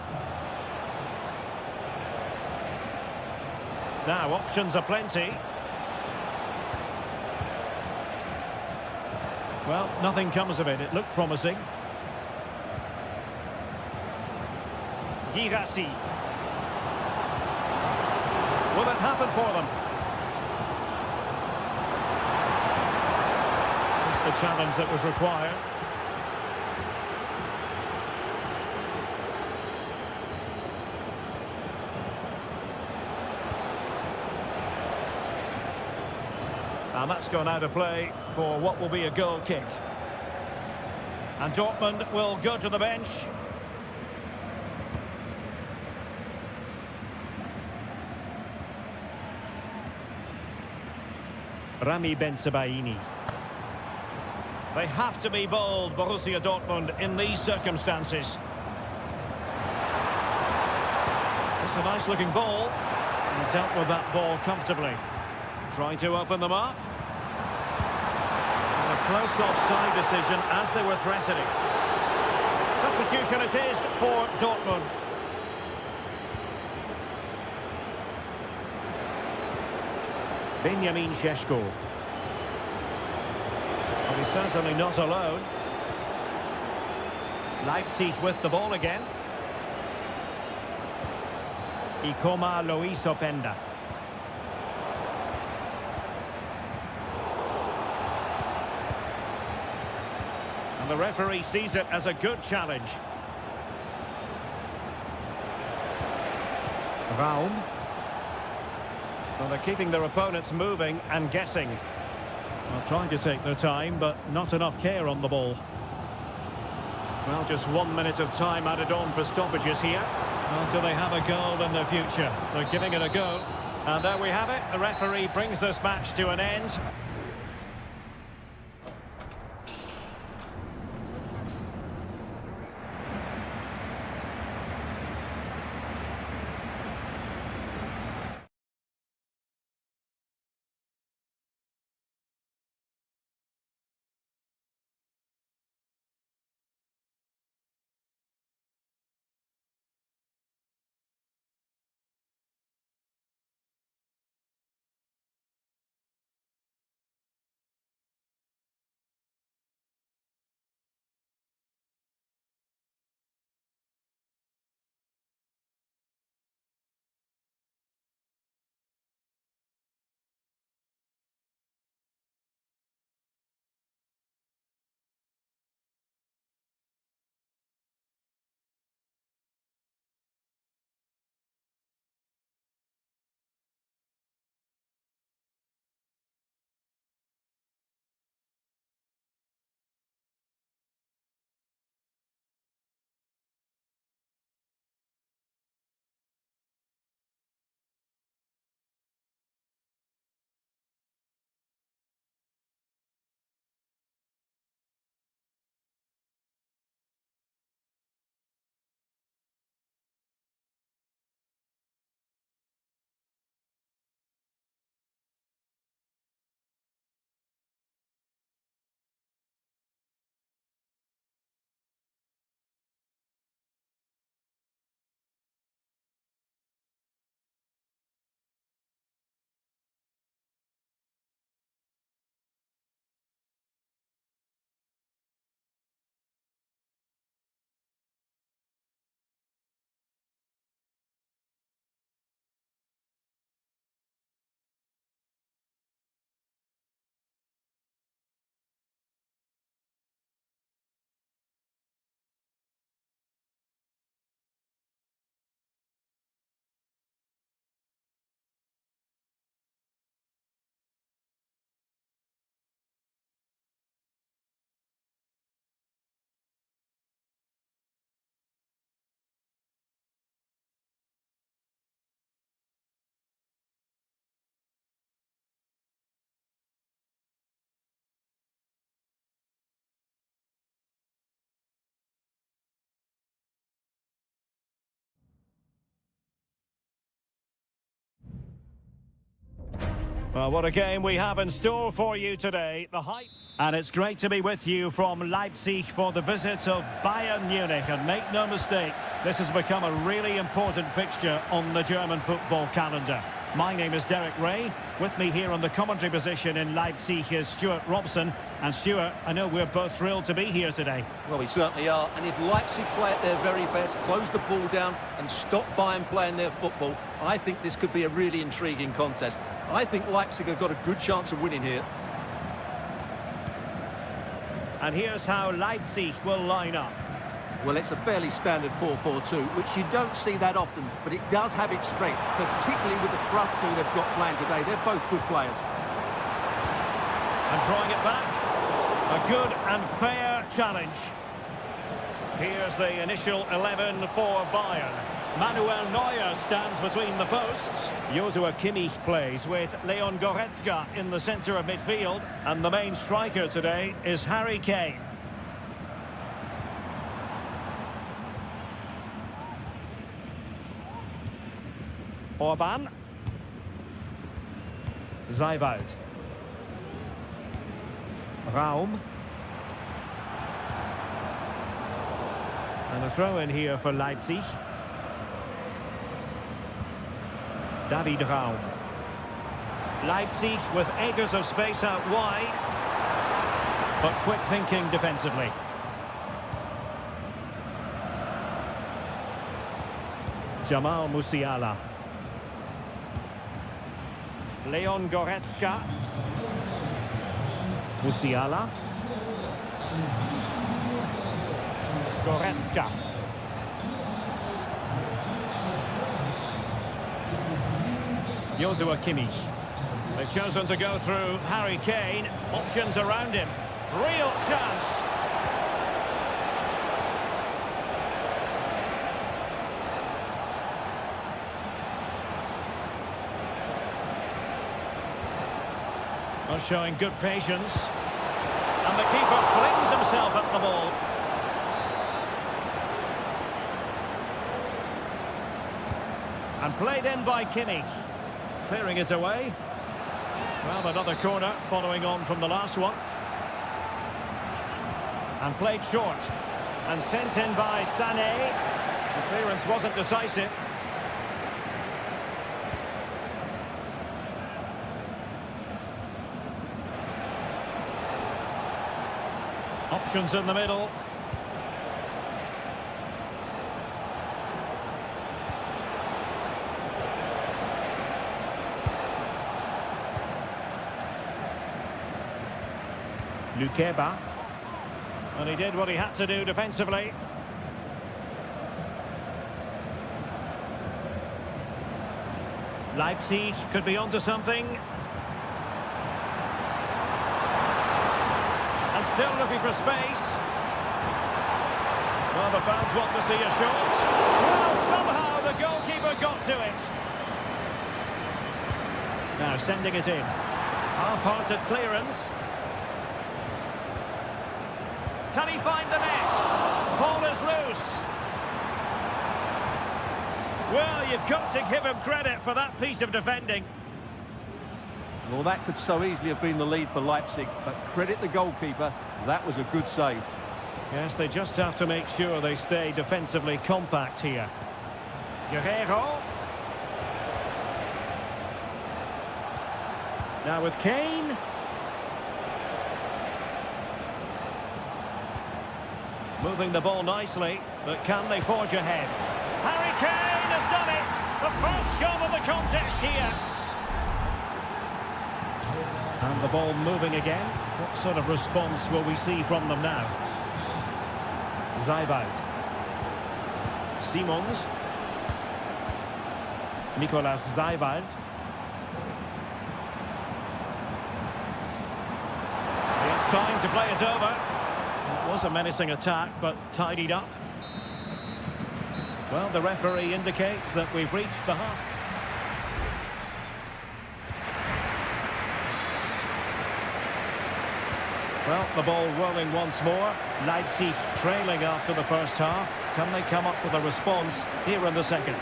Now, options are plenty. Well, nothing comes of it. It looked promising. Girassi. Will it happen for them? Just the challenge that was required. And that's gone out of play for what will be a goal kick. And Dortmund will go to the bench. Rami Ben-Sebaini. They have to be bold, Borussia Dortmund, in these circumstances. It's a nice-looking ball. And dealt with that ball comfortably. Trying to open them up. And a close offside decision as they were threatening. Substitution it is for Dortmund. Benjamin Šeško. Well, he's certainly not alone. Leipzig with the ball again. Ikoma Luis Openda. And the referee sees it as a good challenge. Raum. Well, they're keeping their opponents moving and guessing. Well, trying to take their time, but not enough care on the ball. Well, just 1 minute of time added on for stoppages here. Well, do they have a goal in their future? They're giving it a go. And there we have it. The referee brings this match to an end. Well, what a game we have in store for you today. The hype. And it's great to be with you from Leipzig for the visit of Bayern Munich. And make no mistake, this has become a really important fixture on the German football calendar. My name is Derek Ray. With me here on the commentary position in Leipzig is Stuart Robson. And Stuart, I know we're both thrilled to be here today. Well, we certainly are. And if Leipzig play at their very best, close the ball down and stop Bayern playing their football, I think this could be a really intriguing contest. I think Leipzig have got a good chance of winning here. And here's how Leipzig will line up. Well, it's a fairly standard 4-4-2, which you don't see that often, but it does have its strength, particularly with the front two they've got playing today. They're both good players. And drawing it back. A good and fair challenge. Here's the initial 11 for Bayern. Manuel Neuer stands between the posts. Joshua Kimmich plays with Leon Goretzka in the centre of midfield. And the main striker today is Harry Kane. Orban. Zijwald. Raum. And a throw in here for Leipzig. David Raum. Leipzig with acres of space out wide, but quick thinking defensively. Jamal Musiala. Leon Goretzka. Musiala. Goretzka. Joshua Kimmich. They've chosen to go through Harry Kane. Options around him. Real chance. Well, showing good patience. And the keeper flings himself at the ball. And played in by Kimmich. Clearing it away. Well, another corner following on from the last one. And played short. And sent in by Sané. The clearance wasn't decisive. Options in the middle. Lukeba. And he did what he had to do defensively. Leipzig could be onto something. And still looking for space. Well, the fans want to see a shot. Well, somehow the goalkeeper got to it. Now sending it in. Half-hearted clearance. Can he find the net? Ball is loose. Well, you've got to give him credit for that piece of defending. Well, that could so easily have been the lead for Leipzig, but credit the goalkeeper, that was a good save. Yes, they just have to make sure they stay defensively compact here. Guerrero. Now with Kane. Moving the ball nicely, but can they forge ahead? Harry Kane has done it! The first goal of the contest here. And the ball moving again. What sort of response will we see from them now? Zijwald. Simons. Nicolas Zijwald. It's time to play it over. It was a menacing attack, but tidied up. Well, the referee indicates that we've reached the half. Well, the ball rolling once more. Leipzig trailing after the first half. Can they come up with a response here in the second?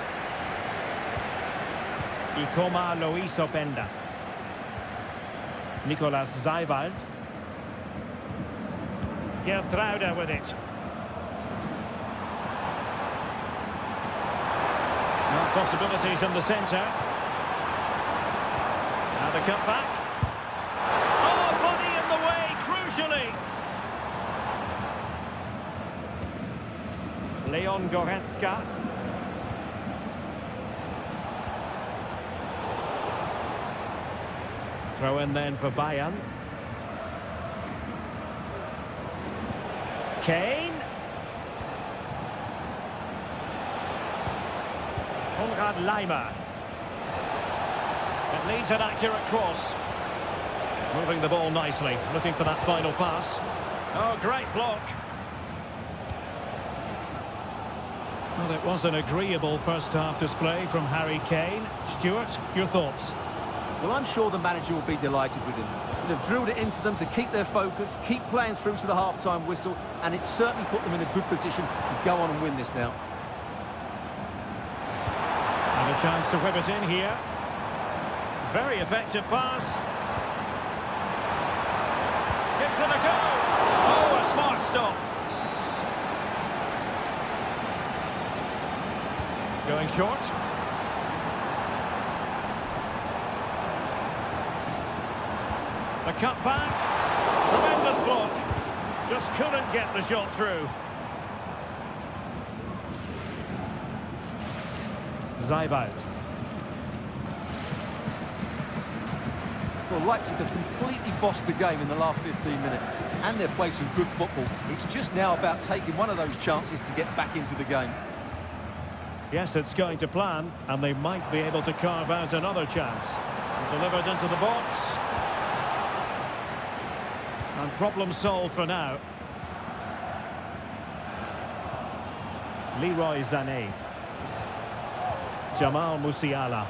Ikoma Lois Openda. Nicolas Zijwald. Gertruida with it. Now possibilities in the centre. Now the cut back. Oh, body in the way, crucially. Leon Goretzka. Throw in then for Bayern. Kane. Konrad Laimer. It needs an accurate cross. Moving the ball nicely, looking for that final pass. Oh, great block. Well, it was an agreeable first half display from Harry Kane. Stuart, your thoughts? Well, I'm sure the manager will be delighted with him. They've drilled it into them to keep their focus, keep playing through to the half-time whistle, and it's certainly put them in a good position to go on and win this now. And a chance to whip it in here. Very effective pass. It's for the goal. Oh, a smart stop. Going short. A cut back. Tremendous block. Just couldn't get the shot through. Zijwald. Well, Leipzig have completely bossed the game in the last 15 minutes, and they've played some good football. It's just now about taking one of those chances to get back into the game. Yes, it's going to plan, and they might be able to carve out another chance. Delivered into the box. And problem solved for now. Leroy Sané. Jamal Musiala.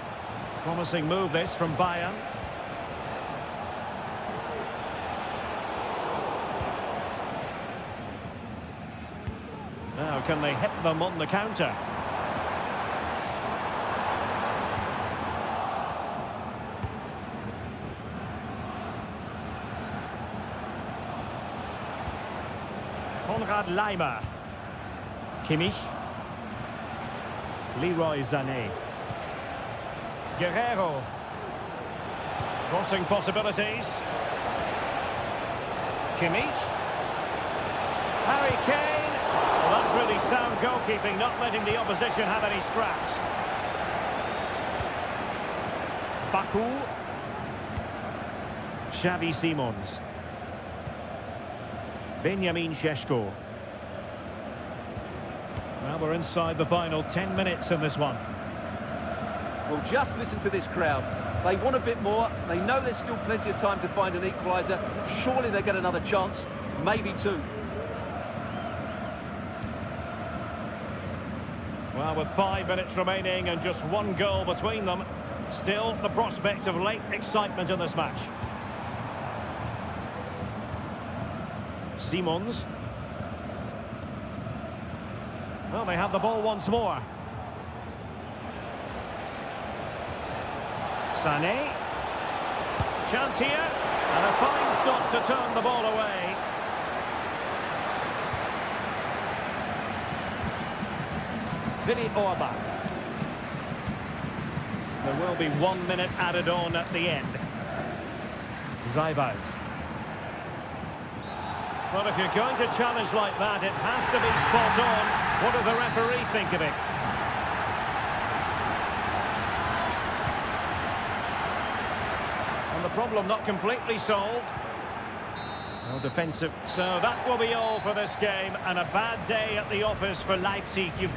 Promising move this from Bayern. Now can they hit them on the counter? Konrad Laimer. Kimmich. Leroy Sané. Guerrero. Crossing possibilities. Kimmich. Harry Kane. Well, that's really sound goalkeeping, not letting the opposition have any scraps. Baku. Xavi Simons. Benjamin Šeško. Well, we're inside the final 10 minutes in this one. Well, just listen to this crowd. They want a bit more. They know there's still plenty of time to find an equaliser. Surely they'll get another chance, maybe two. Well, with 5 minutes remaining and just one goal between them, still the prospect of late excitement in this match. Simons. Well, they have the ball once more. Sané. Chance here. And a fine stop to turn the ball away. Vinny Orba. There will be 1 minute added on at the end. Zijwald. Well, if you're going to challenge like that, it has to be spot on. What does the referee think of it? And the problem not completely solved. Well, defensive. So that will be all for this game. And a bad day at the office for Leipzig. You've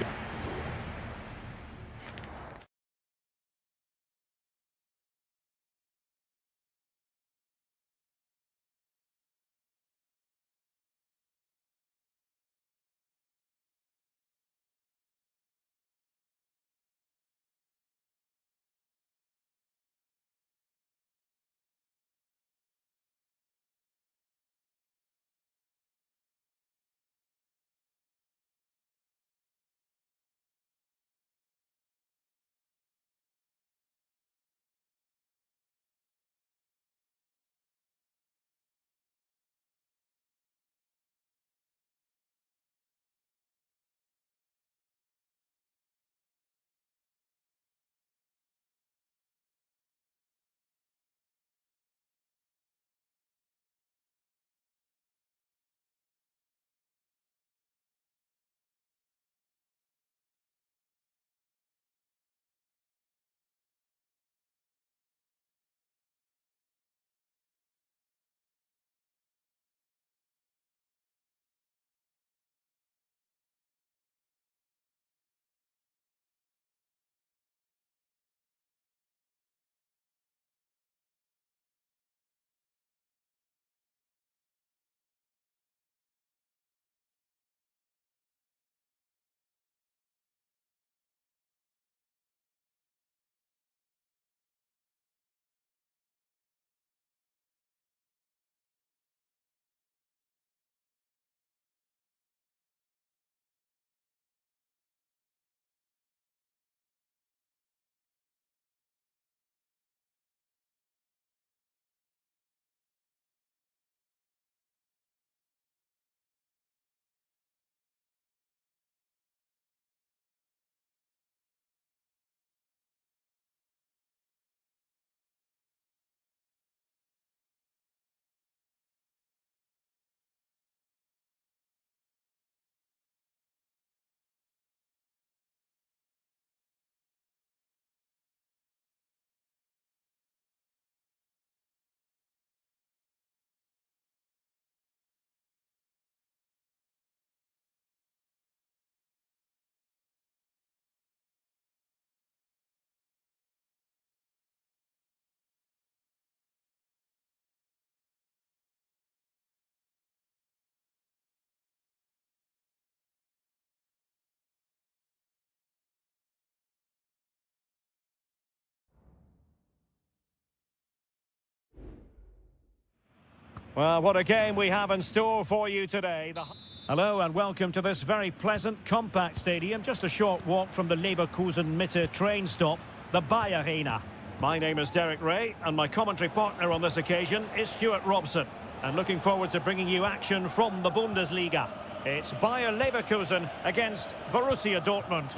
Well, what a game we have in store for you today. Hello and welcome to this very pleasant, compact stadium, just a short walk from the Leverkusen Mitte train stop, the Bayer Arena. My name is Derek Ray, and my commentary partner on this occasion is Stuart Robson. And looking forward to bringing you action from the Bundesliga. It's Bayer Leverkusen against Borussia Dortmund.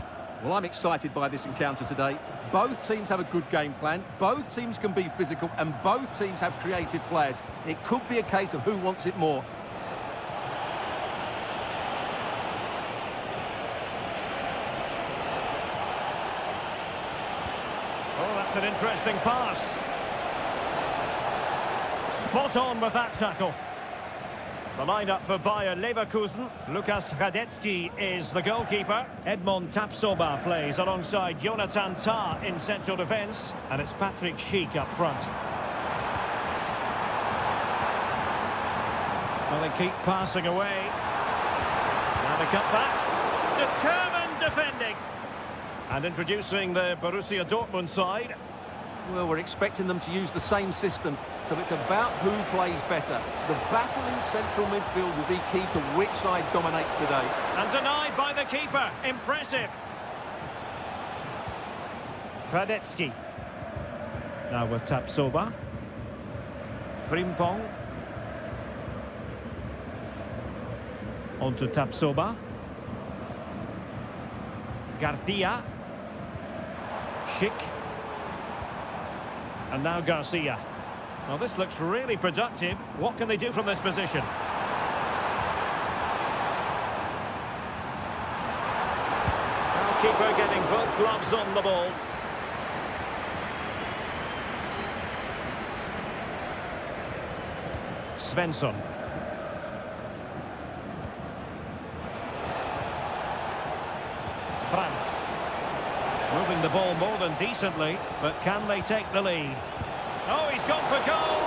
Well, I'm excited by this encounter today. Both teams have a good game plan, both teams can be physical, and both teams have creative players. It could be a case of who wants it more. Oh, that's an interesting pass. Spot on with that tackle. The lineup for Bayer Leverkusen. Lukas Radetzky is the goalkeeper. Edmond Tapsoba plays alongside Jonathan Tah in central defence. And it's Patrick Schick up front. Well, they keep passing away. Now they cut back. Determined defending. And introducing the Borussia Dortmund side. Well, we're expecting them to use the same system, so it's about who plays better. The battle in central midfield will be key to which side dominates today. And denied by the keeper. Impressive. Radetzky. Now with Tapsoba. Frimpong. On to Tapsoba. Garcia. Schick. And now Garcia. Well, this looks really productive. What can they do from this position? Keeper getting both gloves on the ball. Svensson. Brandt. Moving the ball more than decently, but can they take the lead? Oh, he's gone for goal!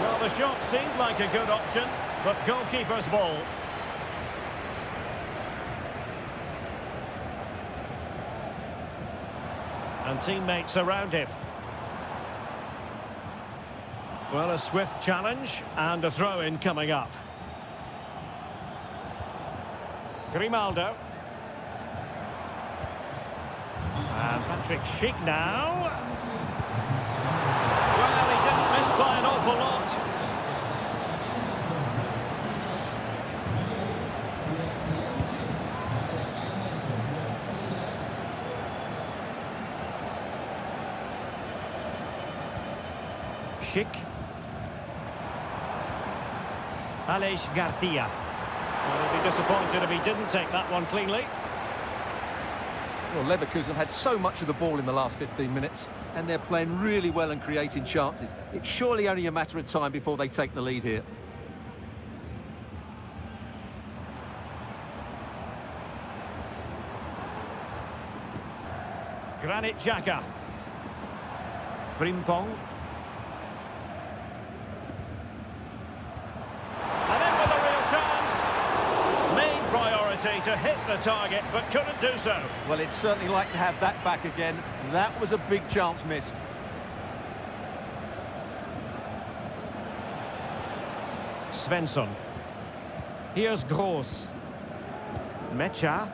Well, the shot seemed like a good option, but goalkeeper's ball. And teammates around him. Well, a swift challenge and a throw-in coming up. Grimaldo. And Patrick Schick now. Well, he didn't miss by an awful lot. Schick. Aleix Garcia. Well, he'd be disappointed if he didn't take that one cleanly. Well, Leverkusen have had so much of the ball in the last 15 minutes, and they're playing really well and creating chances. It's surely only a matter of time before they take the lead here. Granit Xhaka. Frimpong. And in with a real chance. Main priority to hit the target, but couldn't do so. Well, it'd certainly like to have that back again. That was a big chance missed. Svensson. Here's Gross. Mecha.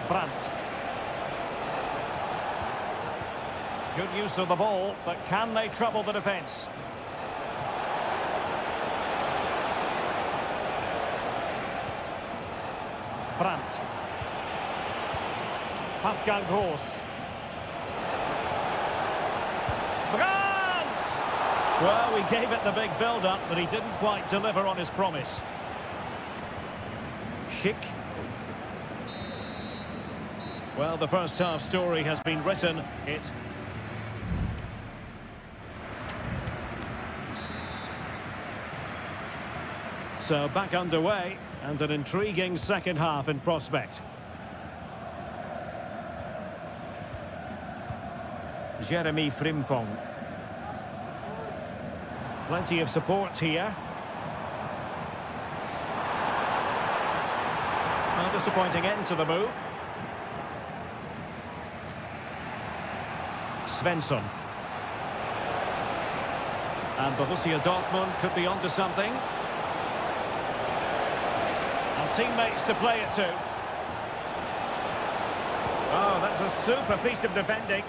Brandt. Good use of the ball, but can they trouble the defence? Brandt. Pascal Gross. Brandt! Well, we gave it the big build-up, but he didn't quite deliver on his promise. Schick. Well, the first half story has been written. So back underway, and an intriguing second half in prospect. Jeremy Frimpong. Plenty of support here. A disappointing end to the move. Svensson. And Borussia Dortmund could be onto something. And teammates to play it to. Oh, that's a super piece of defending.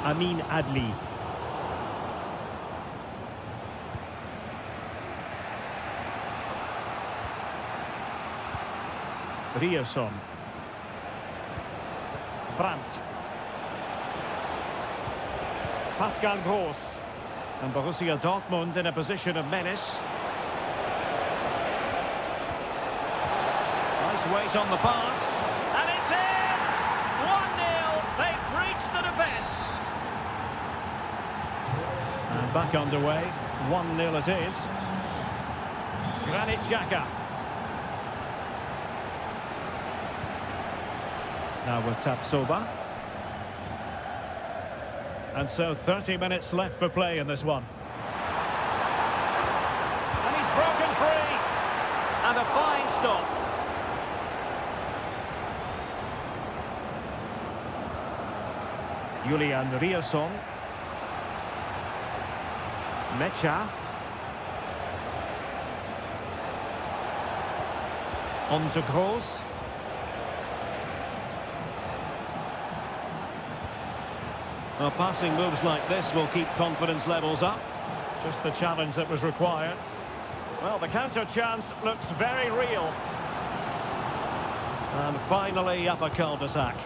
Amin Adli. Rierson. Brandt. Pascal Gross. And Borussia Dortmund in a position of menace. Nice weight on the pass. And it's in! 1-0. They've breached the defence. And back underway. 1-0 it is. Granit Xhaka. Now with Tapsoba. And so 30 minutes left for play in this one. And he's broken free. And a fine stop. Julian Rierson. Mecha. On to Gross. Well, passing moves like this will keep confidence levels up. Just the challenge that was required. Well, the counter chance looks very real. And finally up a cul-de-sac.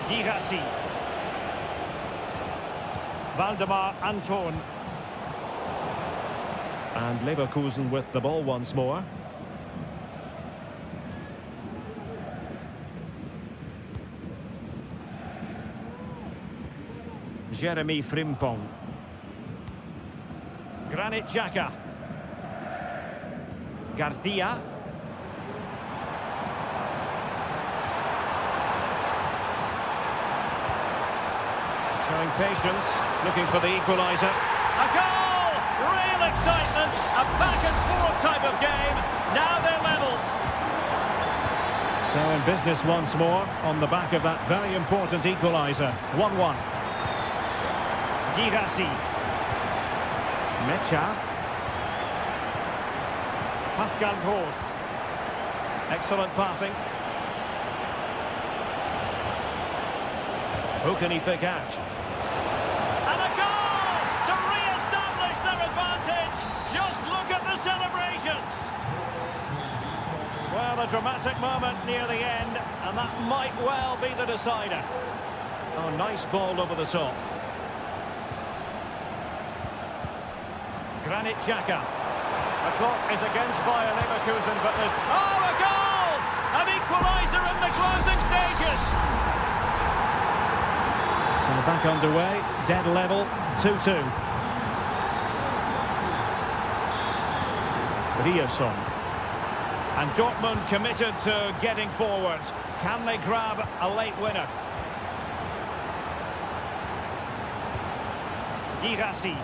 Girassi. Valdemar Anton. And Leverkusen with the ball once more. Jeremy Frimpong. Granit Xhaka. Garcia. Showing patience, looking for the equaliser. A goal! Real excitement, a back and forth type of game. Now they're level. So in business once more on the back of that very important equaliser. 1-1. Girassi. Mecha. Pascal Gross. Excellent passing. Who can he pick out? And a goal to re-establish their advantage. Just look at the celebrations. Well, a dramatic moment near the end, and that might well be the decider. Oh, nice ball over the top. Granit Xhaka. The clock is against Bayer Leverkusen, but there's... Oh, a goal! An equaliser in the closing stages. So back underway, dead level, 2-2. Rierson. And Dortmund committed to getting forward. Can they grab a late winner? Girassi.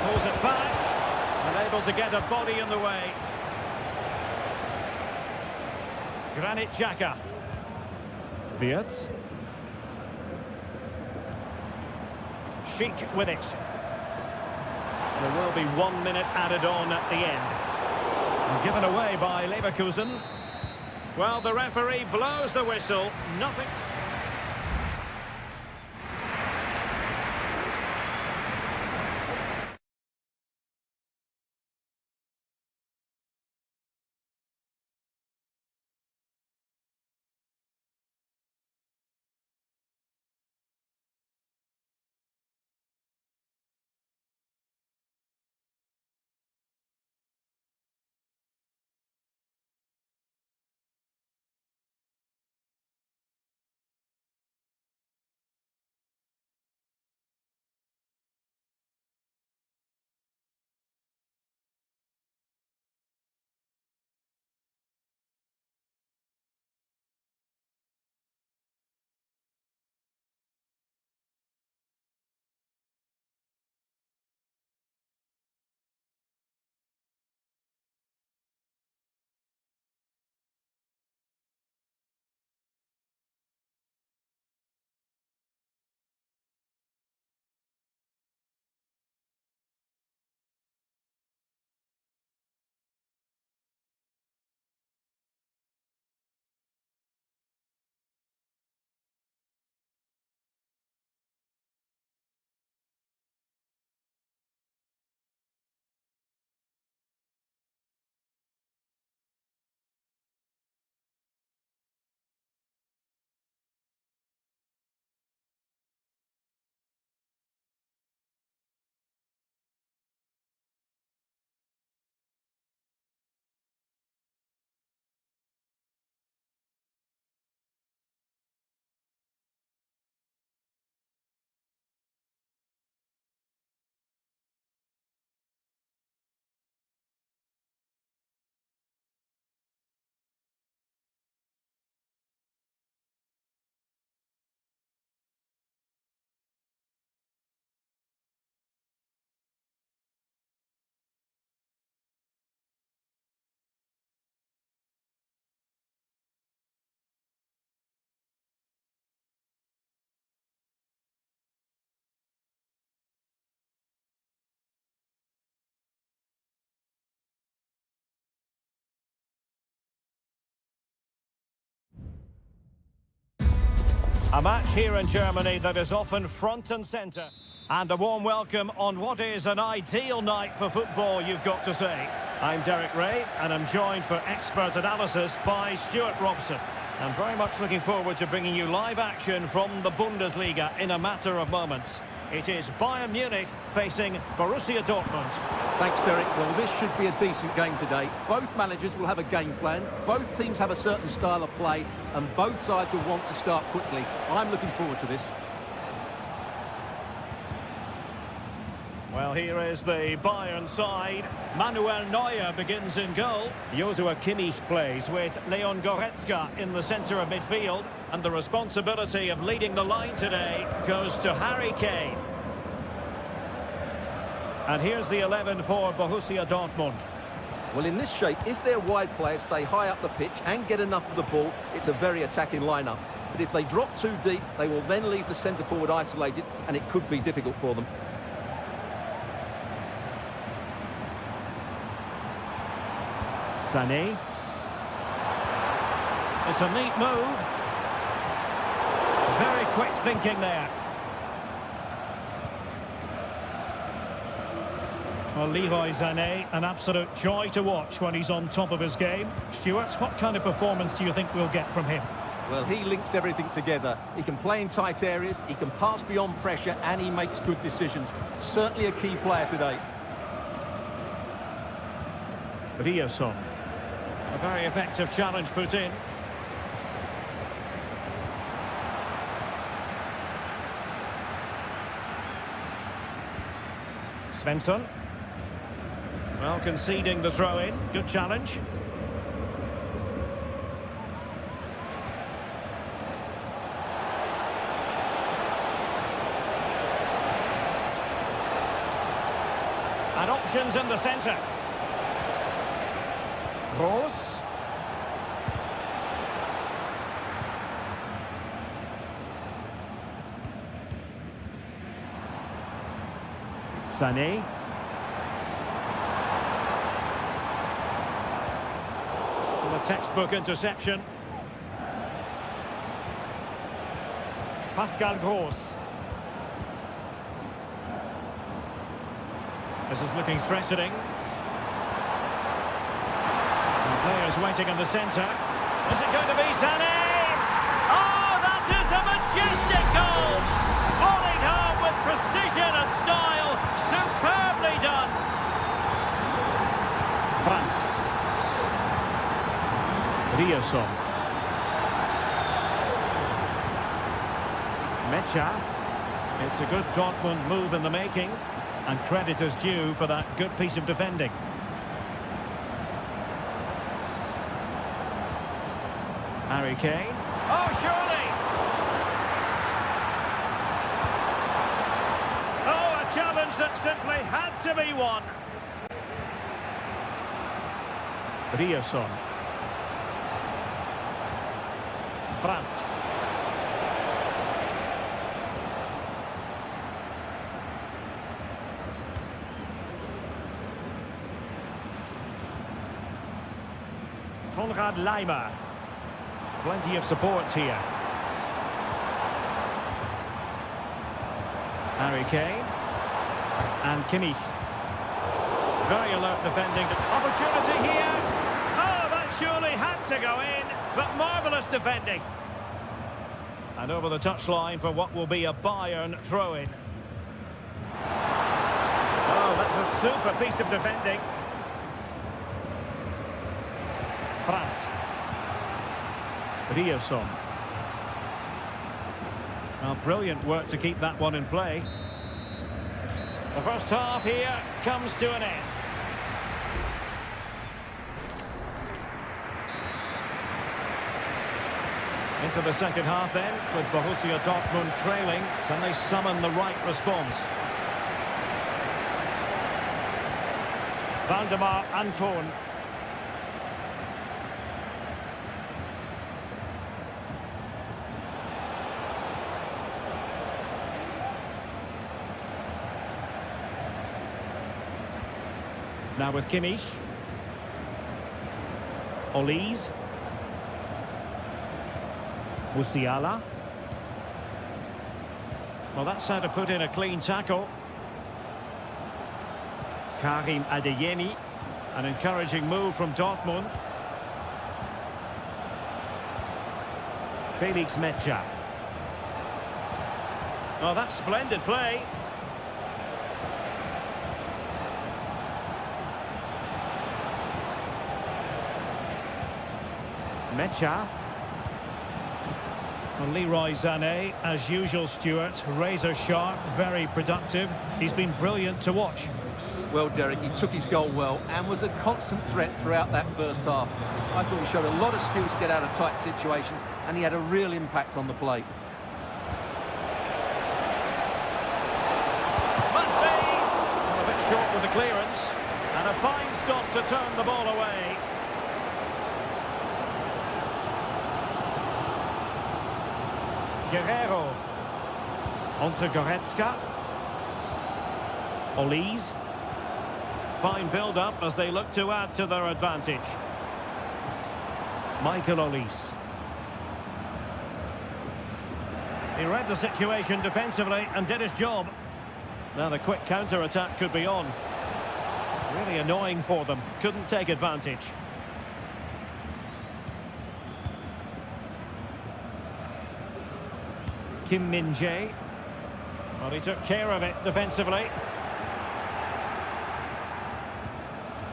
Pulls it back, and able to get a body in the way. Granit Xhaka. Wirtz. Sheik with it. There will be 1 minute added on at the end. And given away by Leverkusen. Well, the referee blows the whistle. Nothing... A match here in Germany that is often front and centre. And a warm welcome on what is an ideal night for football, you've got to say. I'm Derek Ray, and I'm joined for expert analysis by Stuart Robson. I'm very much looking forward to bringing you live action from the Bundesliga in a matter of moments. It is Bayern Munich facing Borussia Dortmund. Thanks, Derek. Well, this should be a decent game today. Both managers will have a game plan. Both teams have a certain style of play, and both sides will want to start quickly. I'm looking forward to this. Well, here is the Bayern side. Manuel Neuer begins in goal. Joshua Kimmich plays with Leon Goretzka in the centre of midfield. And the responsibility of leading the line today goes to Harry Kane. And here's the 11 for Borussia Dortmund. Well, in this shape, if their wide players stay high up the pitch and get enough of the ball, it's a very attacking lineup. But if they drop too deep, they will then leave the centre forward isolated, and it could be difficult for them. Sané. It's a neat move. Very quick thinking there. Well, Leroy Sané, an absolute joy to watch when he's on top of his game. Stuart, what kind of performance do you think we'll get from him? Well, he links everything together. He can play in tight areas, he can pass beyond pressure, and he makes good decisions. Certainly a key player today. Rioson. A very effective challenge put in. Svensson. Well, conceding the throw-in. Good challenge. And options in the centre. Gross. Sané. Well, a textbook interception. Pascal Gross. This is looking threatening. Players waiting in the centre. Is it going to be Sané? Oh, that is a majestic goal! Falling home with precision and style. Superbly done. Brandt. Rioson. Mecha. It's a good Dortmund move in the making. And credit is due for that good piece of defending. Harry Kane. Oh, surely! Oh, a challenge that simply had to be won. Rioson. Brandt. Konrad Laimer. Plenty of support here. Harry Kane. And Kimmich. Very alert defending. Opportunity here. Oh, that surely had to go in. But marvellous defending. And over the touchline for what will be a Bayern throw-in. Oh, that's a super piece of defending. Brandt. Rioson. Well, brilliant work to keep that one in play. The first half here comes to an end. Into the second half then, with Borussia Dortmund trailing. Can they summon the right response? Valdemar Anton. Now with Kimmich. Olise. Musiala. Well, that's how to put in a clean tackle. Karim Adeyemi. An encouraging move from Dortmund. Felix Mecha. Oh, that's splendid play. Mecha. And Leroy Sané, as usual, Stuart, razor sharp, very productive. He's been brilliant to watch. Well, Derek, he took his goal well and was a constant threat throughout that first half. I thought he showed a lot of skill to get out of tight situations, and he had a real impact on the plate. Must be! Well, a bit short with the clearance. And a fine stop to turn the ball away. Guerrero. Onto Goretzka. Olise. Fine build-up as they look to add to their advantage. Michael Olise. He read the situation defensively and did his job. Now the quick counter-attack could be on. Really annoying for them. Couldn't take advantage. Kim Min-jae. Well, he took care of it defensively.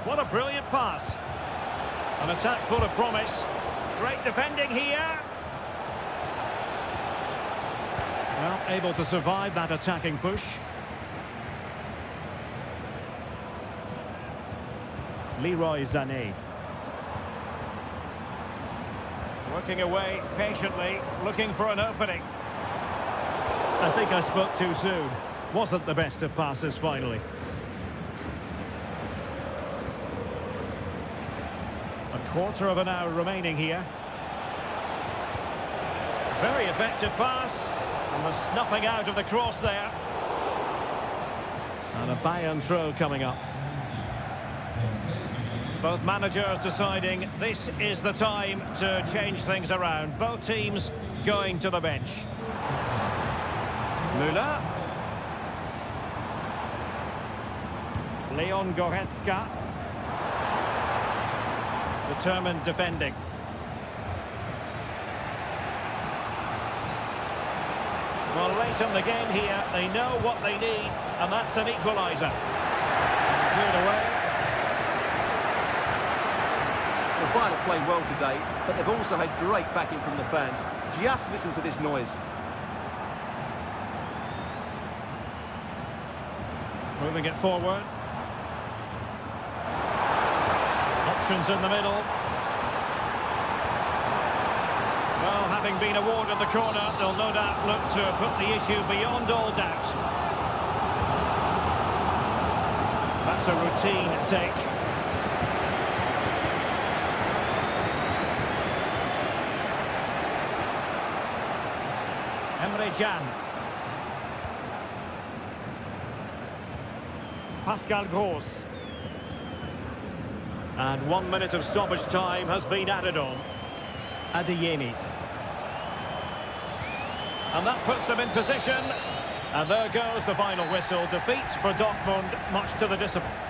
What a brilliant pass. An attack full of promise. Great defending here. Well, able to survive that attacking push. Leroy Sané. Working away patiently, looking for an opening. I think I spoke too soon. Wasn't the best of passes finally. A quarter of an hour remaining here. Very effective pass. And the snuffing out of the cross there. And a Bayern throw coming up. Both managers deciding this is the time to change things around. Both teams going to the bench. Müller. Leon Goretzka. Determined defending. Well, late in the game here, they know what they need, and that's an equaliser. Cleared away. The Bayern have played well today, but they've also had great backing from the fans. Just listen to this noise. Moving it forward. Options in the middle. Well, having been awarded the corner, they'll no doubt look to put the issue beyond all doubt. That's a routine take. Emre Can. Pascal Gross. And 1 minute of stoppage time has been added on. Adeyemi. And that puts them in position. And there goes the final whistle. Defeat for Dortmund, much to the disappointment.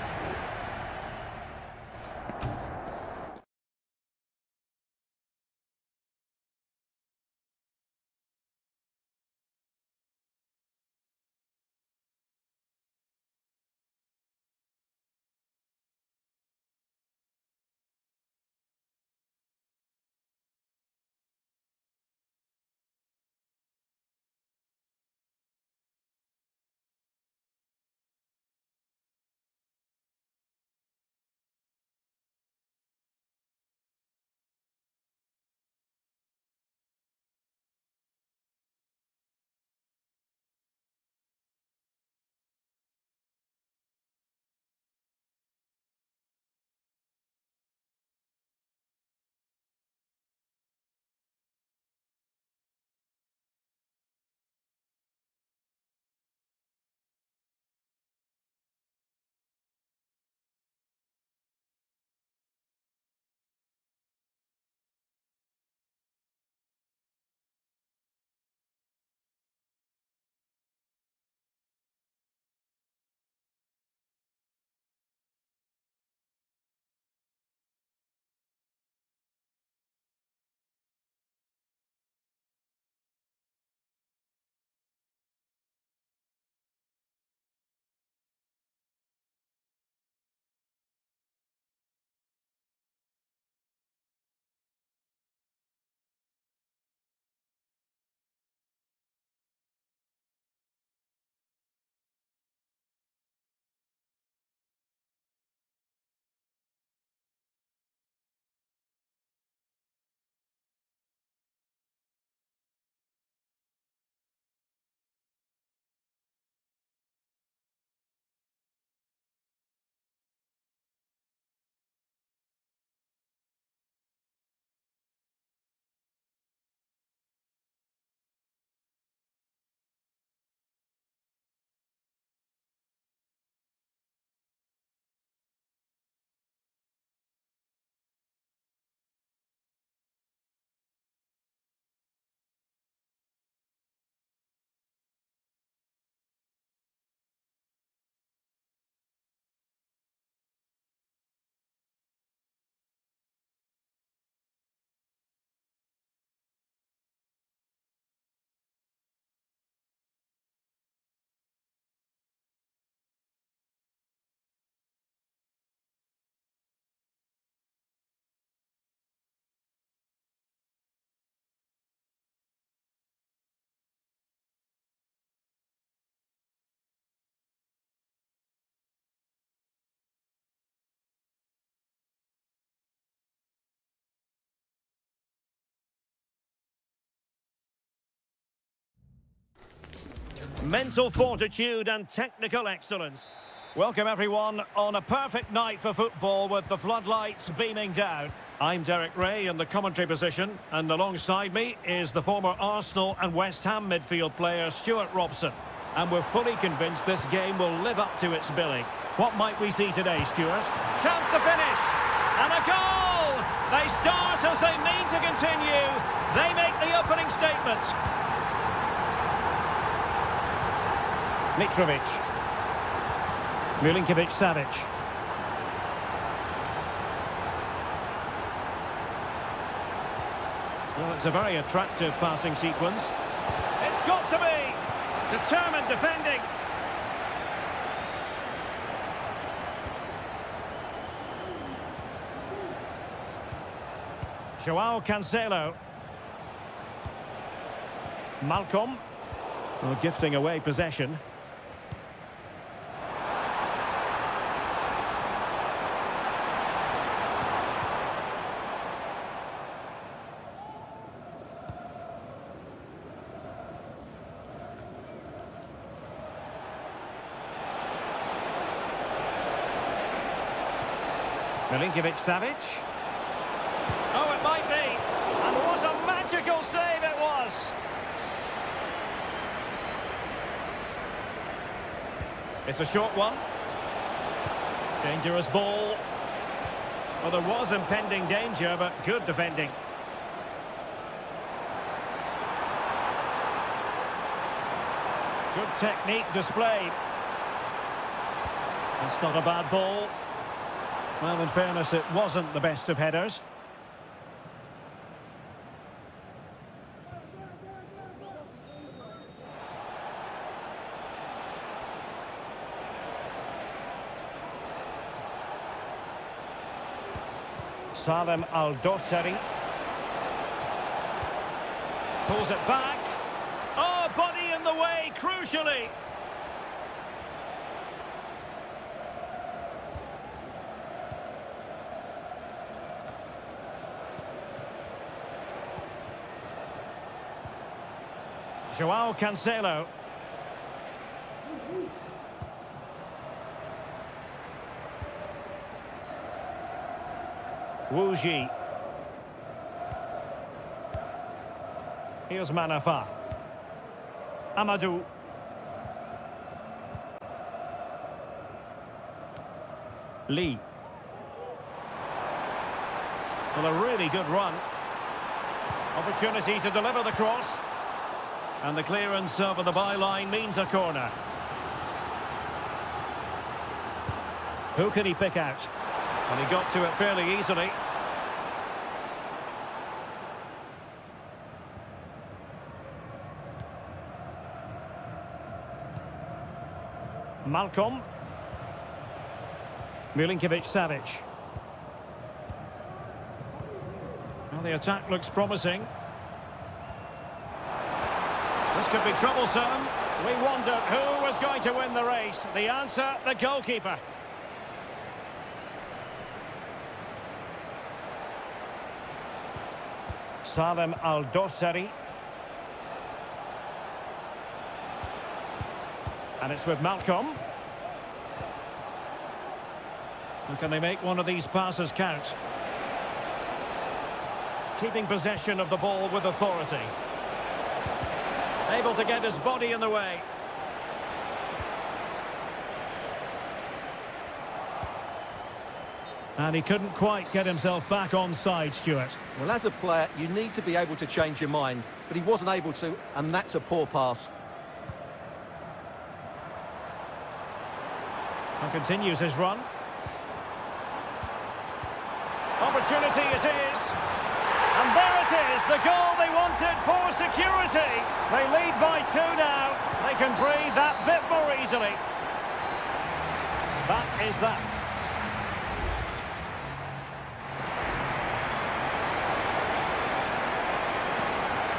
Mental fortitude and technical excellence. Welcome everyone on a perfect night for football with the floodlights beaming down. I'm Derek Ray in the commentary position, and alongside me is the former Arsenal and West Ham midfield player Stuart Robson. And we're fully convinced this game will live up to its billing. What might we see today, Stuart? Chance to finish! And a goal! They start as they mean to continue. They make the opening statement. Mitrovic. Milinkovic-Savic. Well, it's a very attractive passing sequence. It's got to be! Determined defending. Joao Cancelo. Malcolm. Well, gifting away possession. Milinkovic-Savic. Oh, it might be. And what a magical save it was. It's a short one. Dangerous ball. Well, there was impending danger, but good defending. Good technique displayed. That's not a bad ball. Well, in fairness, it wasn't the best of headers. Salem Al-Dossari. Pulls it back. Oh, body in the way, crucially. Joao Cancelo. Wu Ji. Here's Manafa. Amadou. Lee. Well, a really good run. Opportunity to deliver the cross. And the clearance over the byline means a corner. Who can he pick out? And he got to it fairly easily. Malcolm. Milinkovic-Savic. Well, the attack looks promising. This could be troublesome. We wondered who was going to win the race. The answer, the goalkeeper. Salem Al-Dossari. And it's with Malcolm. And can they make one of these passes count? Keeping possession of the ball with authority. Able to get his body in the way. And he couldn't quite get himself back on side, Stuart. Well, as a player, you need to be able to change your mind, but he wasn't able to, and that's a poor pass. And continues his run. Opportunity it is. And there it is, the goal they wanted for security. They lead by 2 now. They can breathe that bit more easily. That is that.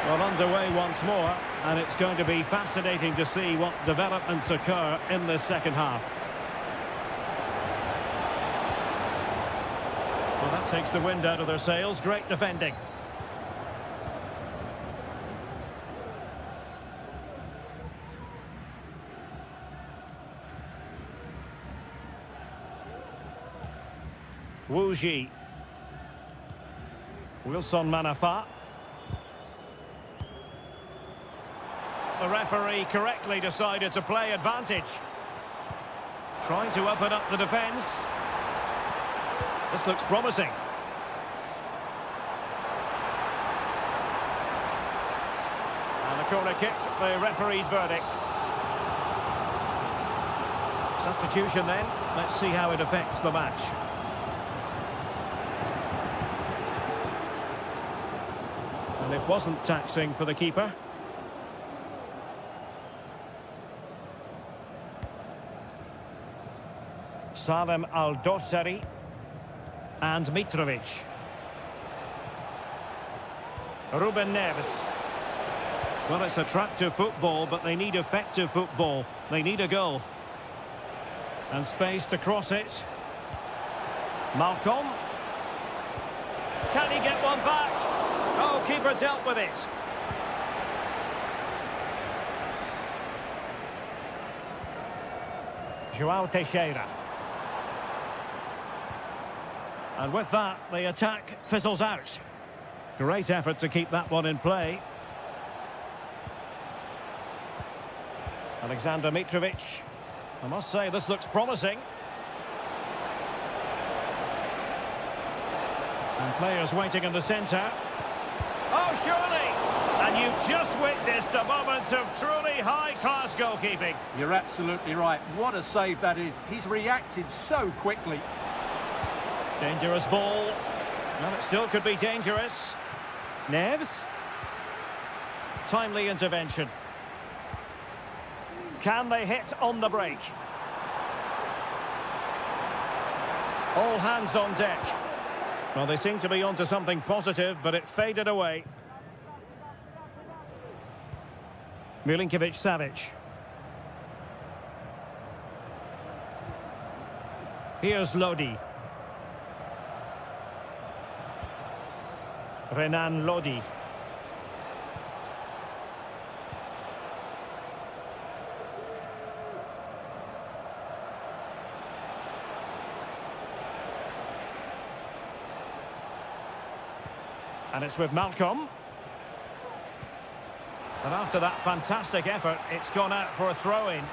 Well, underway once more, and it's going to be fascinating to see what developments occur in this second half. Well, that takes the wind out of their sails. Great defending. Wu Ji. Wilson Manafa. The referee correctly decided to play advantage. Trying to open up the defence. This looks promising. And a corner kick, the referee's verdict. Substitution then. Let's see how it affects the match. And it wasn't taxing for the keeper. Salem Al-Dossari and Mitrovic. Ruben Neves. Well, it's attractive football, but they need effective football. They need a goal. And space to cross it. Malcolm. Can he get one back? Oh, keeper dealt with it. João Teixeira. And with that, the attack fizzles out. Great effort to keep that one in play. Alexander Mitrovic. I must say, this looks promising. And players waiting in the centre. Oh, surely! And you've just witnessed a moment of truly high-class goalkeeping. You're absolutely right. What a save that is. He's reacted so quickly. Dangerous ball. Well, it still could be dangerous. Neves. Timely intervention. Can they hit on the break? All hands on deck. Well, they seem to be onto something positive, but it faded away. Milinkovic-Savic. Here's Lodi. Renan Lodi. And it's with Malcolm. And after that fantastic effort, it's gone out for a throw-in.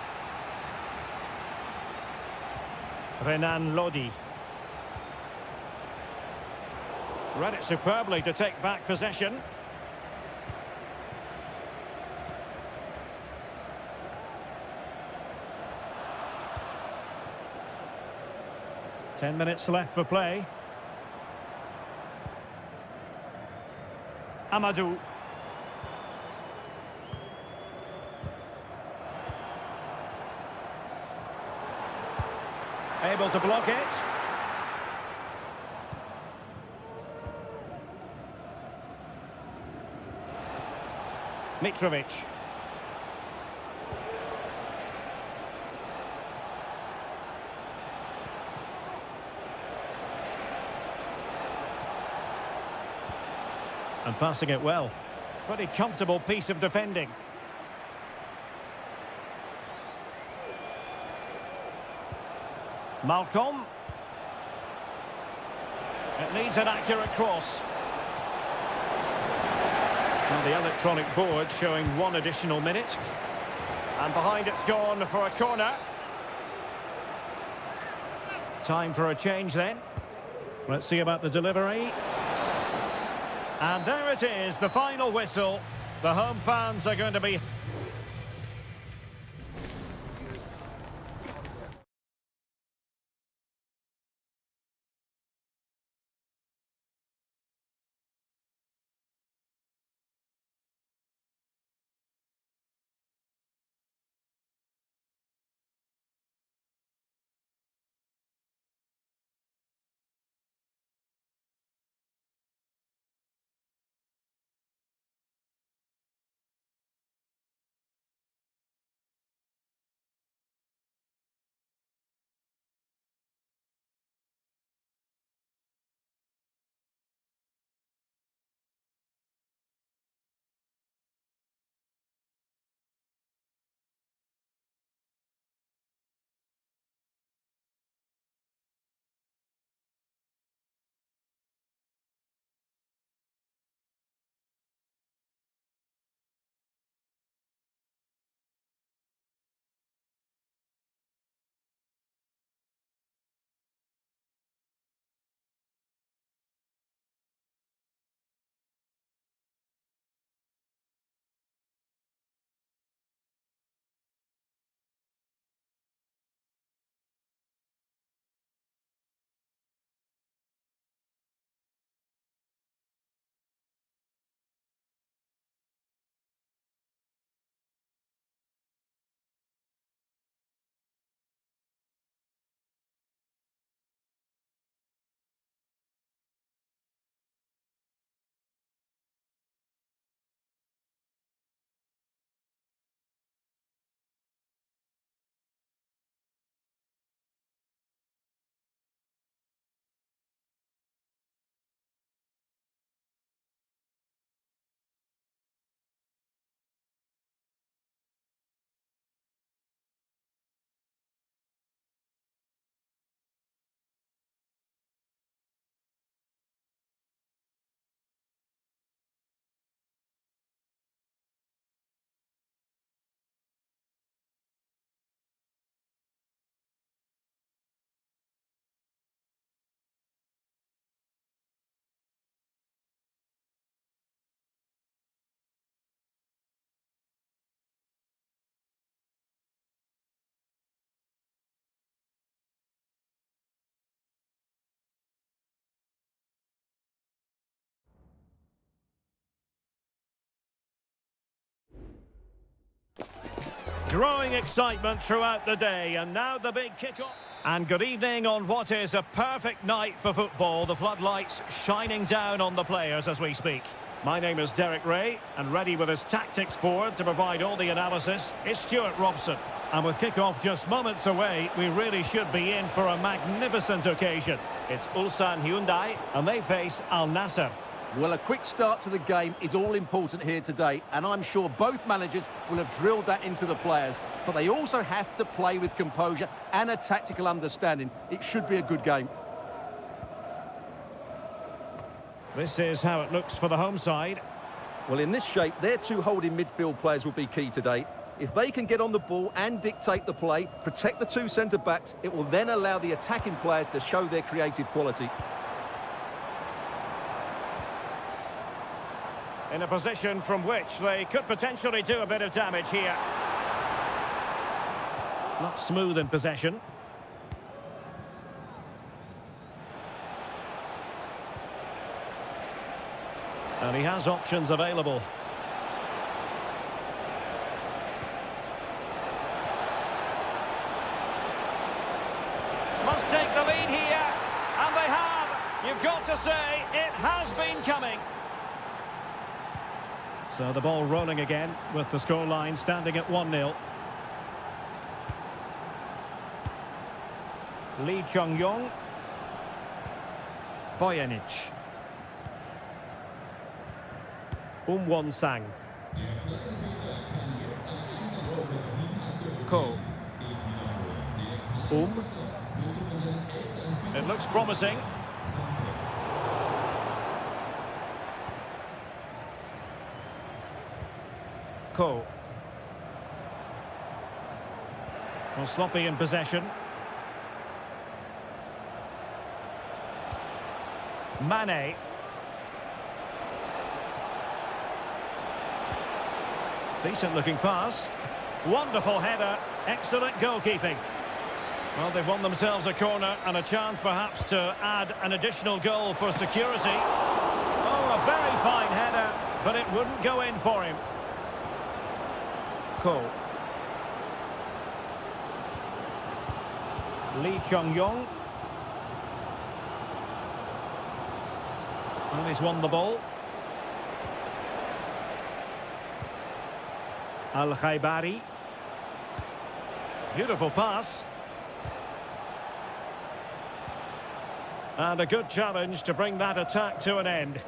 Renan Lodi. Read it superbly to take back possession. Ten minutes left for play. Amadou. Able to block it. Mitrovic. And passing it well. Pretty comfortable piece of defending. Malcolm. It needs an accurate cross. And the electronic board showing one additional minute. And behind it's gone for a corner. Time for a change then. Let's see about the delivery. And there it is, the final whistle. The home fans are going to be growing excitement throughout the day, and now the big kick-off. And good evening on what is a perfect night for football. The floodlights shining down on the players as we speak. My name is Derek Ray, and ready with his tactics board to provide all the analysis is Stuart Robson. And with kick-off just moments away, we really should be in for a magnificent occasion. It's Ulsan Hyundai, and they face Al Nassr. Well, a quick start to the game is all important here today, and I'm sure both managers will have drilled that into the players. But they also have to play with composure and a tactical understanding. It should be a good game. This is how it looks for the home side. Well, in this shape, their two holding midfield players will be key today. If they can get on the ball and dictate the play, protect the two centre-backs, it will then allow the attacking players to show their creative quality. In a position from which they could potentially do a bit of damage here. Not smooth in possession. And he has options available. Must take the lead here, and they have. You've got to say, it has been coming. So the ball rolling again with the scoreline standing at 1-0. Lee Chung-yong. Bojanic. Won-sang. Ko. It looks promising. Ko. Well, sloppy in possession. Mane. Decent looking pass. Wonderful header. Excellent goalkeeping. Well, they've won themselves a corner and a chance perhaps to add an additional goal for security. Oh, a very fine header, but it wouldn't go in for him. Ko. Lee Chung-yong. And he's won the ball. Al-Khaibari. Beautiful pass. And a good challenge to bring that attack to an end.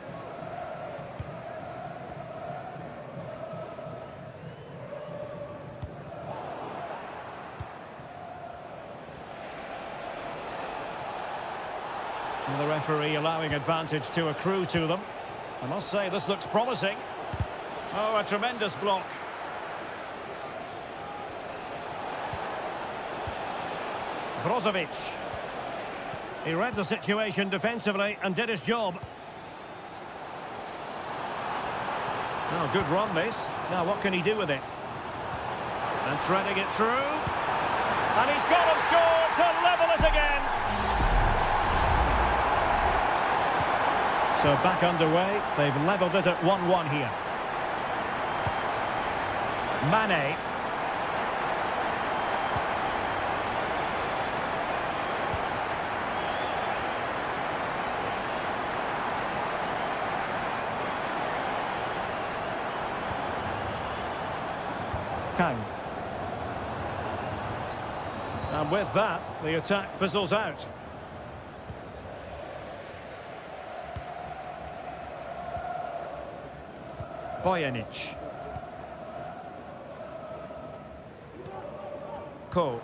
And the referee allowing advantage to accrue to them. I must say, this looks promising. Oh, a tremendous block. Brozovic. He read the situation defensively and did his job. Oh, good run this. Now what can he do with it? And threading it through. And he's got to score to level it again. So back underway. They've levelled it at 1-1 here. Mane. And with that, the attack fizzles out. Bojanic. Ko.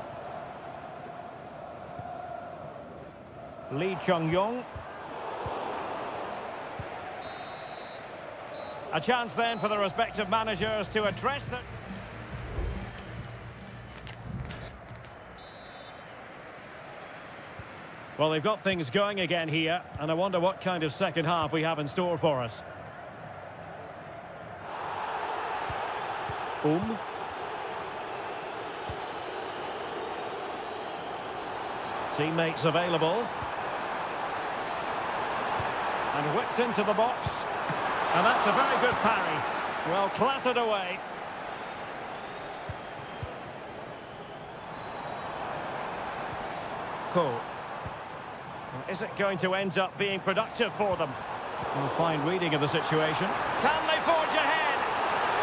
Lee Chung-yong. A chance then for the respective managers to address the... Well, they've got things going again here, and I wonder what kind of second half we have in store for us. Teammates available. And whipped into the box. And that's a very good parry. Well, clattered away. Liverpool. Is it going to end up being productive for them? Well, fine reading of the situation. Can they forge ahead?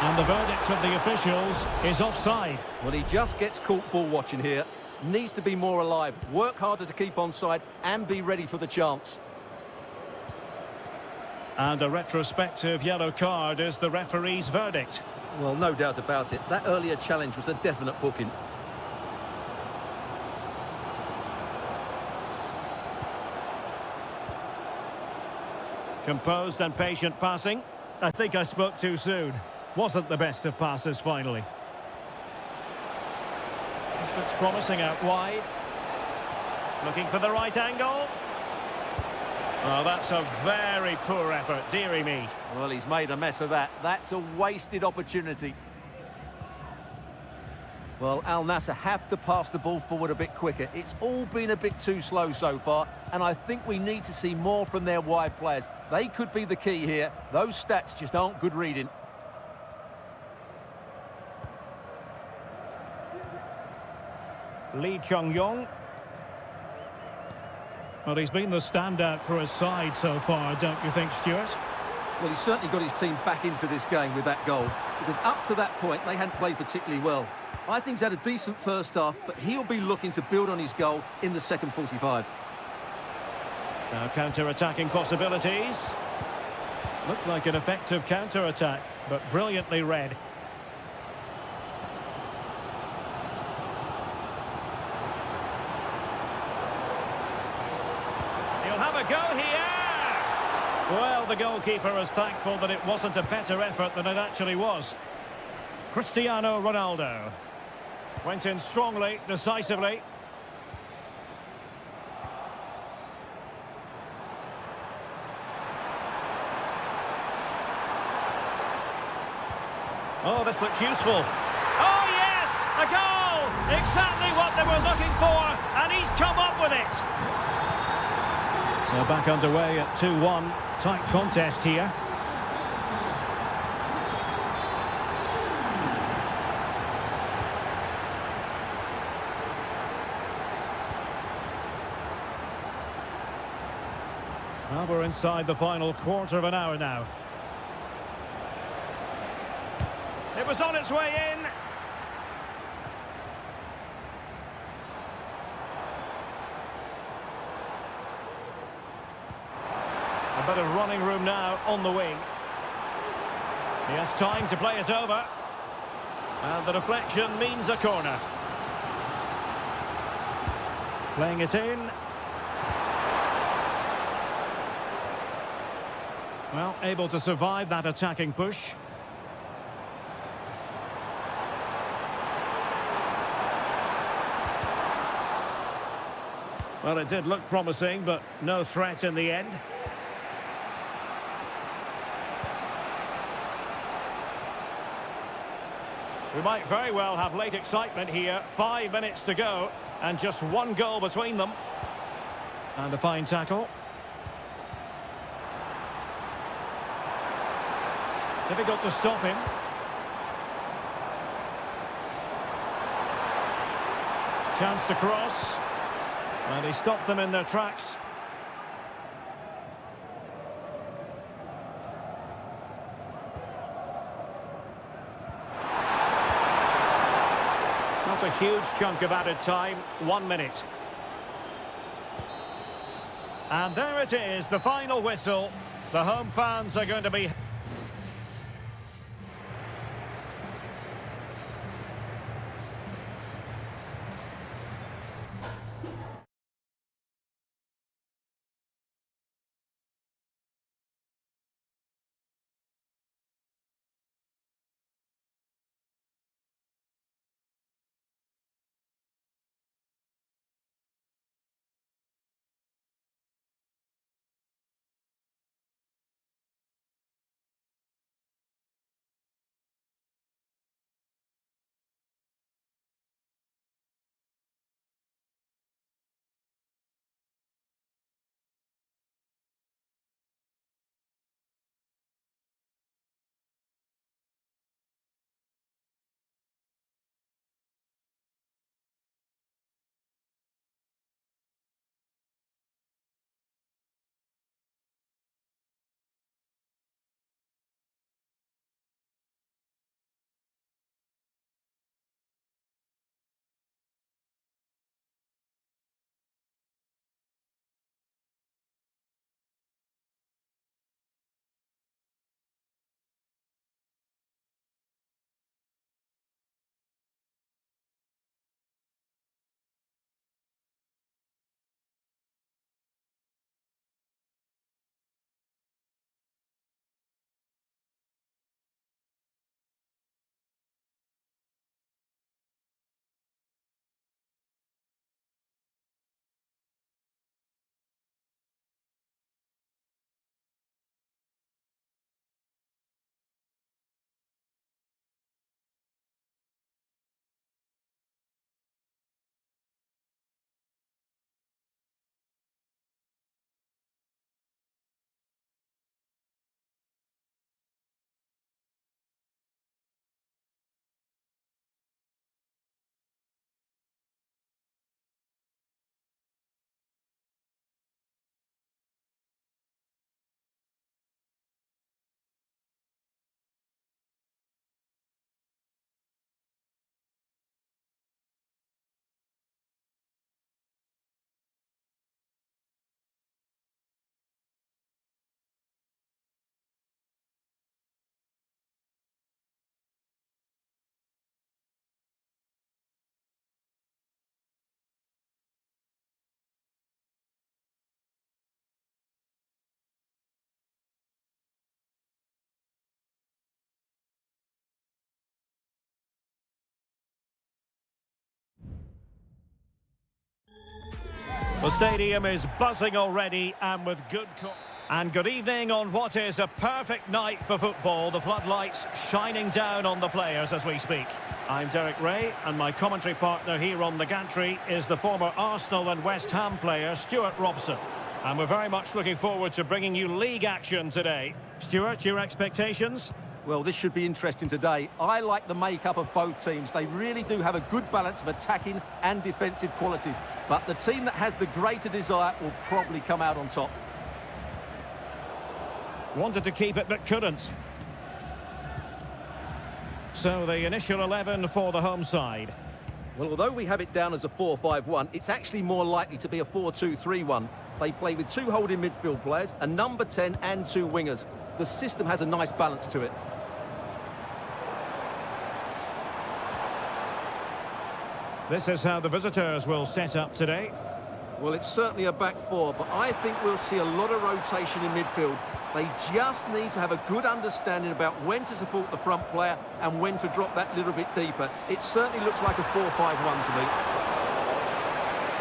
And the verdict of the officials is offside. Well, he just gets caught ball watching here. Needs to be more alive, work harder to keep onside and be ready for the chance. And a retrospective yellow card is the referee's verdict. Well, no doubt about it. That earlier challenge was a definite booking. Composed and patient passing. I think I spoke too soon. Wasn't the best of passes finally. This looks promising out wide. Looking for the right angle. Oh, that's a very poor effort, dearie me. Well, he's made a mess of that. That's a wasted opportunity. Well, Al Nassr have to pass the ball forward a bit quicker. It's all been a bit too slow so far, and I think we need to see more from their wide players. They could be the key here. Those stats just aren't good reading. Lee Chung-yong. Well, he's been the standout for his side so far, don't you think, Stuart? Well, he's certainly got his team back into this game with that goal, because up to that point, they hadn't played particularly well. I think he's had a decent first half, but he'll be looking to build on his goal in the second 45. Now counter-attacking possibilities. Looked like an effective counter-attack, but brilliantly read. He'll have a go here! Well, the goalkeeper is thankful that it wasn't a better effort than it actually was. Cristiano Ronaldo. Went in strongly, decisively. Oh, this looks useful. Oh, yes! A goal! Exactly what they were looking for, and he's come up with it. So back underway at 2-1. Tight contest here. Well, we're inside the final quarter of an hour now. It was on its way in. A bit of running room now on the wing. He has time to play it over. And the deflection means a corner. Playing it in. Well, able to survive that attacking push. Well, it did look promising, but no threat in the end. We might very well have late excitement here. 5 minutes to go, and just one goal between them. And a fine tackle. Difficult to stop him. Chance to cross. And he stopped them in their tracks. Not a huge chunk of added time. 1 minute. And there it is, the final whistle. The home fans are going to be... The stadium is buzzing already and with good evening on what is a perfect night for football. The floodlights shining down on the players as we speak. I'm Derek Ray, and my commentary partner here on the gantry is the former Arsenal and West Ham player Stuart Robson. And we're very much looking forward to bringing you league action today. Stuart, your expectations? Well, this should be interesting today. I like the makeup of both teams. They really do have a good balance of attacking and defensive qualities. But the team that has the greater desire will probably come out on top. Wanted to keep it but couldn't. So the initial 11 for the home side. Well, although we have it down as a 4-5-1, it's actually more likely to be a 4-2-3-1. They play with two holding midfield players, a number 10 and two wingers. The system has a nice balance to it. This is how the visitors will set up today. Well, it's certainly a back four, but I think we'll see a lot of rotation in midfield. They just need to have a good understanding about when to support the front player and when to drop that little bit deeper. It certainly looks like a 4-5-1 to me.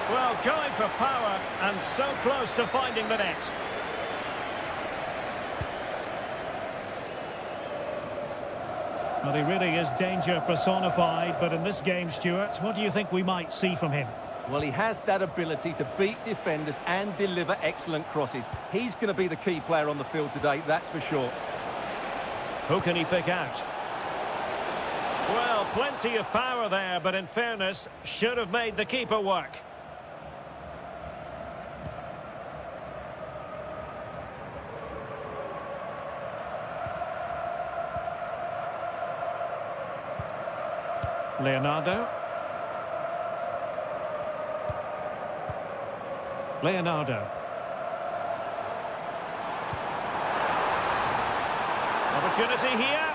Well, going for power and so close to finding the net. Well, he really is danger personified, but in this game, Stuart, what do you think we might see from him? Well, he has that ability to beat defenders and deliver excellent crosses. He's going to be the key player on the field today, that's for sure. Who can he pick out? Well, plenty of power there, but in fairness, should have made the keeper work. Leonardo. Opportunity here.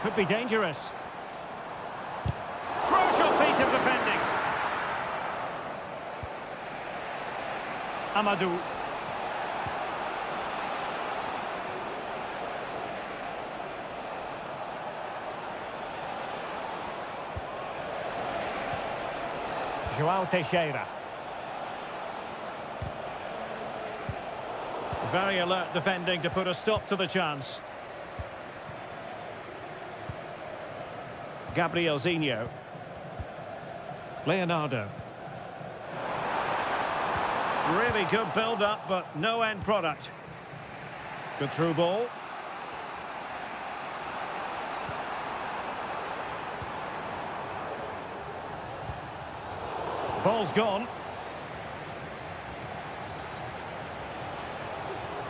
Could be dangerous. Crucial piece of defending. Amadou. João Teixeira. Very alert defending to put a stop to the chance. Gabrielzinho. Leonardo. Really good build-up, but no end product. Good through ball. Ball's gone.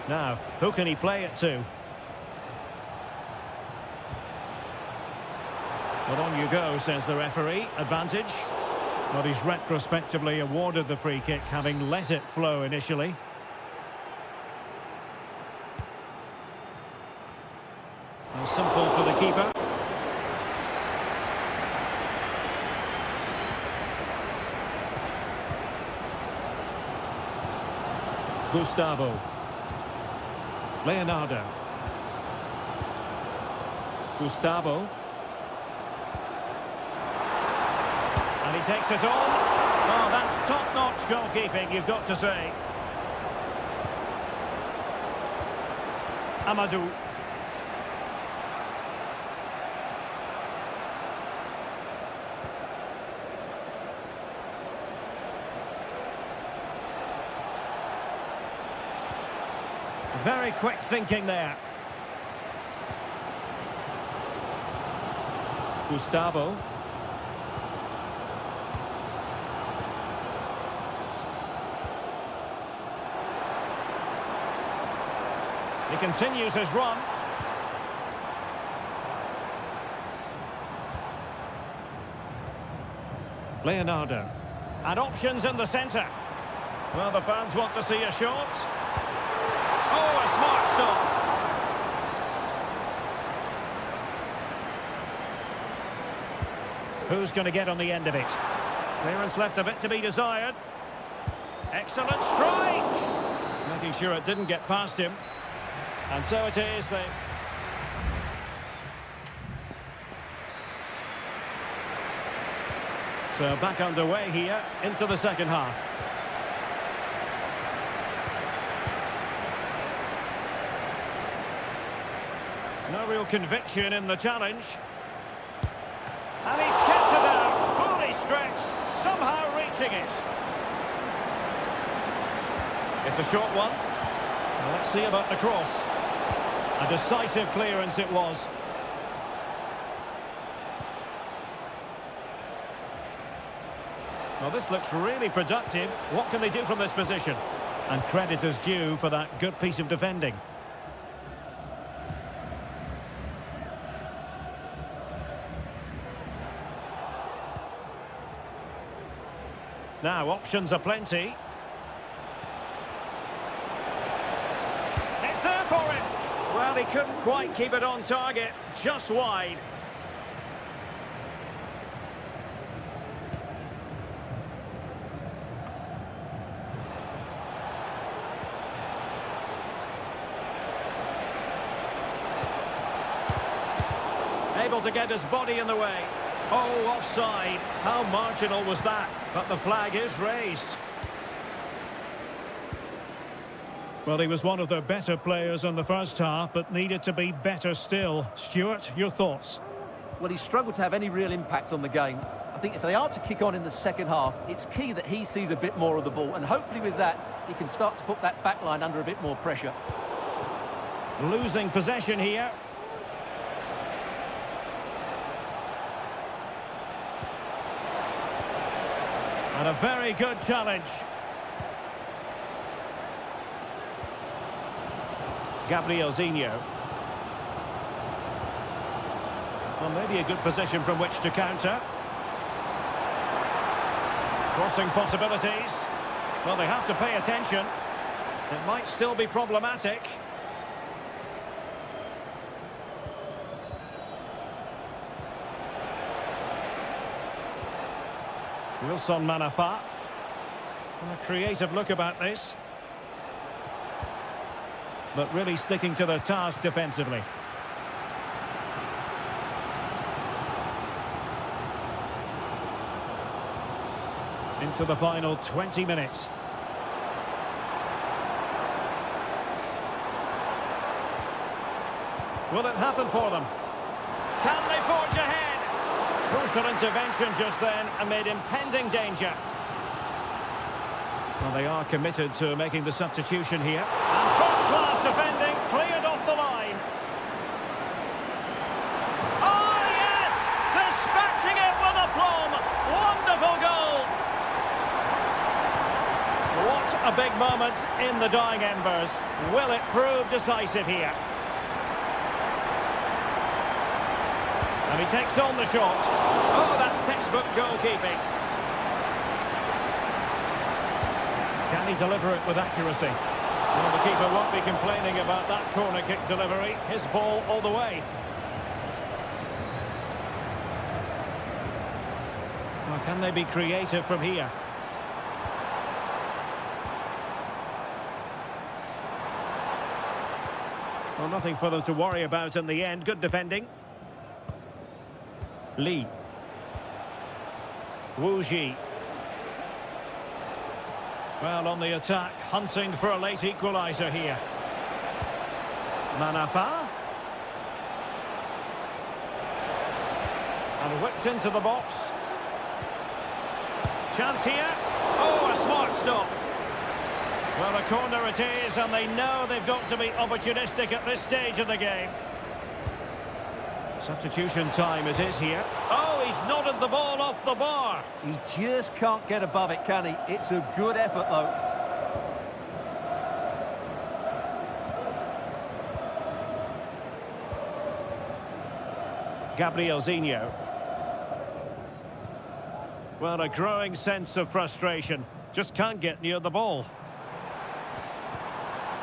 Now, who can he play it to? Well, on you go, says the referee. Advantage. But he's retrospectively awarded the free kick, having let it flow initially. Well, simple for the keeper. Gustavo. Leonardo. Gustavo. And he takes it on. Oh, that's top-notch goalkeeping, you've got to say. Amadou. Very quick thinking there. Gustavo. He continues his run. Leonardo. And options in the centre. Well, the fans want to see a shot. Oh, a smart stop. Who's going to get on the end of it? Clearance left a bit to be desired. Excellent strike! Making sure it didn't get past him. And so it is. So back underway here into the second half. No real conviction in the challenge. And he's kept it out, fully stretched, somehow reaching it. It's a short one. Well, let's see about the cross. A decisive clearance it was. Well, this looks really productive. What can they do from this position? And credit is due for that good piece of defending. Now, options are plenty. It's there for him. Well, he couldn't quite keep it on target, just wide. Able to get his body in the way. Oh, offside. How marginal was that? But the flag is raised. Well, he was one of their better players in the first half, but needed to be better still. Stuart, your thoughts? Well, he struggled to have any real impact on the game. I think if they are to kick on in the second half, it's key that he sees a bit more of the ball, and hopefully with that, he can start to put that back line under a bit more pressure. Losing possession here. And a very good challenge. Gabrielzinho. Well, maybe a good position from which to counter. Crossing possibilities. Well, they have to pay attention. It might still be problematic. Wilson Manafa. A creative look about this. But really sticking to the task defensively. Into the final 20 minutes. Will it happen for them? Can they forge ahead? Crucial intervention just then amid impending danger. Well, they are committed to making the substitution here. And first-class defending, cleared off the line. Oh, yes! Dispatching it with aplomb. Wonderful goal. What a big moment in the dying embers. Will it prove decisive here? And he takes on the shot. Oh, that's textbook goalkeeping. Can he deliver it with accuracy? Well, the keeper won't be complaining about that corner kick delivery. His ball all the way. Well, can they be creative from here? Well, nothing for them to worry about in the end. Good defending. Lee. Wu Ji. Well, on the attack, hunting for a late equaliser here. Manafa. And whipped into the box. Chance here. Oh, a smart stop. Well, a corner it is, and they know they've got to be opportunistic at this stage of the game. Substitution time it is here. Oh, he's nodded the ball off the bar. He just can't get above it, can he? It's a good effort, though. Gabrielzinho. Well, a growing sense of frustration. Just can't get near the ball.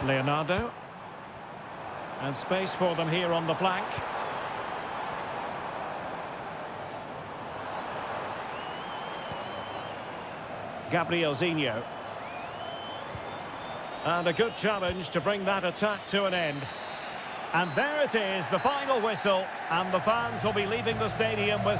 Leonardo. And space for them here on the flank. Gabrielzinho. And a good challenge to bring that attack to an end. And there it is, the final whistle, and the fans will be leaving the stadium with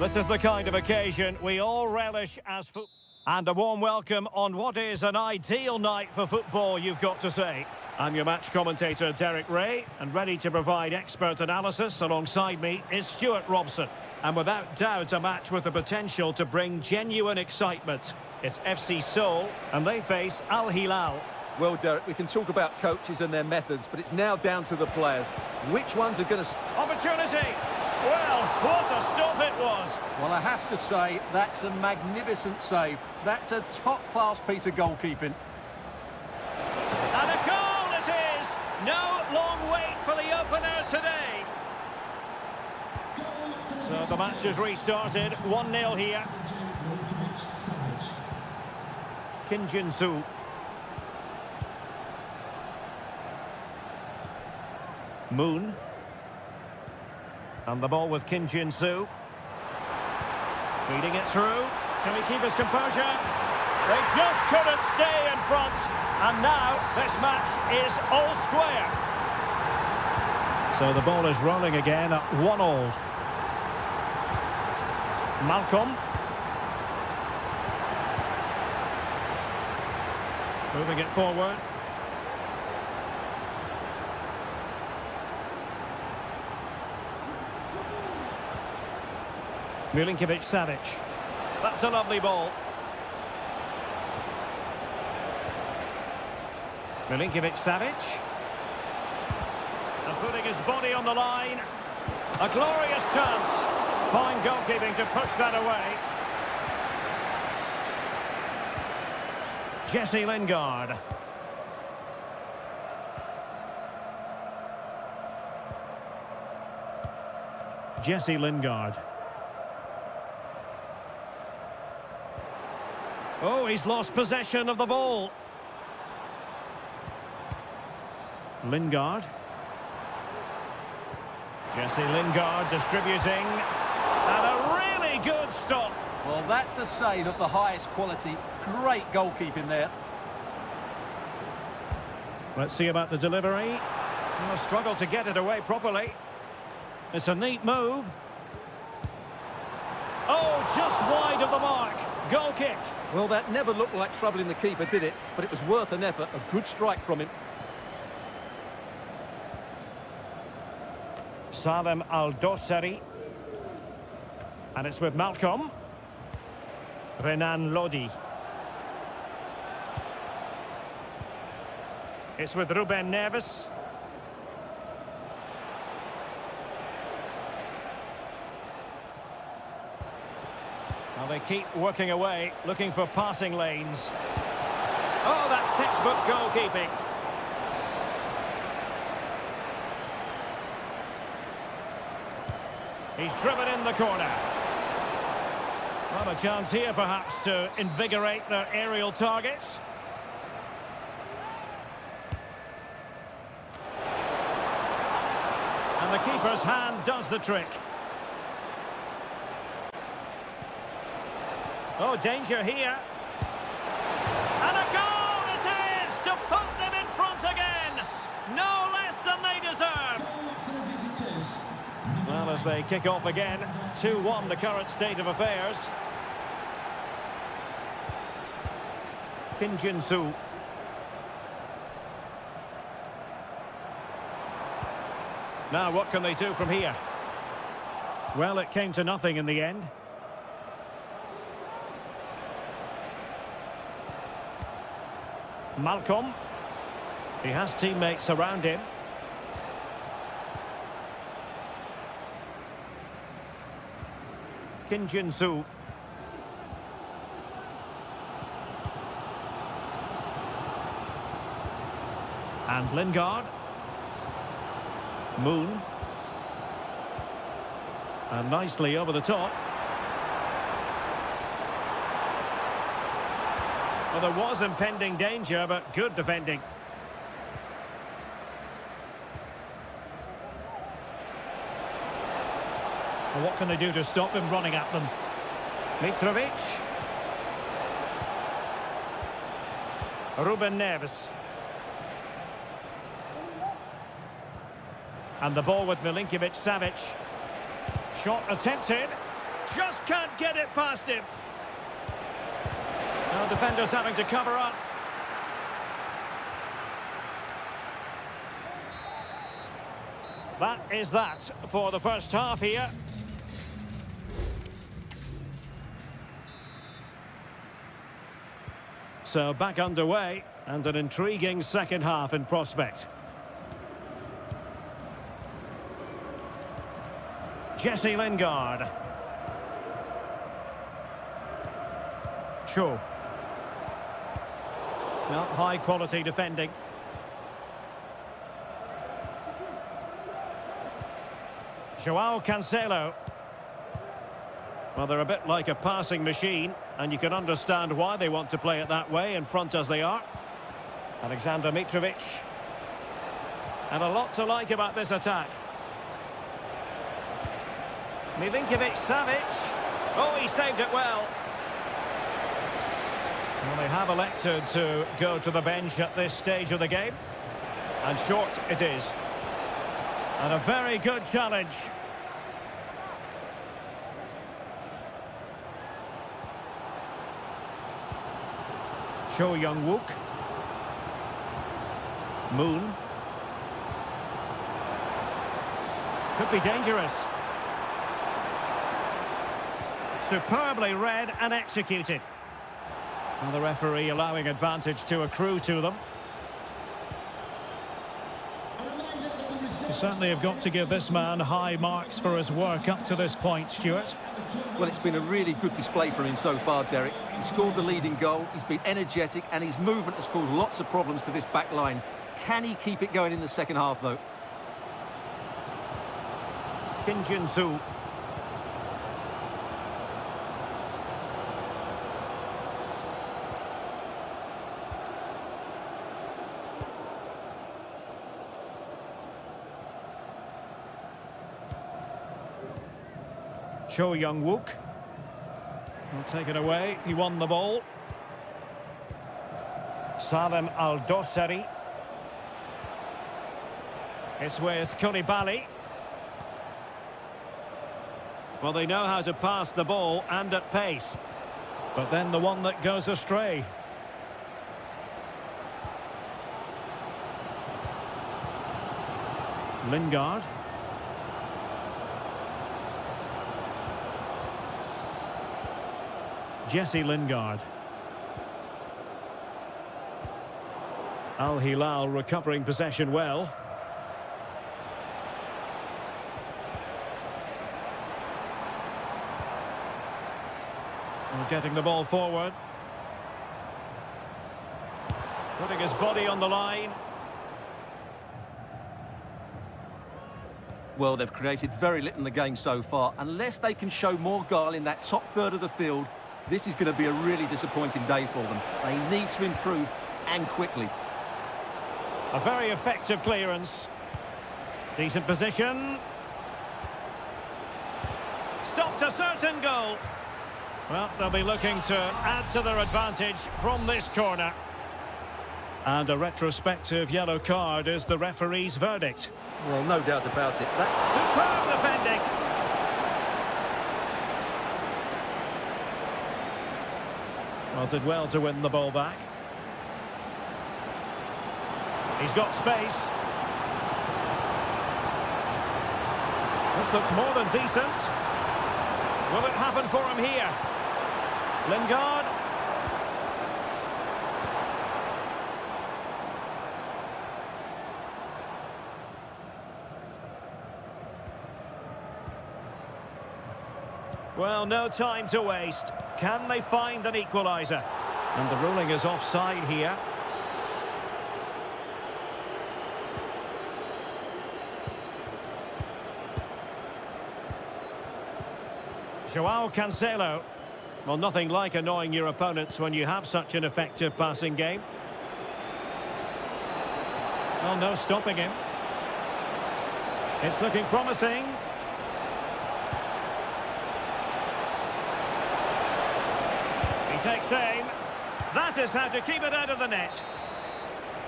This is the kind of occasion we all relish as football. And a warm welcome on what is an ideal night for football, you've got to say. I'm your match commentator, Derek Ray, and ready to provide expert analysis alongside me is Stuart Robson. And without doubt, a match with the potential to bring genuine excitement. It's FC Seoul, and they face Al Hilal. Well, Derek, we can talk about coaches and their methods, but it's now down to the players. Which ones are going to... Opportunity! Well, what a stop it was! Well, I have to say, that's a magnificent save. That's a top-class piece of goalkeeping. And a goal it is! No long wait for the opener today. So the match has restarted. 1-0 here. Kim Jin-soo. Moon. And the ball with Kim Jin-soo. Feeding it through. Can he keep his composure? They just couldn't stay in front. And now this match is all square. So the ball is rolling again at 1-1. Malcolm. Moving it forward. Milinkovic-Savic. That's a lovely ball. Milinkovic-Savic. And putting his body on the line. A glorious chance. Fine goalkeeping to push that away. Jesse Lingard. Jesse Lingard. Oh, he's lost possession of the ball. Lingard. Jesse Lingard distributing. And a really good stop. Well, that's a save of the highest quality. Great goalkeeping there. Let's see about the delivery. Oh, struggled to get it away properly. It's a neat move. Oh, just wide of the mark. Goal kick. Well, that never looked like troubling the keeper, did it? But it was worth an effort. A good strike from him. Salem Al-Dossari. And it's with Malcolm. Renan Lodi. It's with Ruben Neves. Well, they keep working away, looking for passing lanes. Oh, that's textbook goalkeeping. He's driven in the corner. Well, a chance here, perhaps, to invigorate their aerial targets. And the keeper's hand does the trick. Oh, danger here. And a goal it is to put them in front again. No less than they deserve. Well, as they kick off again, 2-1 the current state of affairs. Kim Jin-soo. Now, what can they do from here? Well, it came to nothing in the end. Malcolm. He has teammates around him. Kim Jin-soo. And Lingard. Moon. And nicely over the top. Well, there was impending danger, but good defending. Well, what can they do to stop him running at them? Mitrovic. Ruben Neves. And the ball with Milinkovic-Savic. Shot attempted. Just can't get it past him. Now defenders having to cover up. That is that for the first half here. So back underway, and an intriguing second half in prospect. Jesse Lingard. Cho. Well, high quality defending. Joao Cancelo. Well, they're a bit like a passing machine, and you can understand why they want to play it that way, in front as they are. Alexander Mitrovic. And a lot to like about this attack. Milinkovic-Savic. Oh, he saved it well. Well, they have elected to go to the bench at this stage of the game. And short it is. And a very good challenge. Cho Young-wook. Moon. Could be dangerous. Superbly read and executed. And the referee allowing advantage to accrue to them. You certainly have got to give this man high marks for his work up to this point, Stuart. Well, it's been a really good display from him so far, Derek. He scored the leading goal, he's been energetic, and his movement has caused lots of problems to this back line. Can he keep it going in the second half, though? Kim Jin-soo. Cho Young-wook. Will take it away. He won the ball. Salem Al-Dosari. It's with Koulibaly. Well, they know how to pass the ball and at pace. But then the one that goes astray. Lingard. Jesse Lingard. Al Hilal recovering possession well. And getting the ball forward. Putting his body on the line. Well, they've created very little in the game so far. Unless they can show more guile in that top third of the field, this is going to be a really disappointing day for them. They need to improve, and quickly. A very effective clearance. Decent position. Stopped a certain goal. Well, they'll be looking to add to their advantage from this corner. And a retrospective yellow card is the referee's verdict. Well, no doubt about it. Superb defending. Well, did well to win the ball back. He's got space. This looks more than decent. Will it happen for him here? Lingard. Well, no time to waste. Can they find an equaliser? And the ruling is offside here. Joao Cancelo. Well, nothing like annoying your opponents when you have such an effective passing game. Well, no stopping him. It's looking promising. He takes aim. That is how to keep it out of the net.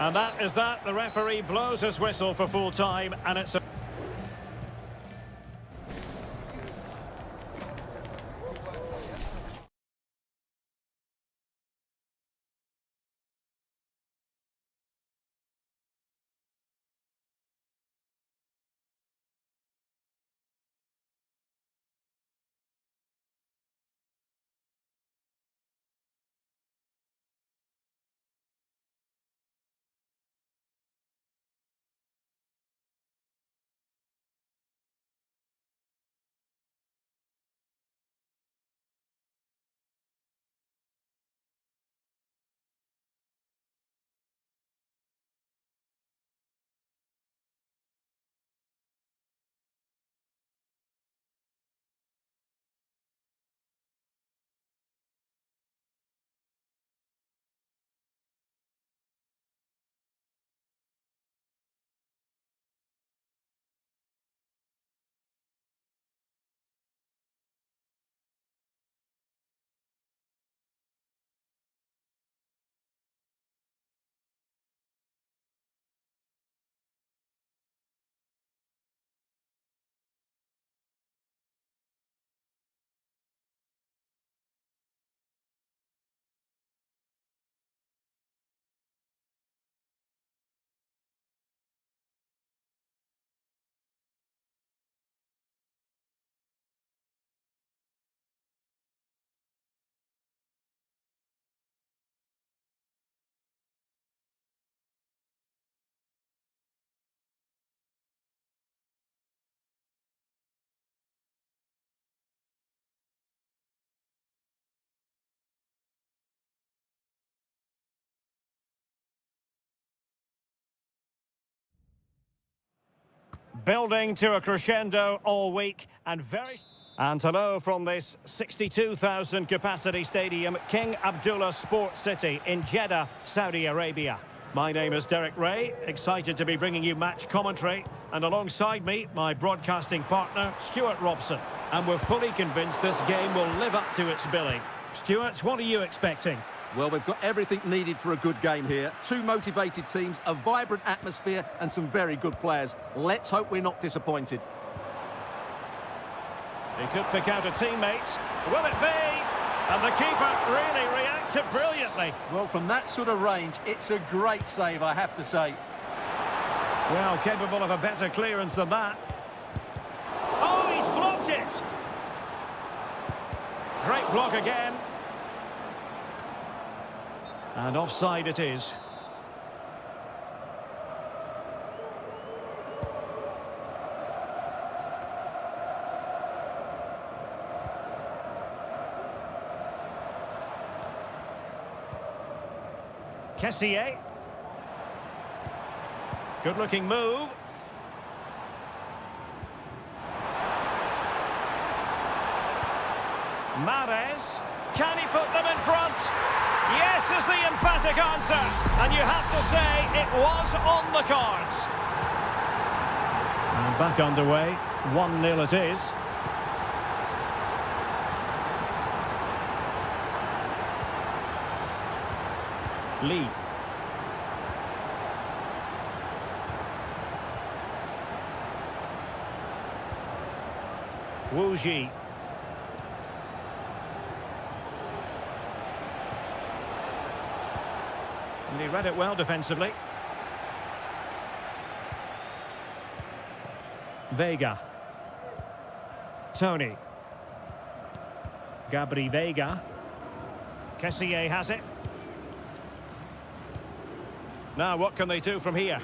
And that is that. The referee blows his whistle for full time, and it's a... Building to a crescendo all week and very... And hello from this 62,000 capacity stadium, King Abdullah Sports City in Jeddah, Saudi Arabia. My name is Derek Ray, excited to be bringing you match commentary, and alongside me, my broadcasting partner, Stuart Robson. And we're fully convinced this game will live up to its billing. Stuart, what are you expecting? Well, we've got everything needed for a good game here. Two motivated teams, a vibrant atmosphere, and some very good players. Let's hope we're not disappointed. He could pick out a teammate. Will it be? And the keeper really reacted brilliantly. Well, from that sort of range, it's a great save, I have to say. Well, capable of a better clearance than that. Oh, he's blocked it! Great block again. And offside it is. Kessié. Good-looking move. Mahrez. Can he put them in front? Yes is the emphatic answer. And you have to say it was on the cards. And back underway. 1-0 it is. Lee. Wu Ji. And he read it well defensively. Vega. Tony. Gabri Vega. Kessié has it. Now, what can they do from here?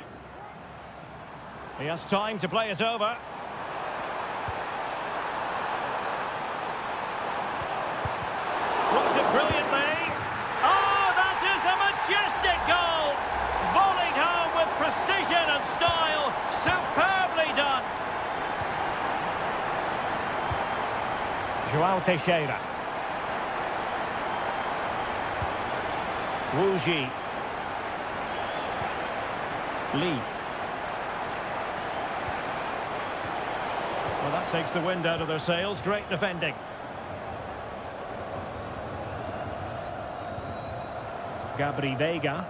He has time to play it over. Blocked it brilliantly. Oh, that is a majestic goal! Volleyed home with precision and style. Superbly done. João Teixeira. Wu Ji. Lee. Well, that takes the wind out of their sails. Great defending. Gabri Vega.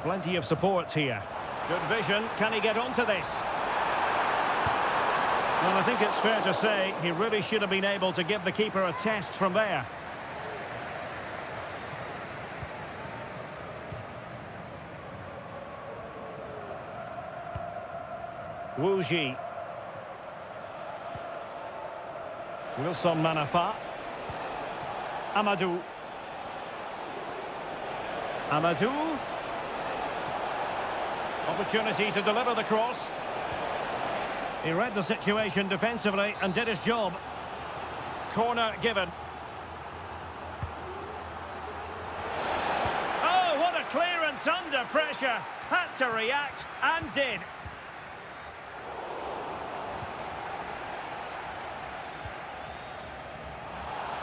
Plenty of support here. Good vision. Can he get onto this? Well, I think it's fair to say he really should have been able to give the keeper a test from there. Wu Ji. Wilson Manafa. Amadou. Amadou. Opportunity to deliver the cross. He read the situation defensively and did his job. Corner given. Oh, what a clearance under pressure. Had to react and did.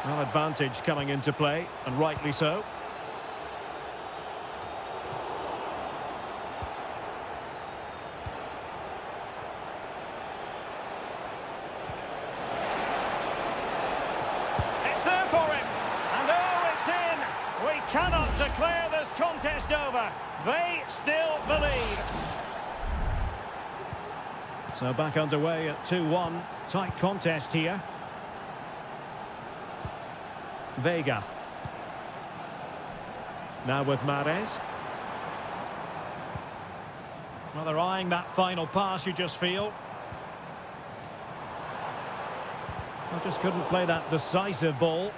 Well, advantage coming into play, and rightly so. It's there for him, and oh, it's in! We cannot declare this contest over. They still believe. So back underway at 2-1. Tight contest here. Vega. Now with Mahrez. Well, they're eyeing that final pass, you just feel. I just couldn't play that decisive ball.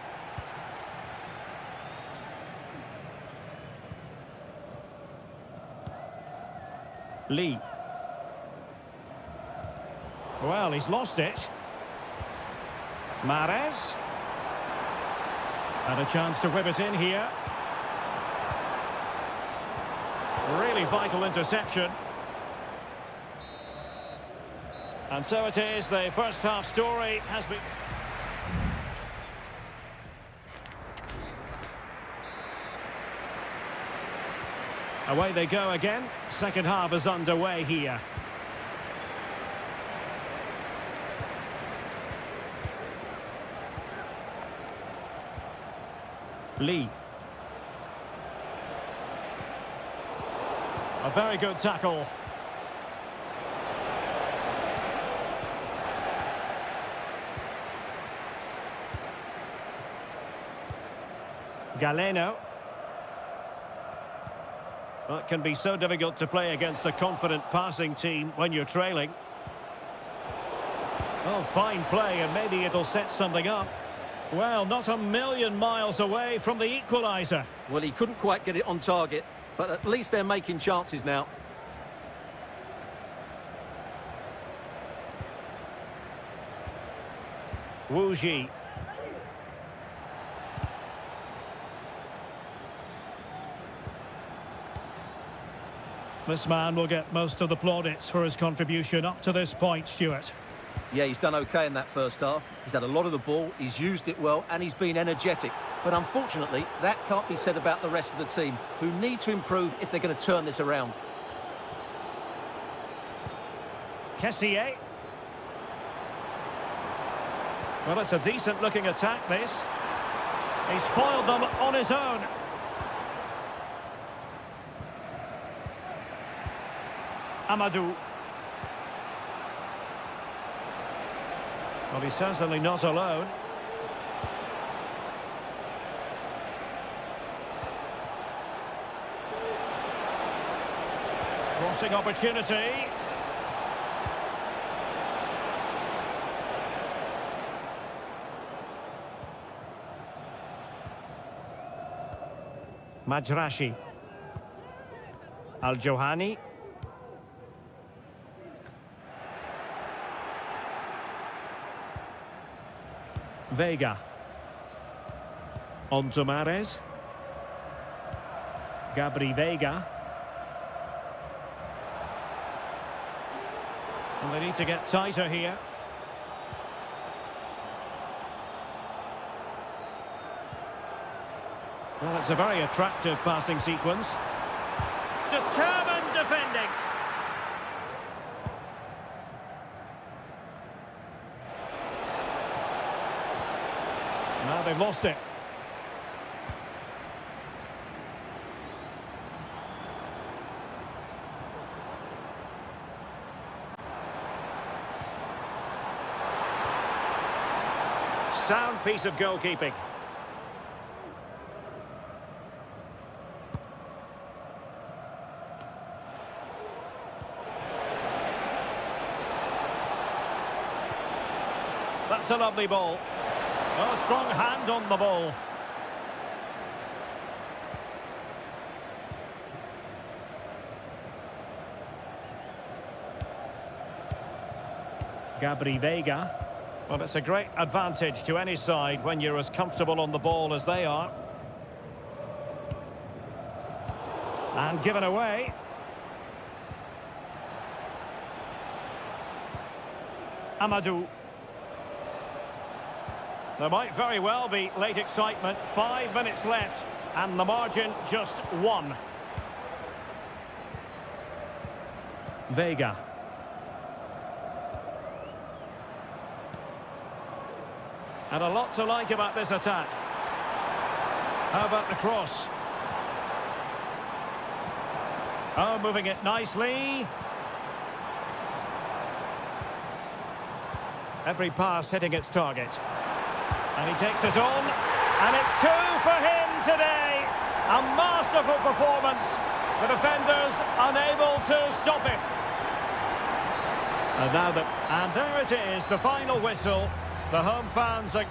Lee. Well, he's lost it. Mahrez. And a chance to whip it in here. Really vital interception. And so it is, the first half story has been... Away they go again. Second half is underway here. Lee. A very good tackle. Galeno. Well, it can be so difficult to play against a confident passing team when you're trailing. Oh, fine play, and maybe it'll set something up. Well, not a million miles away from the equaliser. Well, he couldn't quite get it on target, but at least they're making chances now. Wu Ji. This man will get most of the plaudits for his contribution up to this point, Stuart. Yeah, he's done okay in that first half. He's had a lot of the ball, he's used it well, and he's been energetic. But unfortunately, that can't be said about the rest of the team, who need to improve if they're going to turn this around. Kessier. Well, it's a decent-looking attack, this. He's foiled them on his own. Amadou. Well, he's certainly not alone. Crossing opportunity. Majrashi. Al-Johani. Vega. On to Mahrez. Gabri Vega. And they need to get tighter here. Well, it's a very attractive passing sequence. Determined defending. Now they've lost it. Sound piece of goalkeeping. That's a lovely ball. Oh, strong hand on the ball. Gabri Vega. Well, it's a great advantage to any side when you're as comfortable on the ball as they are. And given away. Amadou. There might very well be late excitement. 5 minutes left, and the margin just 1. Vega. And a lot to like about this attack. How about the cross? Oh, moving it nicely. Every pass hitting its target. And he takes it on, and it's 2 for him today. A masterful performance. The defenders unable to stop him. And there it is, the final whistle. The home fans are...